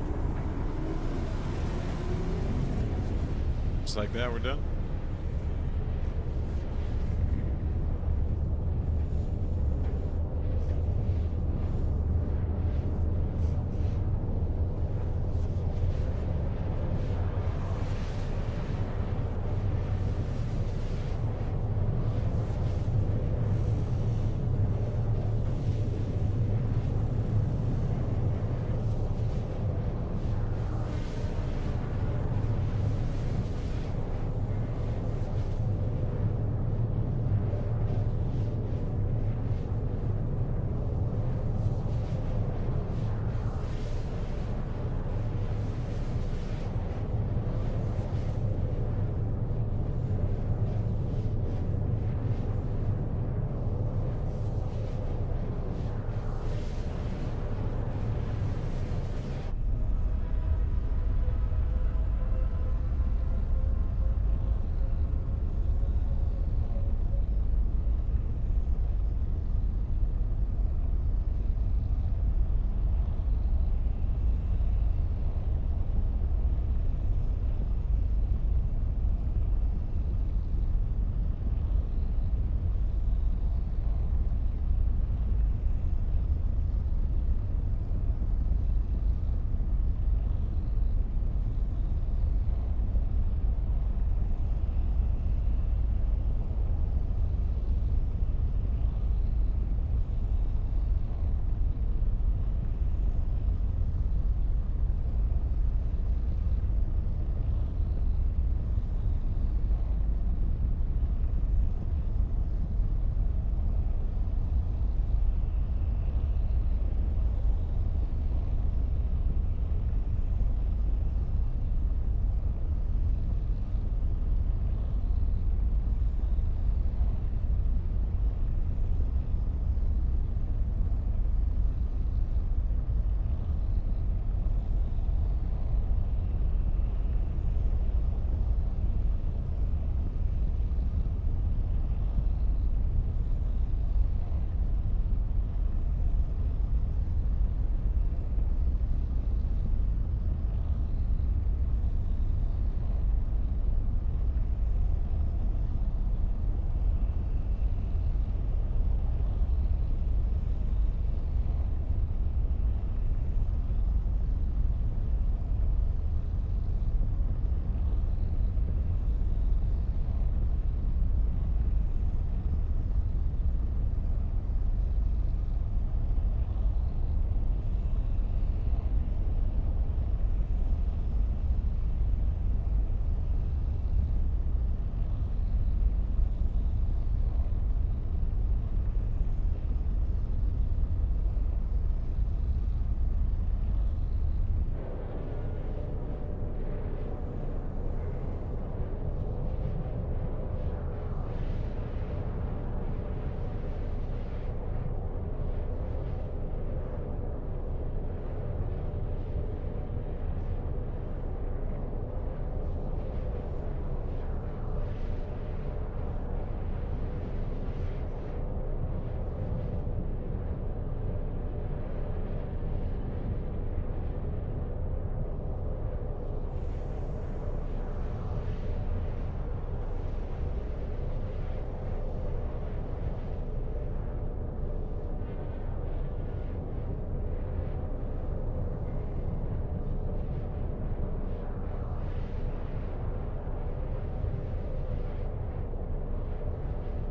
Just like that, we're done.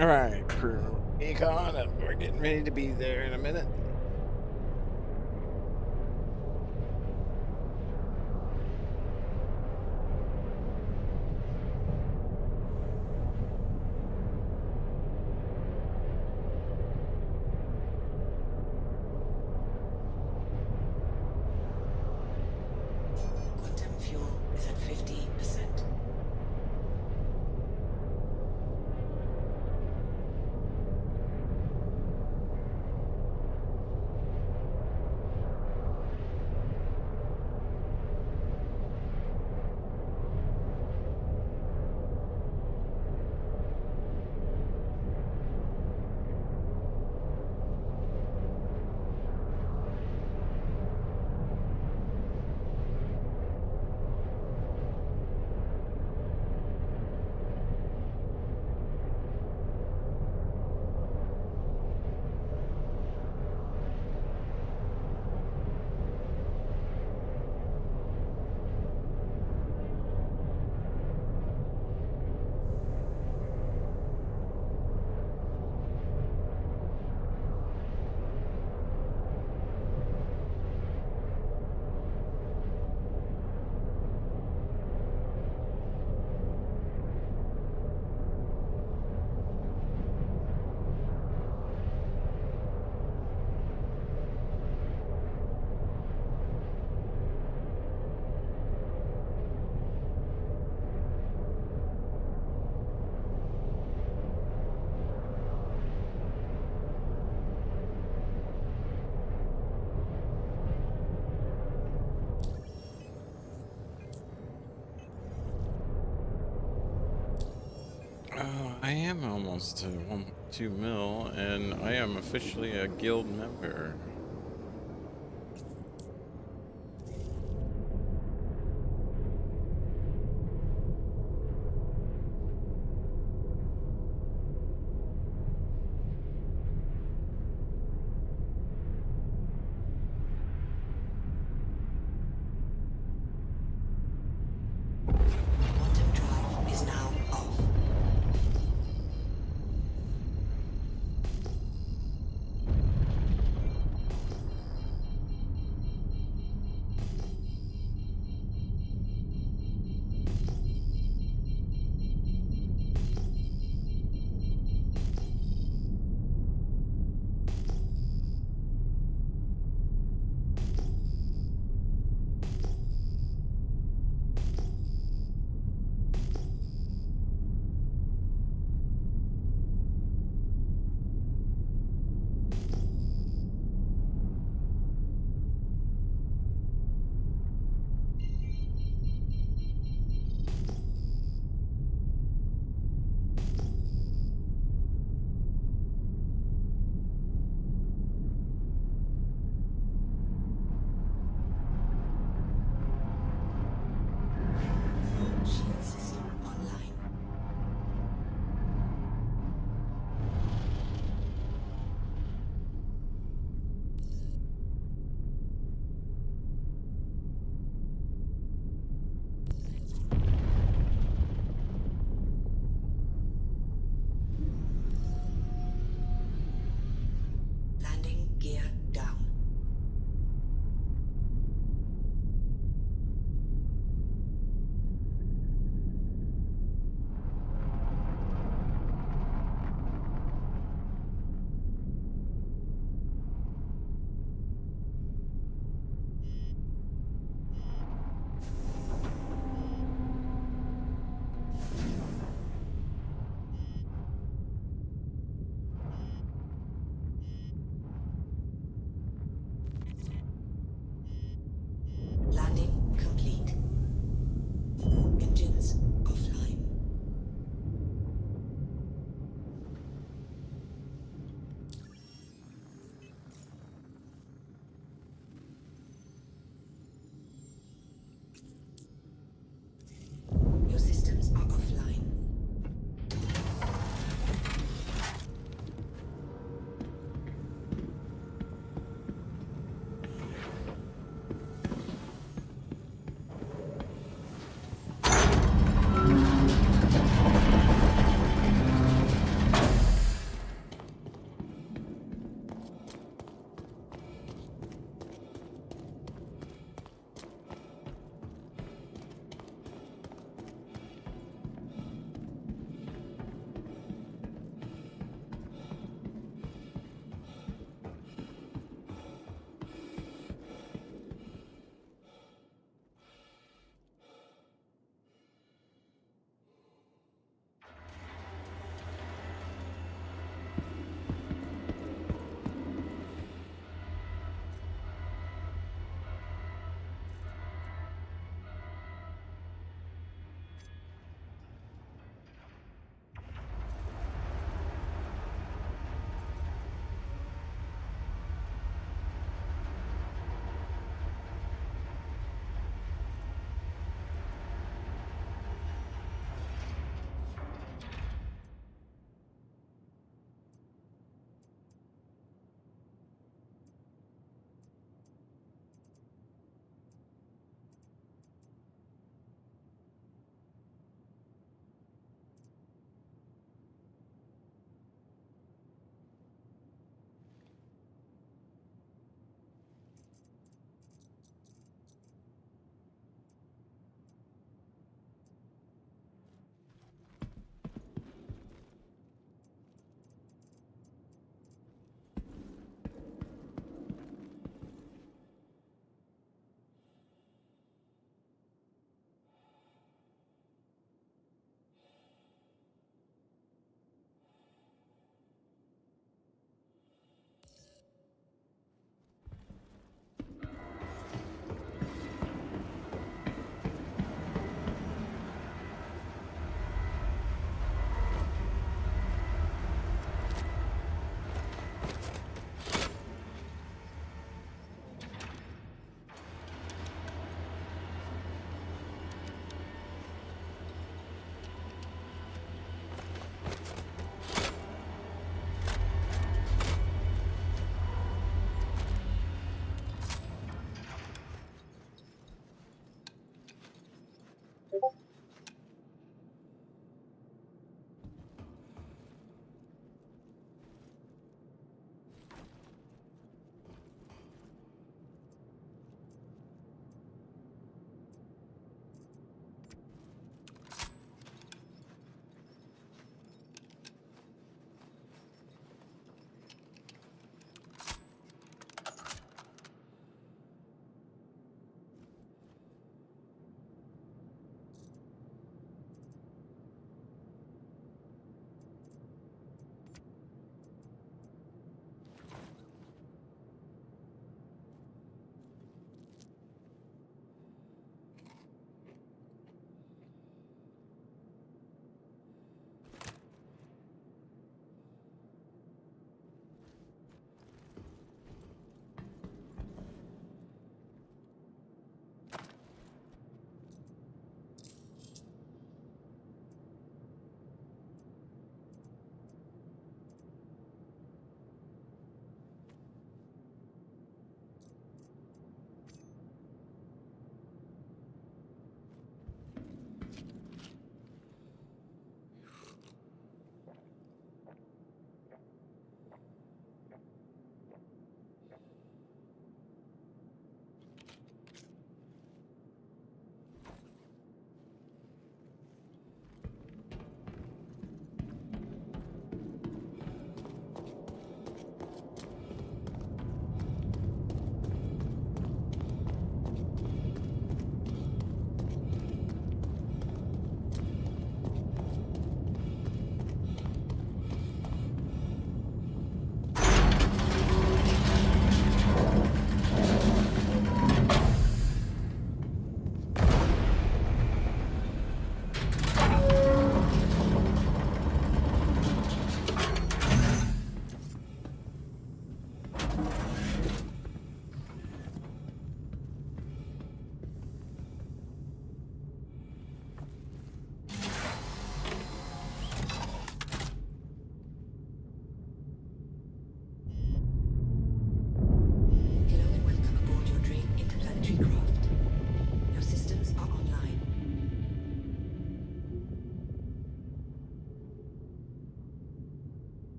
All right, crew. Econ, we're getting ready to be there in a minute. Quantum fuel is at 50%. I am almost to 2 mil, and I am officially a guild member. Quantum drive is now off.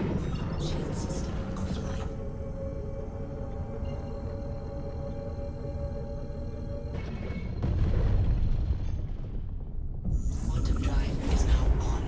Shield system offline. Quantum drive is now on.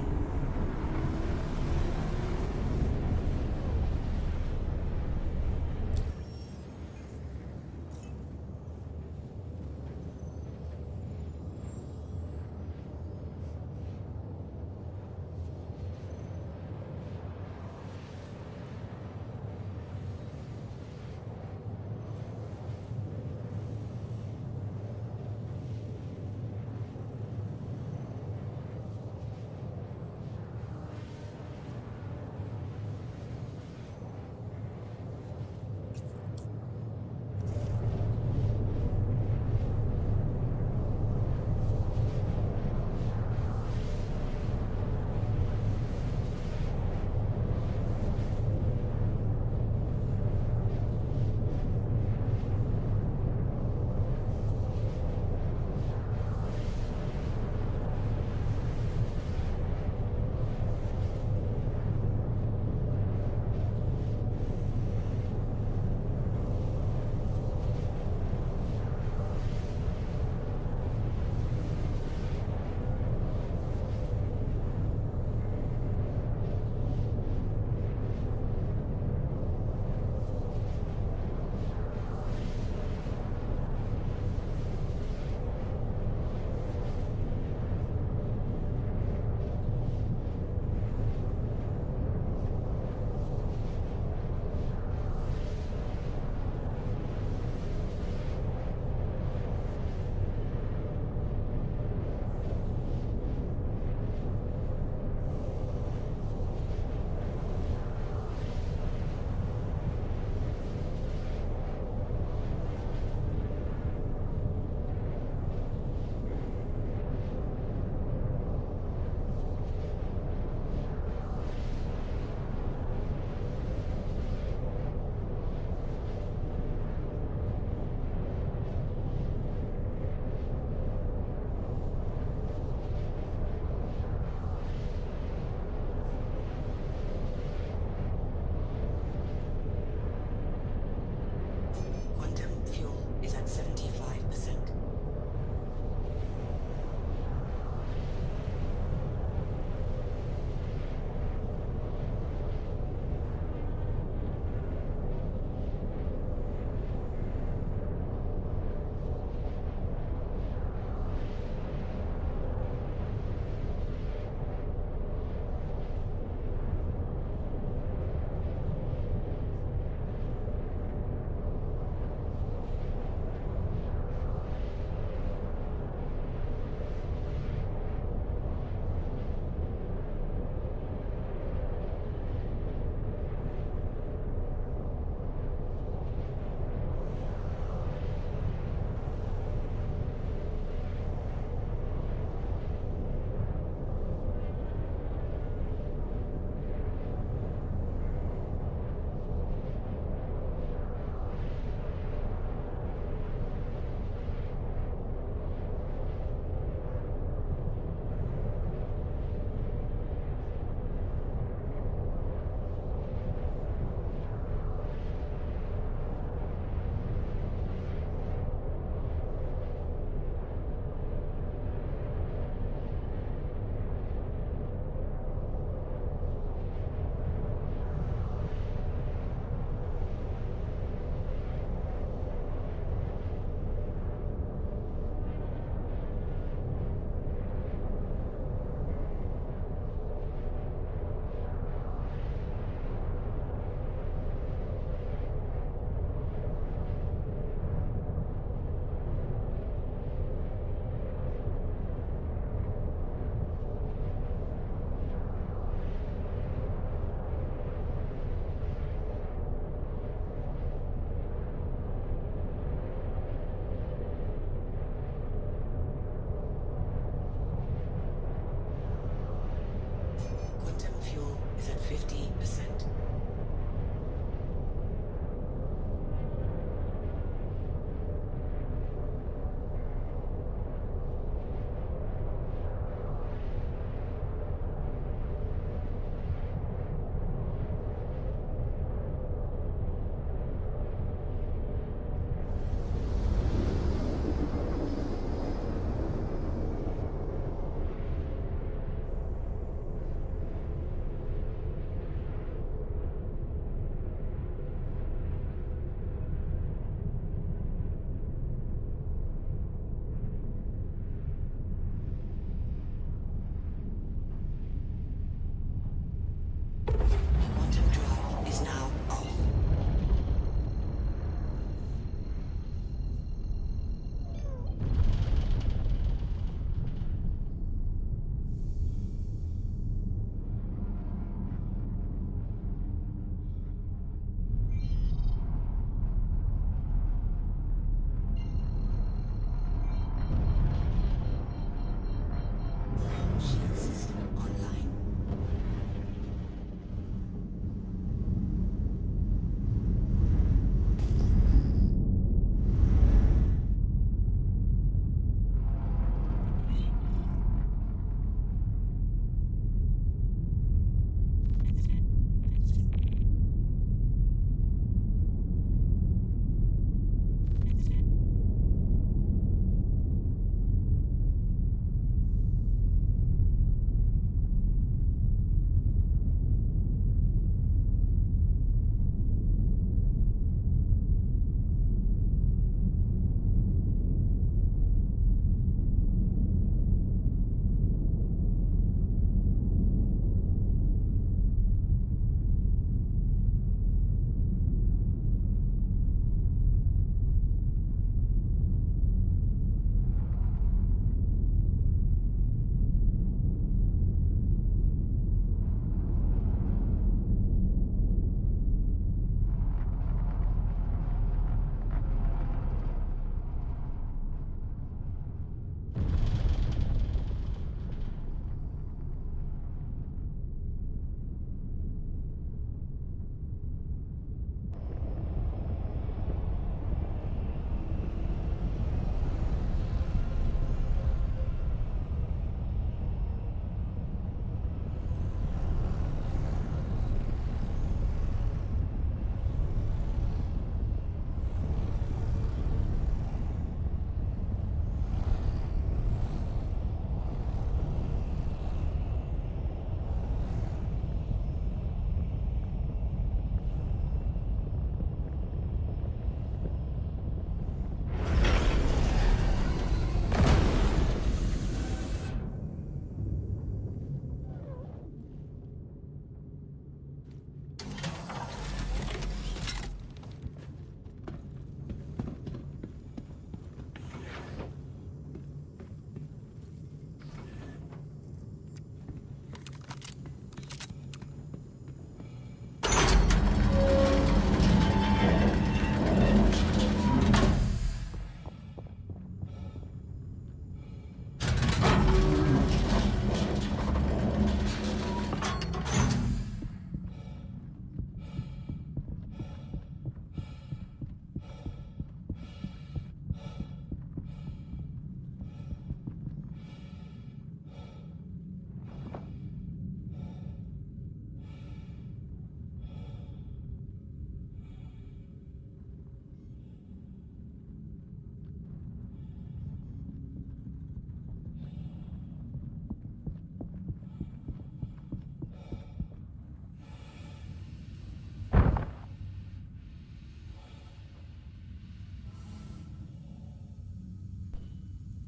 Shield system online.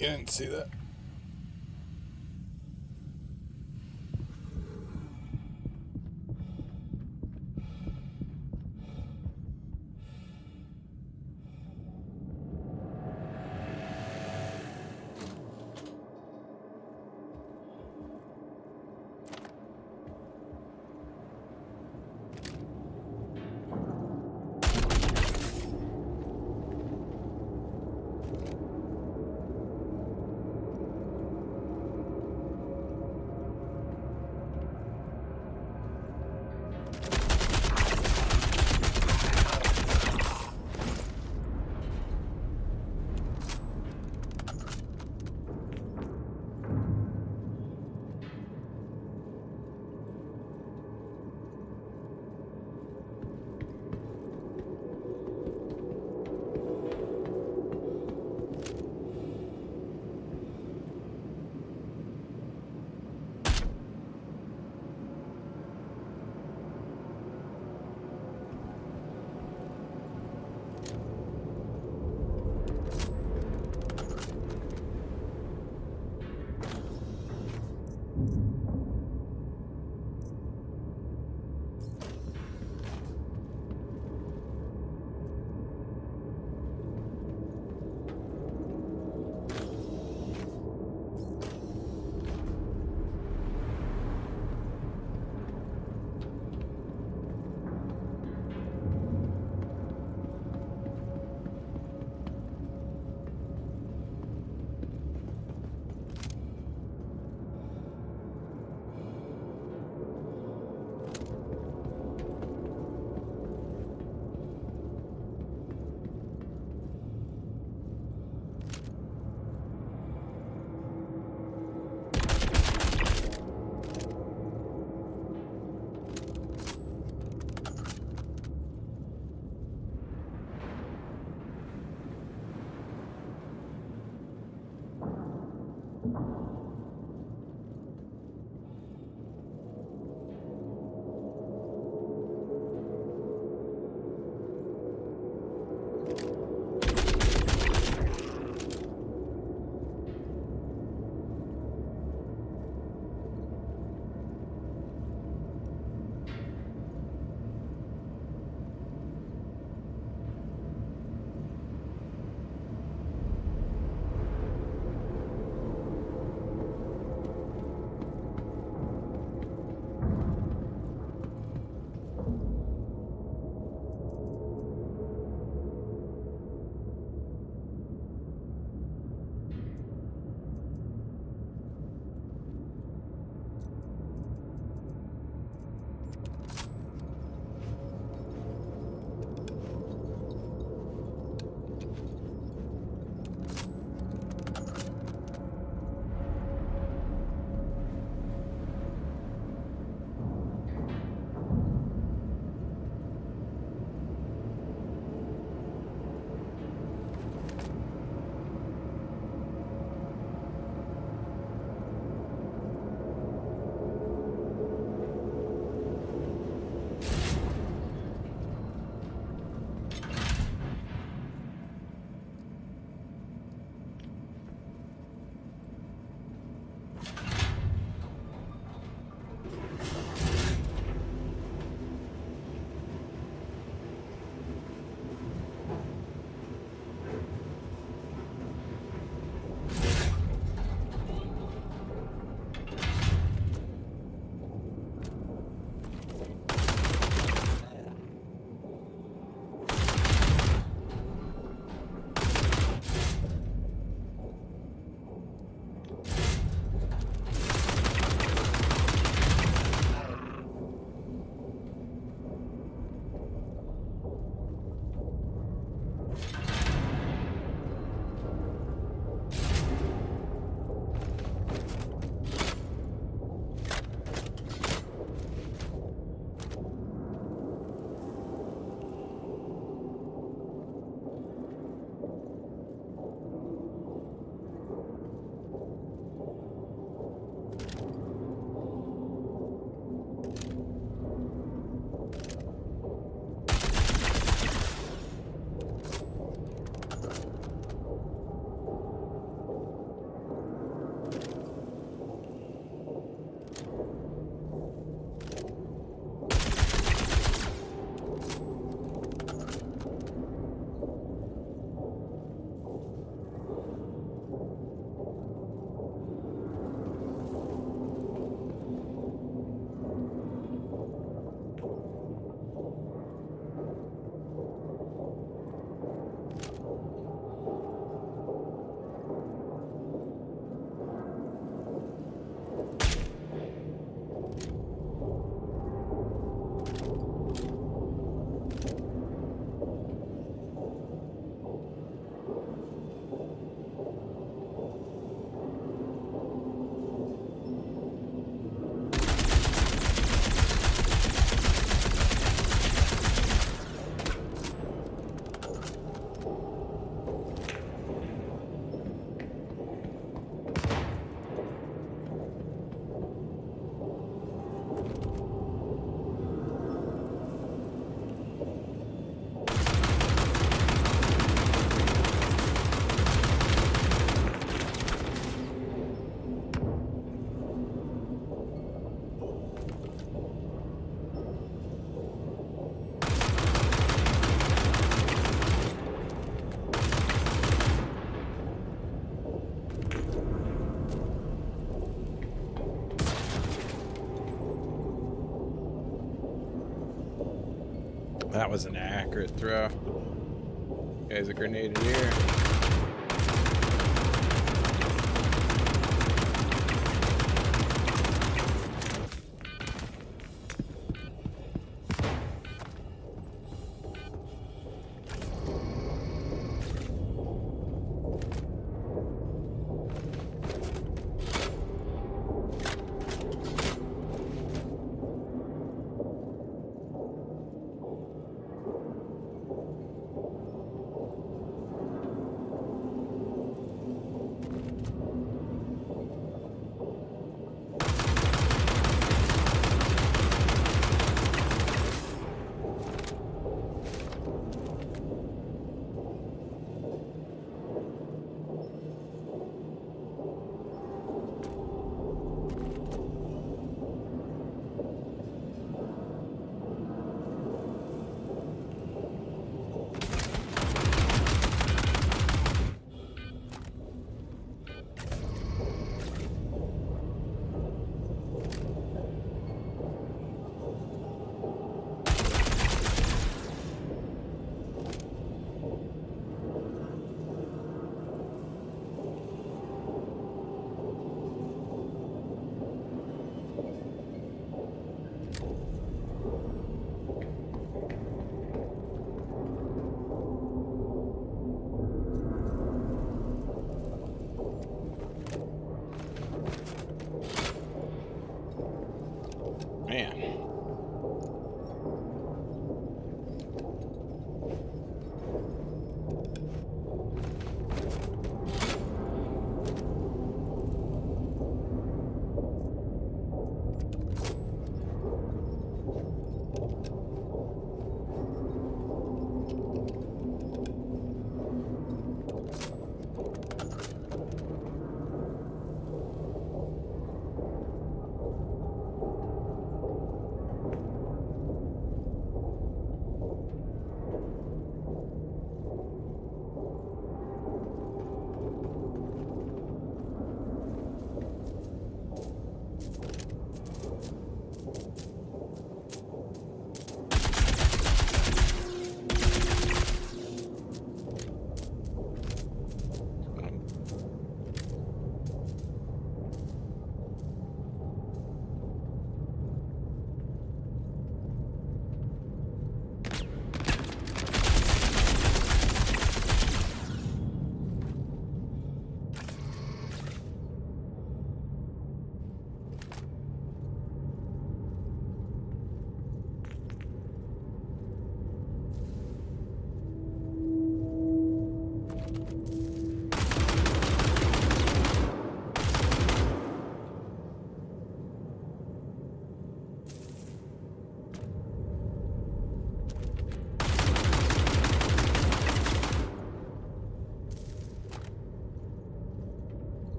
You didn't see that. That was an accurate throw. Guy's a grenadier. Man.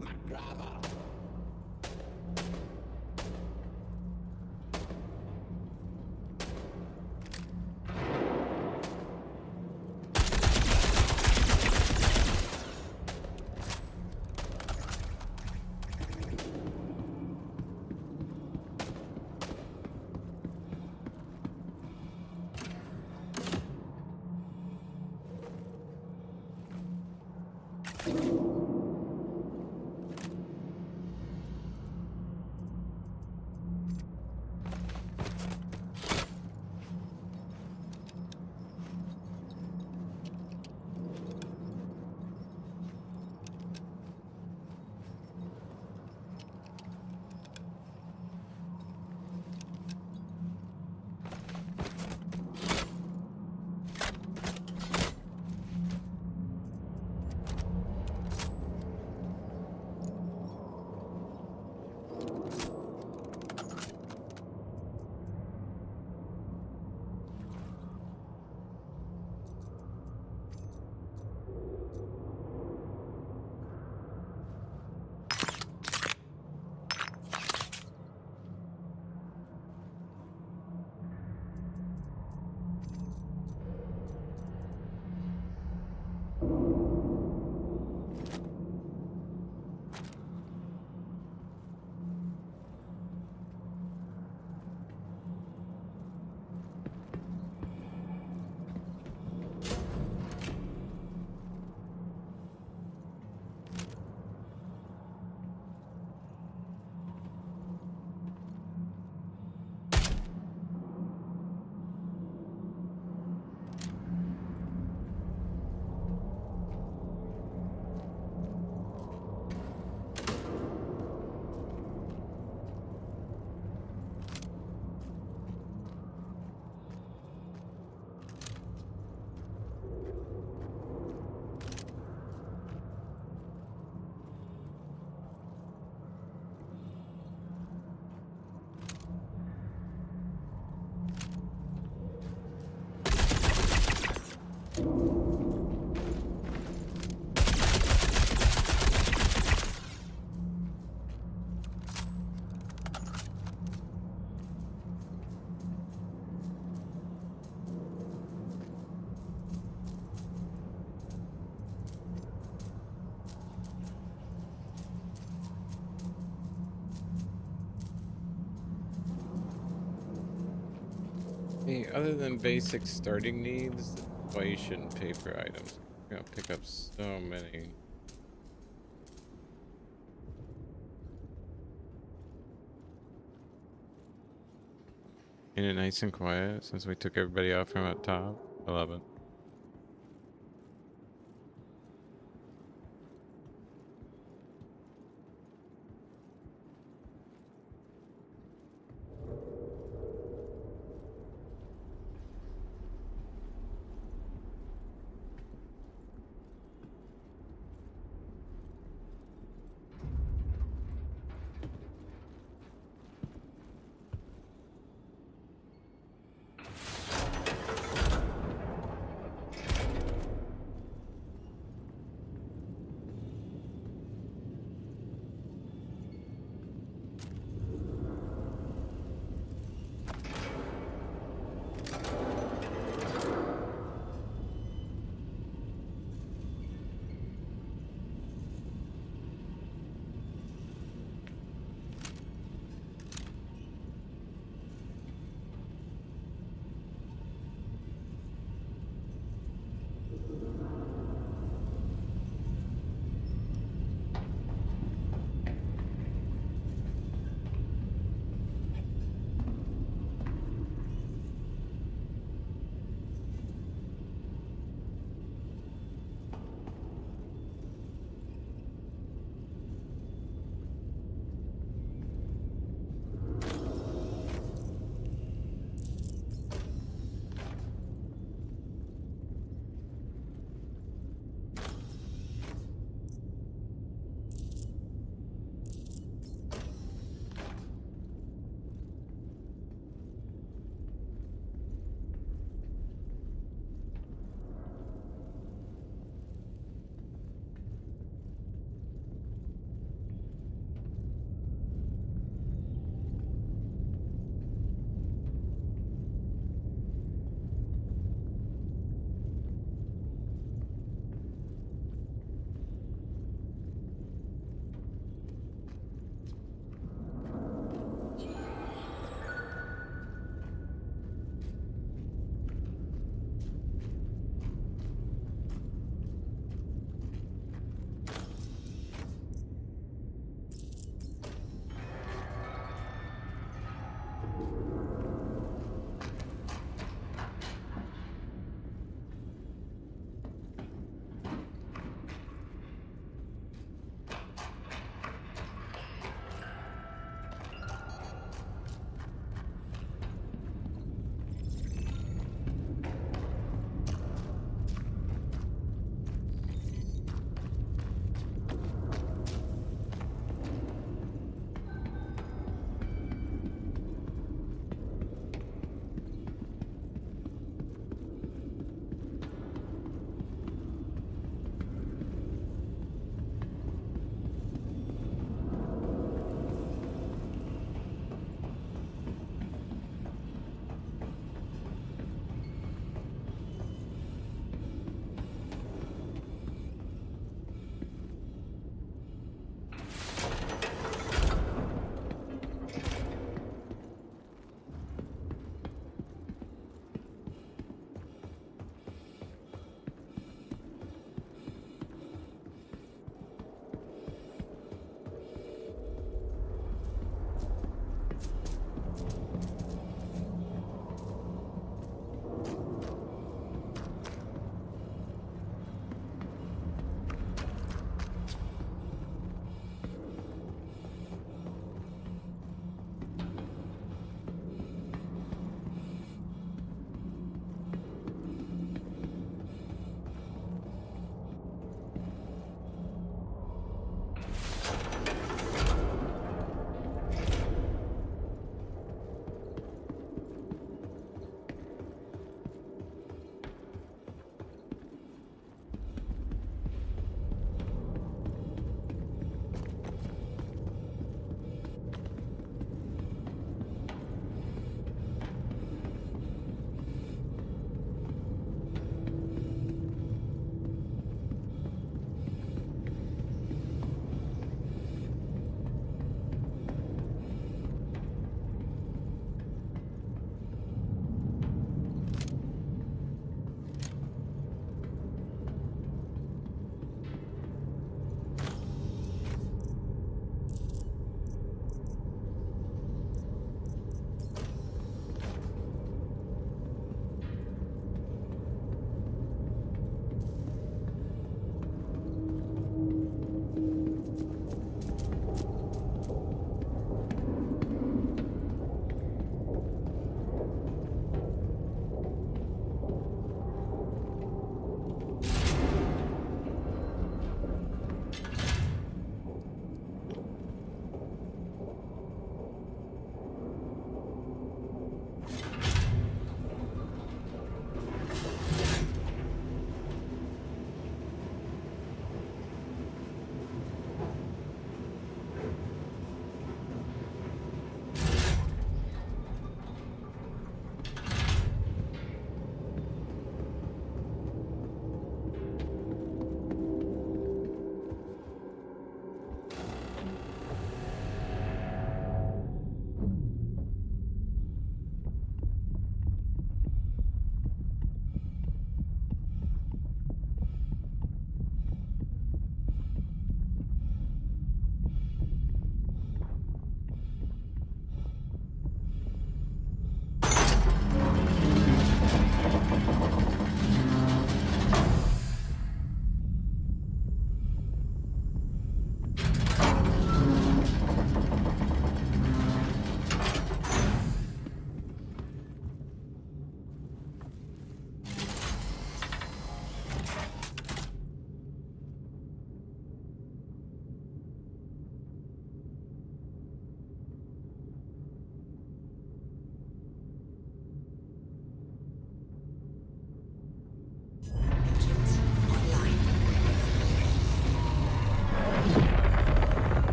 McGravell. Hey, other than basic starting needs, that's why you shouldn't pay for items. You're gonna pick up so many. Ain't it nice and quiet since we took everybody off from up top? I love it.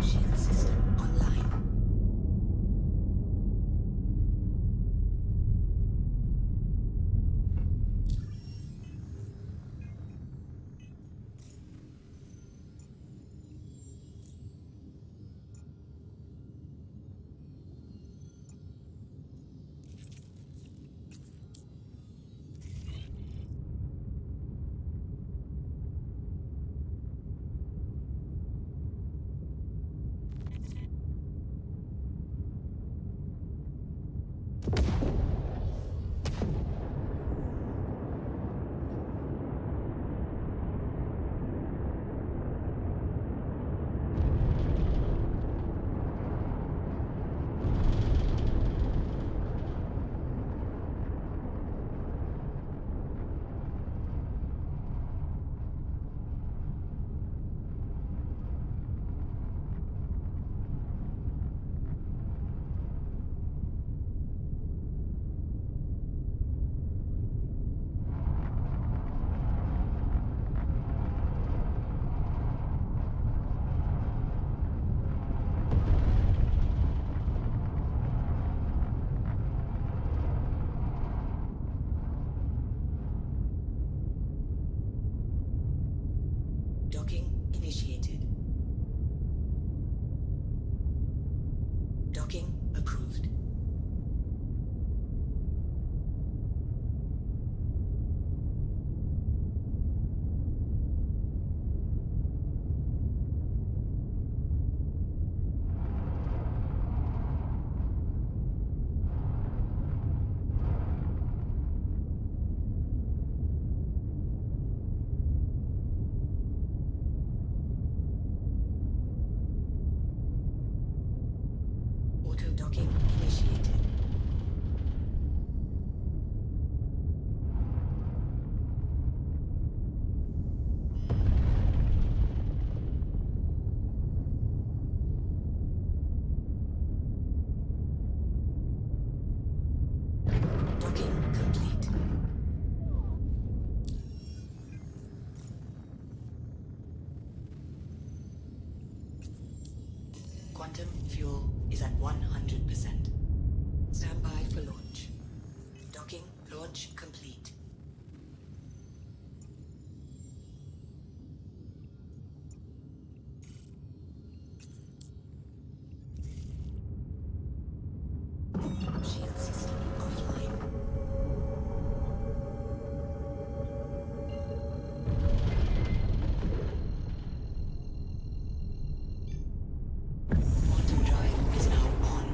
Shield system online. Docking initiated. Docking approved. Auto docking initiated. Docking complete. Quantum fuel is at 100%. Stand by for launch. Docking launch complete. Shield system offline. Quantum drive is now on.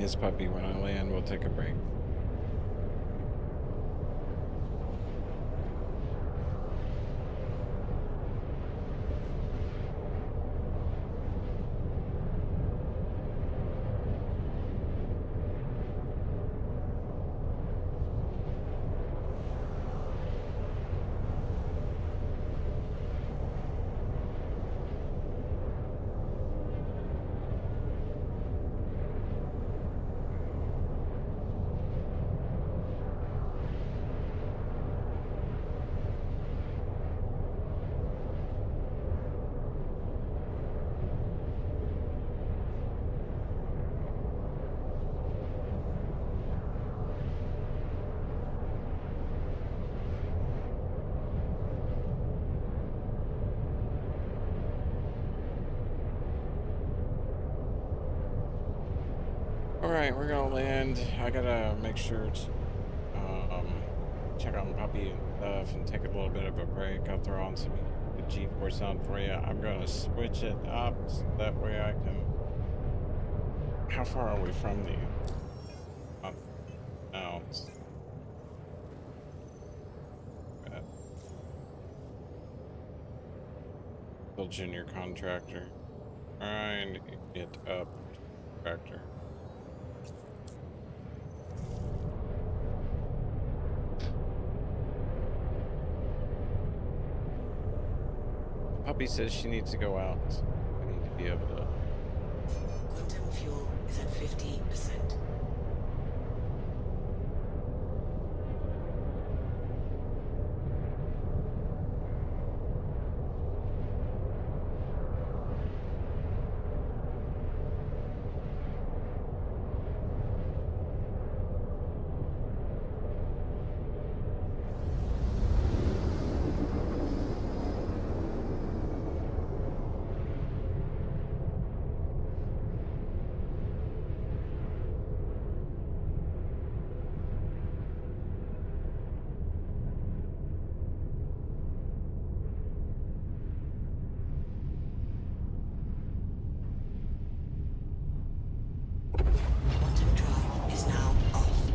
his puppy when I land. We'll take a break. All right, we're gonna land. I gotta make sure to check on puppy and stuff and take a little bit of a break. I'll throw on some G-force sound for you. I'm gonna switch it up so that way I can. How far are we from the? Now. Still junior contractor. Trying to get up contractor. Puppy says she needs to go out. I need to be able to. Quantum fuel is at 50%. Quantum drive is now off.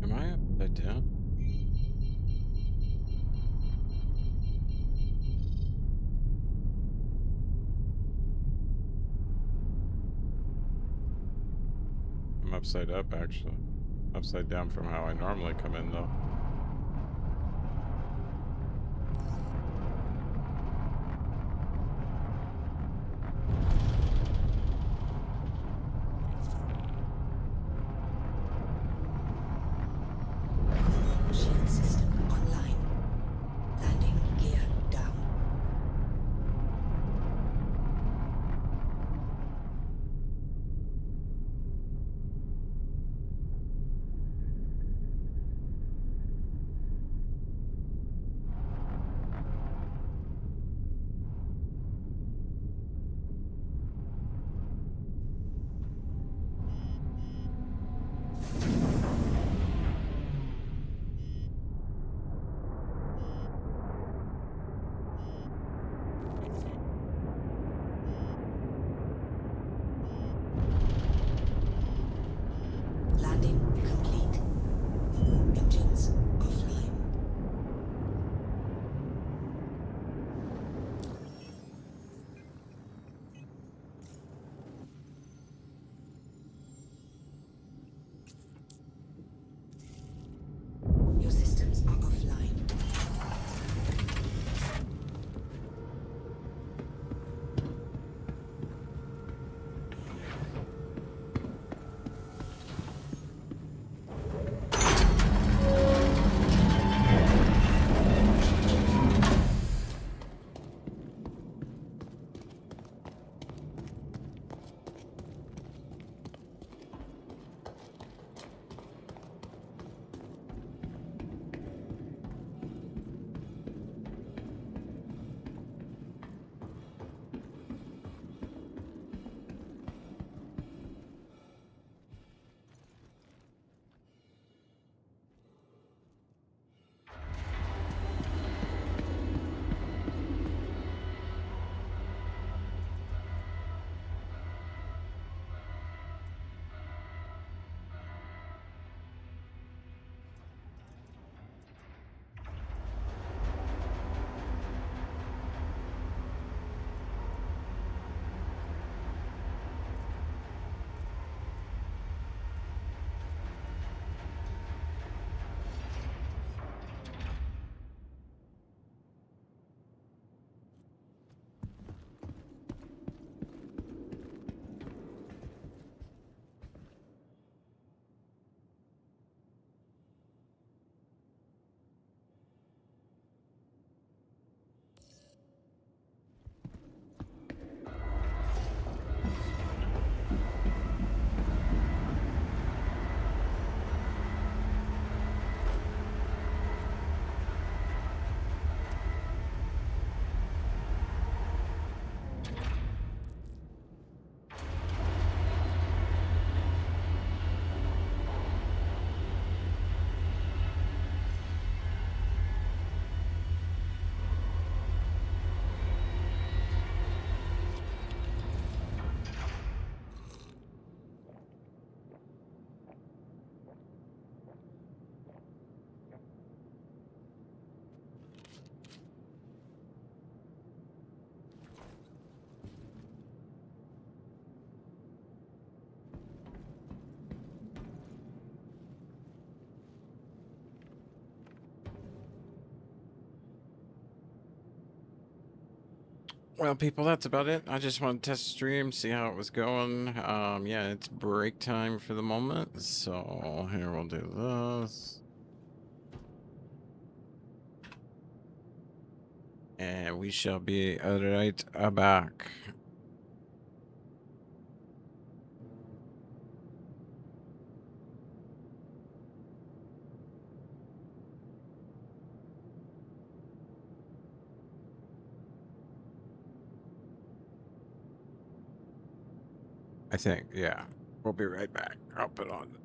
Am I upside down? I'm upside up, actually. Upside down from how I normally come in, though. Shield system online. Landing gear down. Well, people, that's about it. I just want to test the stream, see how it was going. Yeah, it's break time for the moment. So here we'll do this. And we shall be right back. I think, yeah. We'll be right back. I'll put on.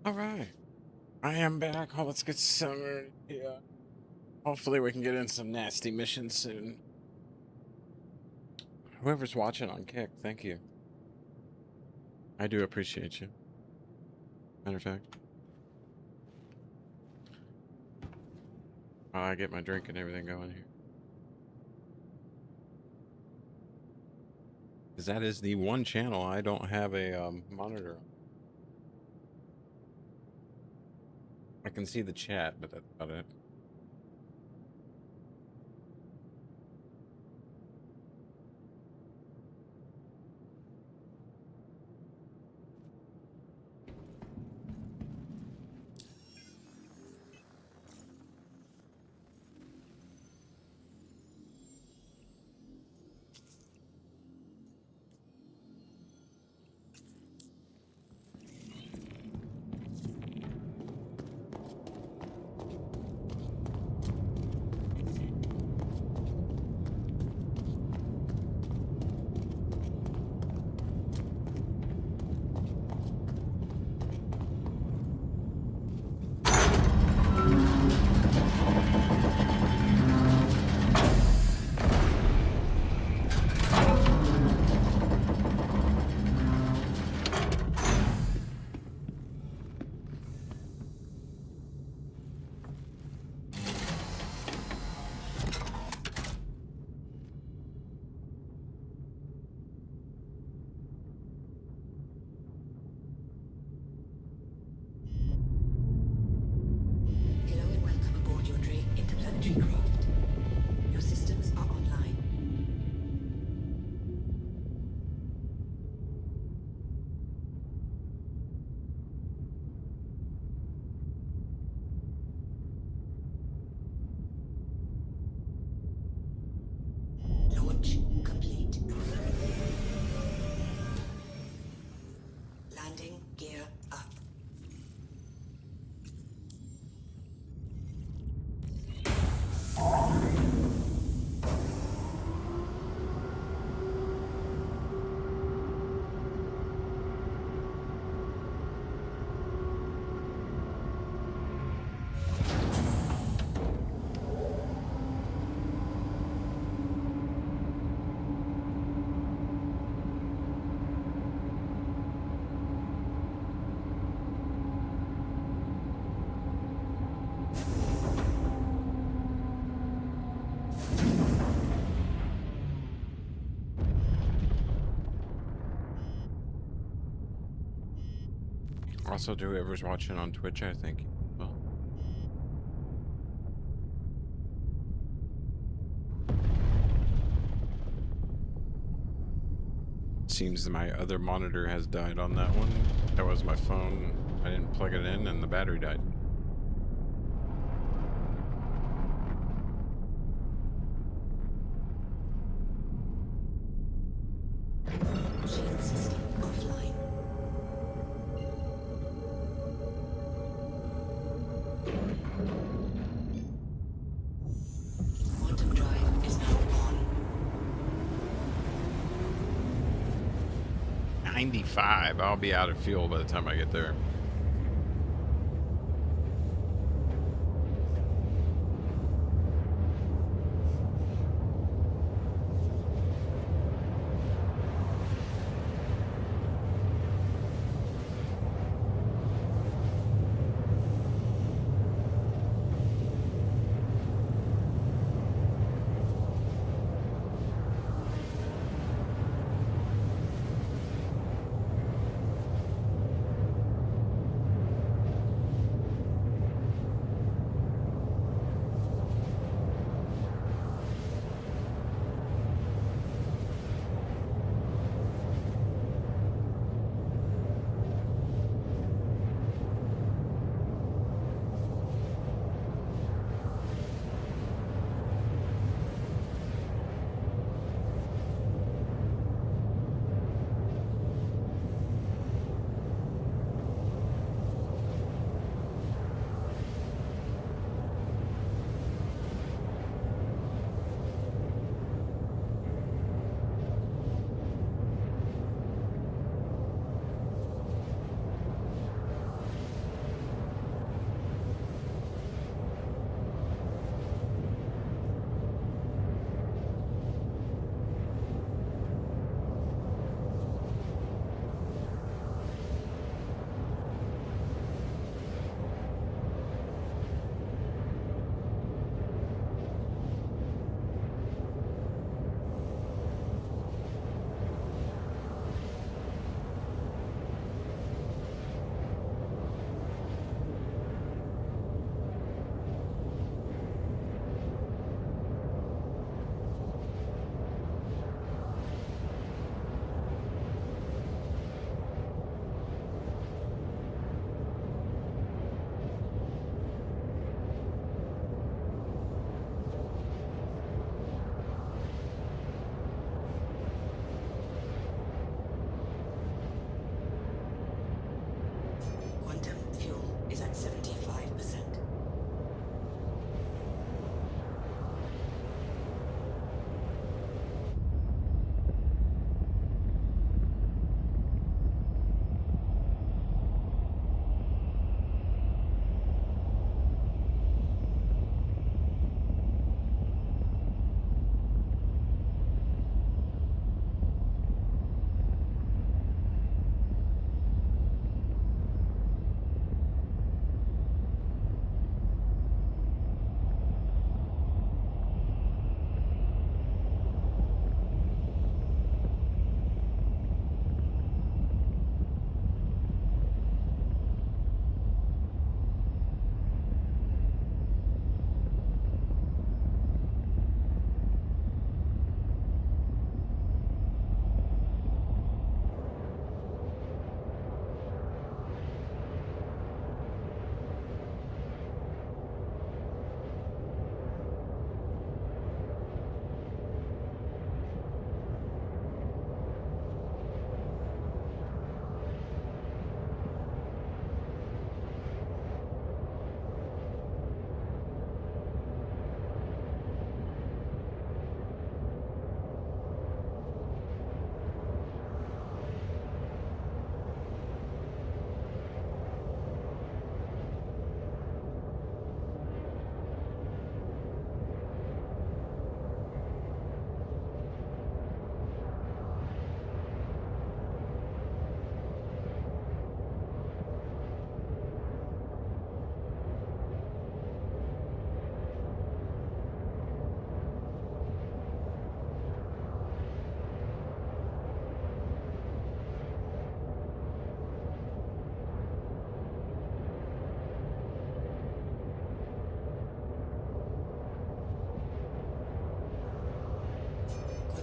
All right. I am back. Oh, let's get summer. Yeah. Hopefully we can get in some nasty missions soon. Whoever's watching on Kick, thank you. I do appreciate you. Matter of fact. I get my drink and everything going here. Because that is the one channel I don't have a monitor on. I can see the chat, but that's about it. entry craft. Your systems are online. Launch complete. Landing gear up. Also, to whoever's watching on Twitch, I think. Well, seems my other monitor has died on that one. That was my phone. I didn't plug it in and the battery died. Shield system offline. Quantum drive is now on. 95. I'll be out of fuel by the time I get there.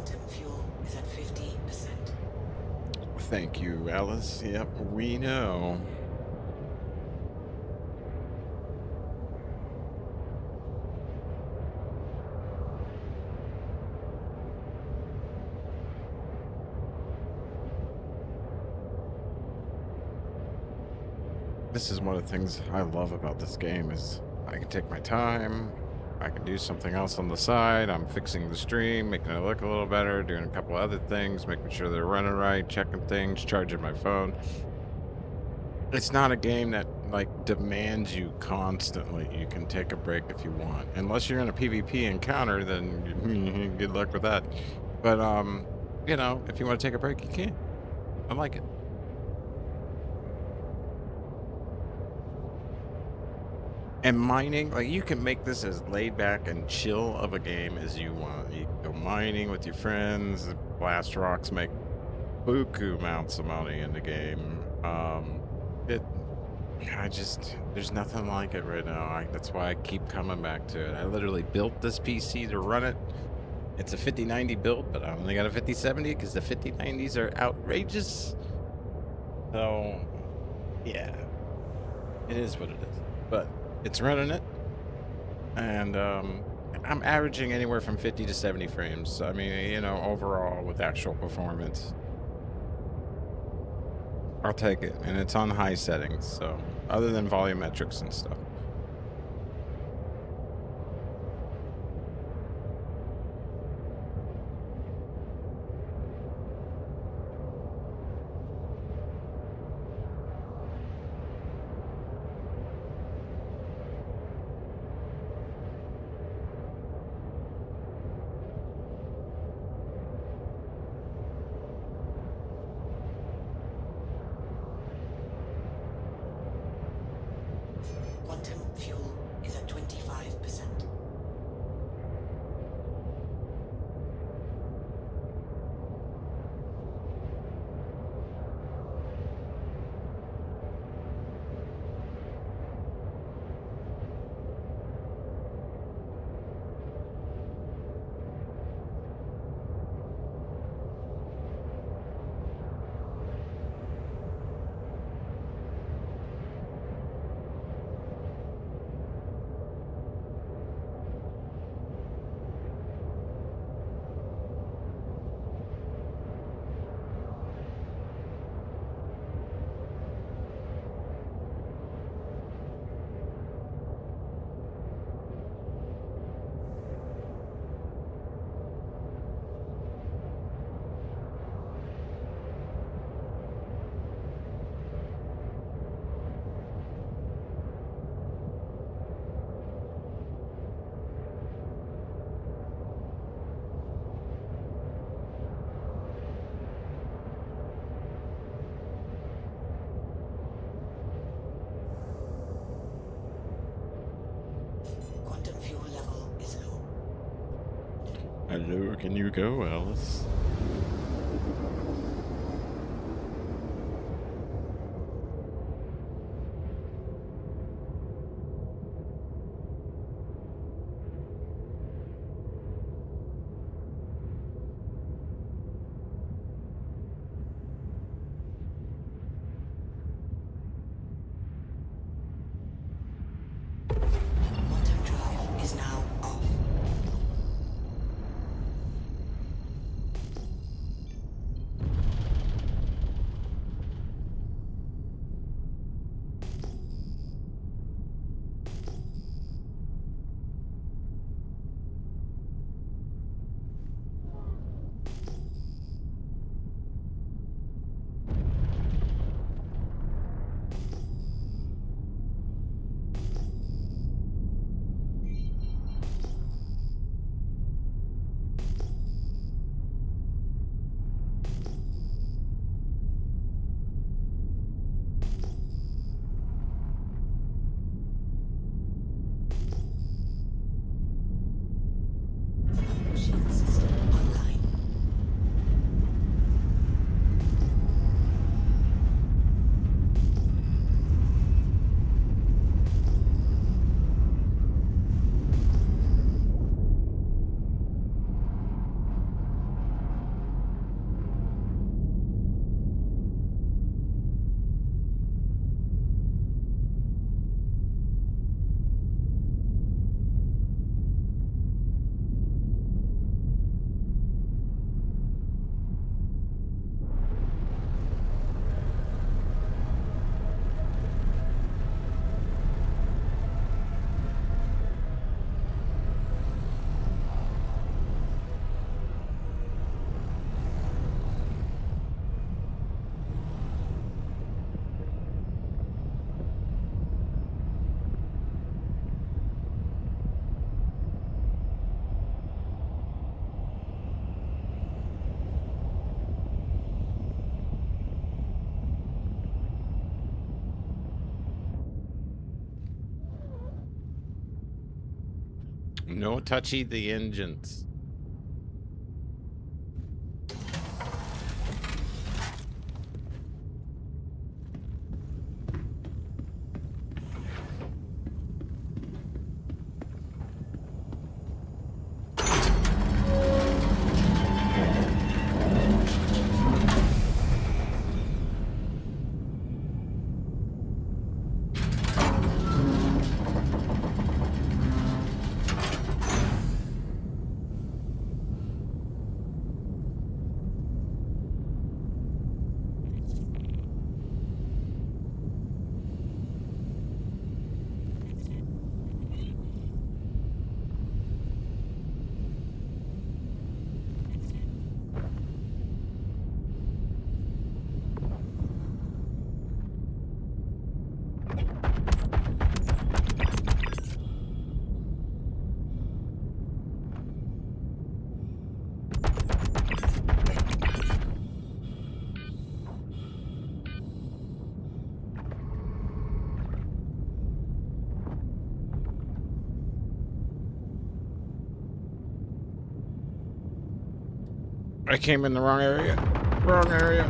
Quantum fuel is at 50%. Thank you, Alice. Yep, we know. This is one of the things I love about this game is I can take my time. I can do something else on the side. I'm fixing the stream, making it look a little better, doing a couple other things, making sure they're running right, checking things, charging my phone. It's not a game that like demands you constantly. You can take a break if you want. Unless you're in a PvP encounter, then good luck with that. But you know, if you want to take a break, you can. I like it. And mining, like you can make this as laid back and chill of a game as you want. You can go mining with your friends, blast rocks, make buku amounts of money in the game. There's nothing like it right now. That's why I keep coming back to it. I literally built this PC to run it. It's a 5090 build, but I only got a 5070 because the 5090s are outrageous. So, yeah, it is what it is. But it's running it, and I'm averaging anywhere from 50 to 70 frames. I mean, you know, overall with actual performance, I'll take it, and it's on high settings. So, other than volumetrics and stuff. Quantum fuel is at 25%. Quantum fuel level is low. Hello, can you go, Alice? Quantum drive is now off. No touchy the engines. I came in the wrong area. Wrong area.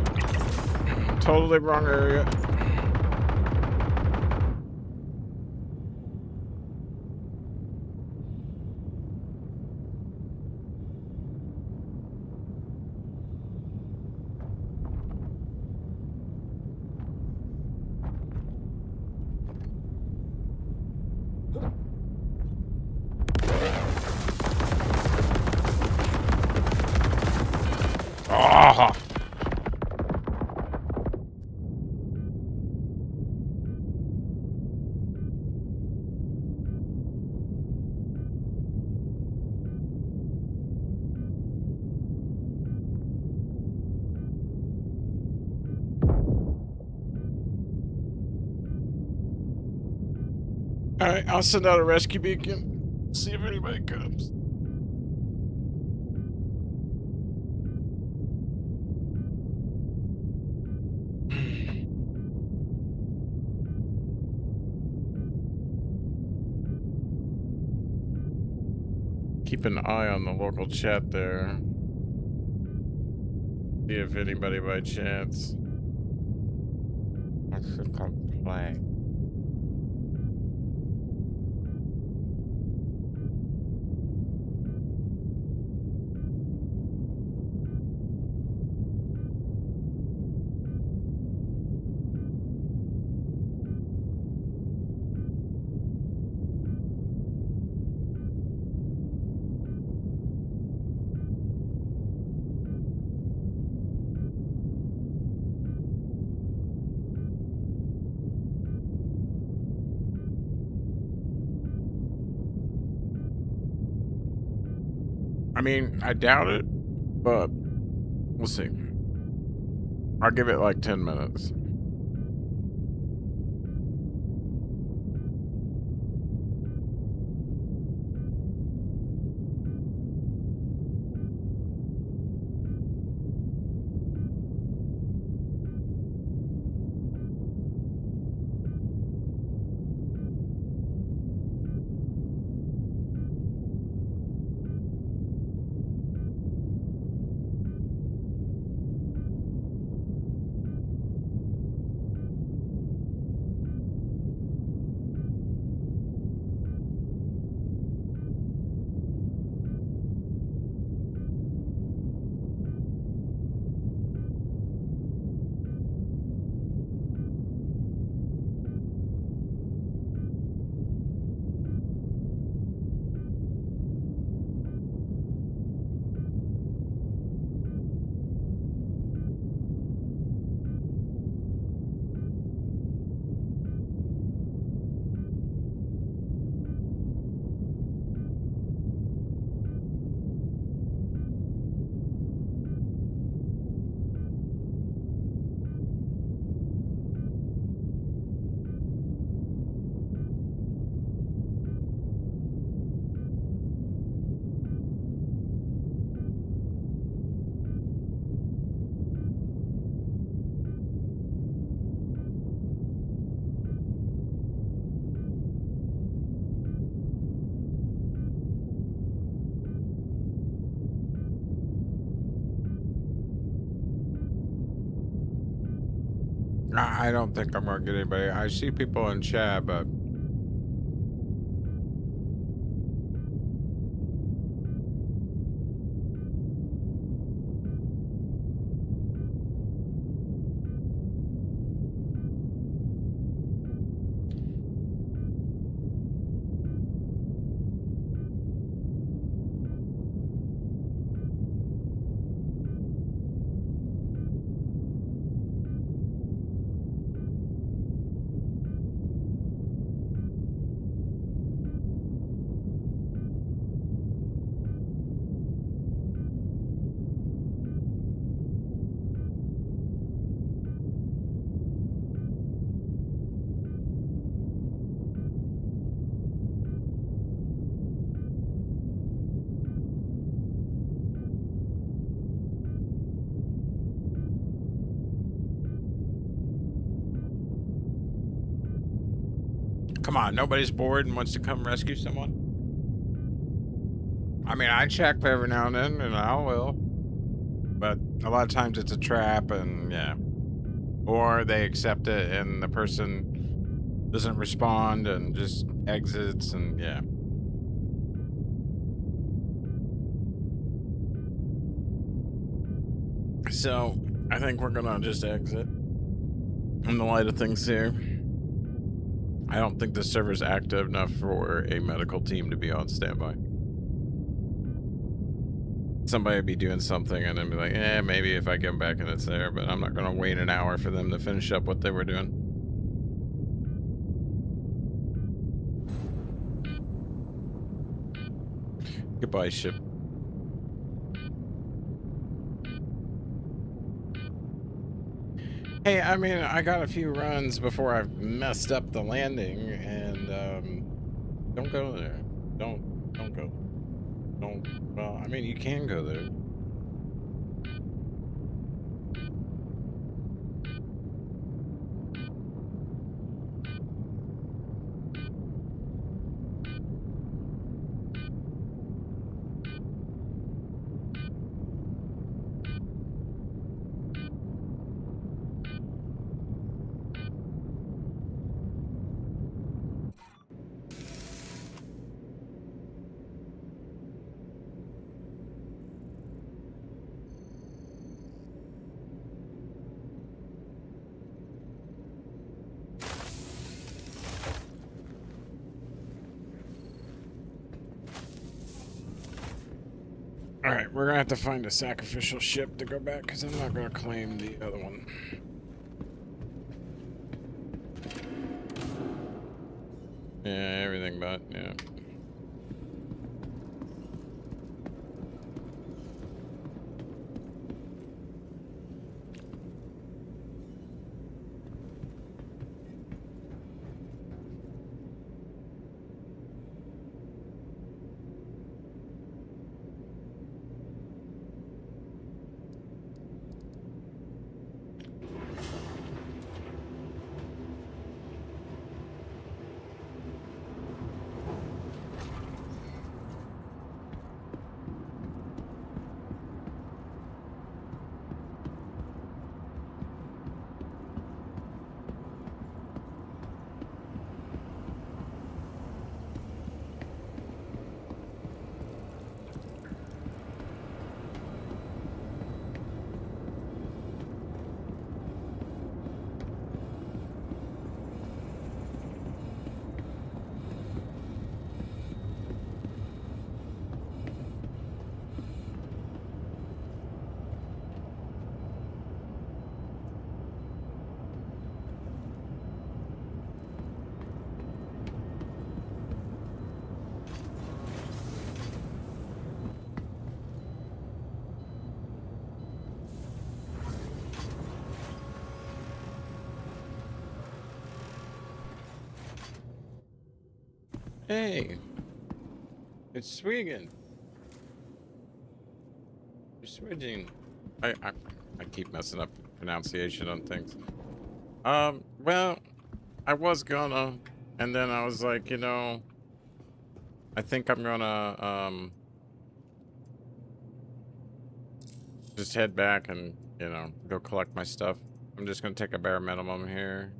Totally wrong area. Ah! All right, I'll send out a rescue beacon. See if anybody comes. Keep an eye on the local chat there. See if anybody by chance wants to come play. I mean, I doubt it, but we'll see. I'll give it like 10 minutes. I don't think I'm gonna get anybody. I see people in chat, but come on, nobody's bored and wants to come rescue someone. I mean, I check every now and then, and I will, but a lot of times it's a trap, and yeah, or they accept it and the person doesn't respond and just exits, and yeah. So I think we're gonna just exit in the light of things here. I don't think the server's active enough for a medical team to be on standby. Somebody would be doing something and then be like, maybe if I get back and it's there, but I'm not gonna wait an hour for them to finish up what they were doing. Goodbye, ship. Hey, I mean, I got a few runs before I messed up the landing, and don't go there. Don't go. Don't. Well, I mean, you can go there. Alright, we're gonna have to find a sacrificial ship to go back, because I'm not gonna claim the other one. Yeah, everything but, yeah. Hey, it's Swigan. You're switching. I keep messing up pronunciation on things. Well, I was gonna, and then I was like, I think I'm gonna just head back and go collect my stuff. I'm just gonna take a bare minimum here.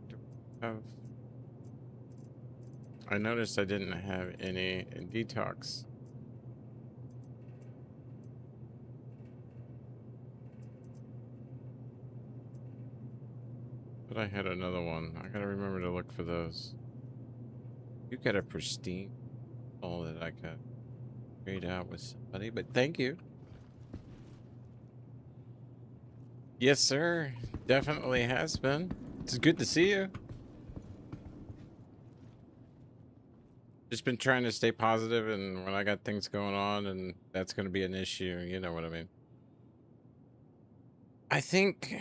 I noticed I didn't have any detox. But I had another one. I gotta remember to look for those. You got a pristine all that I could trade out with somebody, but thank you. Yes, sir. Definitely has been. It's good to see you. Just been trying to stay positive, and when I got things going on, and that's going to be an issue, you know what I mean? I think...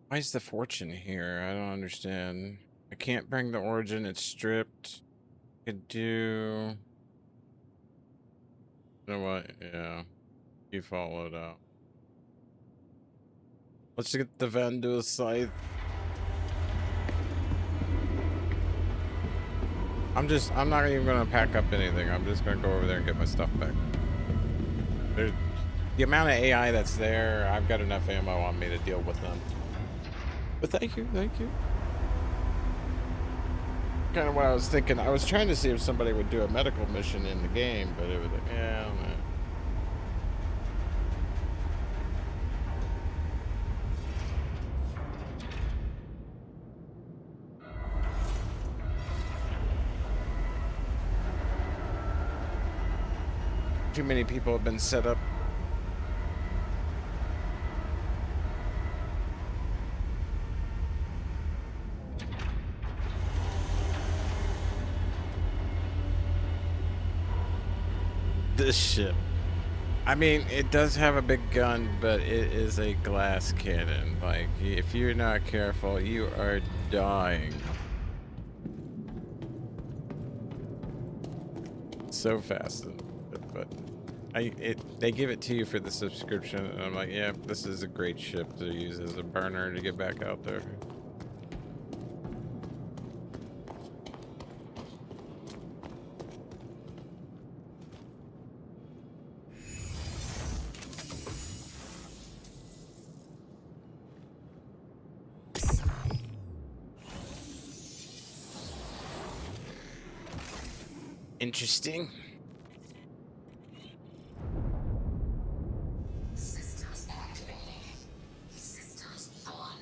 Why is the fortune here? I don't understand. I can't bring the origin. It's stripped. Could do... You know what? Yeah. Default loadout. Let's get the Vandal Scythe. I'm not even gonna pack up anything. I'm just gonna go over there and get my stuff back. The amount of AI that's there, I've got enough ammo on me to deal with them. But thank you. Kind of what I was thinking. I was trying to see if somebody would do a medical mission in the game, but it was like, yeah, I don't know. Too many people have been set up. This ship. I mean, it does have a big gun, but it is a glass cannon. Like, if you're not careful, you are dying. So fast. But they give it to you for the subscription, and I'm like, yeah, this is a great ship to use as a burner to get back out there. Interesting. Systems activating. Systems on.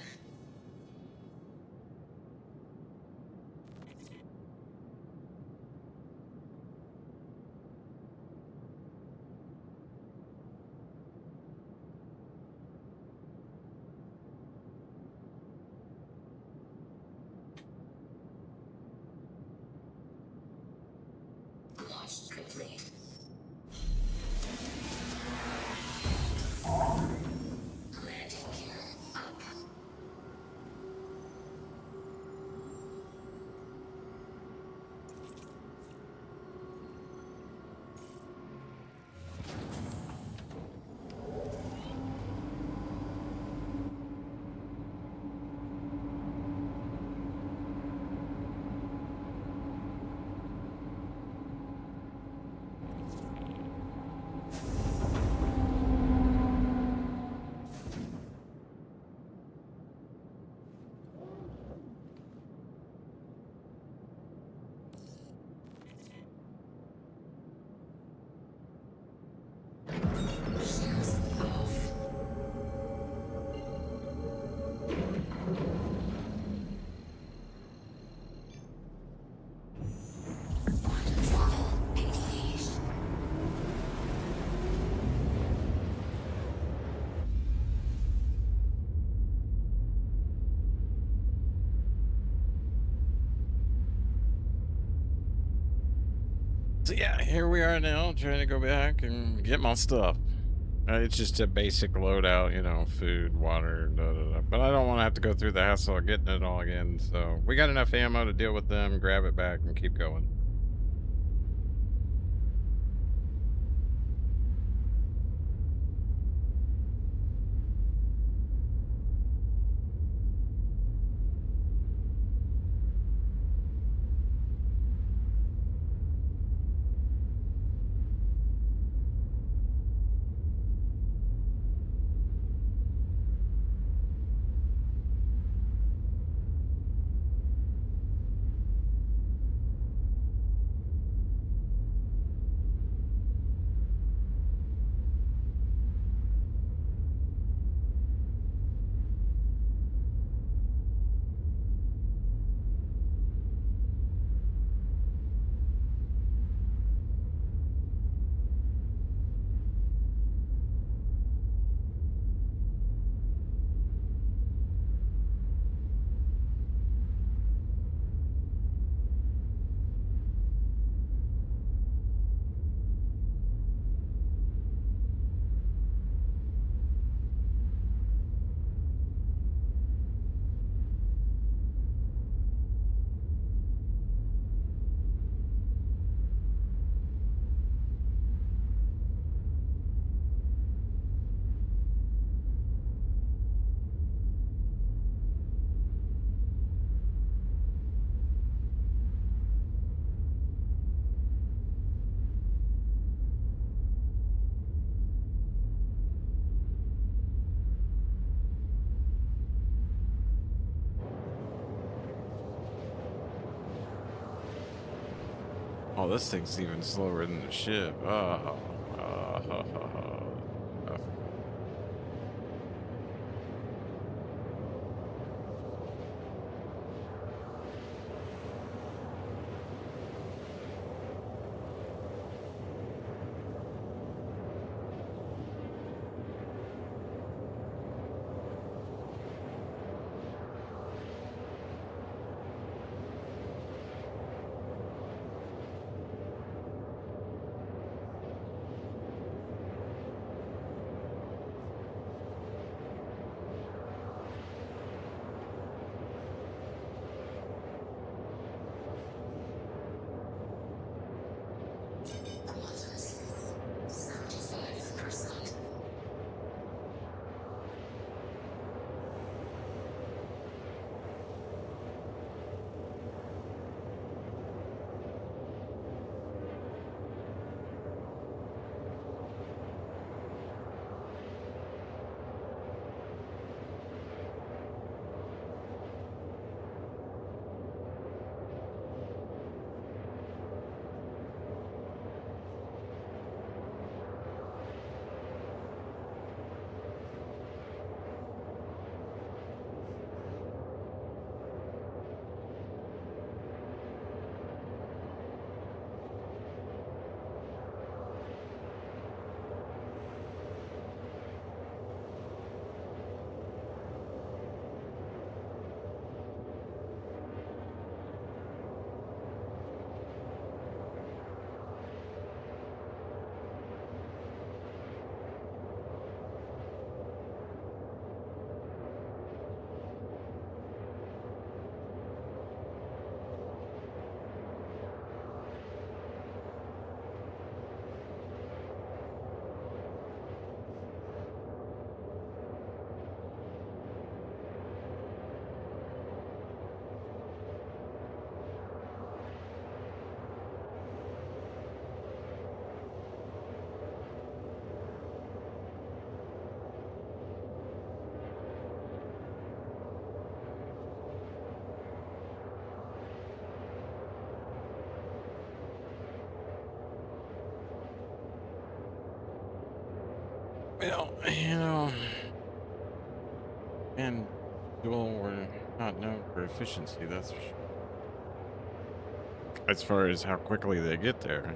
Launch complete. Landing gear up. Shields off. Quantum throttle engaged. So yeah, here we are now, trying to go back and get my stuff. It's just a basic loadout, you know, food, water, but I don't want to have to go through the hassle of getting it all again. So we got enough ammo to deal with them, grab it back, and keep going. this thing's even slower than the ship. Oh. Quantus, 75%. Well, and Duel were not known for efficiency, that's for sure. As far as how quickly they get there.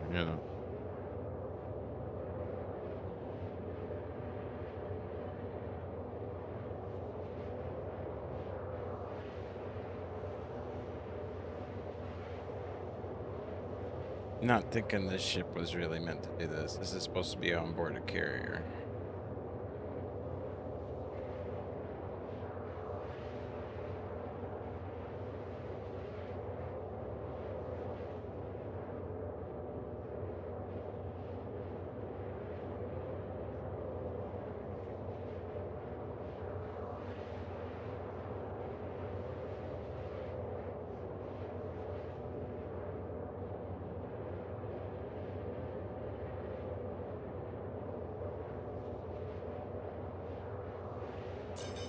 Not thinking this ship was really meant to do this. This is supposed to be on board a carrier.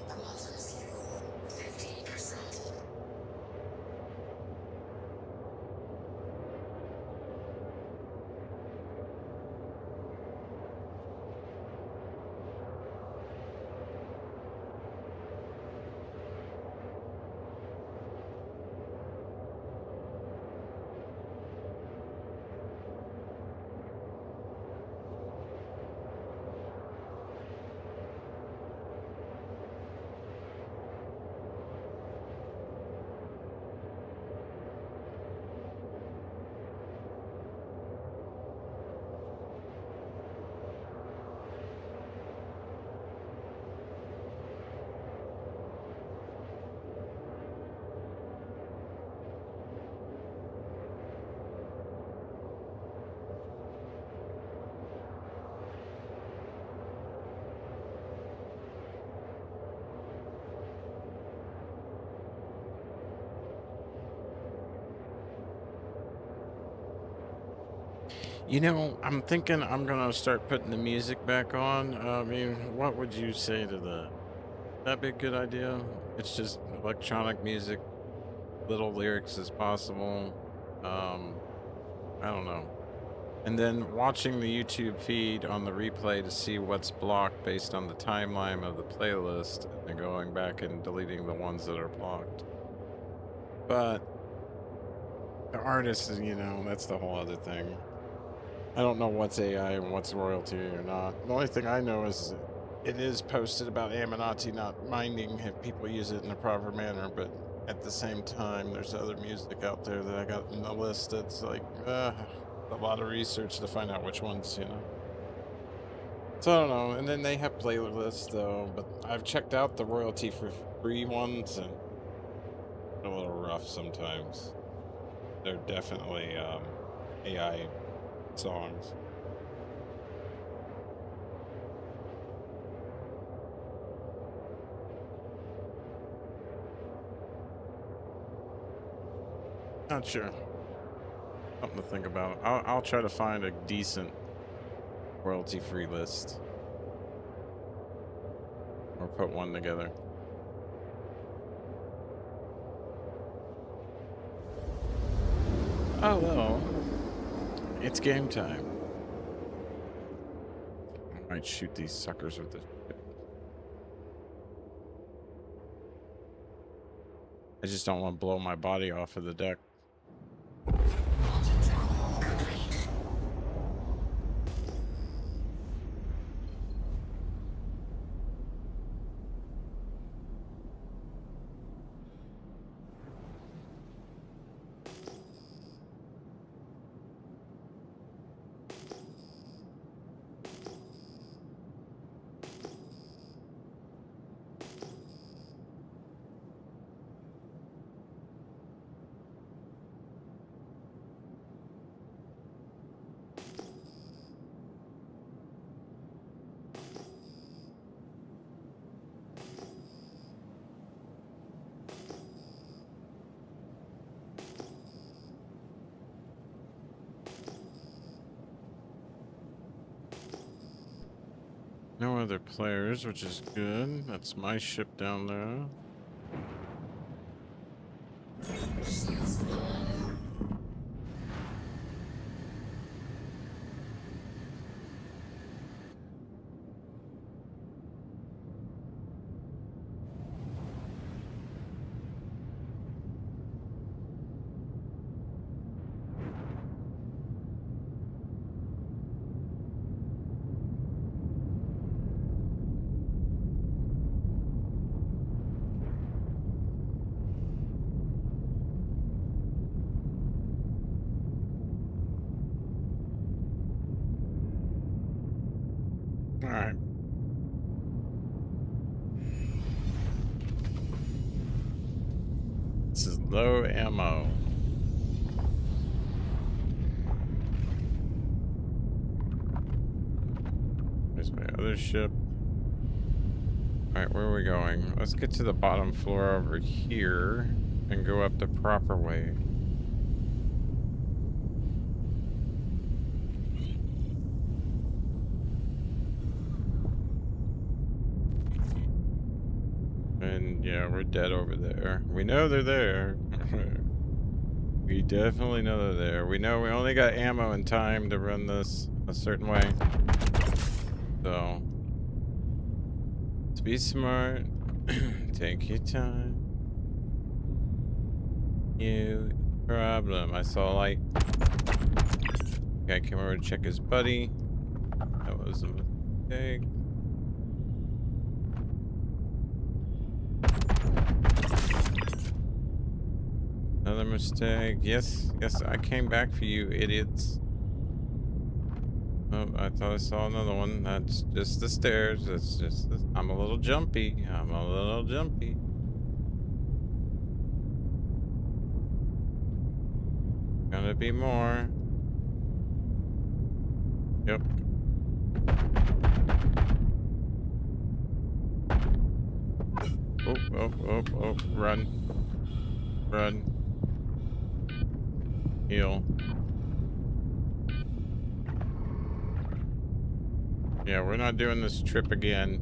Quantus, 50%. I'm thinking I'm gonna start putting the music back on. I mean, what would you say to that? That'd be a good idea. It's just electronic music, little lyrics as possible. I don't know. And then watching the YouTube feed on the replay to see what's blocked based on the timeline of the playlist, and going back and deleting the ones that are blocked. But the artist, you know, that's the whole other thing. I don't know what's AI and what's royalty or not. The only thing I know is it is posted about Aminati not minding if people use it in a proper manner, but at the same time, there's other music out there that I got in the list that's like, a lot of research to find out which ones, you know. So I don't know. And then they have playlists though, but I've checked out the royalty for free ones and they're a little rough sometimes. They're definitely AI songs. Not sure. Something to think about. I'll try to find a decent royalty-free list. Or put one together. Oh well. It's game time. I might shoot these suckers with this shit. I just don't want to blow my body off of the deck. No other players, which is good. That's my ship down there. All right. This is low ammo. There's my other ship. All right, where are we going? Let's get to the bottom floor over here and go up the proper way. And yeah, we're dead over there. We know they're there. We definitely know they're there. We know we only got ammo and time to run this a certain way. So, let's be smart. Take your time. New problem. I saw a light. Guy came over to check his buddy. That was a mistake. Another mistake. Yes, yes, I came back for you, idiots. Oh, I thought I saw another one. That's just the stairs. That's just the... I'm a little jumpy. I'm a little jumpy. Gonna be more. Yep. Oh, run. Run. Heal. Yeah, we're not doing this trip again.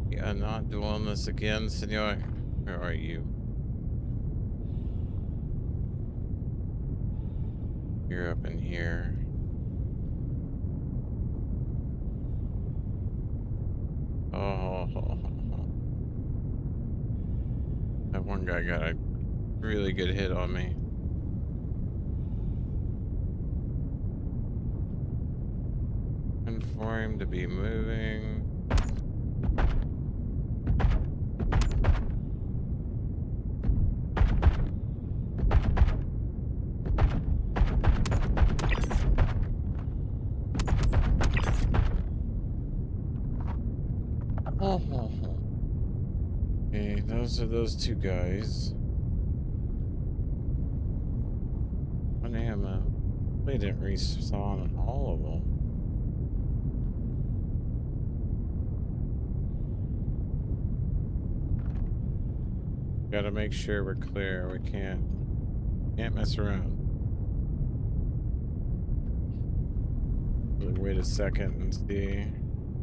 We are not doing this again, senor. Where are you? You're up in here. Oh, that one guy got a really good hit on me. And for him to be moving. Okay, those are those two guys. One ammo. They didn't respawn on all of them. Gotta make sure we're clear. We can't mess around. Wait a second and see.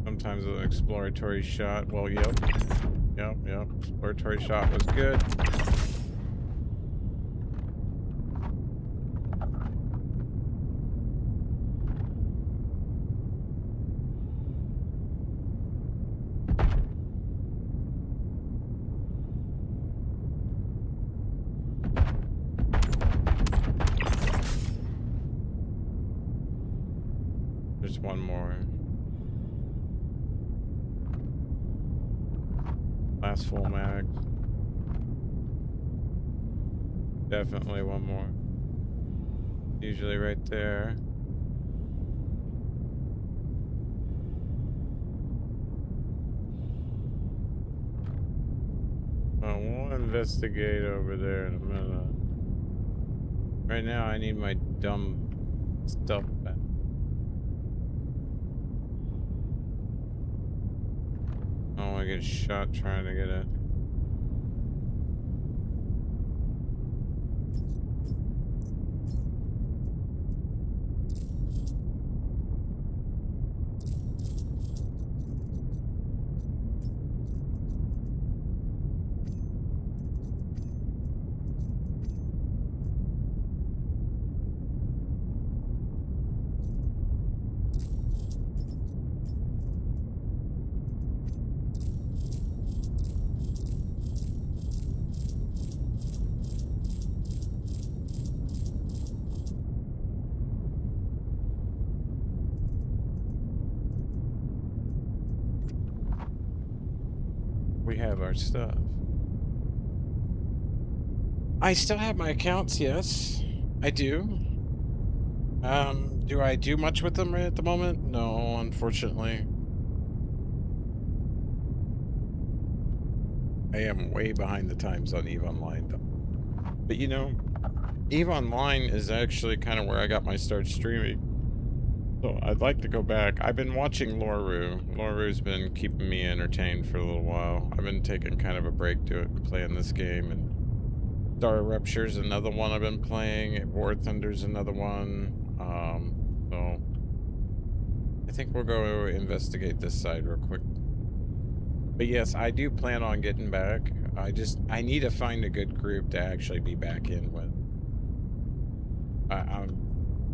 Sometimes an exploratory shot. Well, yep. Exploratory shot was good. There's one more. Last full mag. Definitely one more. Usually right there. Well, we'll investigate over there in a minute. Right now, I need my dumb stuff back. I don't want to get shot trying to get it. We have our stuff. I still have my accounts, yes. I do. Do I do much with them right at the moment? No, unfortunately. I am way behind the times on EVE Online, though. But you know, EVE Online is actually kind of where I got my start streaming. So I'd like to go back. I've been watching Loru. Loru's been keeping me entertained for a little while. I've been taking kind of a break to it, playing this game. And Star Rupture's another one I've been playing. War Thunder's another one. So I think we'll go investigate this side real quick. But yes, I do plan on getting back. I need to find a good group to actually be back in with.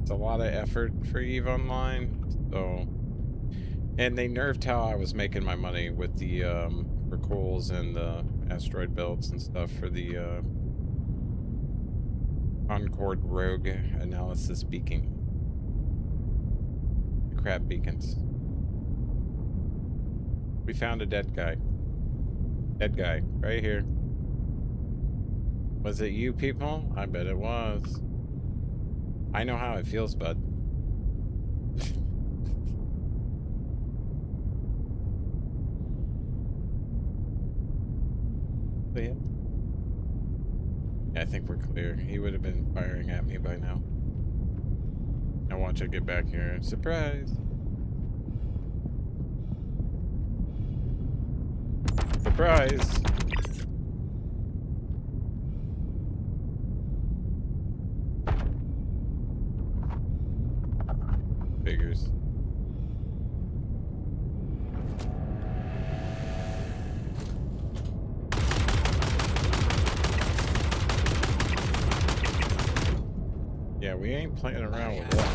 It's a lot of effort for EVE Online, so. And they nerfed how I was making my money with the recalls and the asteroid belts and stuff for the Concord Rogue analysis beacon. The crab beacons. We found a dead guy. Dead guy, right here. Was it you people? I bet it was. I know how it feels, bud. But yeah. Yeah, I think we're clear. He would have been firing at me by now. I want you to get back here. Surprise! Surprise! Figures. Yeah, we ain't playing around with that.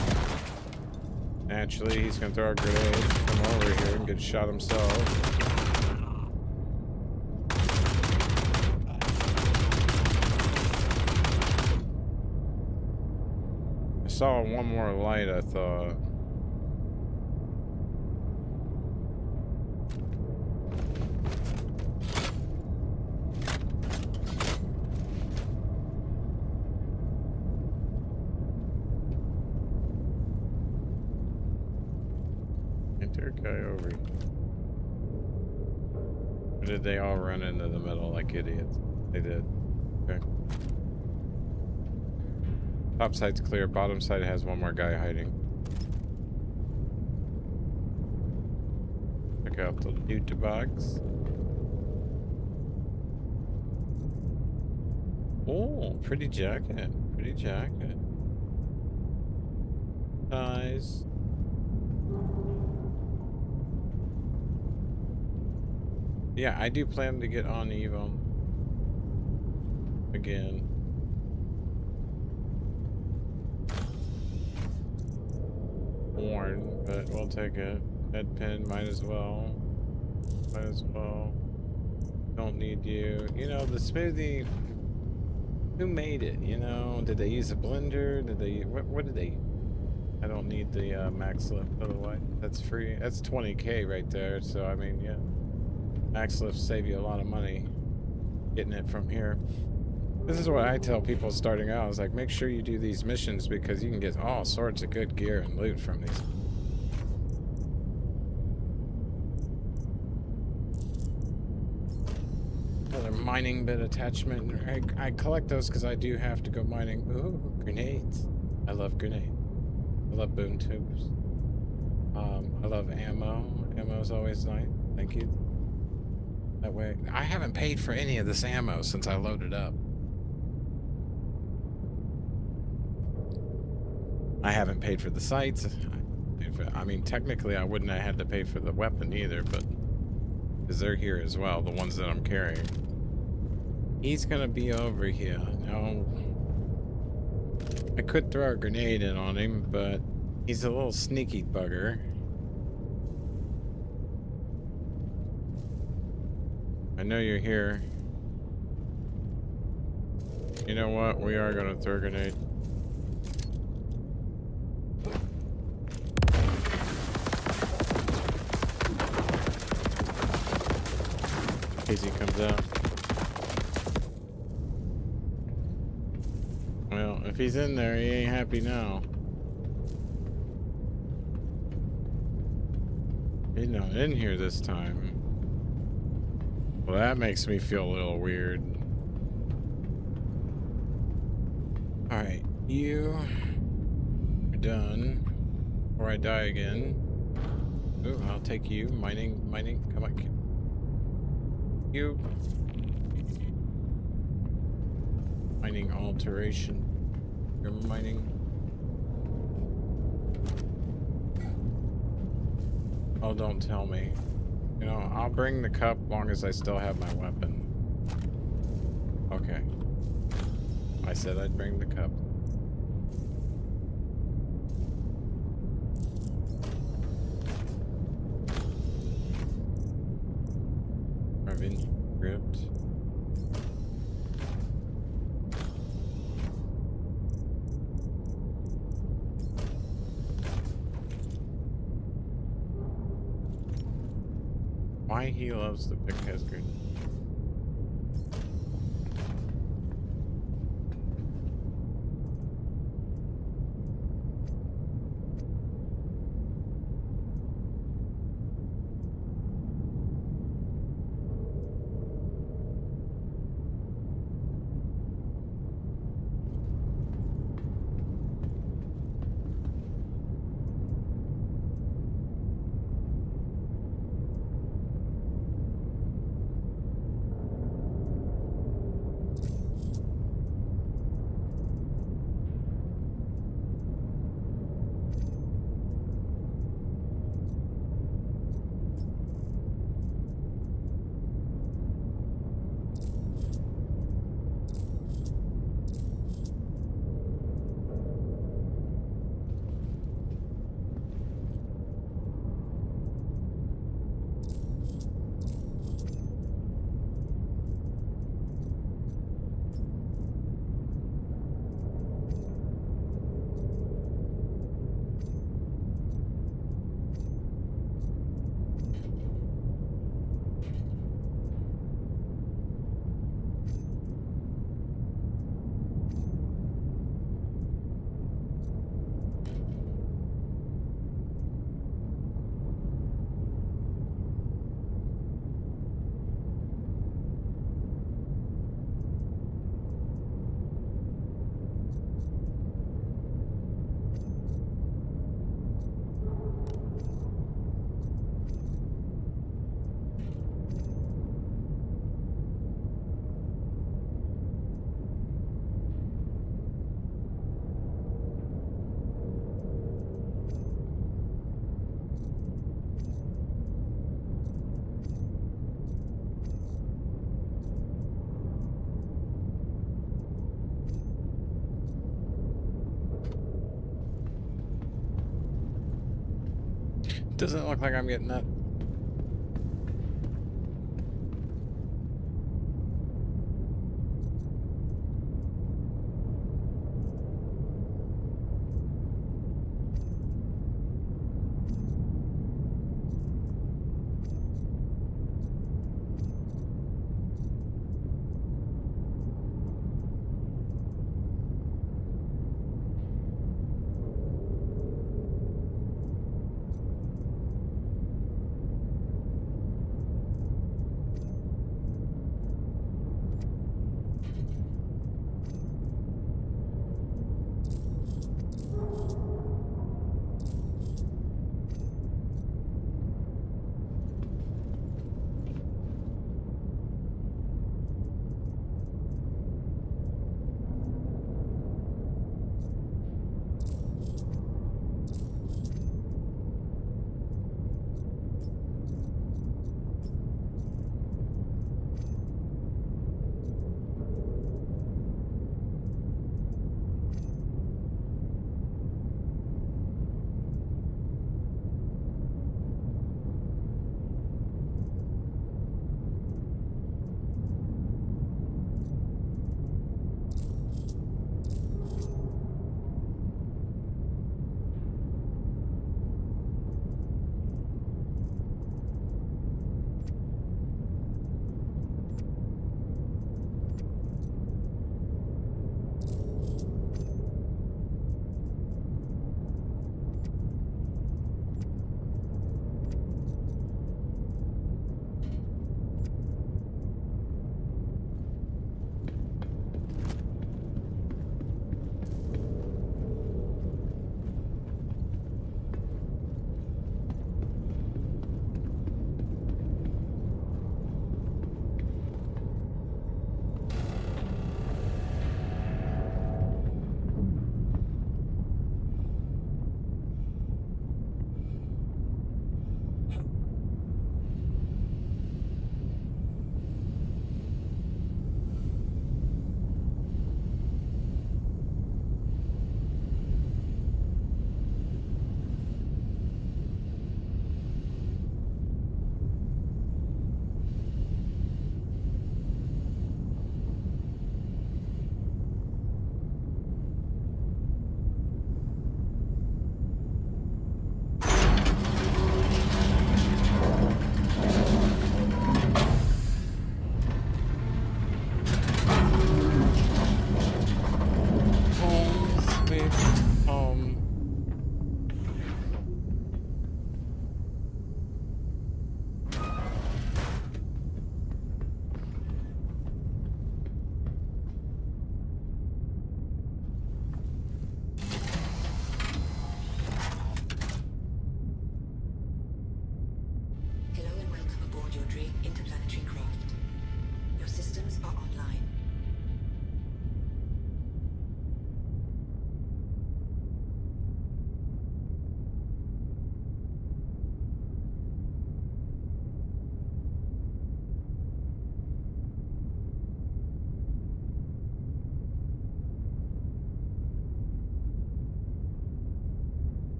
Naturally, he's gonna throw a grenade, come over here and get shot himself. I saw one more light, I thought. Guy over here. Or did they all run into the middle like idiots? They did. Okay. Top side's clear. Bottom side has one more guy hiding. Check out the loot box. Oh, pretty jacket. Pretty jacket. Nice. Yeah, I do plan to get on Evo again. Worn, but we'll take it. Head pin, might as well. Might as well. Don't need you. You know, the smoothie. Who made it? You know, did they use a blender? Did they? What did they? I don't need the max lift. Otherwise, that's free. That's 20K right there. So I mean, yeah. Max lift save you a lot of money getting it from here. This is what I tell people starting out. Is like, make sure you do these missions because you can get all sorts of good gear and loot from these. Another mining bit attachment. I collect those because I do have to go mining. Ooh, grenades. I love grenades. I love boom tubes. I love ammo. Ammo's always nice. Thank you. That way, I haven't paid for any of this ammo since I loaded up. I haven't paid for the sights. I mean, technically, I wouldn't have had to pay for the weapon either, but because they're here as well, the ones that I'm carrying. He's gonna be over here. Now, I could throw a grenade in on him, but he's a little sneaky bugger. I know you're here. You know what? We are gonna throw a grenade. In case he comes out. Well, if he's in there, he ain't happy now. He's not in here this time. Well, that makes me feel a little weird. Alright, you are done. Or I die again. Ooh, I'll take you. Mining, come on. You. Mining alteration. You're mining. Oh, don't tell me. You know, I'll bring the cup long as I still have my weapon. Okay. I said I'd bring the cup. Revenge script. Why he loves the pick has green. Doesn't look like I'm getting that.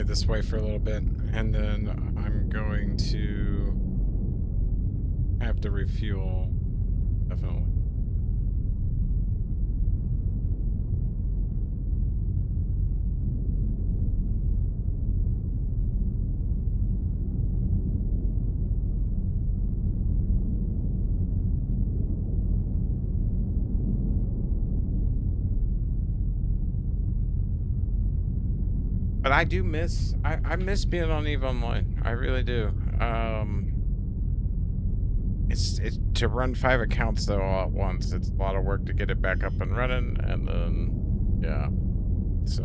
This way for a little bit, and then I'm going to have to refuel, definitely. But I do miss, I miss being on EVE Online. I really do. It's to run 5 accounts though all at once. It's a lot of work to get it back up and running, and then yeah. So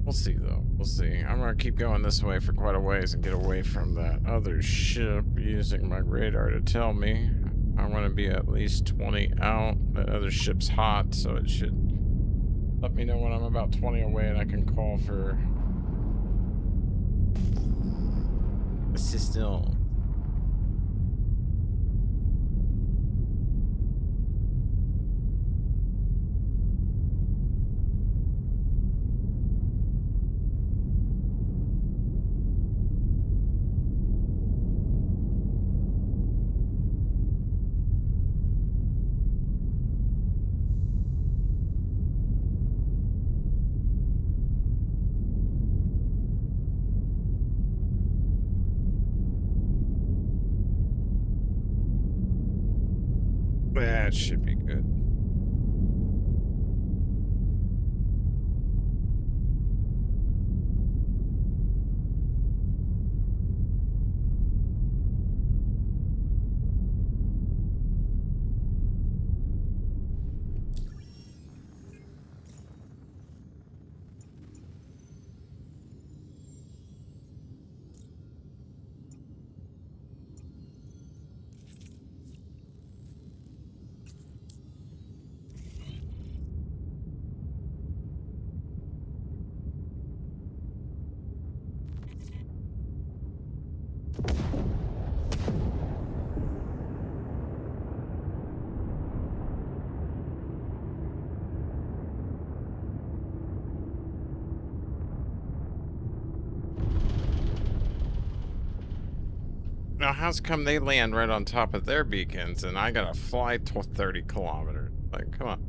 we'll see though. We'll see. I'm gonna keep going this way for quite a ways and get away from that other ship using my radar to tell me. I want to be at least 20 out. That other ship's hot, so it should Let me know when I'm about 20 away and I can call for assistance. That should be good. Now, how's come they land right on top of their beacons and I gotta fly to 30 kilometers? Like, come on.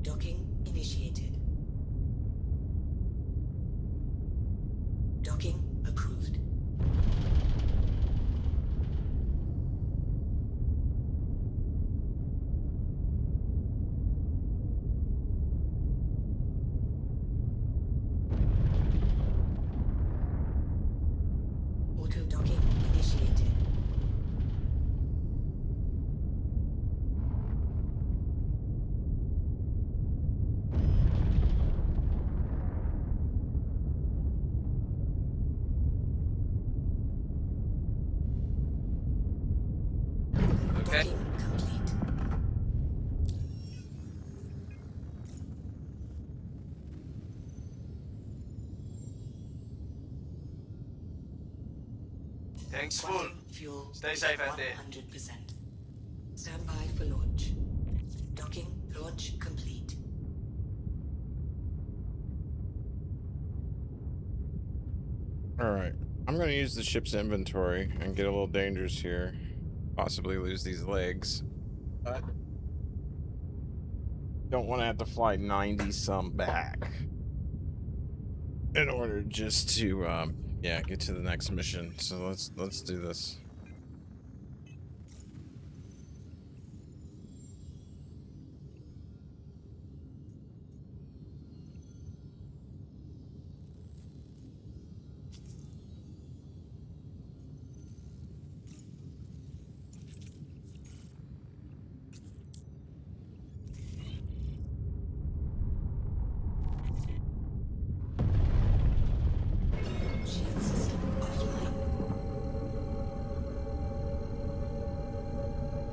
Docking initiated. Docking approved. Auto docking initiated. Okay. Docking complete. Tank's full. Quantum fuel Stay is safe at out there. 100%. Stand by for launch. Docking launch complete. Alright. I'm gonna use the ship's inventory and get a little dangerous here. Possibly lose these legs. But don't want to have to fly 90 some back in order just to yeah, get to the next mission. So let's do this. Shield system offline.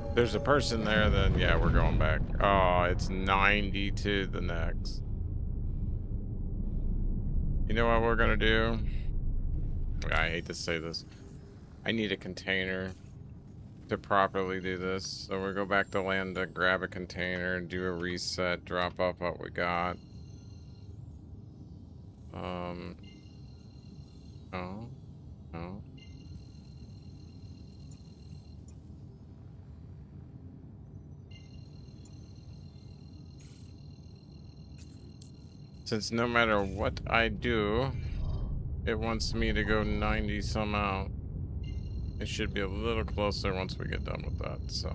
If there's a person there, then yeah, we're going back. Oh, it's 90 to the next. You know what we're gonna do? I hate to say this. I need a container to properly do this. So we'll go back to land to grab a container, do a reset, drop off what we got. Oh. Oh. Since no matter what I do, it wants me to go 90 some out. It should be a little closer once we get done with that, so.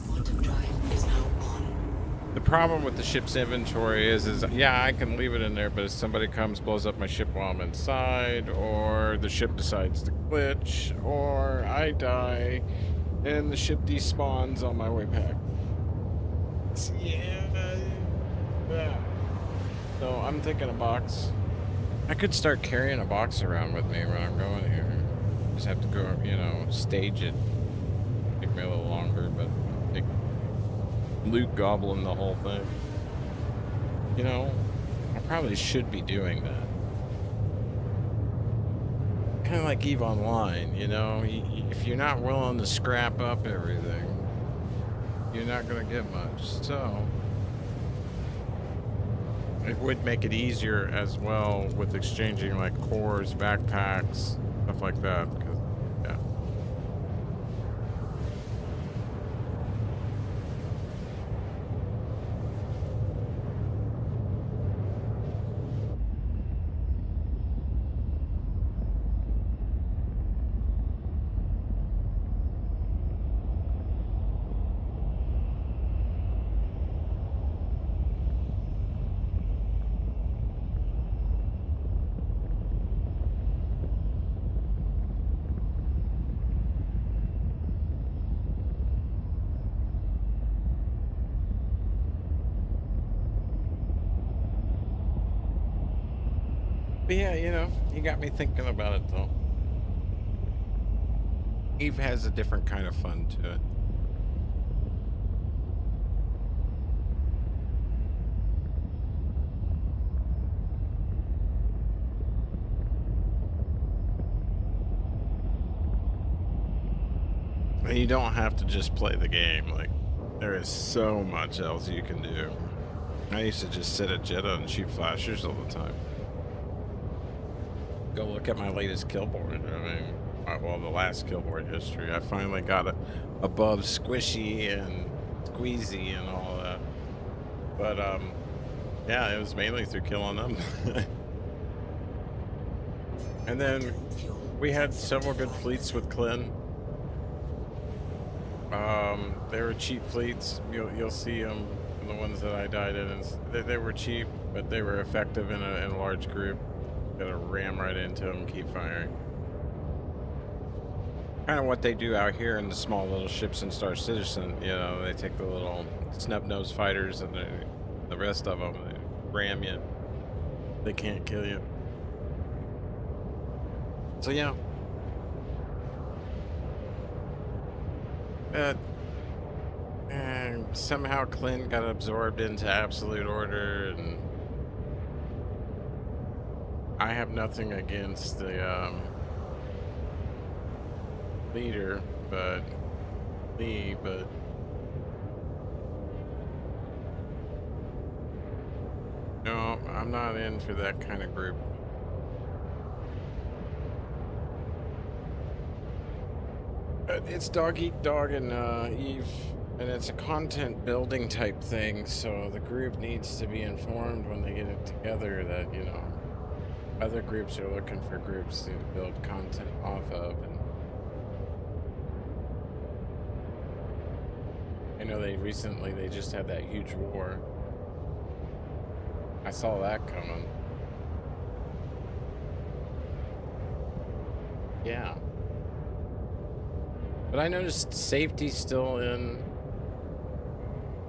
Quantum drive is now on. The problem with the ship's inventory is yeah, I can leave it in there, but if somebody comes, blows up my ship while I'm inside, or the ship decides to glitch, or I die, and the ship despawns on my way back. Yeah. So I'm thinking a box. I could start carrying a box around with me when I'm going here. Just have to go, you know, stage it. Take me a little longer, but take loot goblin the whole thing. You know, I probably should be doing that. Kind of like EVE Online, you know? If you're not willing to scrap up everything, you're not going to get much. So it would make it easier as well with exchanging like cores, backpacks, stuff like that. 'Cause, yeah. But yeah, you know, you got me thinking about it though. EVE has a different kind of fun to it. And you don't have to just play the game. Like, there is so much else you can do. I used to just sit at Jeddah and shoot flashers all the time. Go look at my latest kill board. I mean, well, the last kill board history. I finally got it above squishy and squeezy and all that. But, yeah, it was mainly through killing them. And then we had several good fleets with Klin. They were cheap fleets. You'll see them, the ones that I died in. They were cheap, but they were effective in a large group. Gotta ram right into them, keep firing. Kind of what they do out here in the small little ships in Star Citizen. You know, they take the little snub-nosed fighters and the rest of them, they ram you. They can't kill you. So yeah. And somehow Klin got absorbed into Absolute Order, and I have nothing against the leader, but no, I'm not in for that kind of group. It's dog eat dog in EVE, and it's a content building type thing, so the group needs to be informed when they get it together that, you know, other groups are looking for groups to build content off of. And I know they just had that huge war. I saw that coming. Yeah. But I noticed safety's still in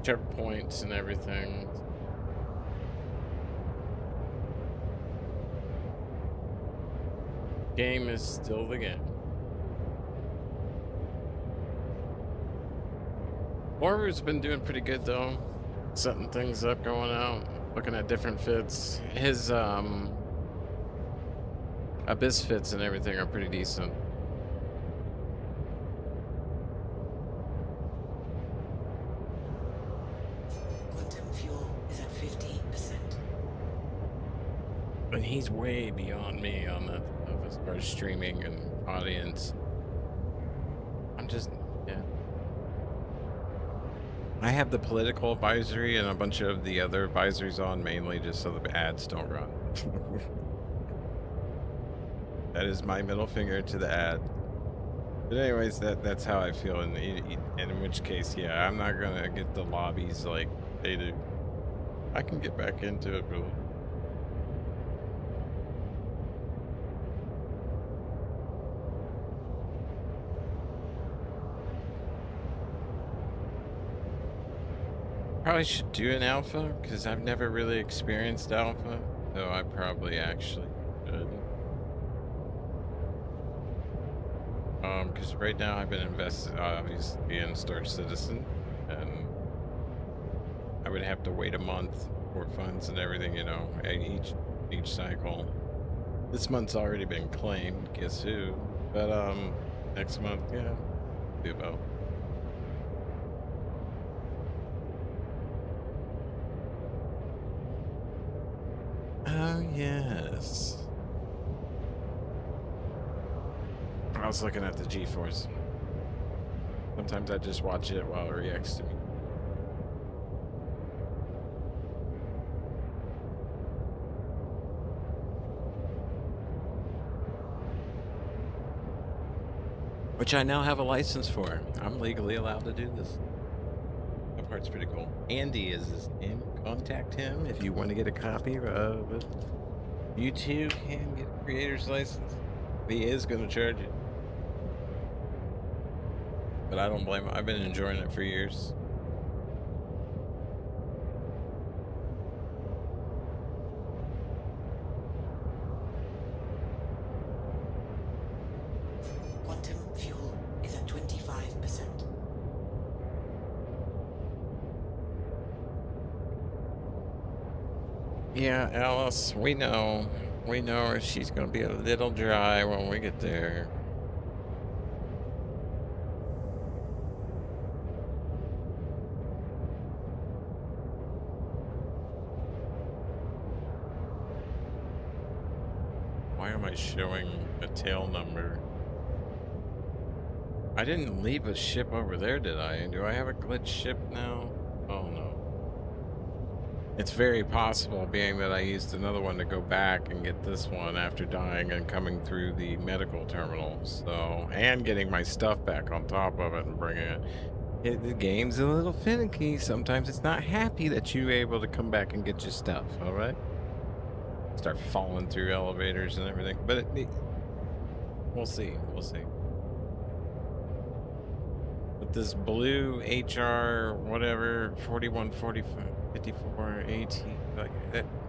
checkpoints and everything. Game is still the game. Orver's been doing pretty good though. Setting things up, going out, looking at different fits. His Abyss fits and everything are pretty decent. And he's way beyond me on the as far as streaming and audience. I'm just, yeah. I have the political advisory and a bunch of the other advisories on, mainly just so the ads don't run. That is my middle finger to the ad. But anyways, that's how I feel. In which case, yeah, I'm not gonna get the lobbies like They do. I can get back into it, really. Probably should do an alpha because I've never really experienced alpha, so I probably actually should. Because right now I've been invested obviously in Star Citizen, and I would have to wait a month for funds and everything, you know, each cycle. This month's already been claimed, guess who? But next month, yeah, be about. Oh yes. I was looking at the GeForce. Sometimes I just watch it while it reacts to me. Which I now have a license for. I'm legally allowed to do this. That part's pretty cool. Andy is his name. Contact him if you want to get a copy of it. You too can get a creator's license. He is going to charge you. But I don't blame him. I've been enjoying it for years. Quantum fuel is at 25%. Yeah, Alice, we know. We know she's going to be a little dry when we get there. Why am I showing a tail number? I didn't leave a ship over there, did I? Do I have a glitch ship now? Oh no. It's very possible, being that I used another one to go back and get this one after dying and coming through the medical terminal. So, and getting my stuff back on top of it and bringing it. The game's a little finicky. Sometimes it's not happy that you're able to come back and get your stuff, alright? Start falling through elevators and everything. But we'll see. We'll see. But this blue HR whatever 4145 like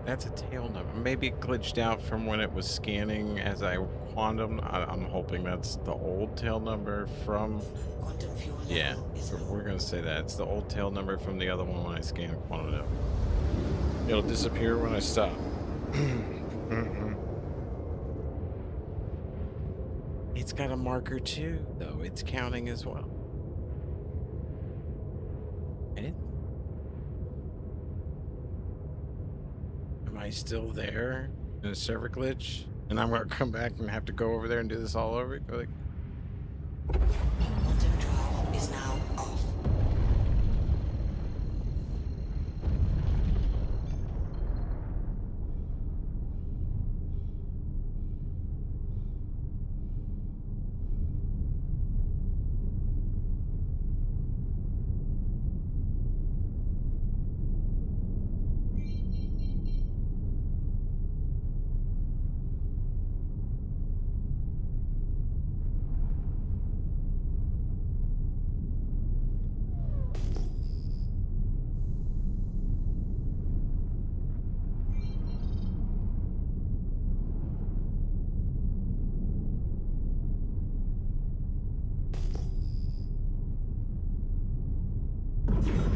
that's a tail number. Maybe it glitched out from when it was scanning as I quantum. I'm hoping that's the old tail number from. Quantum fuel Yeah, level is we're gonna say that it's the old tail number from the other one when I scan quantum it up. It'll disappear when I stop. It's got a marker too, though. It's counting as well. And am I still there in a server glitch? And I'm gonna come back and have to go over there and do this all over? Like, quantum drive is now off.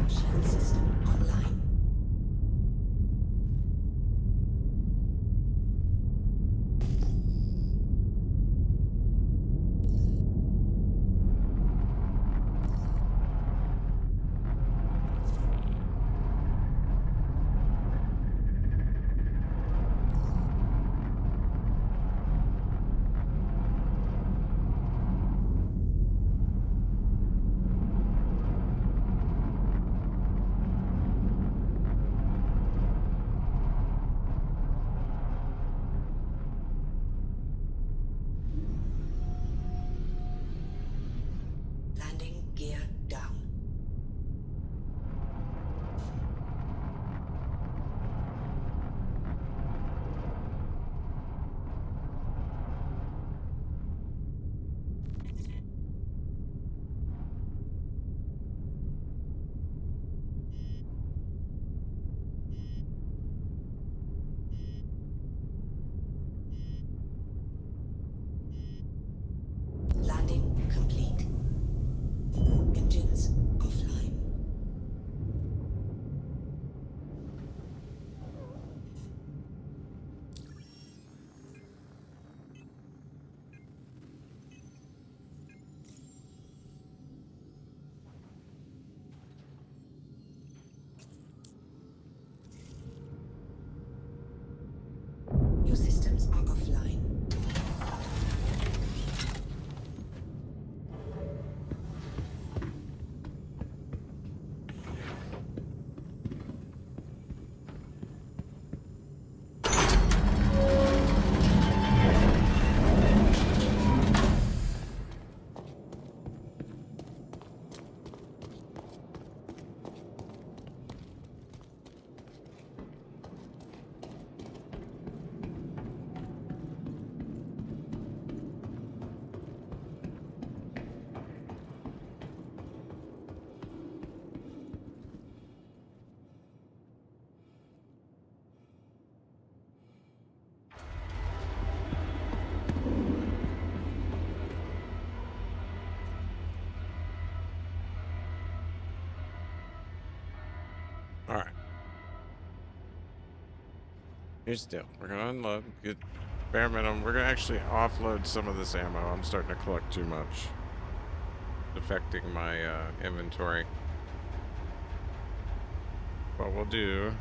Shell system online. Here's the deal. We're gonna unload. Get bare minimum. We're gonna actually offload some of this ammo. I'm starting to collect too much. It's affecting my inventory. What we'll do.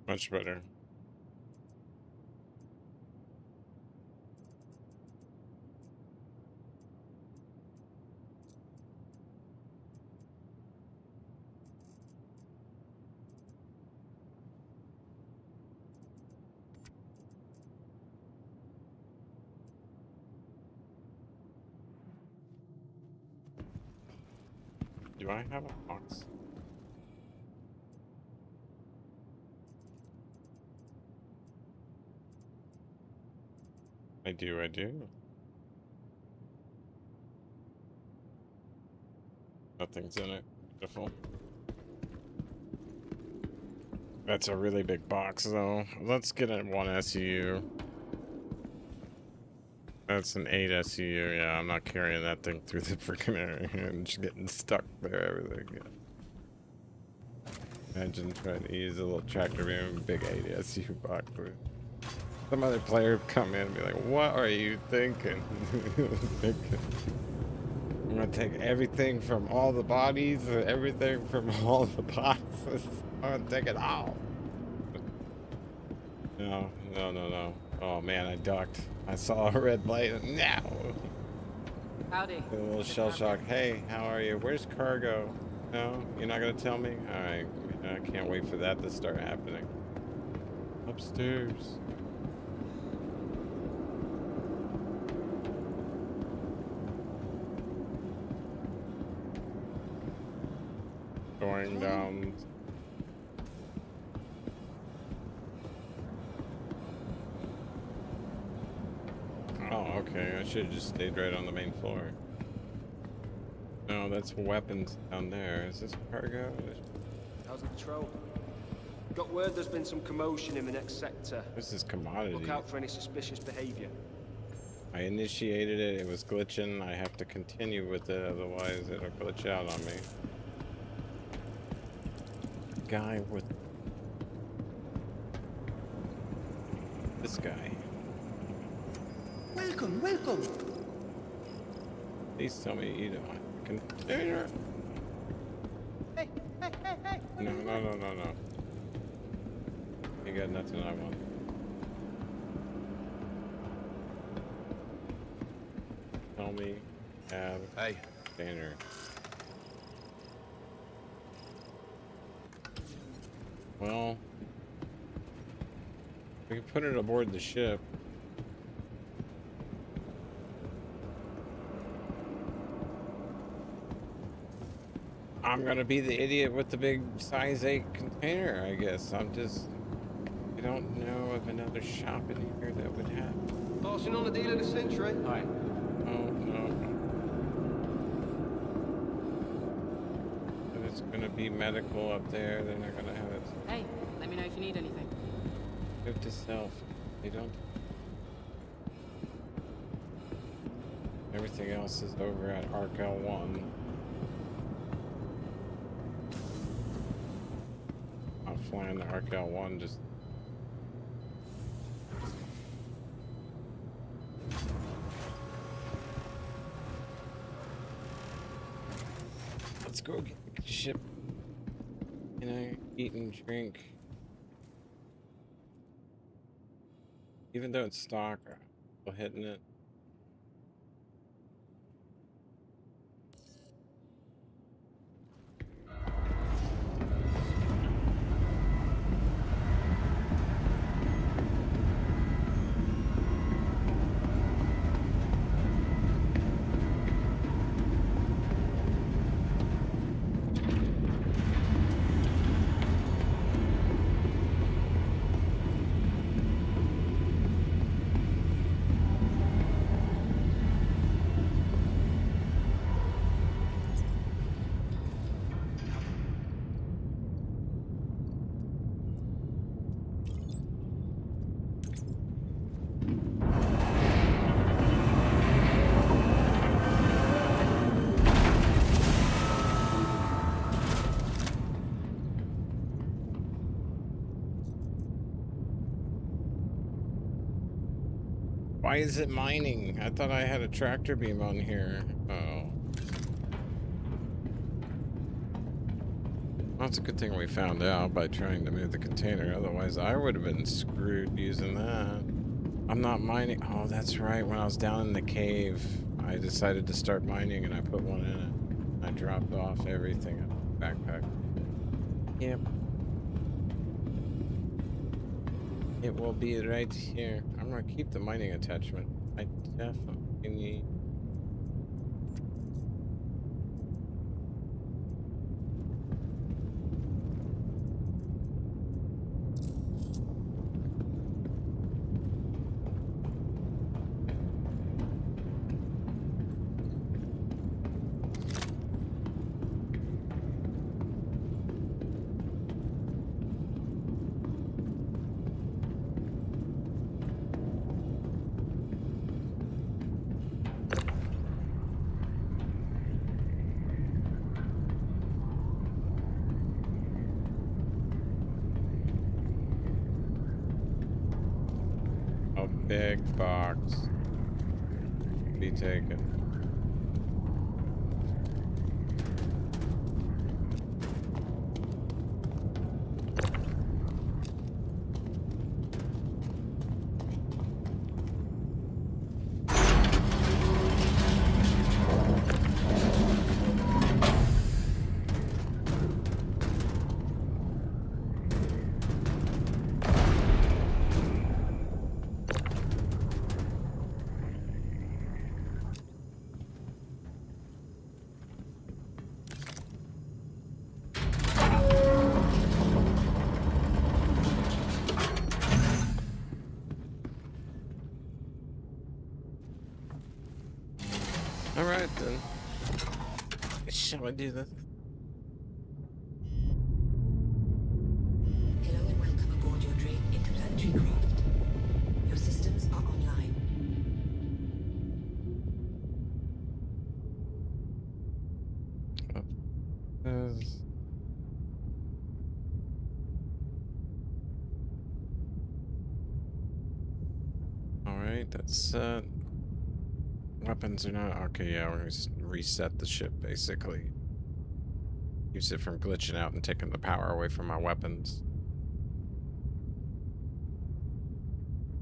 Much better. Do I have a box? I do, I do. Nothing's in it. Beautiful. That's a really big box, though. Let's get it one SU. That's an 8 SU. Yeah, I'm not carrying that thing through the freaking area and just getting stuck there. Everything. Yeah. Imagine trying to use a little tractor beam, big 8 SU box. Some other player would come in and be like, "What are you thinking?" I'm gonna take everything from all the bodies, everything from all the boxes. I'm gonna take it all. No, no, no, no. Oh man, I ducked. I saw a red light. No. Howdy. A little shell shock. Hey, how are you? Where's cargo? No, you're not gonna tell me? All right. I can't wait for that to start happening. Upstairs. Going down. Oh, okay. I should have just stayed right on the main floor. No, that's weapons down there. Is this cargo? How's the patrol? Got word there's been some commotion in the next sector. This is commodity. Look out for any suspicious behavior. I initiated it. It was glitching. I have to continue with it, otherwise it'll glitch out on me. Guy with this guy. Welcome, welcome. Please tell me you don't have a container. Hey, hey, hey, hey. No, no, no, no, no. You got nothing I want. Tell me have Hey. container. Well, we can put it aboard the ship. I'm gonna be the idiot with the big size 8 container, I guess. I don't know of another shop in here that would have. Passing on the deal of the century. Hi. Oh, no. If it's gonna be medical up there, they're not gonna have it. Hey, let me know if you need anything. Note to self. They don't. Everything else is over at Arc L1. flying the Arkel 1 just... Let's go get the ship. You know, eat and drink. Even though it's stock, I'm still hitting it. Why is it mining? I thought I had a tractor beam on here. Oh. Well, it's a good thing we found out by trying to move the container. Otherwise, I would have been screwed using that. I'm not mining. Oh, that's right. When I was down in the cave, I decided to start mining and I put one in it. I dropped off everything in the backpack. Yep. It will be right here. I'm gonna keep the mining attachment. I definitely need. Big box. Be taken. Alright then. Shall I do this? Hello and welcome aboard your Drake interplanetary craft. Your systems are online. Alright, that's weapons are not okay. Yeah, we're gonna reset the ship basically. Keeps it from glitching out and taking the power away from my weapons.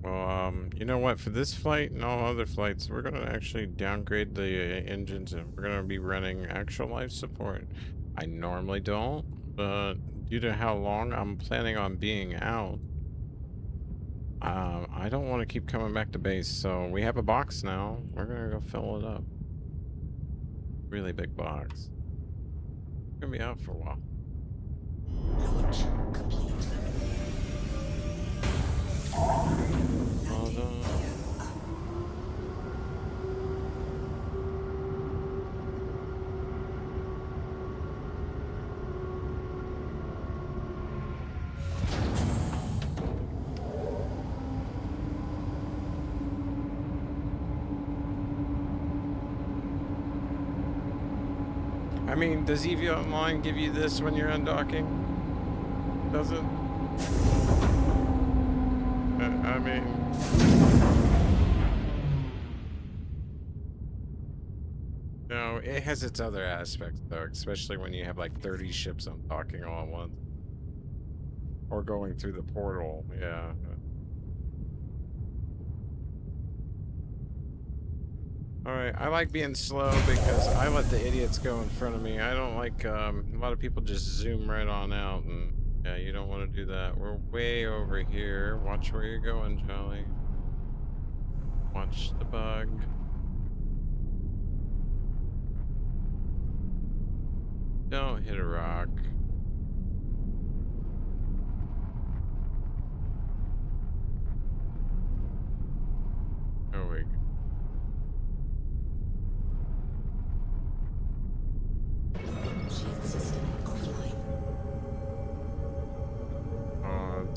Well, you know what? For this flight and all other flights, we're gonna actually downgrade the engines and we're gonna be running actual life support. I normally don't, but due to how long I'm planning on being out, I don't want to keep coming back to base, so we have a box now. We're gonna go fill it up. Really big box. We're gonna be out for a while. Launch complete. Well done. I mean, does EVE Online give you this when you're undocking? Does it? I mean... No, it has its other aspects, though, especially when you have like 30 ships on docking all at once. Or going through the portal, yeah. Alright, I like being slow because I let the idiots go in front of me. I don't like, a lot of people just zoom right on out, and yeah, you don't want to do that. We're way over here. Watch where you're going, Jolly. Watch the bug. Don't hit a rock. Oh, we go. Shield system offline. Oh,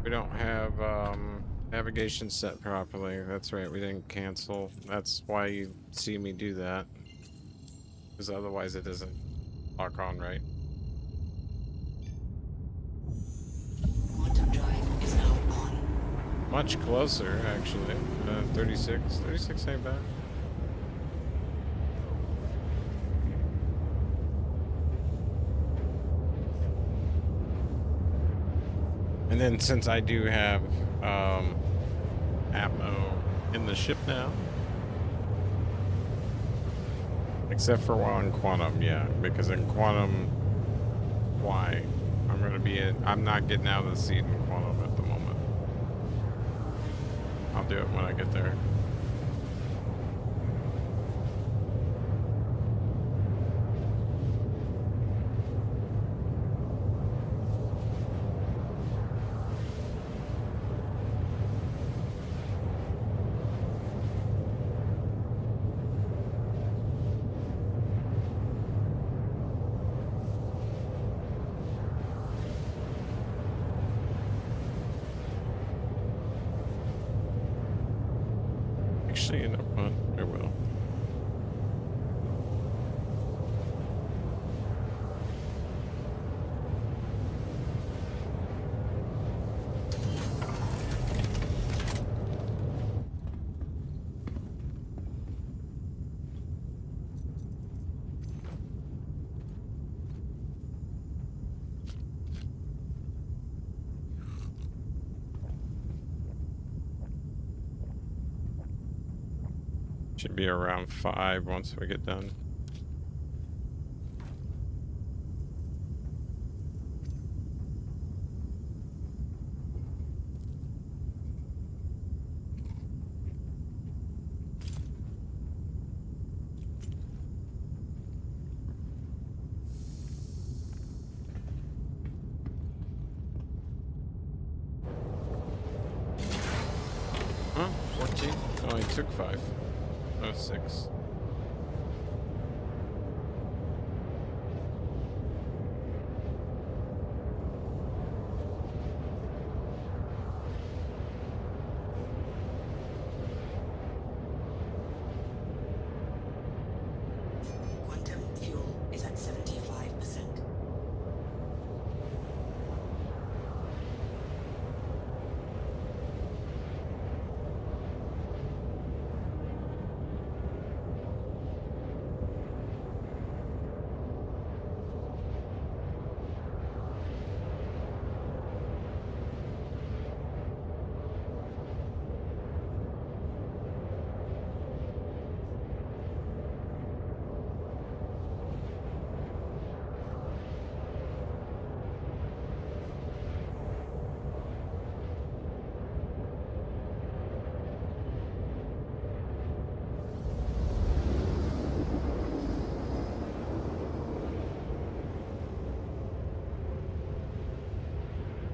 we don't have navigation set properly. That's right, we didn't cancel. That's why you see me do that. Because otherwise it doesn't lock on right. Quantum drive is now on. Much closer, actually. 36. 36 ain't bad. And then since I do have ammo in the ship now, except for while in Quantum, yeah, because in Quantum, why? I'm not getting out of the seat in Quantum at the moment. I'll do it when I get there. Actually, you know what? I will. Should be around 5 once we get done. Huh? 14? It only took 5. Oh, 6. Quantum fuel is at 75%.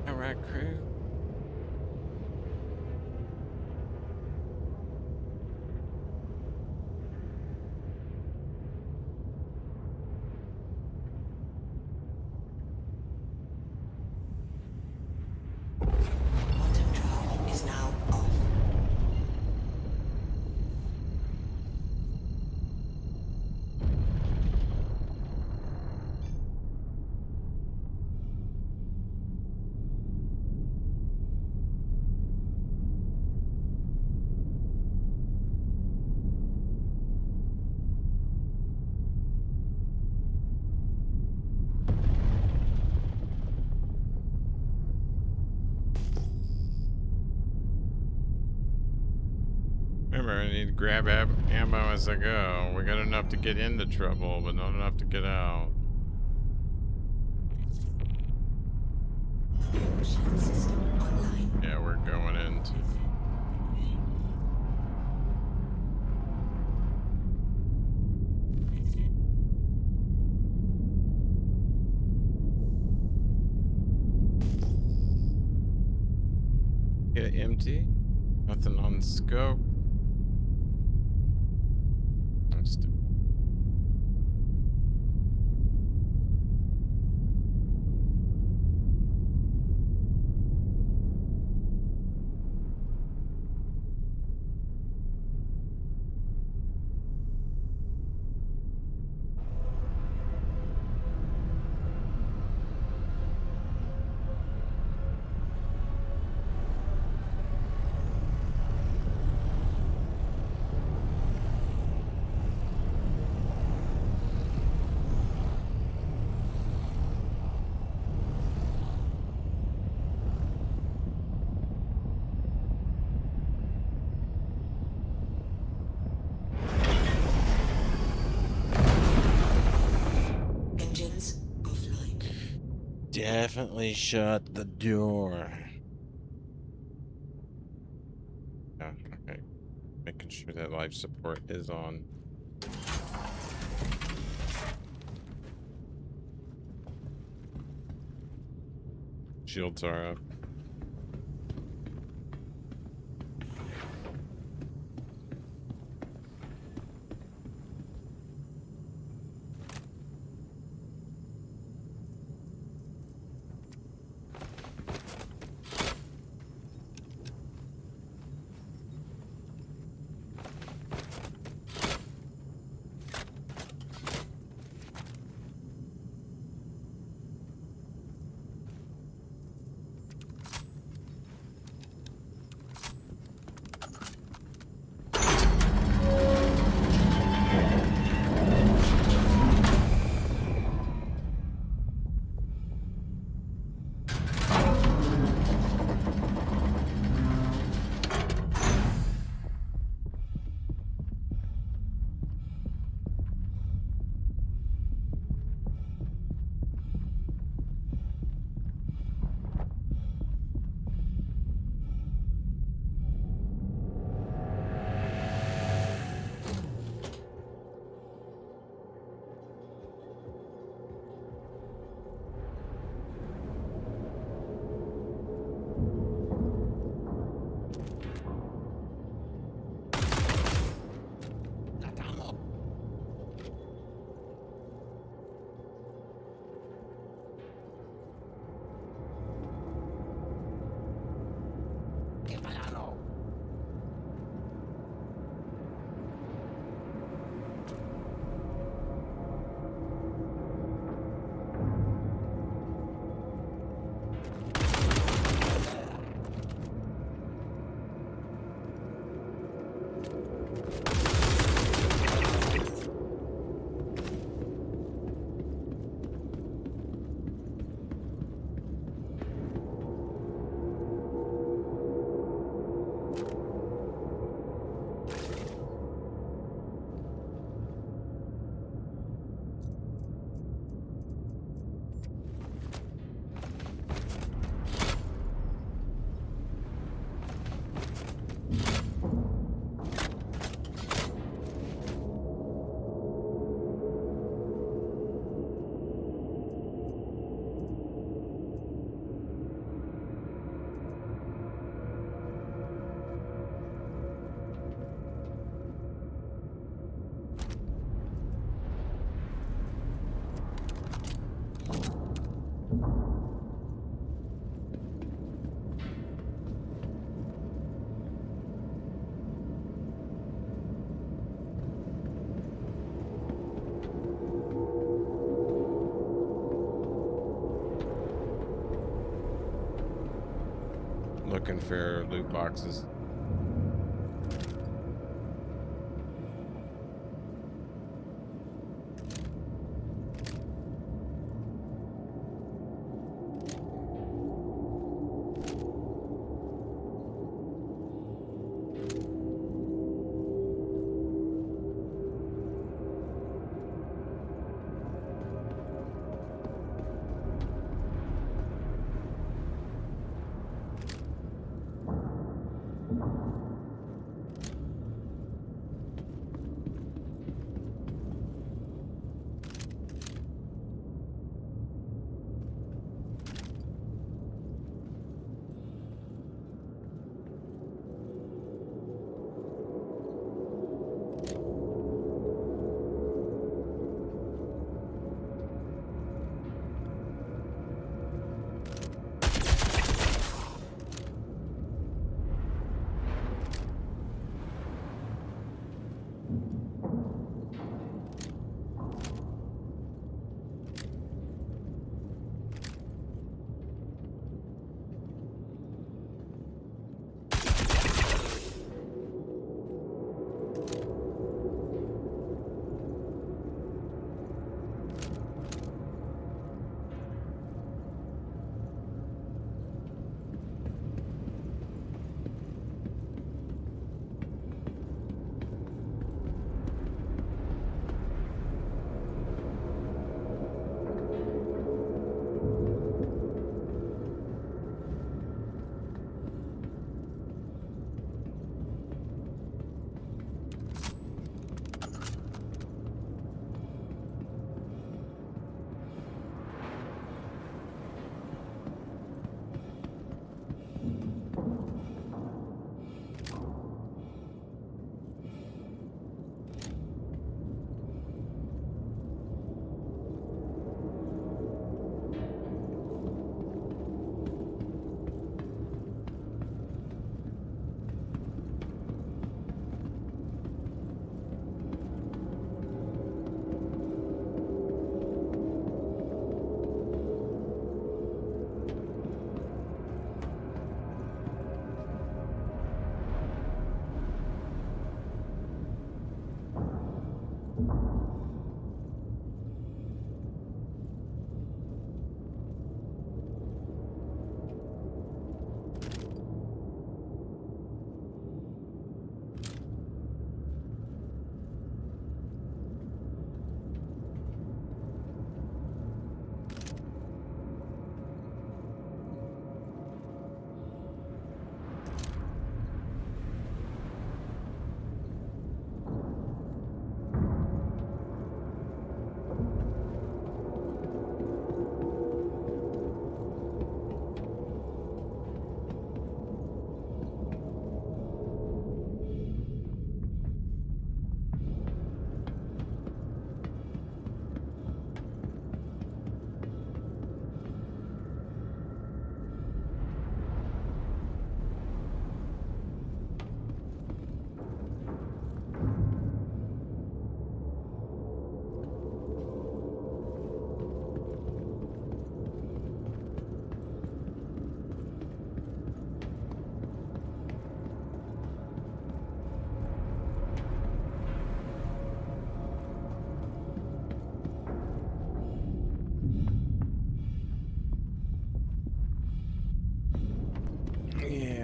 Alright, crew. Quantum drive is now off. need to grab ammo as I go. We got enough to get into trouble, but not enough to get out. Shield system online. Yeah, we're going into. Yeah, empty. Nothing on the scope. Let's do. Engines offline. Definitely shut the door. Yeah, okay. Making sure that life support is on. Shields are up. Looking for loot boxes.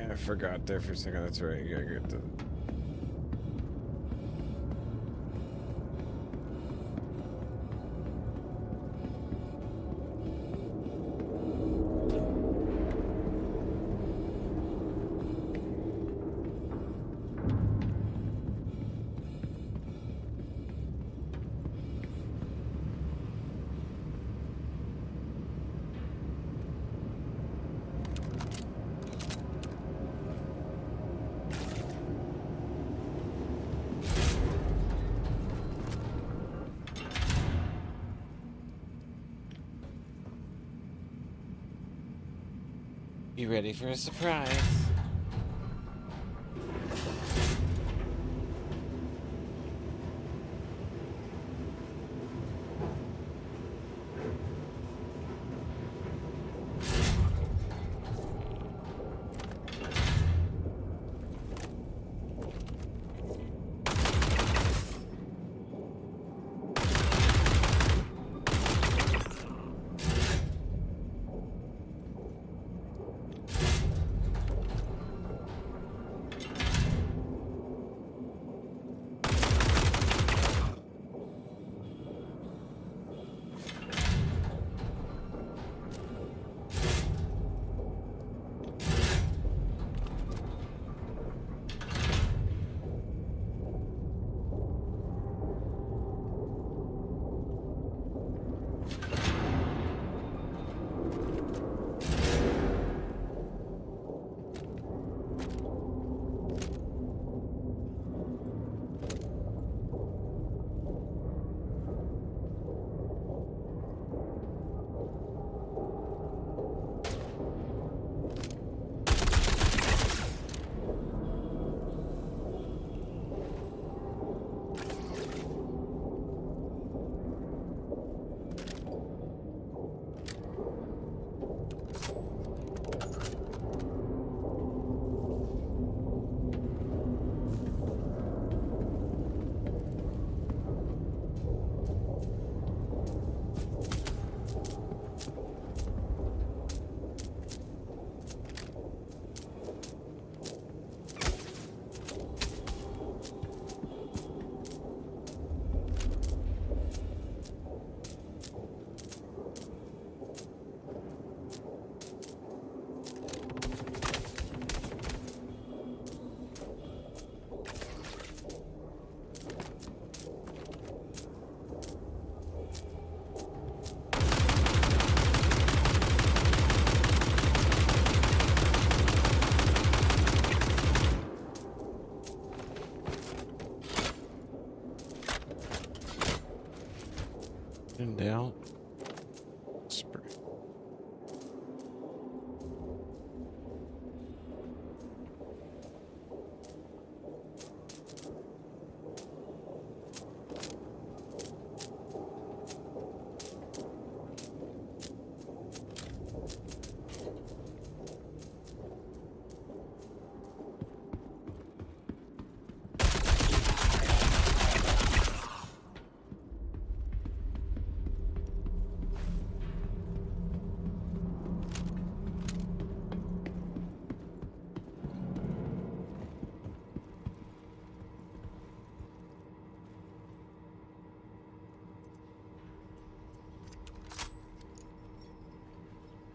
I forgot there for a second. That's right. You gotta get the. You ready for a surprise? In doubt. Spray.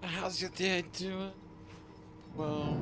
How's your day doing? Well,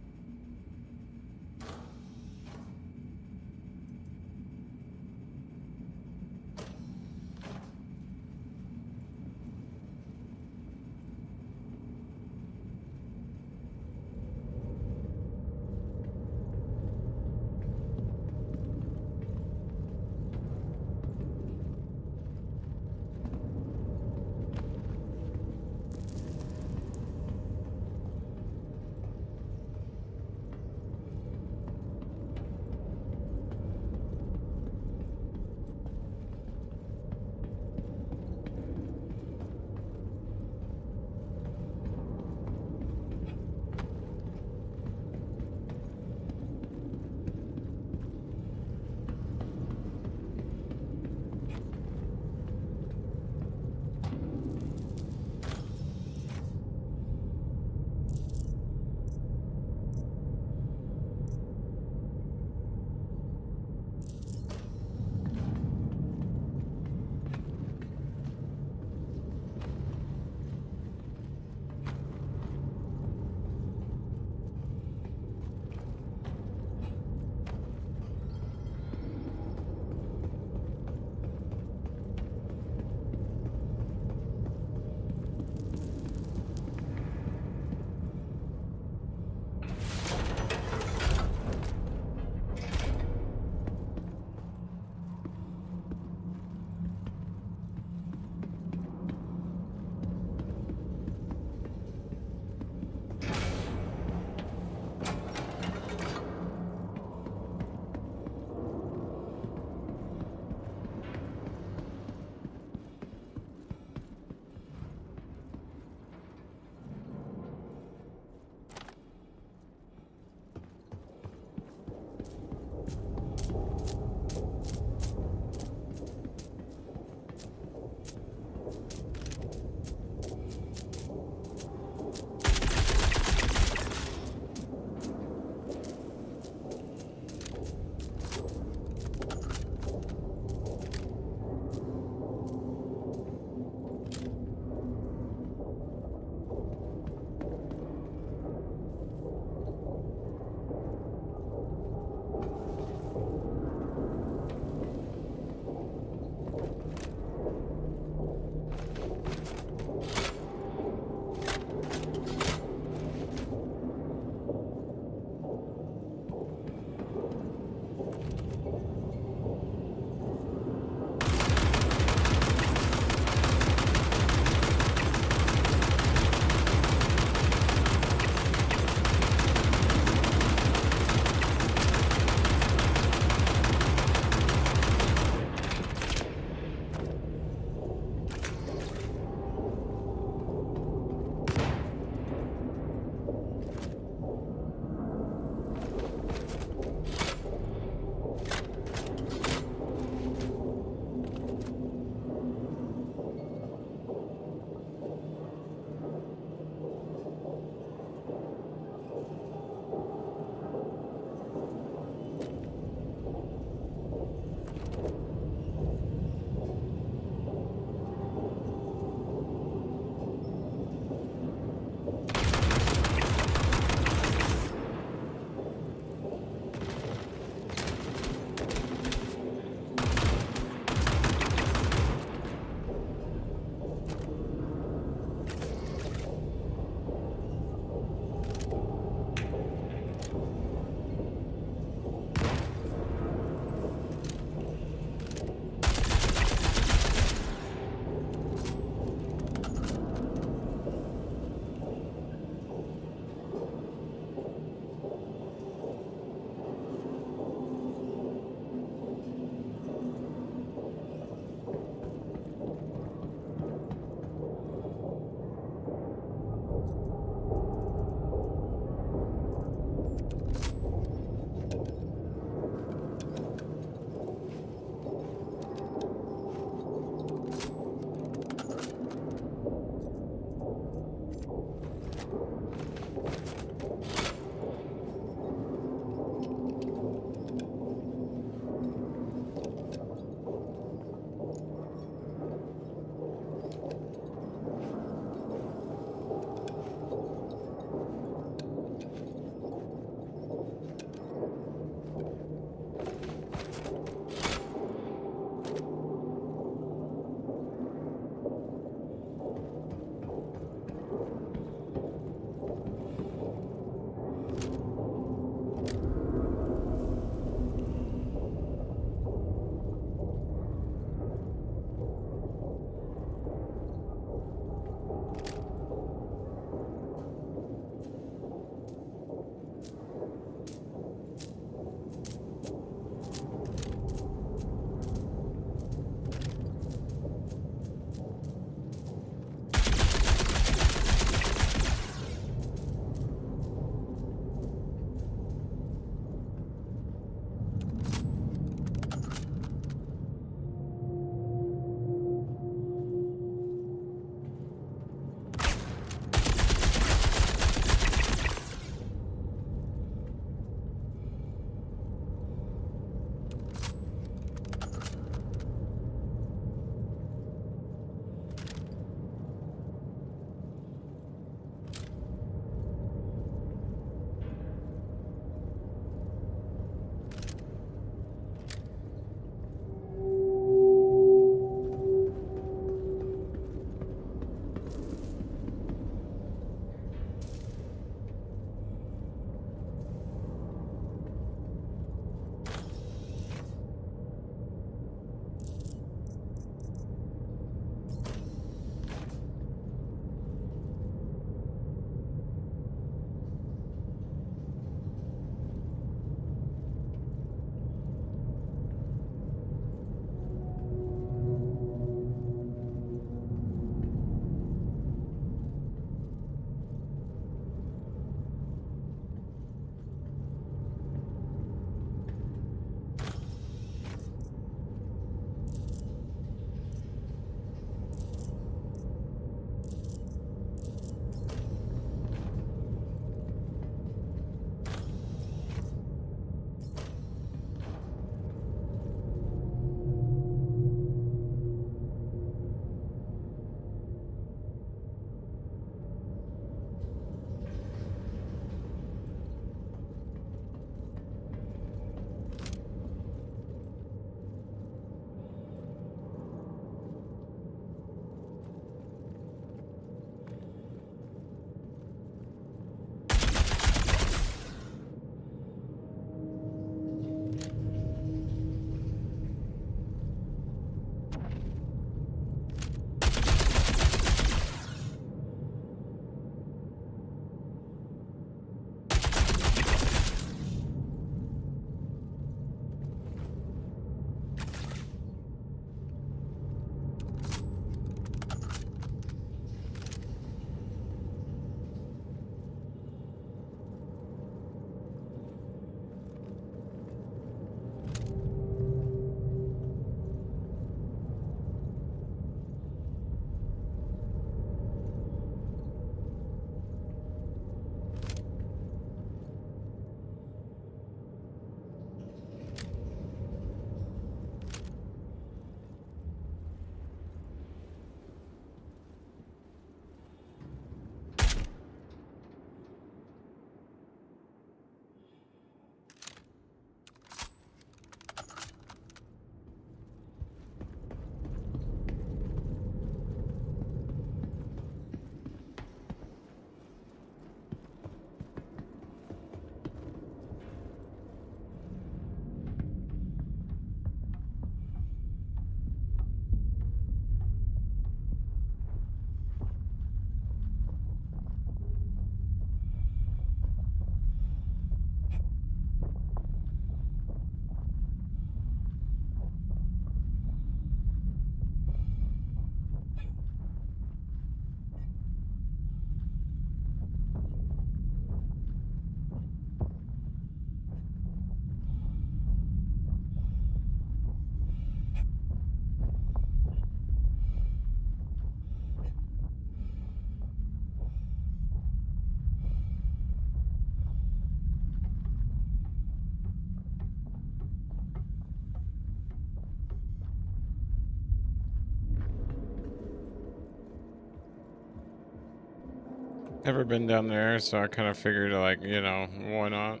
Never been down there, so I kind of figured, like, you know, why not?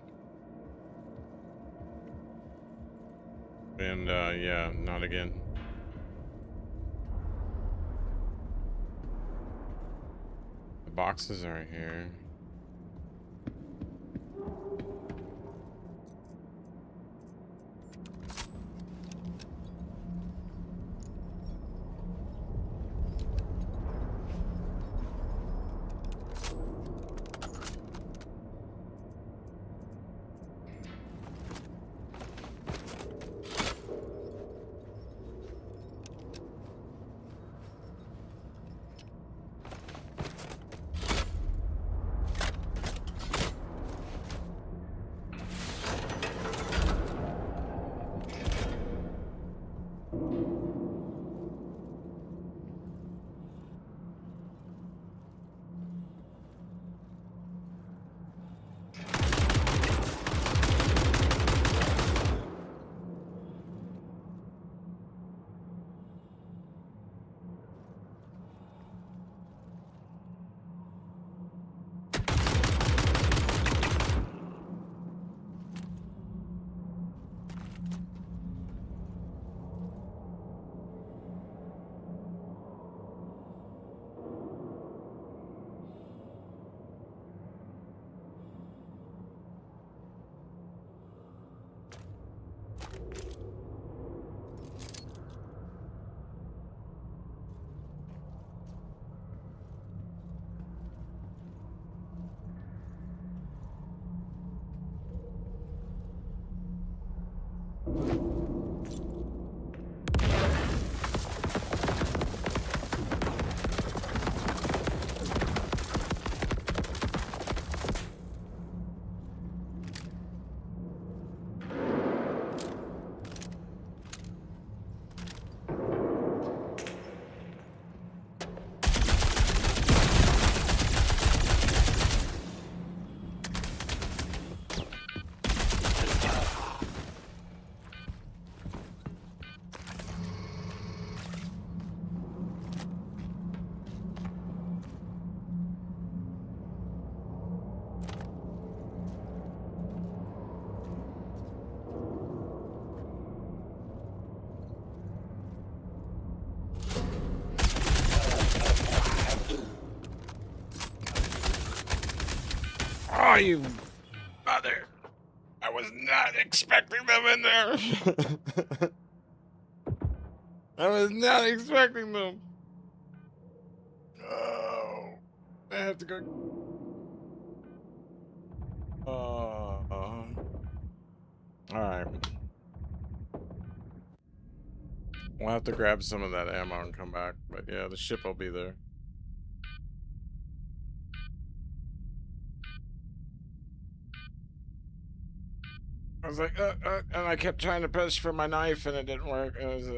And yeah, not again. The boxes are here. Oh, you mother. I was not expecting them in there. I was not expecting them. Oh, I have to go. All right. We'll have to grab some of that ammo and come back. But yeah, the ship will be there. I was like, and I kept trying to push for my knife and it didn't work. It was,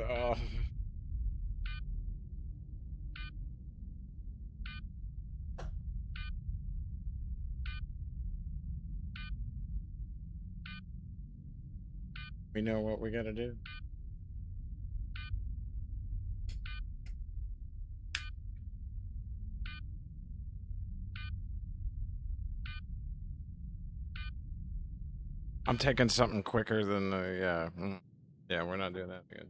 we know what we gotta do. I'm taking something quicker than yeah. Yeah, we're not doing that again.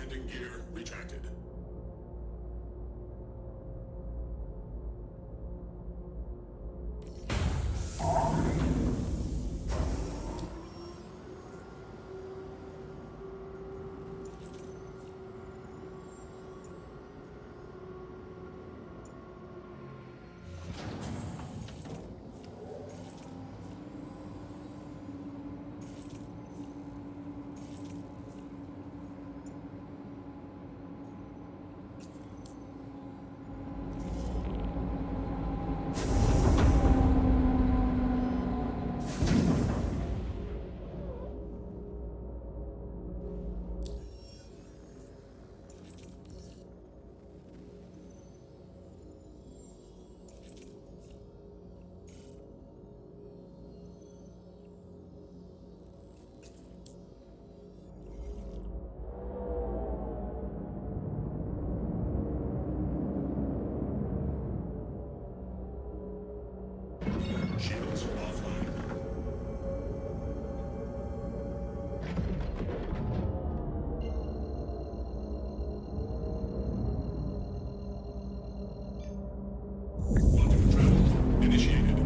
Landing gear retracted. Shields offline. Quantum travel initiated.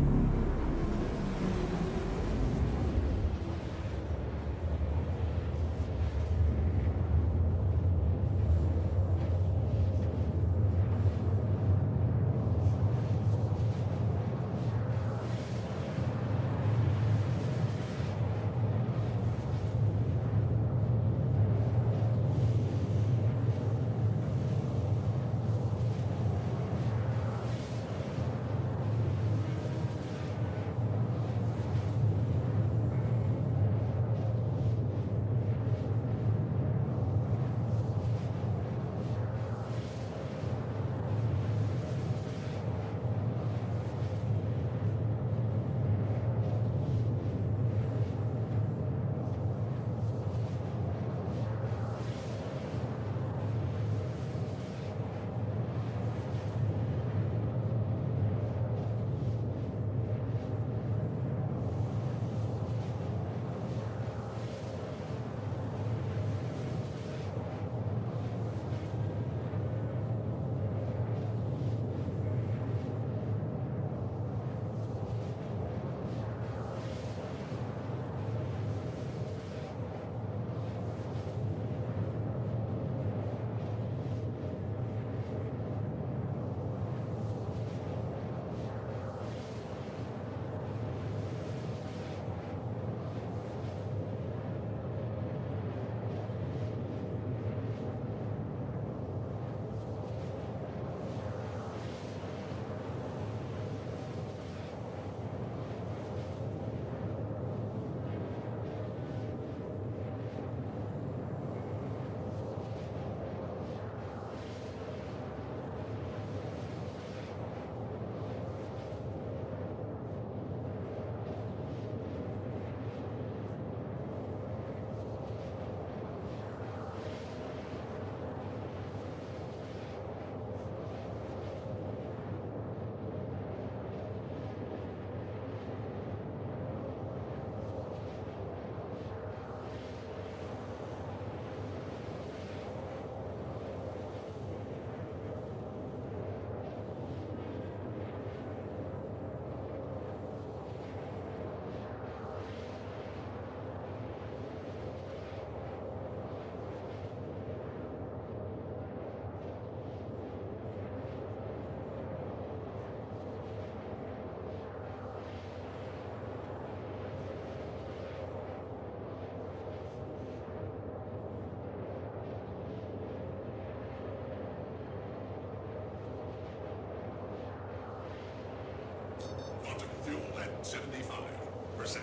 Quantum fuel at 75%.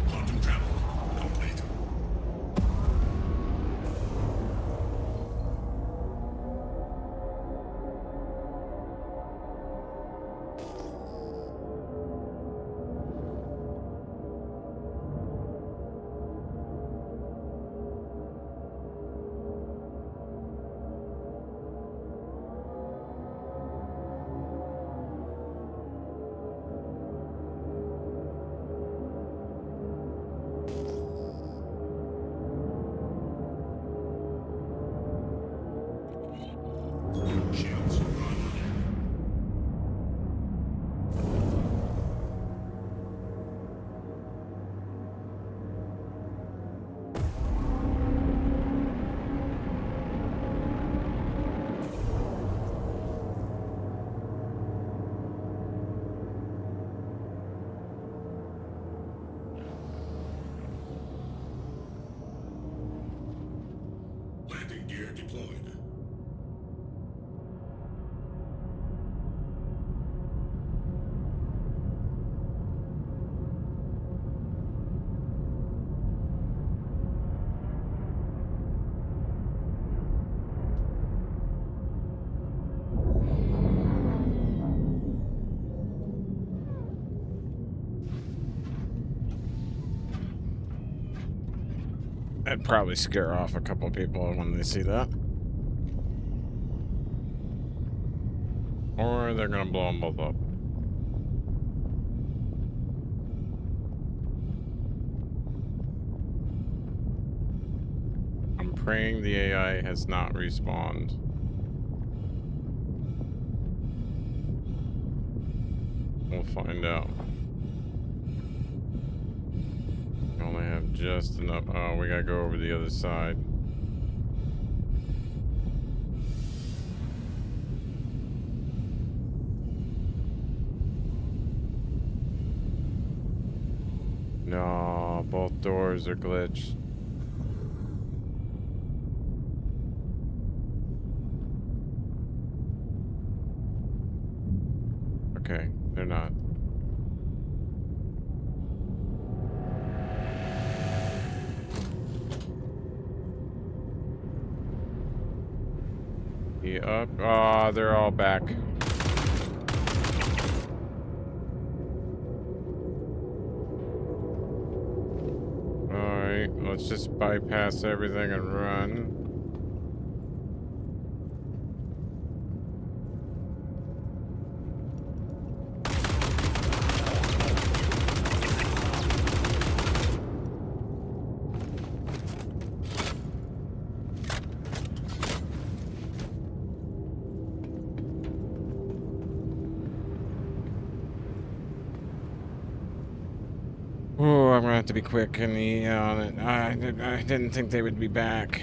Quantum travel complete. Shields online. Landing gear deployed. That'd probably scare off a couple people when they see that. Or they're gonna blow them both up. I'm praying the AI has not respawned. We'll find out. We only have just enough. Oh, we gotta go over the other side. No, both doors are glitched. Okay, they're not. Up. Oh, they're all back. Alright, let's just bypass everything and run. Oh, I'm gonna have to be quick and on it. I didn't think they would be back.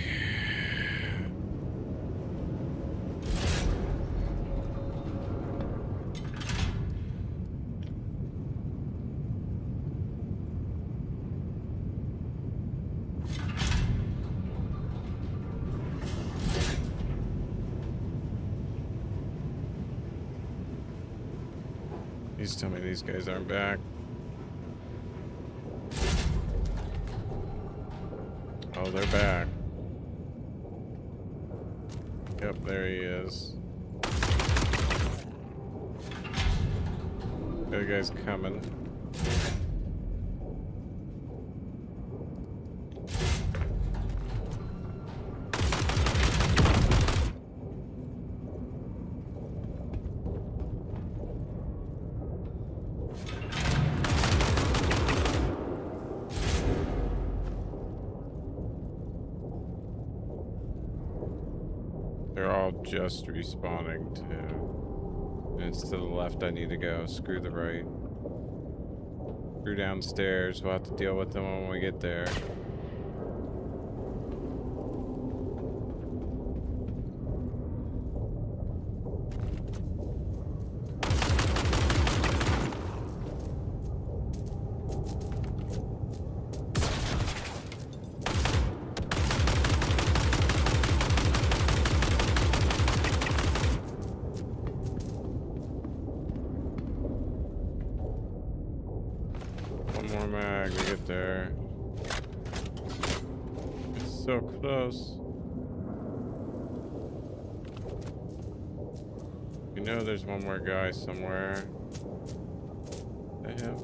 Please tell me these guys aren't back. Oh, they're back. Yep, there he is. The other guy's coming. They're all just respawning too. And it's to the left I need to go. Screw the right. Screw downstairs. We'll have to deal with them when we get there. One more mag to get there. It's so close. You know there's one more guy somewhere. Is that him?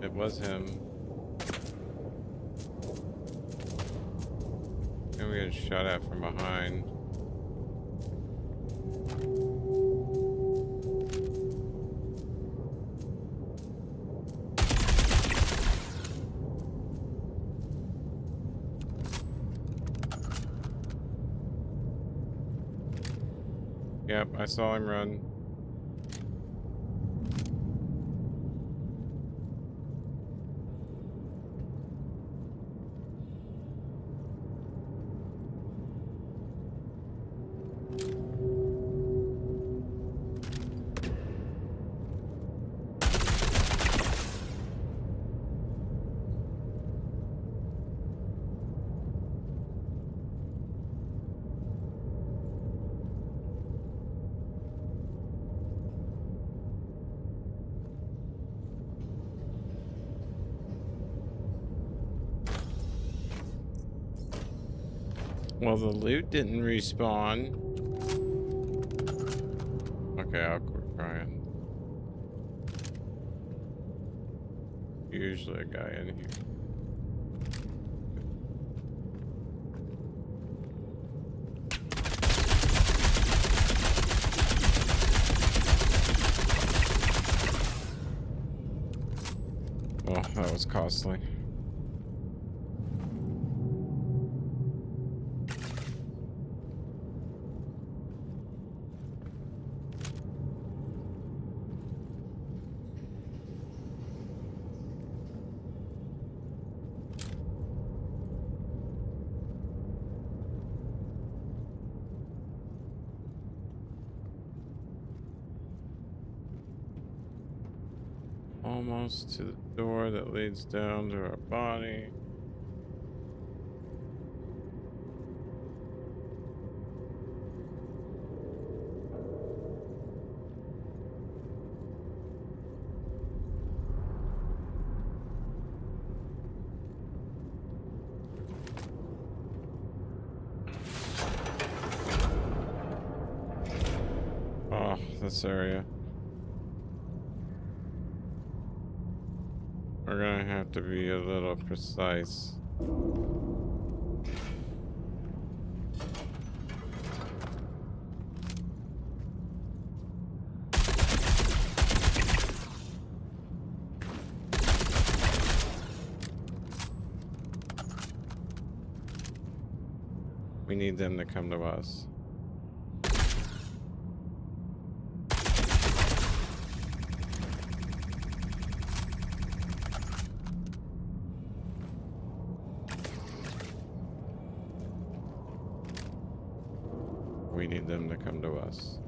It was him. And we got shot at from behind. Yep, I saw him run. Well, the loot didn't respawn. Okay, I'll quit crying. Usually a guy in here. Oh, that was costly. Almost to the door that leads down to our body. Oh, this area. We're gonna have to be a little precise. We need them to come to us. We need them to come to us.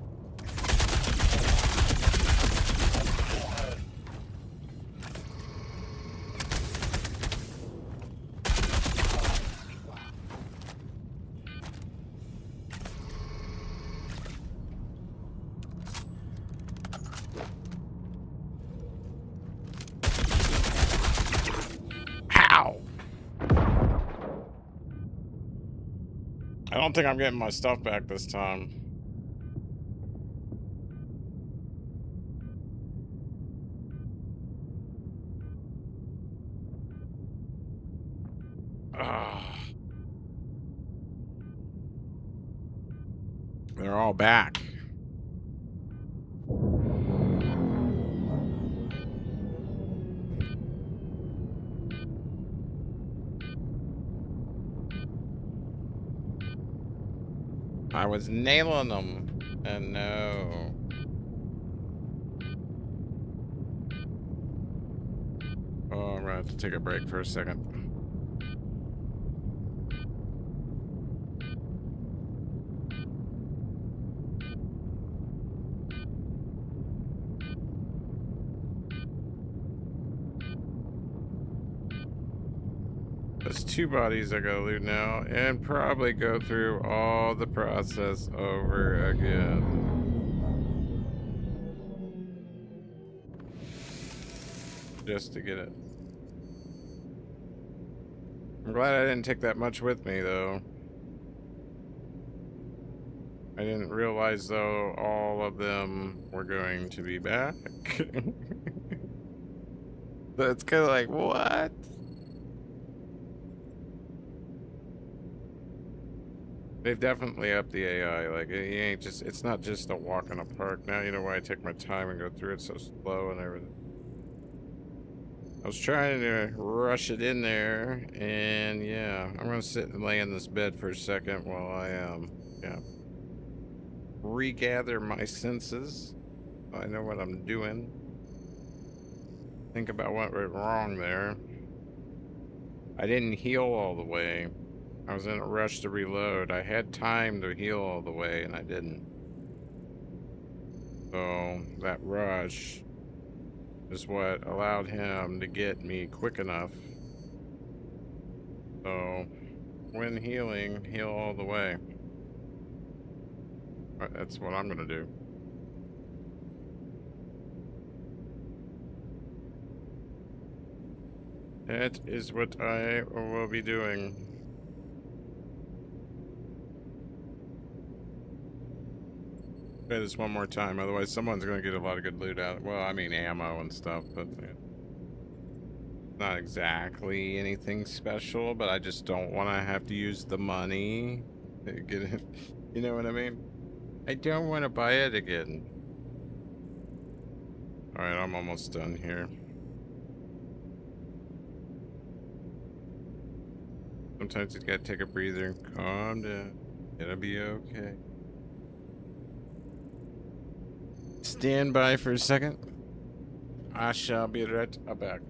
Ow! I don't think I'm getting my stuff back this time. They're all back. I was nailing them, and no. Oh, I'm gonna have to take a break for a second. There's 2 bodies I gotta loot now, and probably go through all the process over again. Just to get it. I'm glad I didn't take that much with me, though. I didn't realize, though, all of them were going to be back. That's kind of like, what? They've definitely upped the AI. Like, it ain't just, it's not just a walk in a park. Now you know why I take my time and go through it so slow and everything. I was trying to rush it in there, and yeah, I'm gonna sit and lay in this bed for a second while I yeah. regather my senses. I know what I'm doing. Think about what went wrong there. I didn't heal all the way. I was in a rush to reload. I had time to heal all the way, and I didn't. So that rush is what allowed him to get me quick enough. So when healing, heal all the way. That's what I'm gonna do. That is what I will be doing. Try this one more time, otherwise someone's gonna get a lot of good loot out. Well, I mean ammo and stuff, but not exactly anything special. But I just don't want to have to use the money to get it. You know what I mean? I don't want to buy it again. All right, I'm almost done here. Sometimes you gotta take a breather and calm down. It'll be okay. Stand by for a second. I shall be right back.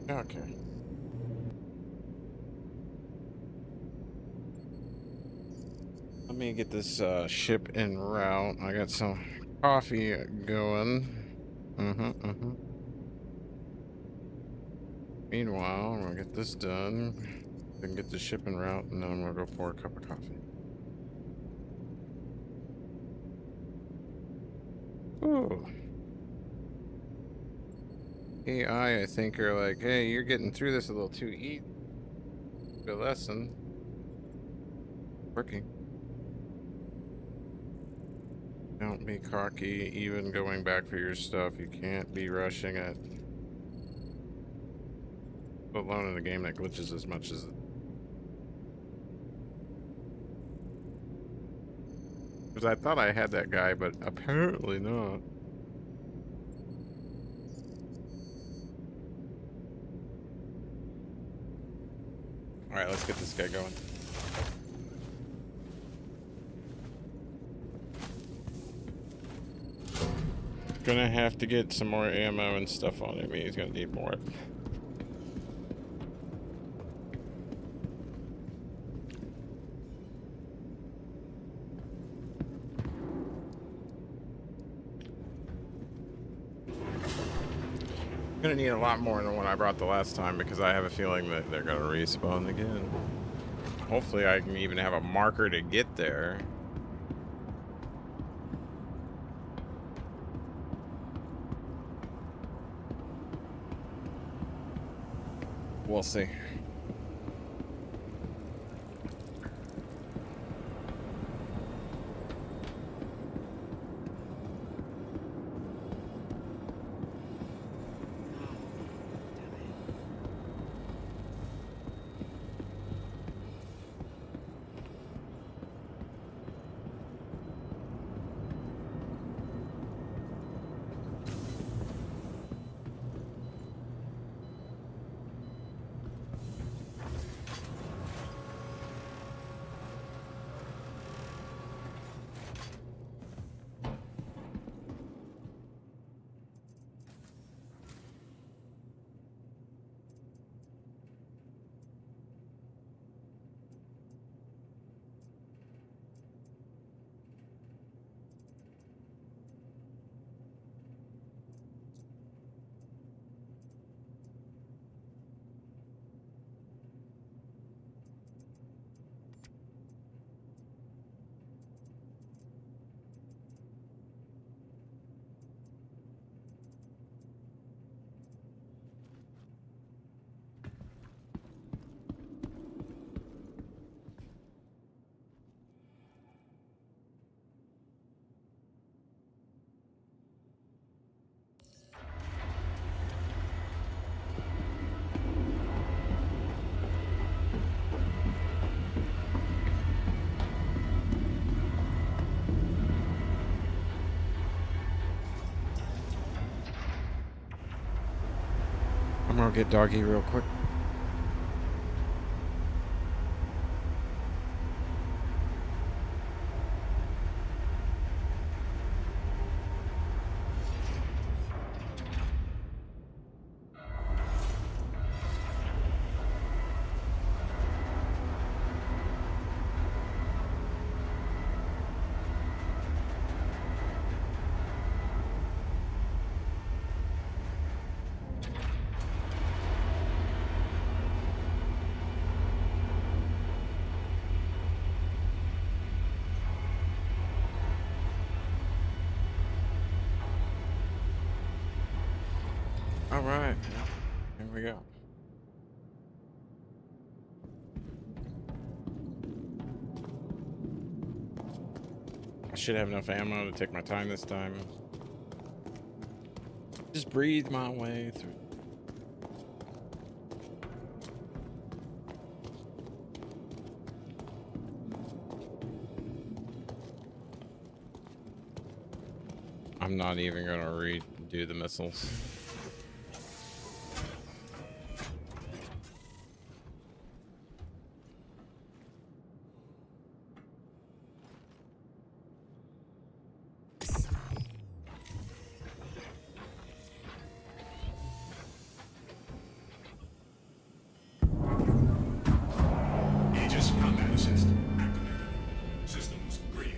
Okay. Let me get this ship en route. I got some coffee going. Meanwhile, I'm gonna get this done. Then get the ship en route, and then I'm gonna go pour a cup of coffee. Ooh. AI, I think, are like, hey, you're getting through this a little too easy. Good lesson. Working. Don't be cocky, even going back for your stuff. You can't be rushing it. Let alone in a game that glitches as much as it. Because I thought I had that guy, but apparently not. Alright, let's get this guy going. Gonna have to get some more ammo and stuff on him. He's gonna need more. Gonna need a lot more than what I brought the last time because I have a feeling that they're gonna respawn again. Hopefully I can even have a marker to get there. We'll see. I'm gonna get doggy real quick. All right, here we go. I should have enough ammo to take my time this time. Just breathe my way through. I'm not even gonna redo the missiles. Aegis combat assist activated. Systems green.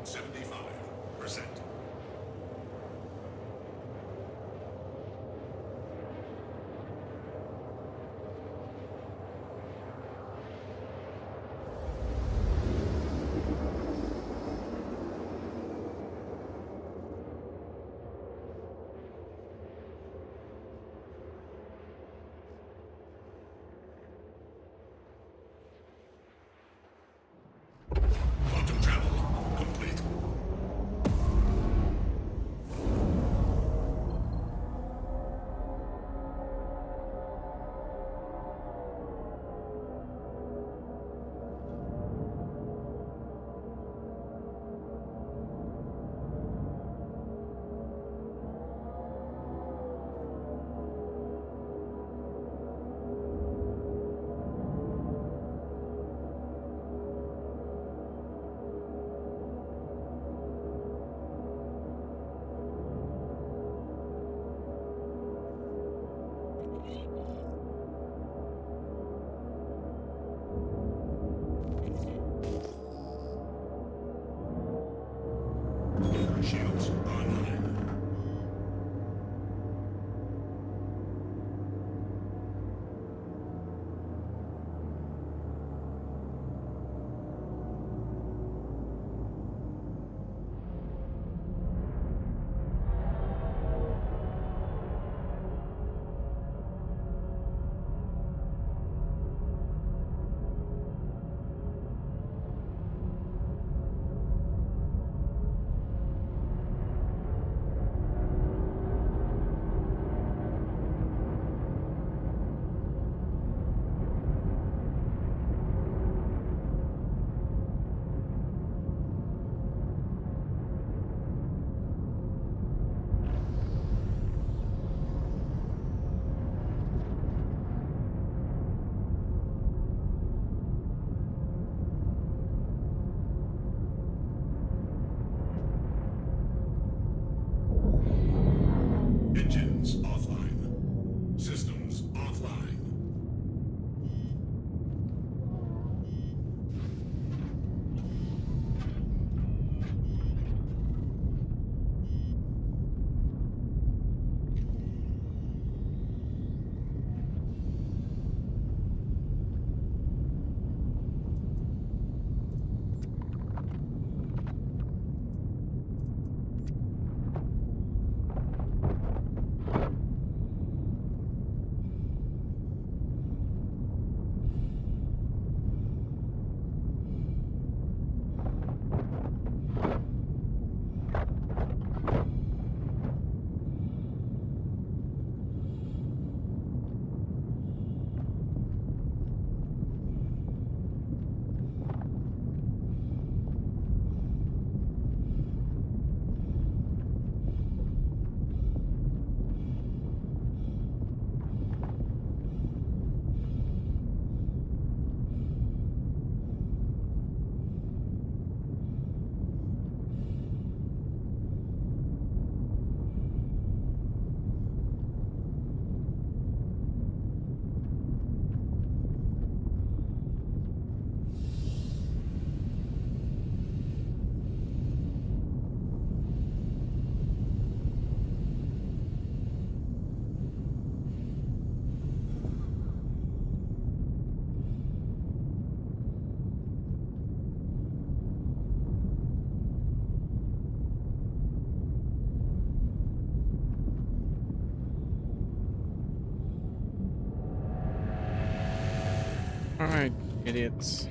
75%. Quantum travel complete. Shields online. Engines offline. Systems offline. Alright, idiots.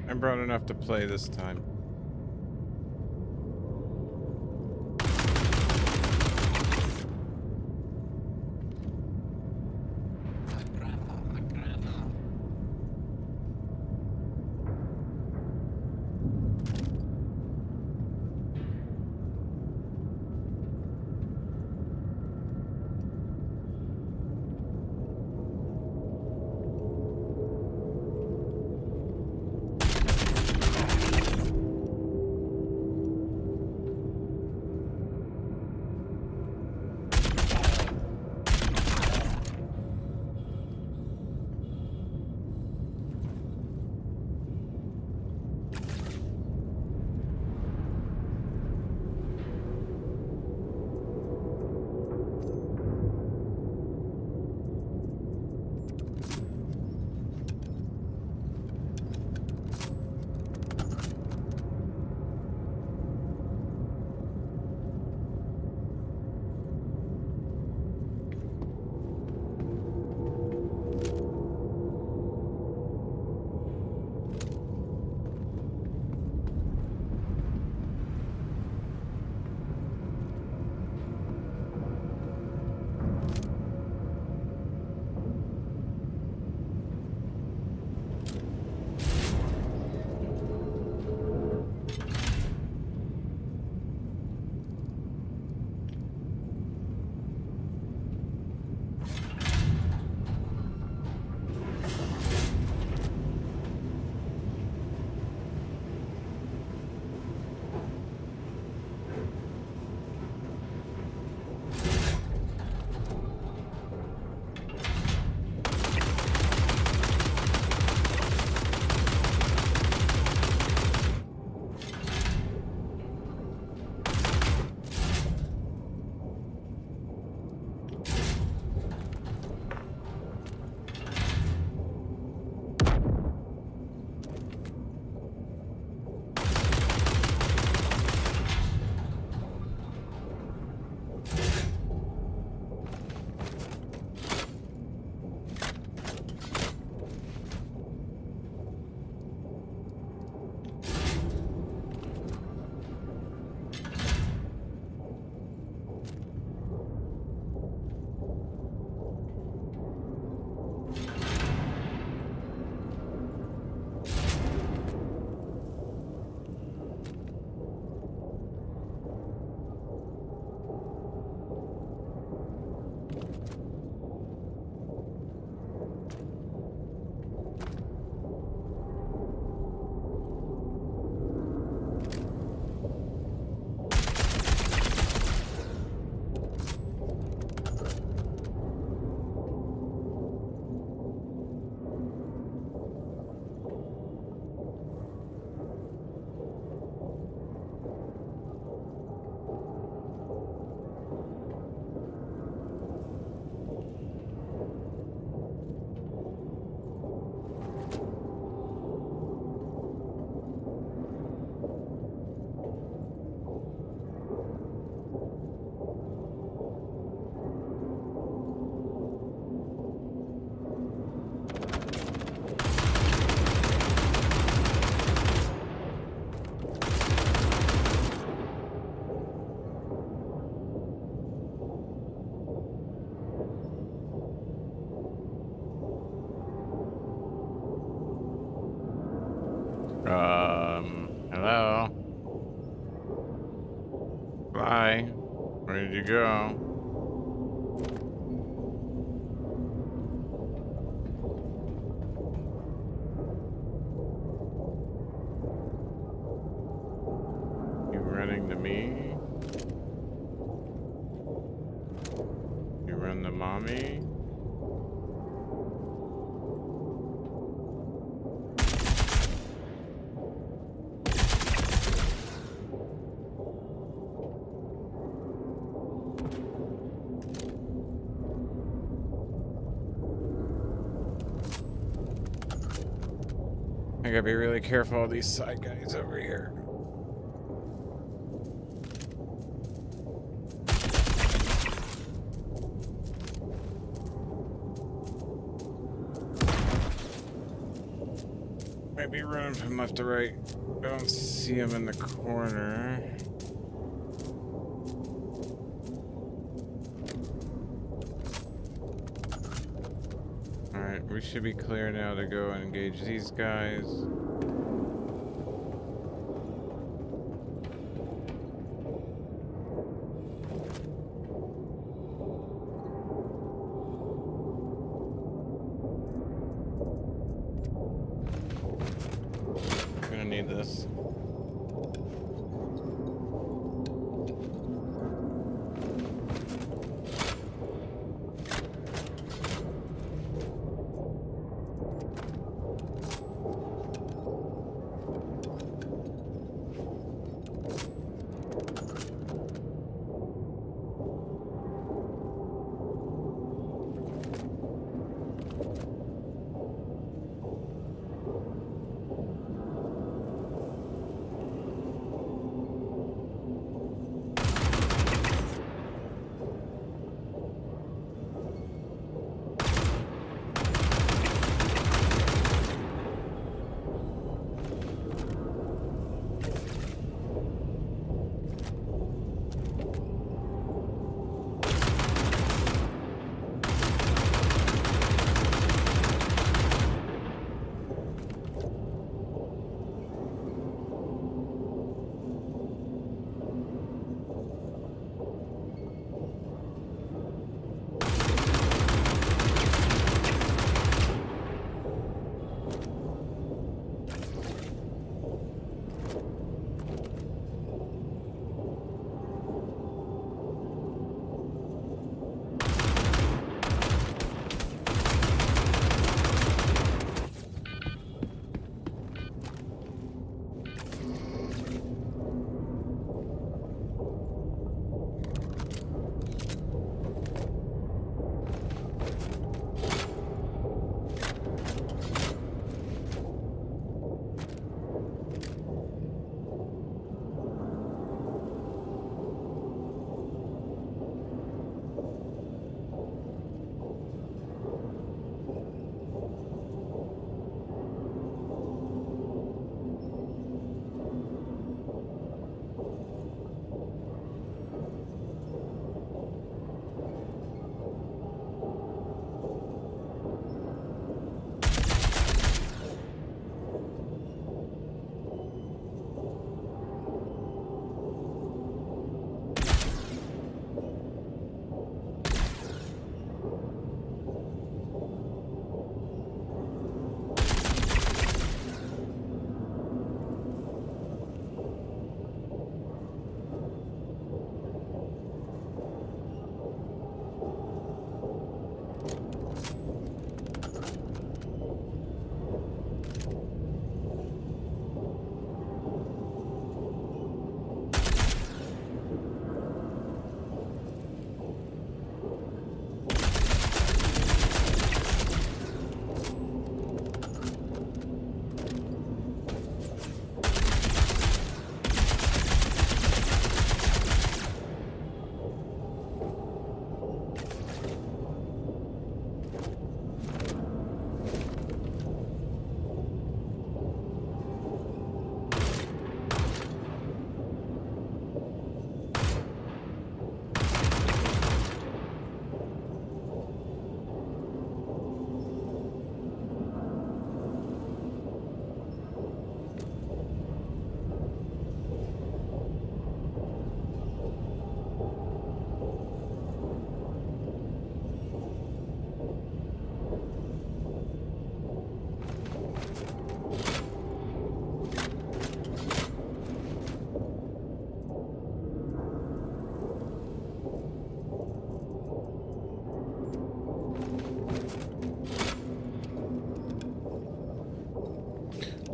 I brought enough to play this time. Fly. Where did you go? You running to me? You run to mommy? I gotta be really careful of these side guys over here. Might be running from left to right. I don't see him in the corner. Alright, we should be clear now to go and engage these guys. Gonna need this.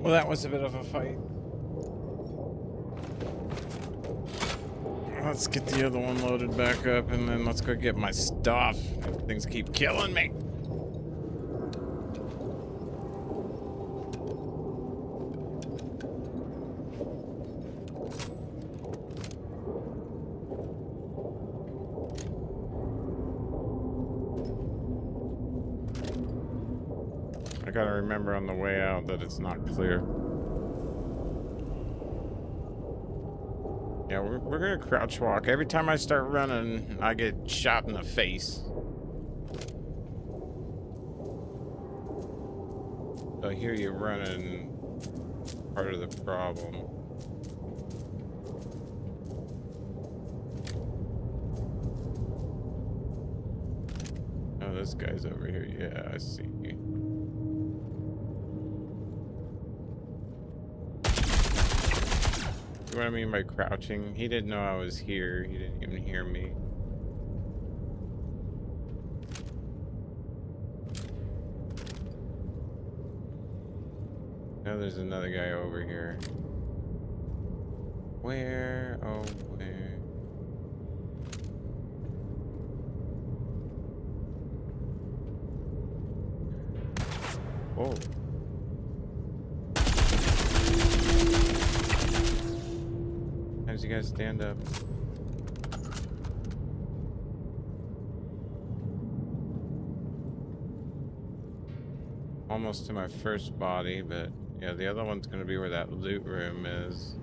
Well, that was a bit of a fight. Let's get the other one loaded back up, and then let's go get my stuff. Things keep killing me. I gotta remember on the way out that it's not clear. Yeah, we're gonna crouch walk. Every time I start running, I get shot in the face. So I hear you running, part of the problem. Oh, this guy's over here. Yeah, I see you. What I mean by crouching, he didn't know I was here. He didn't even hear me. Now there's another guy over here. Where? Oh, where? Whoa. How's you guys stand up? Almost to my first body, but yeah, the other one's gonna be where that loot room is.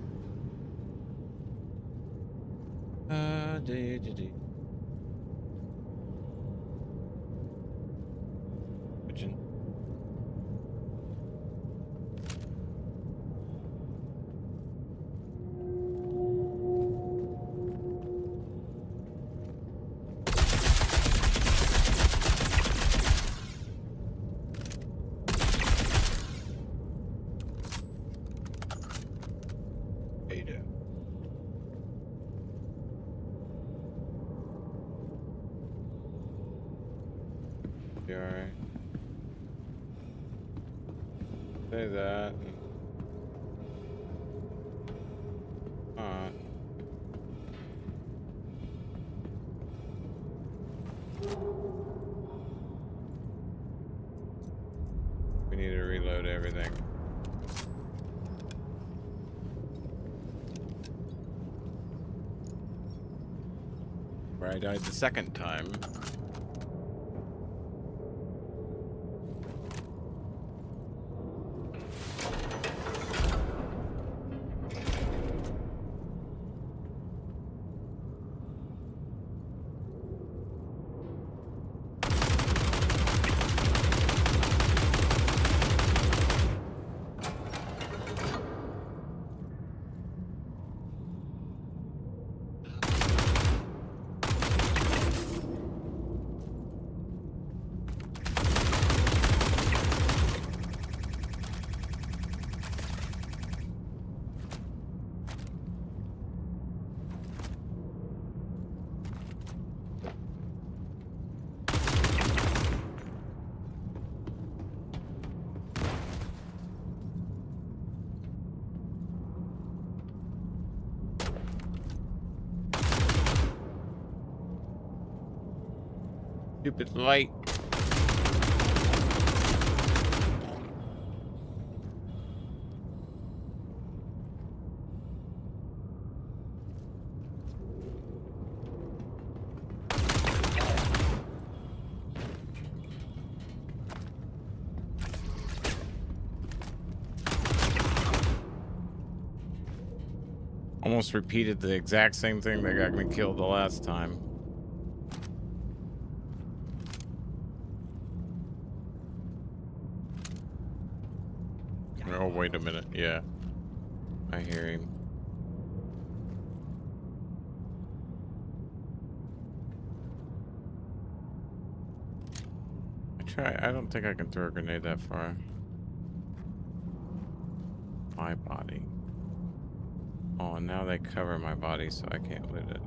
Pigeon. You alright? Say that. We need to reload everything. Where I died the second time. Stupid light. Almost repeated the exact same thing that got me killed the last time. Oh, wait a minute. Yeah. I hear him. I don't think I can throw a grenade that far. My body. Oh, now they cover my body, so I can't loot it.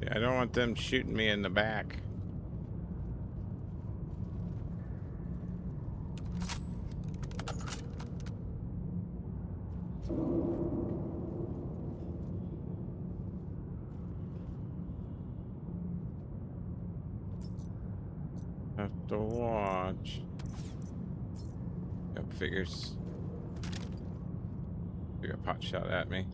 I don't want them shooting me in the back. Have to watch. Yep, figures. Took a pot shot at me.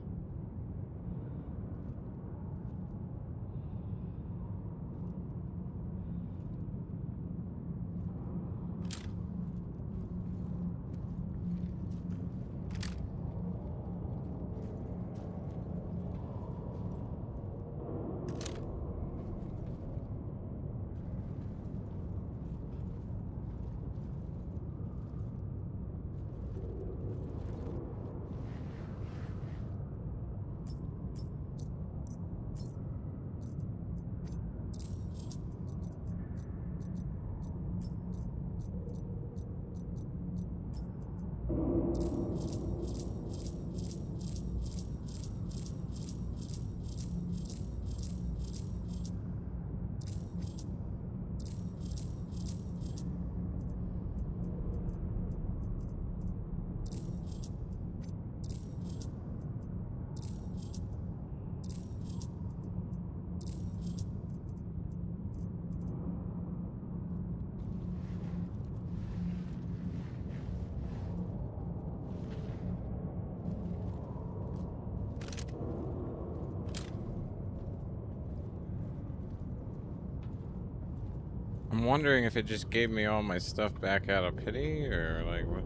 I'm wondering if it just gave me all my stuff back out of pity, or like what?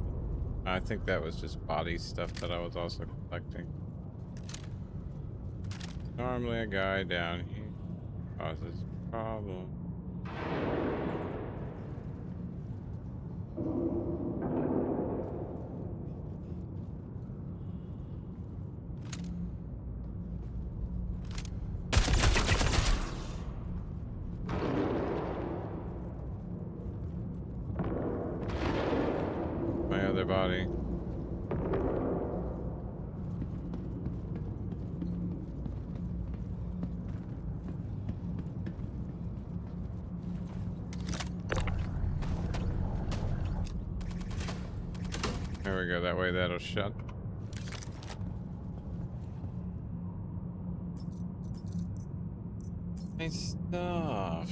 I think that was just body stuff that I was also collecting. Normally a guy down here causes a problem. My other body. There we go, that way that'll shut. Nice stuff.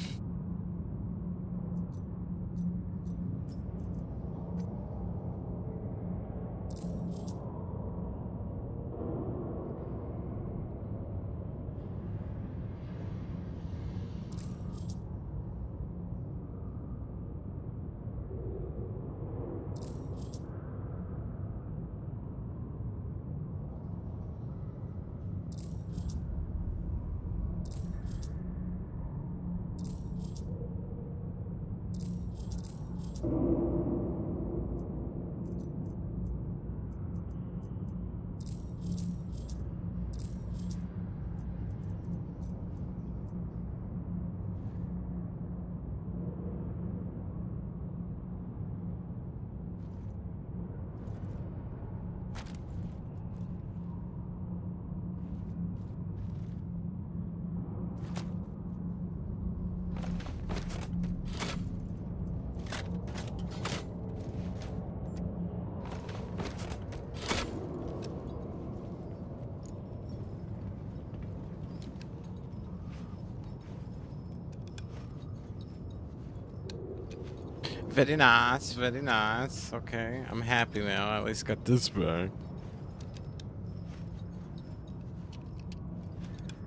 Very nice, very nice. Okay, I'm happy now. I at least got this back.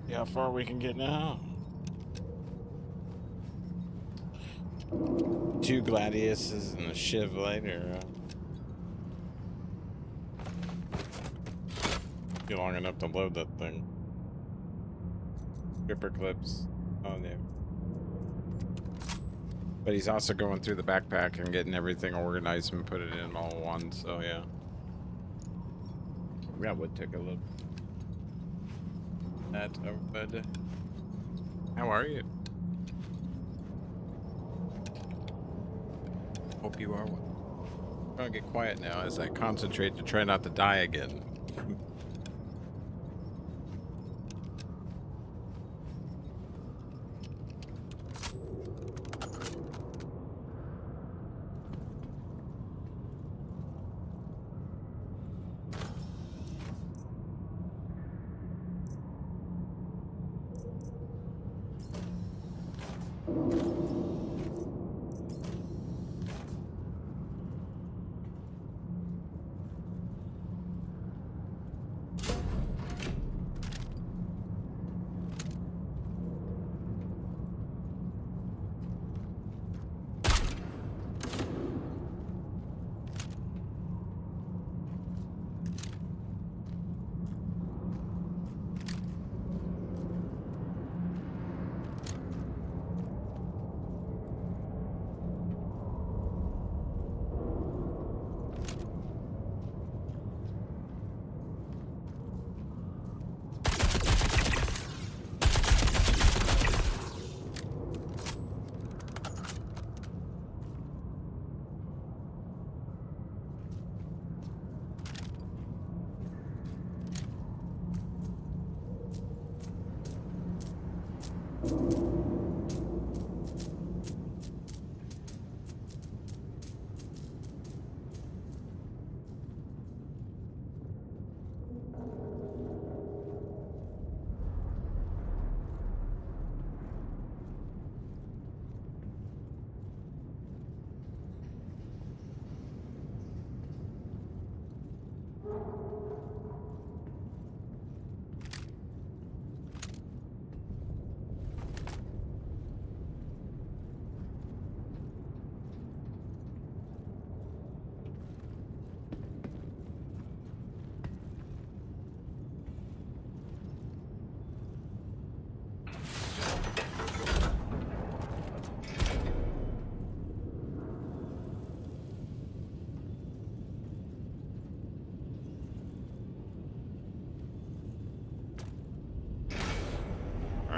See how far we can get now. 2 gladiuses and a shiv later. Be long enough to load that thing. Gripper clips. Oh, yeah. But he's also going through the backpack and getting everything organized and put it in all one, so yeah. That would take a little. That would. How are you? Hope you are well. I'm gonna get quiet now as I concentrate to try not to die again.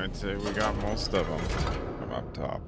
I'd say we got most of them from up top.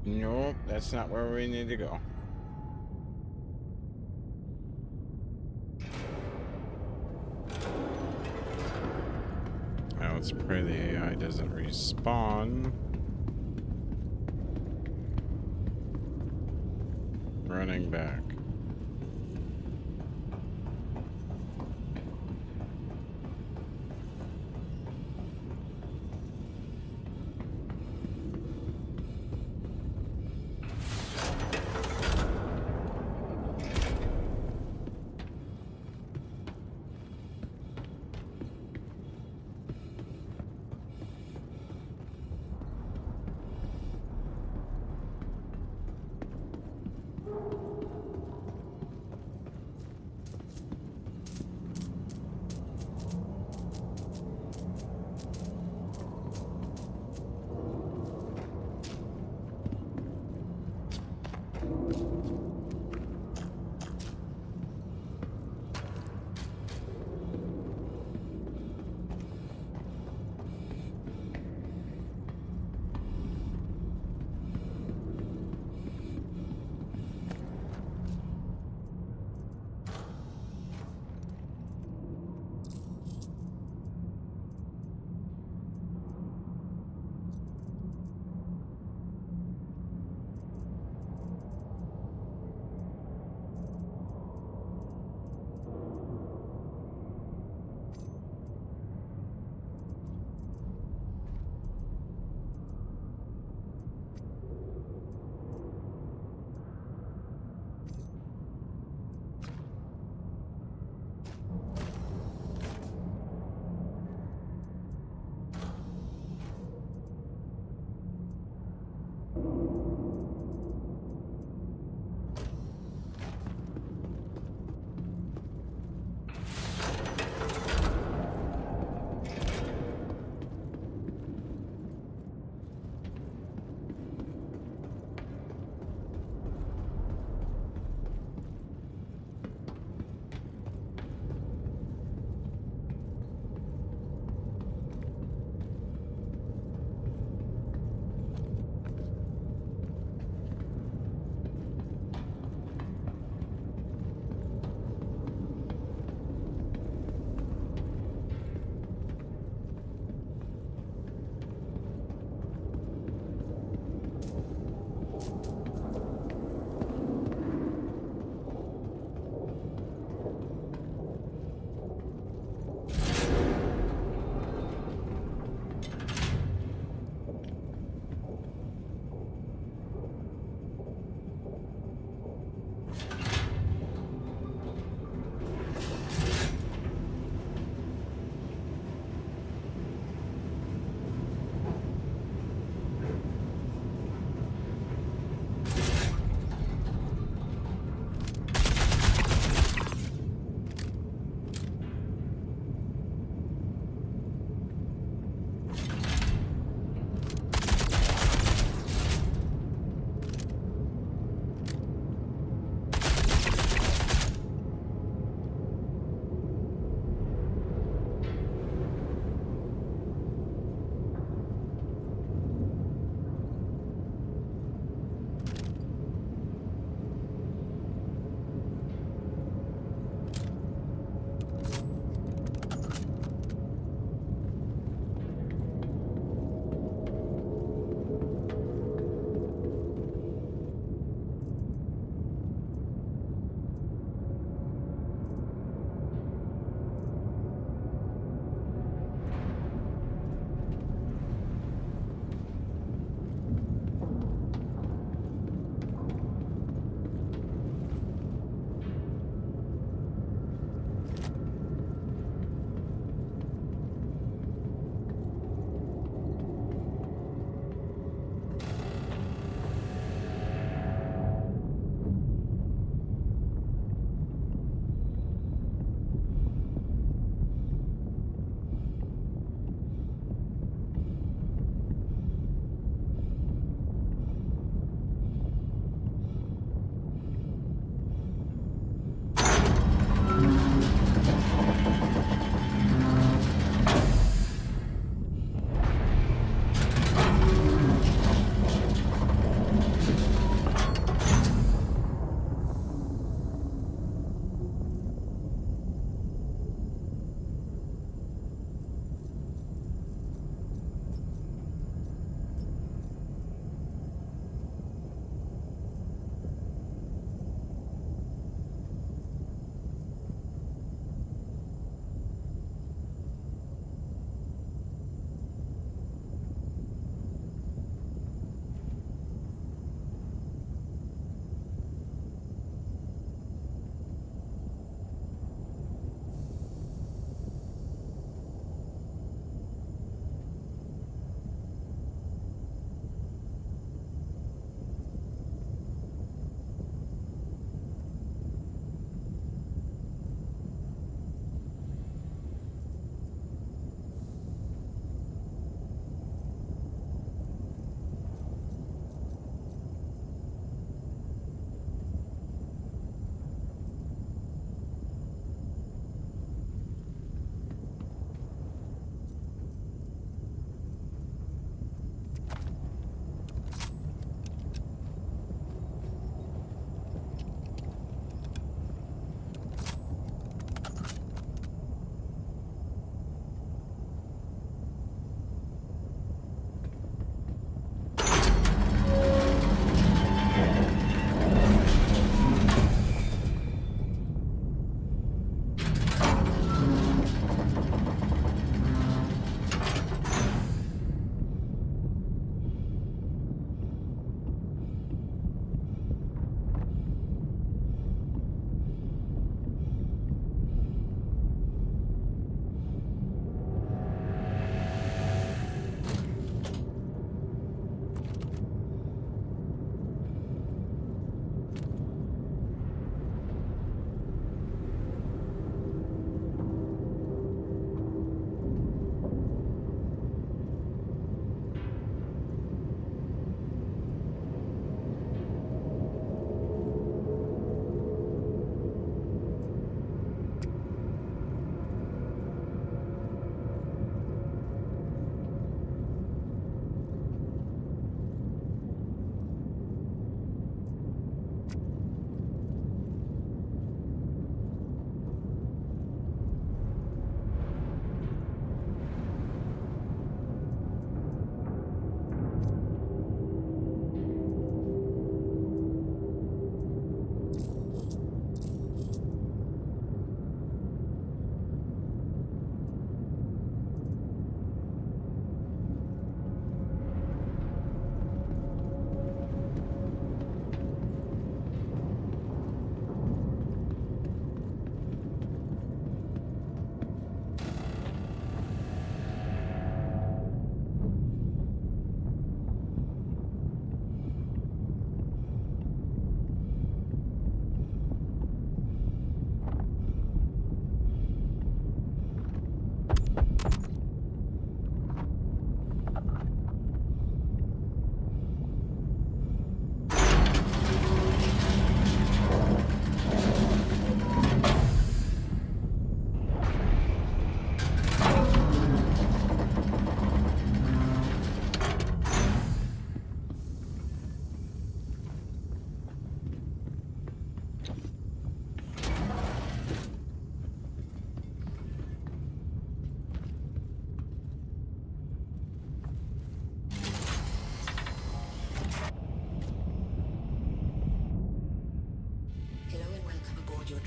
Nope, that's not where we need to go. Now let's pray the AI doesn't respawn. Running back.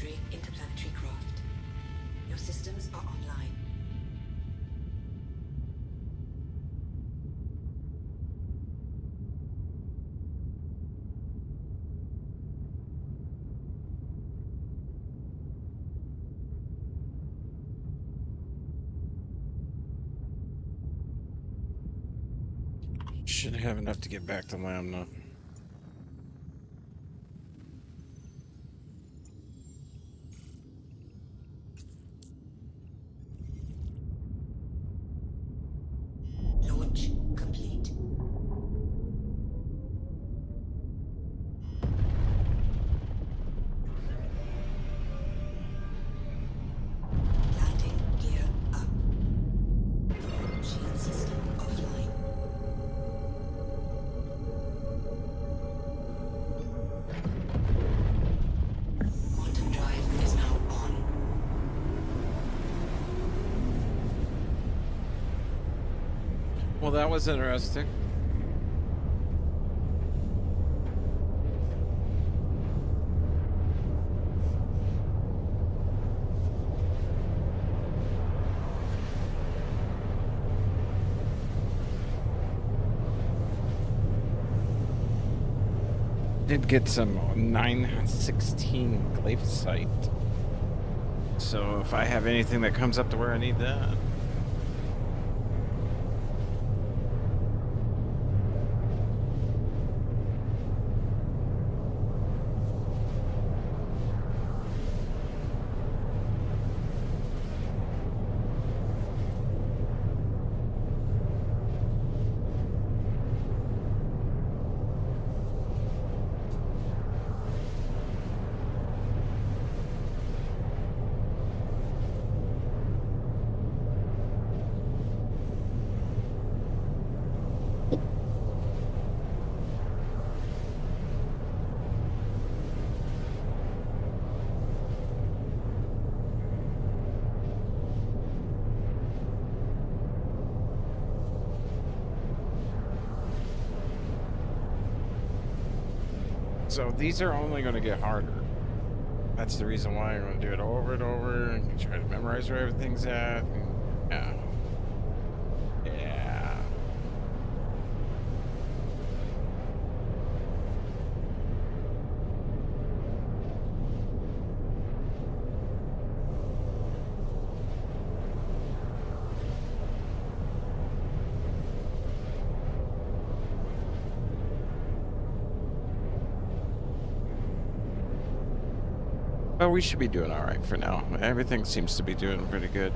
entering interplanetary craft. Your systems are online. Should have enough to get back to Lambda. Launch complete. Landing gear up. Shield system offline. Quantum drive is now on. Well, that was interesting. Did get some 916 glyphosite. So if I have anything that comes up to where I need that. So these are only going to get harder. That's the reason why I'm going to do it over and over and try to memorize where everything's at. Yeah. Yeah. Well, we should be doing all right for now. Everything seems to be doing pretty good.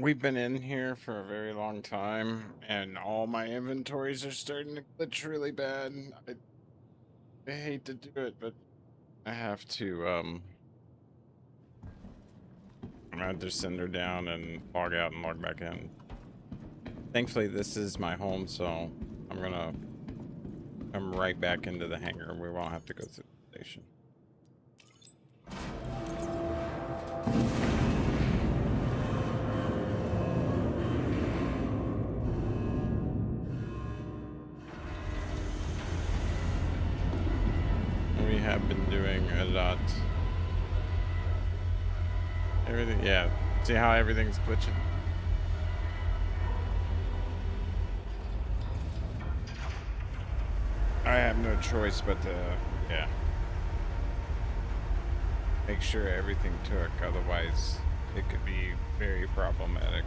We've been in here for a very long time, and all my inventories are starting to glitch really bad. I hate to do it, but I have to, I'm gonna just send her down and log out and log back in. Thankfully, this is my home, so I'm gonna come right back into the hangar. We won't have to go through the station. We have been doing a lot. Everything, yeah. See how everything's glitching? I have no choice but to, yeah. Make sure everything took, otherwise it could be very problematic.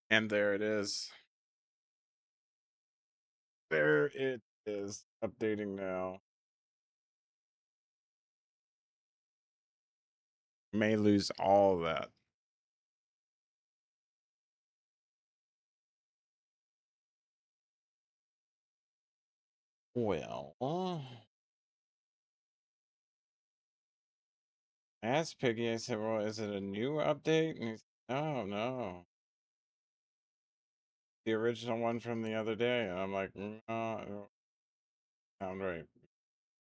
And there it is. There it is. Updating now. May lose all that. Well, I asked Piggy, I said, well, is it a new update? And he's, oh, no. The original one from the other day. And I'm like, no, it don't sound right.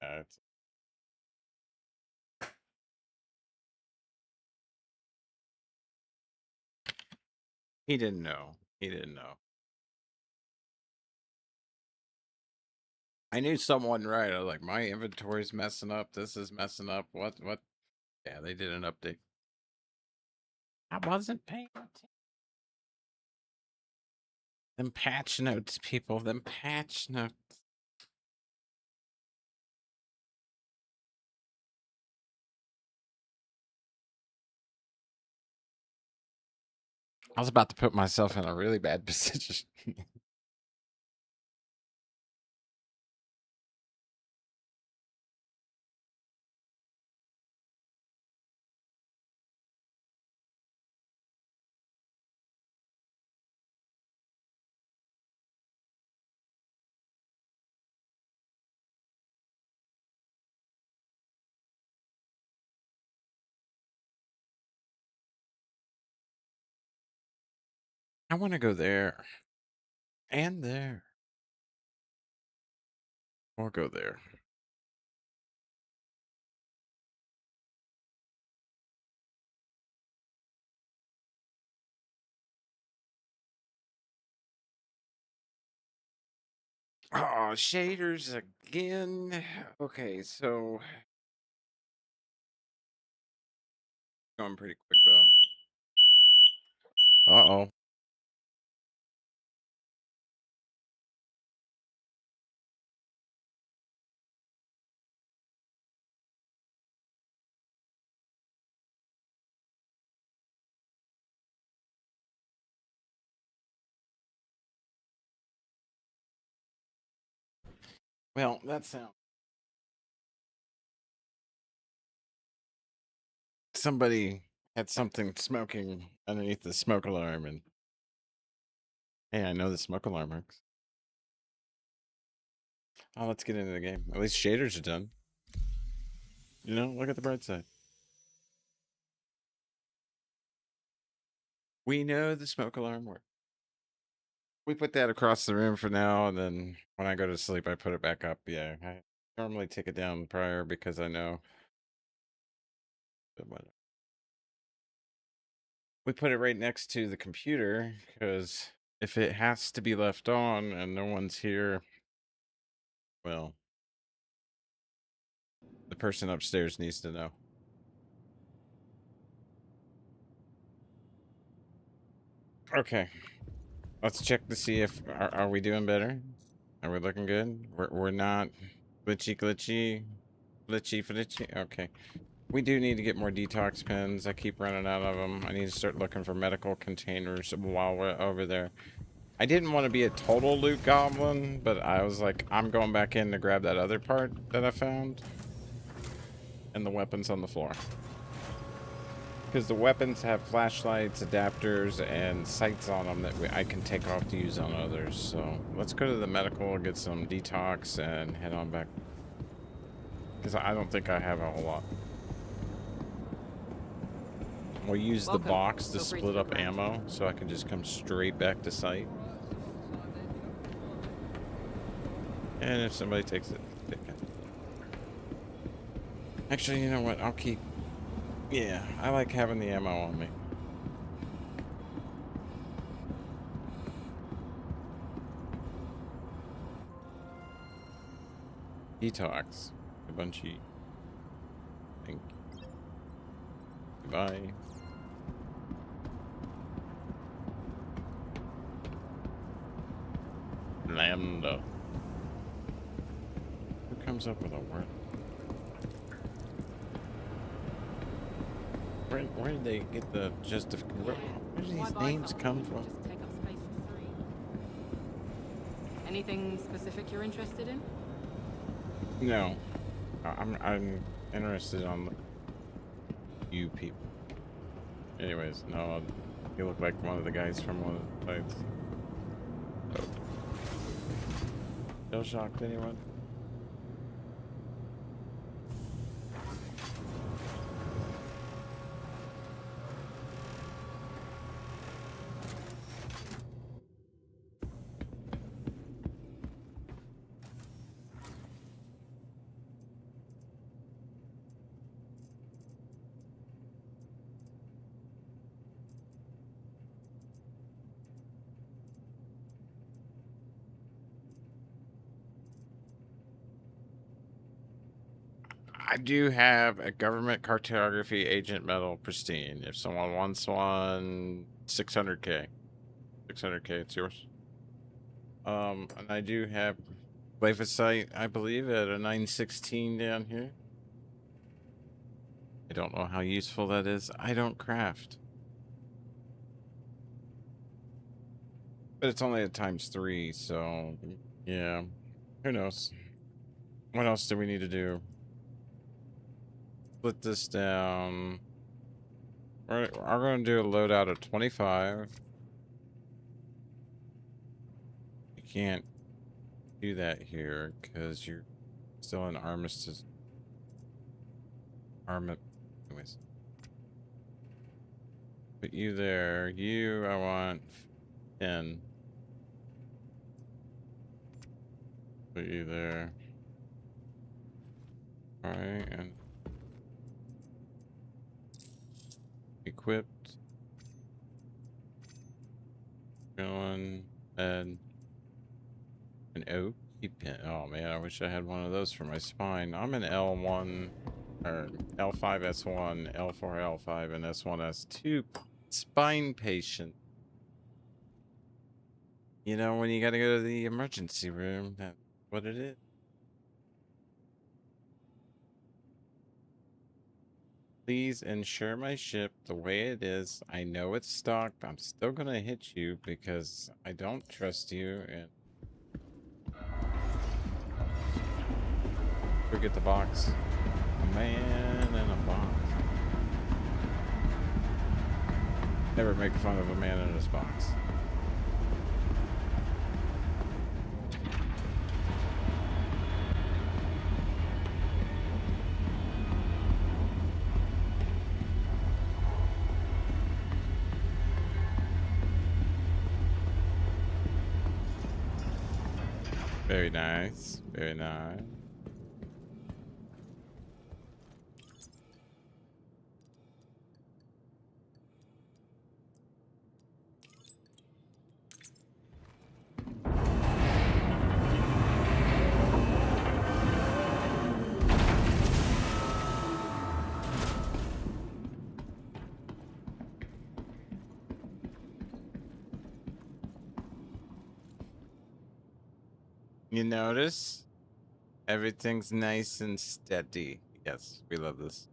Yeah, it's, he didn't know. He didn't know. I knew someone right. I was like, my inventory's messing up. This is messing up. What? Yeah, they did an update. I wasn't paying attention. Them patch notes, people. Them patch notes. I was about to put myself in a really bad position. I want to go there. And there. Or go there. Oh, shaders again. Okay, so going pretty quick though. Uh-oh. Well, that sounds. Somebody had something smoking underneath the smoke alarm, and hey, I know the smoke alarm works. Oh, let's get into the game. At least shaders are done. You know, look at the bright side. We know the smoke alarm works. We put that across the room for now, and then when I go to sleep, I put it back up. Yeah, I normally take it down prior because I know. But whatever. We put it right next to the computer because if it has to be left on and no one's here, well, the person upstairs needs to know. Okay, let's check to see if are we doing better. Are we looking good? We're not glitchy. Okay, we do need to get more detox pens. I keep running out of them. I need to start looking for medical containers while we're over there. I didn't want to be a total loot goblin, but I was like, I'm going back in to grab that other part that I found and the weapons on the floor. Because the weapons have flashlights, adapters, and sights on them that I can take off to use on others. So let's go to the medical, get some detox, and head on back. Because I don't think I have a whole lot. We'll use the box to split up ammo, so I can just come straight back to site. And if somebody takes it, take it. Actually, you know what? I'll keep... Yeah, I like having the ammo on me. Detox. A bunchy. Thank you. Goodbye. Lambda. Who comes up with a word? Where did they get the where do these names come from? Just take up space for 3. Anything specific you're interested in? No, I'm interested on you people. Anyways, no, you look like one of the guys from one of the fights. Oh. Still shocked anyone? I do have a government cartography agent medal pristine. If someone wants one, 600k. 600k, it's yours. And I do have Glyphosite, I believe, at a 916 down here. I don't know how useful that is. I don't craft. But it's only at ×3, so yeah. Who knows? What else do we need to do? Split this down. We're going to do a loadout of 25. You can't do that here because you're still in armistice. Anyways. Put you there. You, I want 10. Put you there. Alright, and equipped. Going and an oak pen. Oh man, I wish I had one of those for my spine. I'm an L1 or L5S1, L4L5, and S1S2 spine patient. You know, when you gotta go to the emergency room, that's what it is. Please insure my ship the way it is. I know it's stocked. I'm still gonna hit you because I don't trust you. And forget the box. A man in a box. Never make fun of a man in his box. Very nice. Very nice. You notice? Everything's nice and steady. Yes, we love this.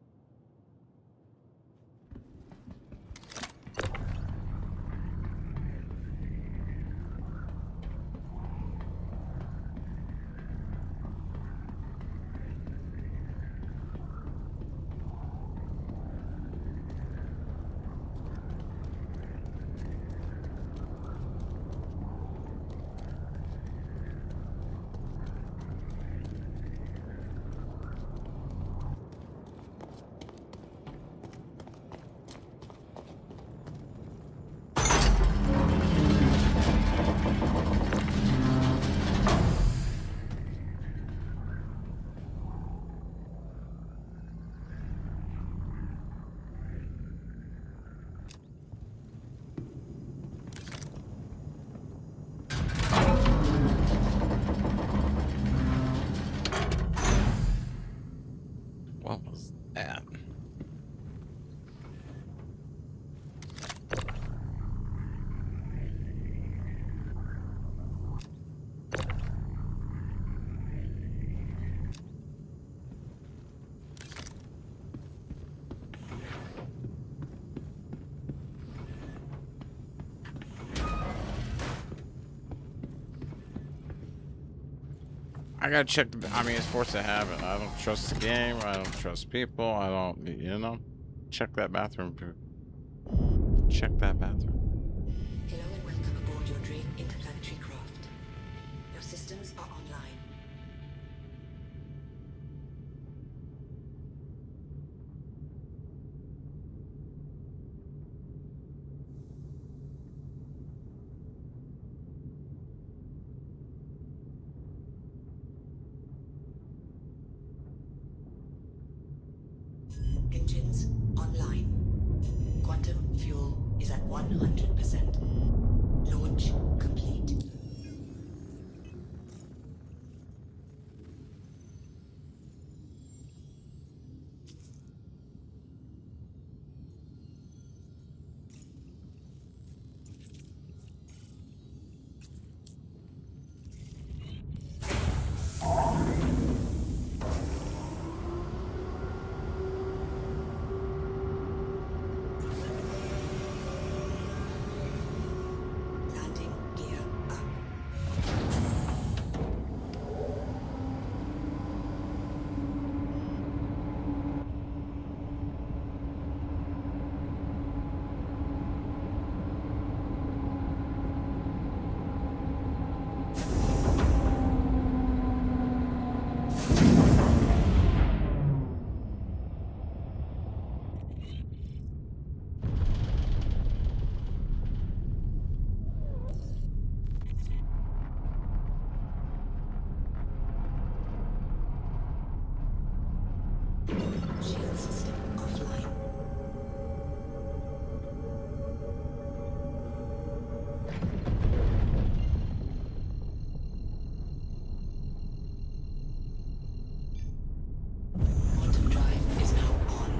What was that? I gotta check the. I mean, it's forced to habit. I don't trust the game. I don't trust people. I don't. You know, check that bathroom. Check that bathroom. Hello and welcome aboard your Drake interplanetary craft. Your systems are online. Engines online. Quantum fuel is at 100%. Launch complete. Landing gear up. Shield system offline. Quantum drive is now on.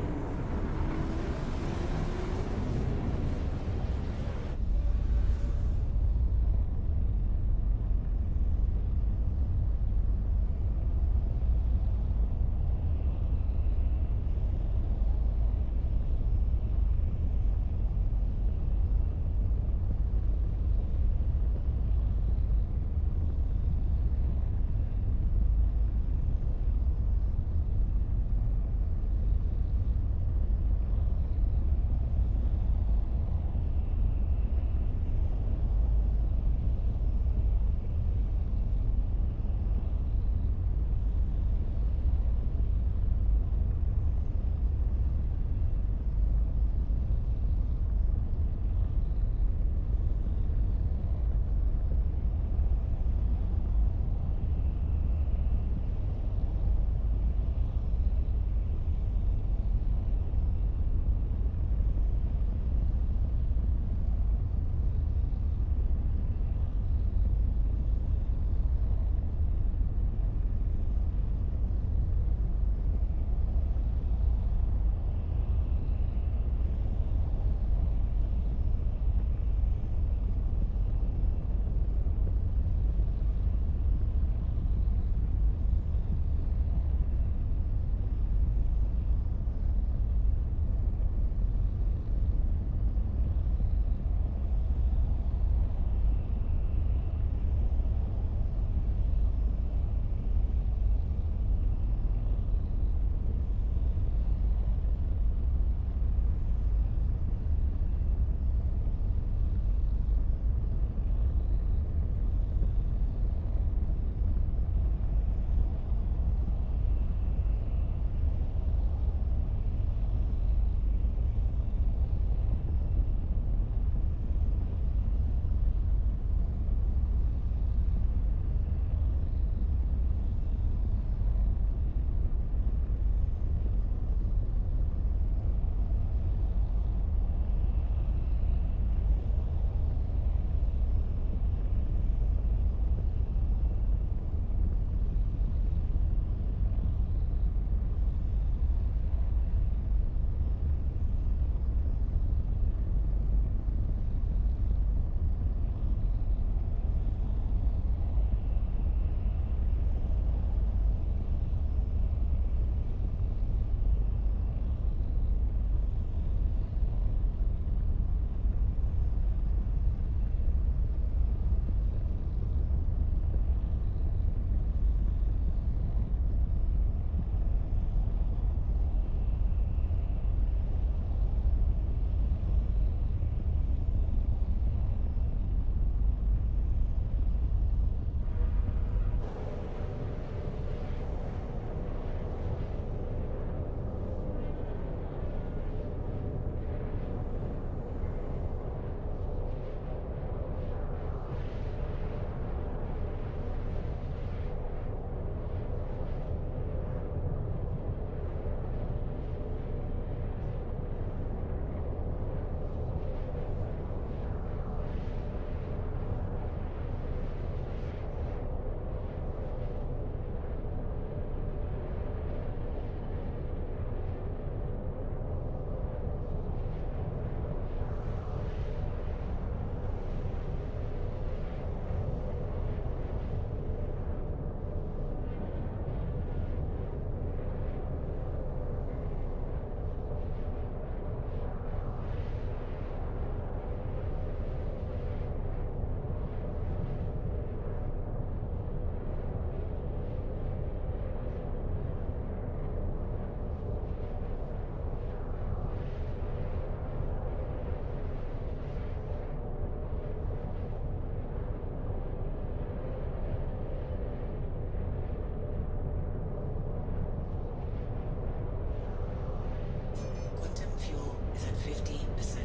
50%.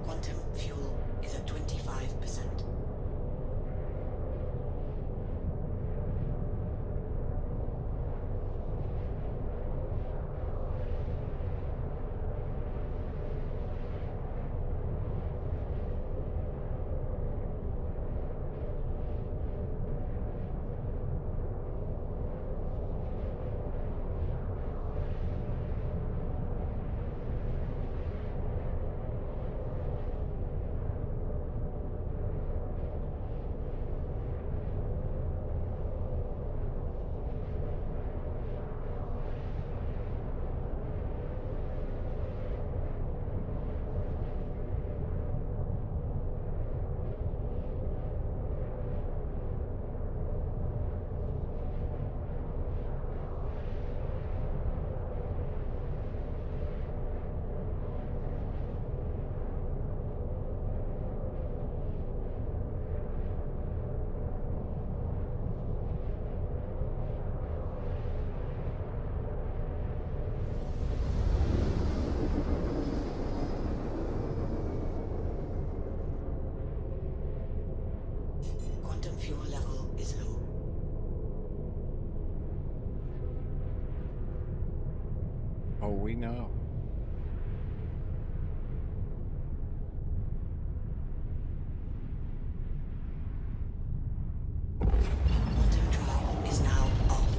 Quantum fuel is at 25%. Quantum fuel level is low. Oh, we know. Quantum drive is now off.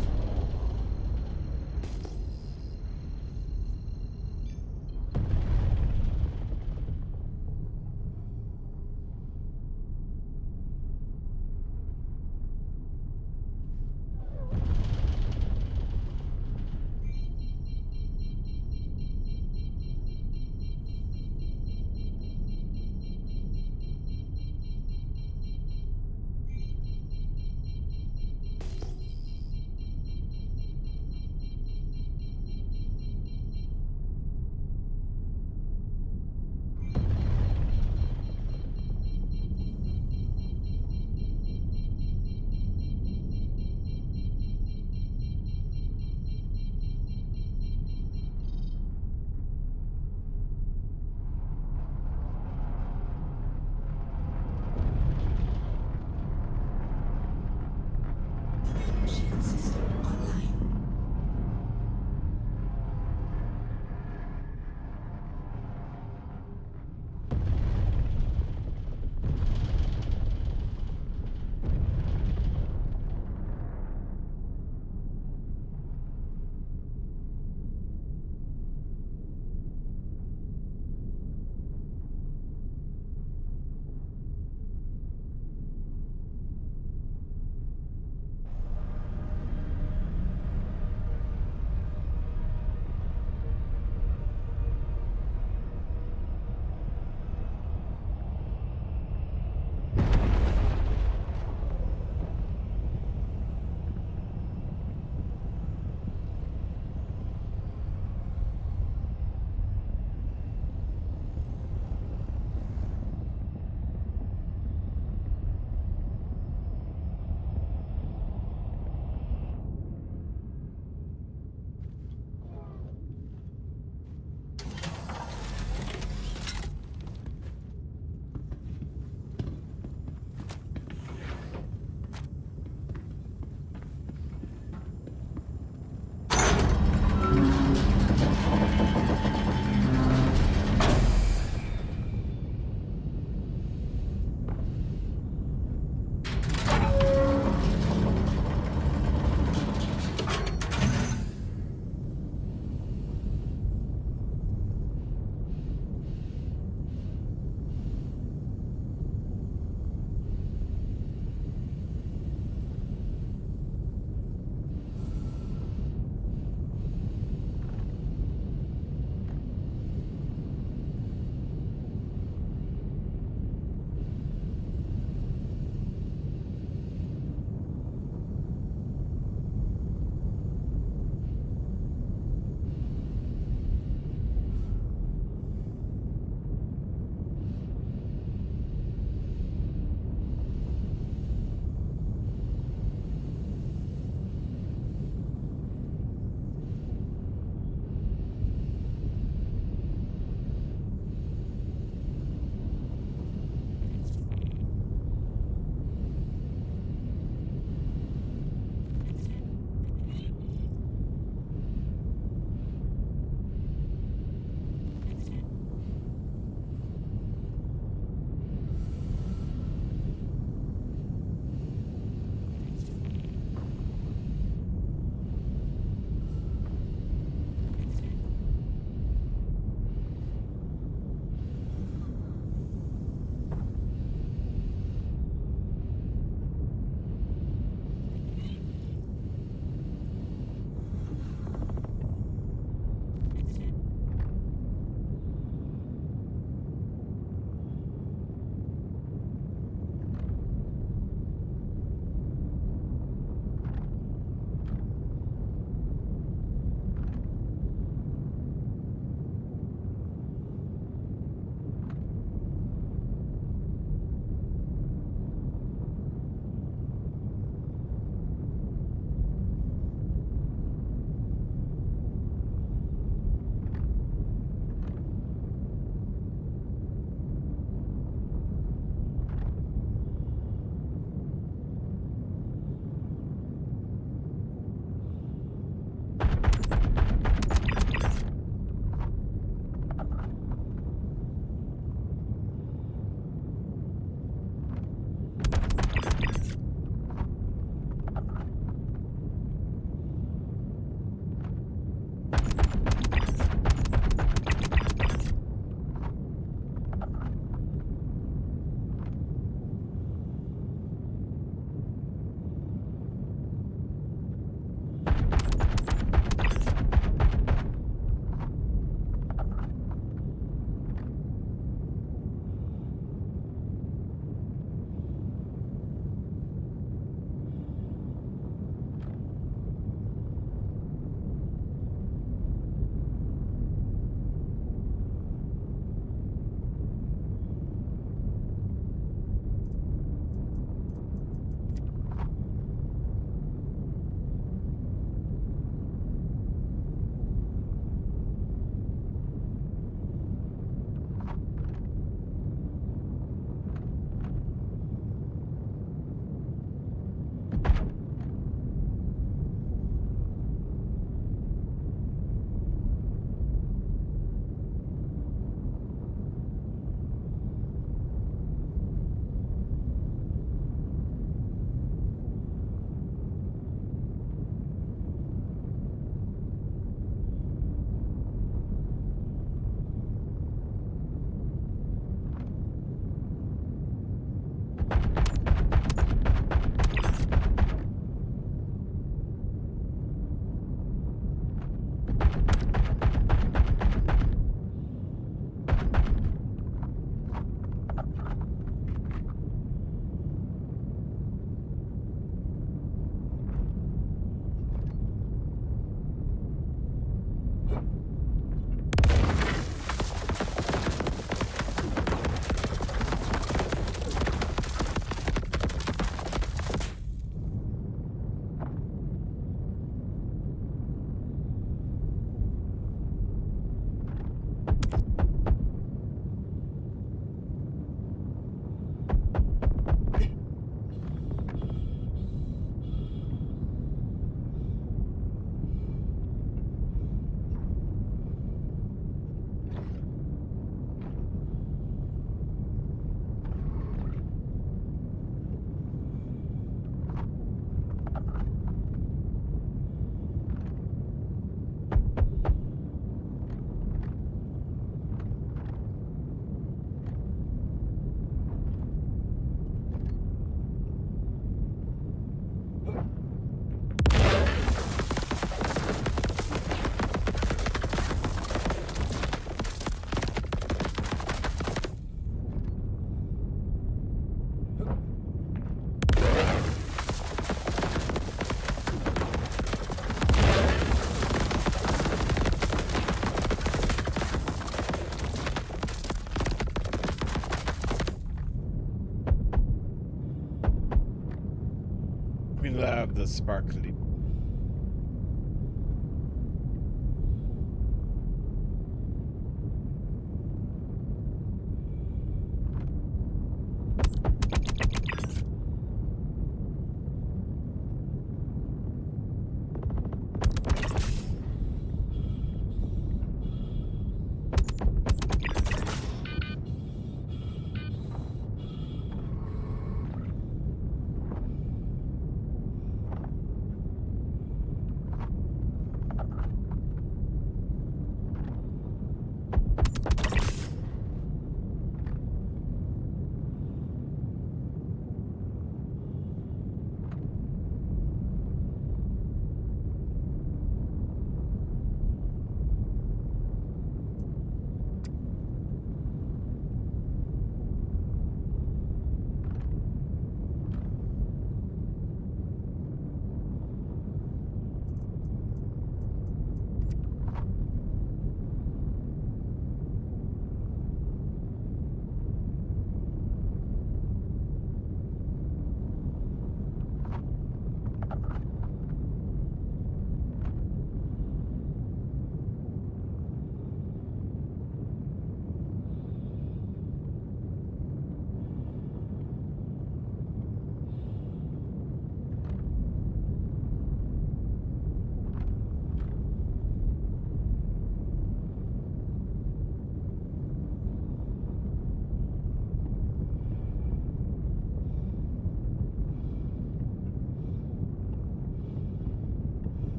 We love the sparkly.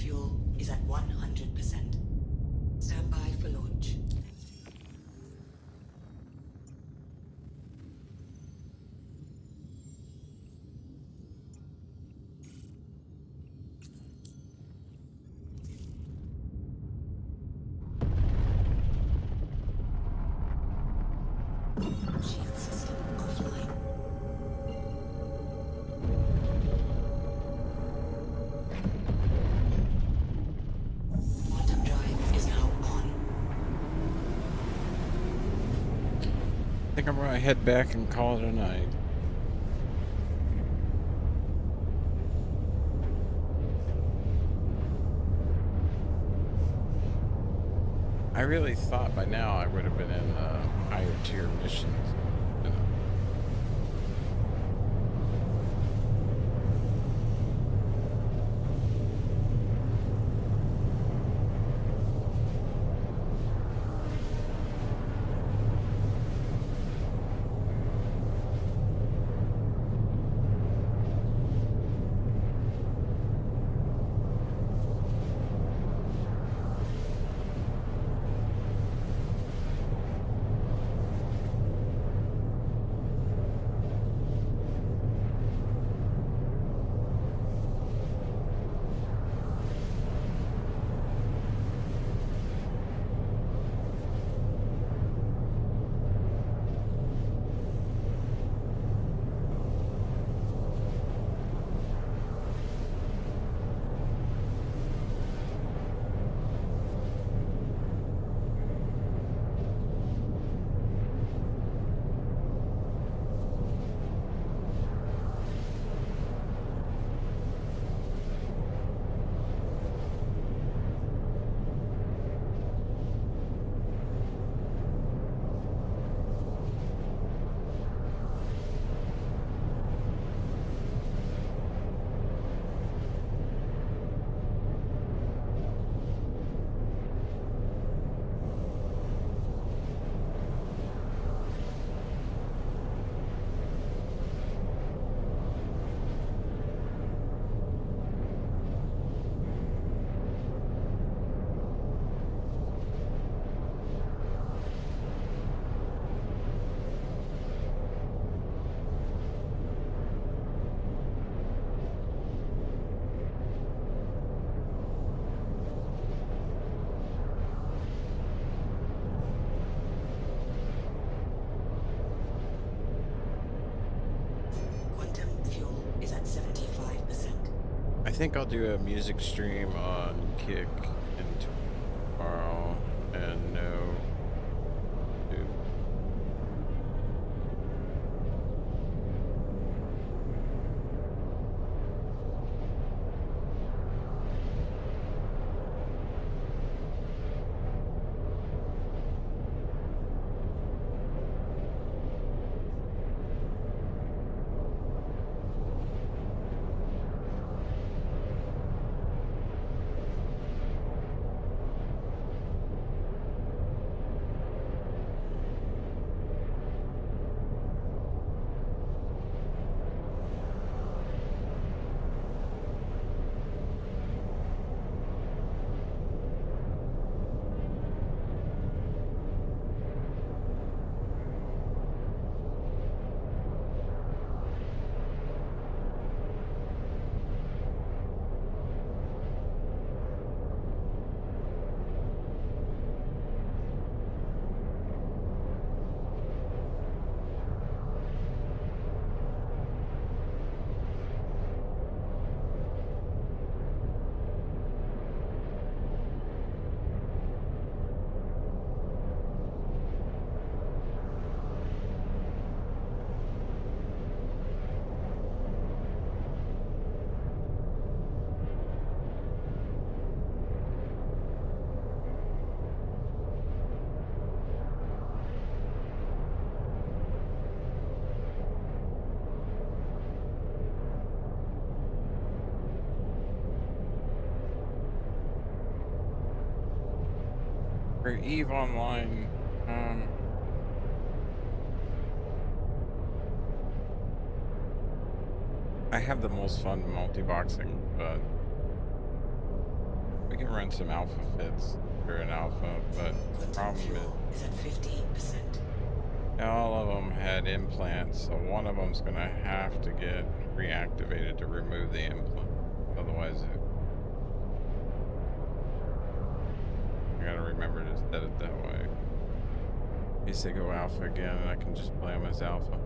fuel is at 100%. Stand by for launch. Shield system offline. Quantum drive is now on. I think I'm gonna head back and call it a night. I really thought by now I would have been in higher tier missions. You know. Quantum fuel is at 75%. I think I'll do a music stream on Kick and tomorrow and no. Dude. For EVE Online, I have the most fun multi-boxing, but We can run some alpha fits or an alpha, but the Quantum problem fuel is at 15%. is all of them had implants, so one of them's gonna have to get reactivated to remove the implant. Otherwise, I gotta remember to set it that way. In case they go alpha again, and I can just play them as alpha.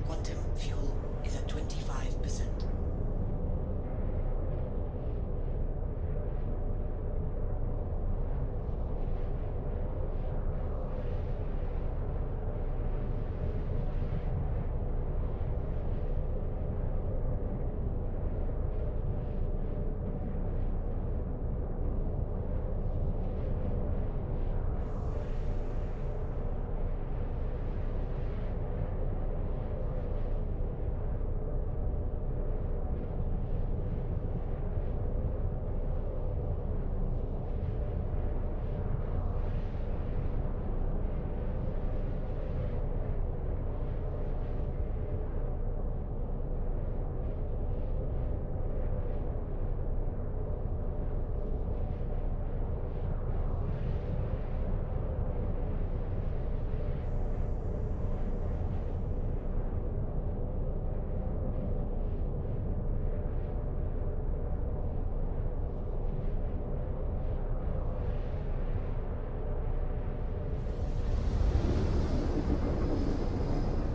Quantum fuel is at 25%.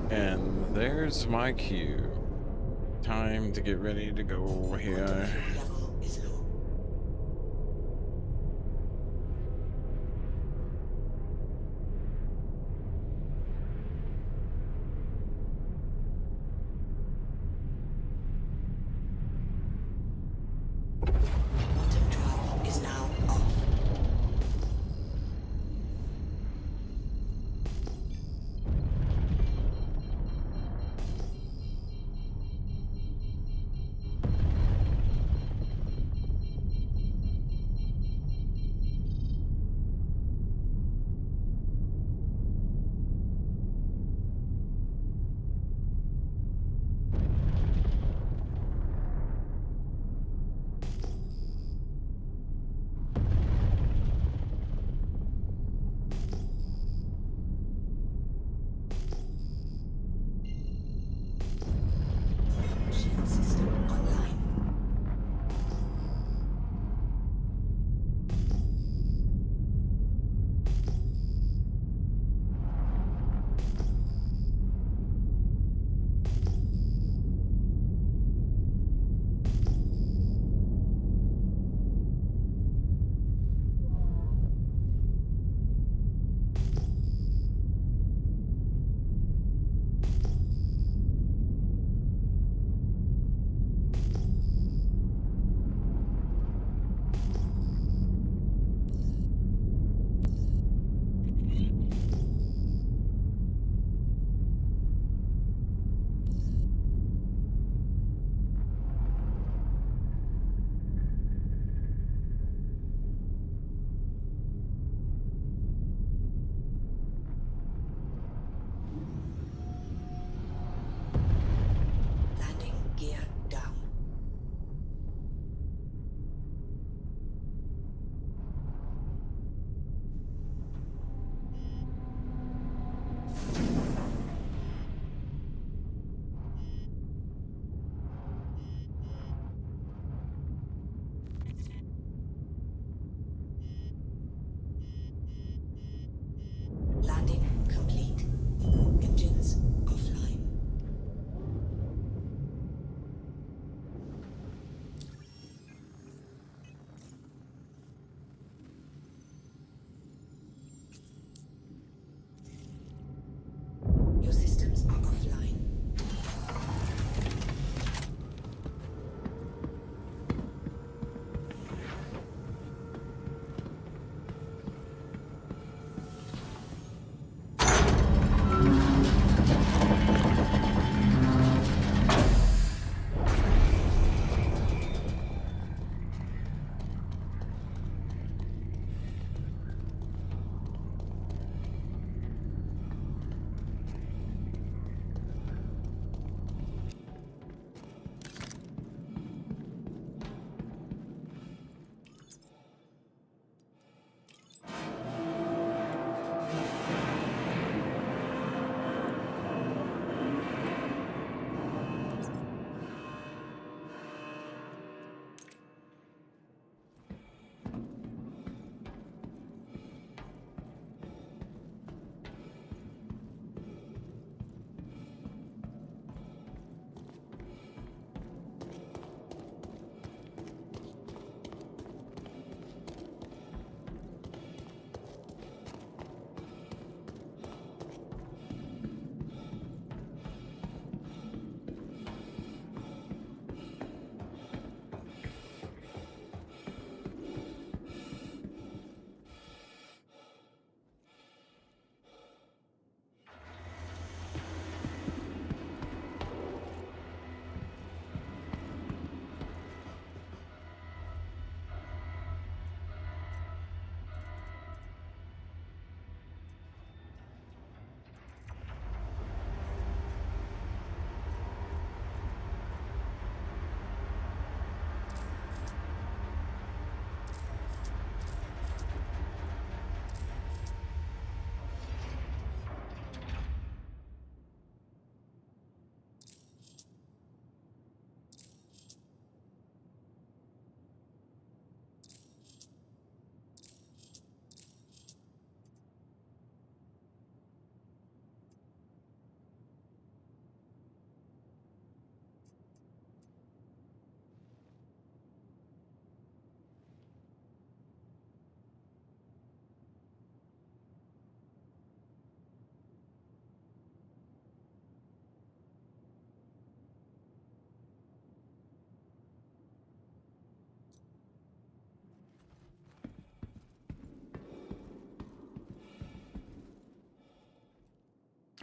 And there's my cue. Time to get ready to go here. Level is low. Quantum drive is now off.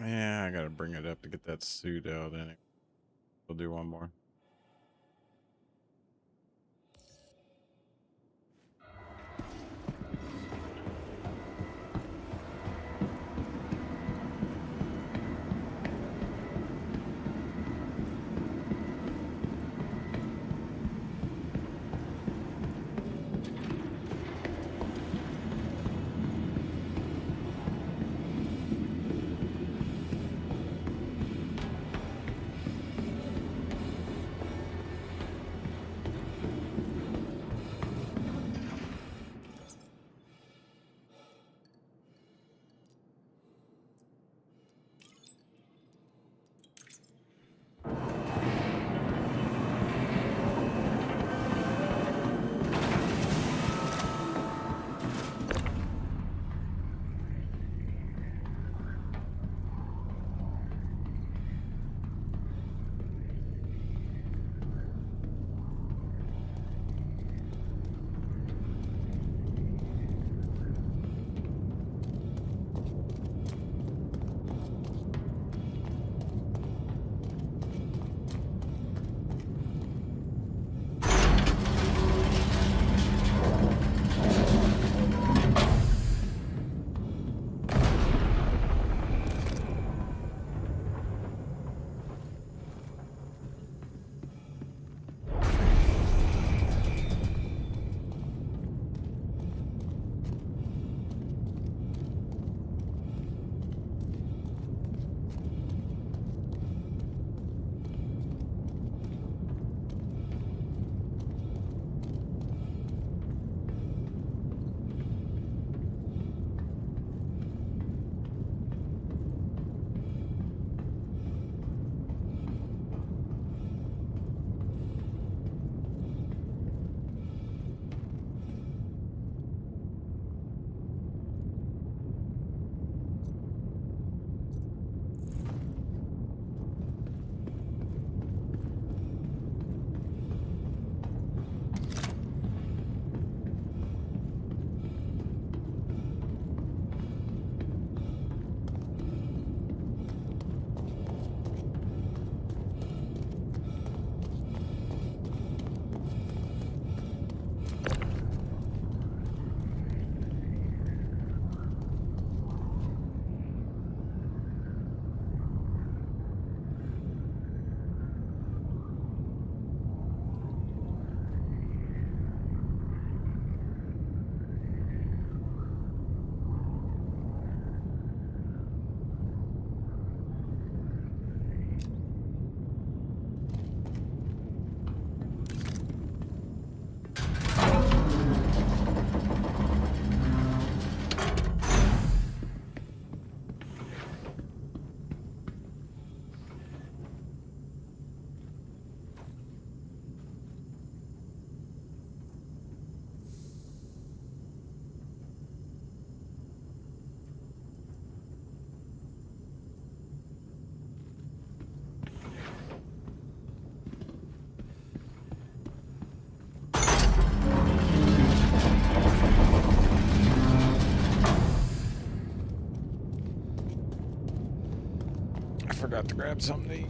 Yeah, I gotta bring it up to get that suit out anyway. We'll do one more. Forgot to grab something to eat.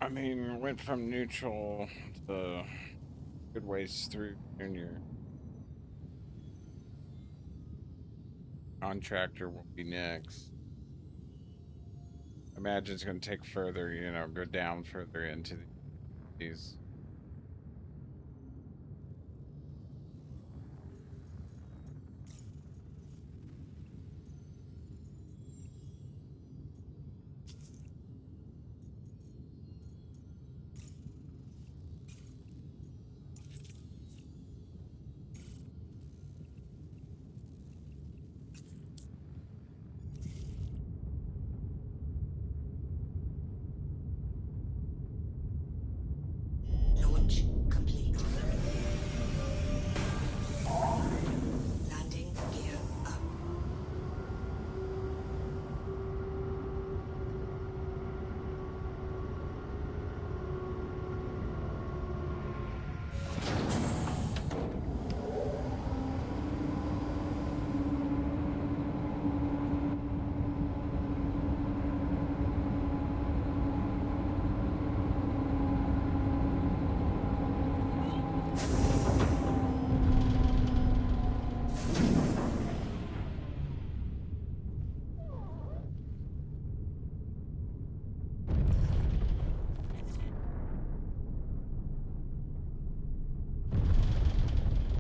I mean, went from neutral to good ways through Junior. Contractor will be next. Imagine it's going to take further, you know, go down further into these.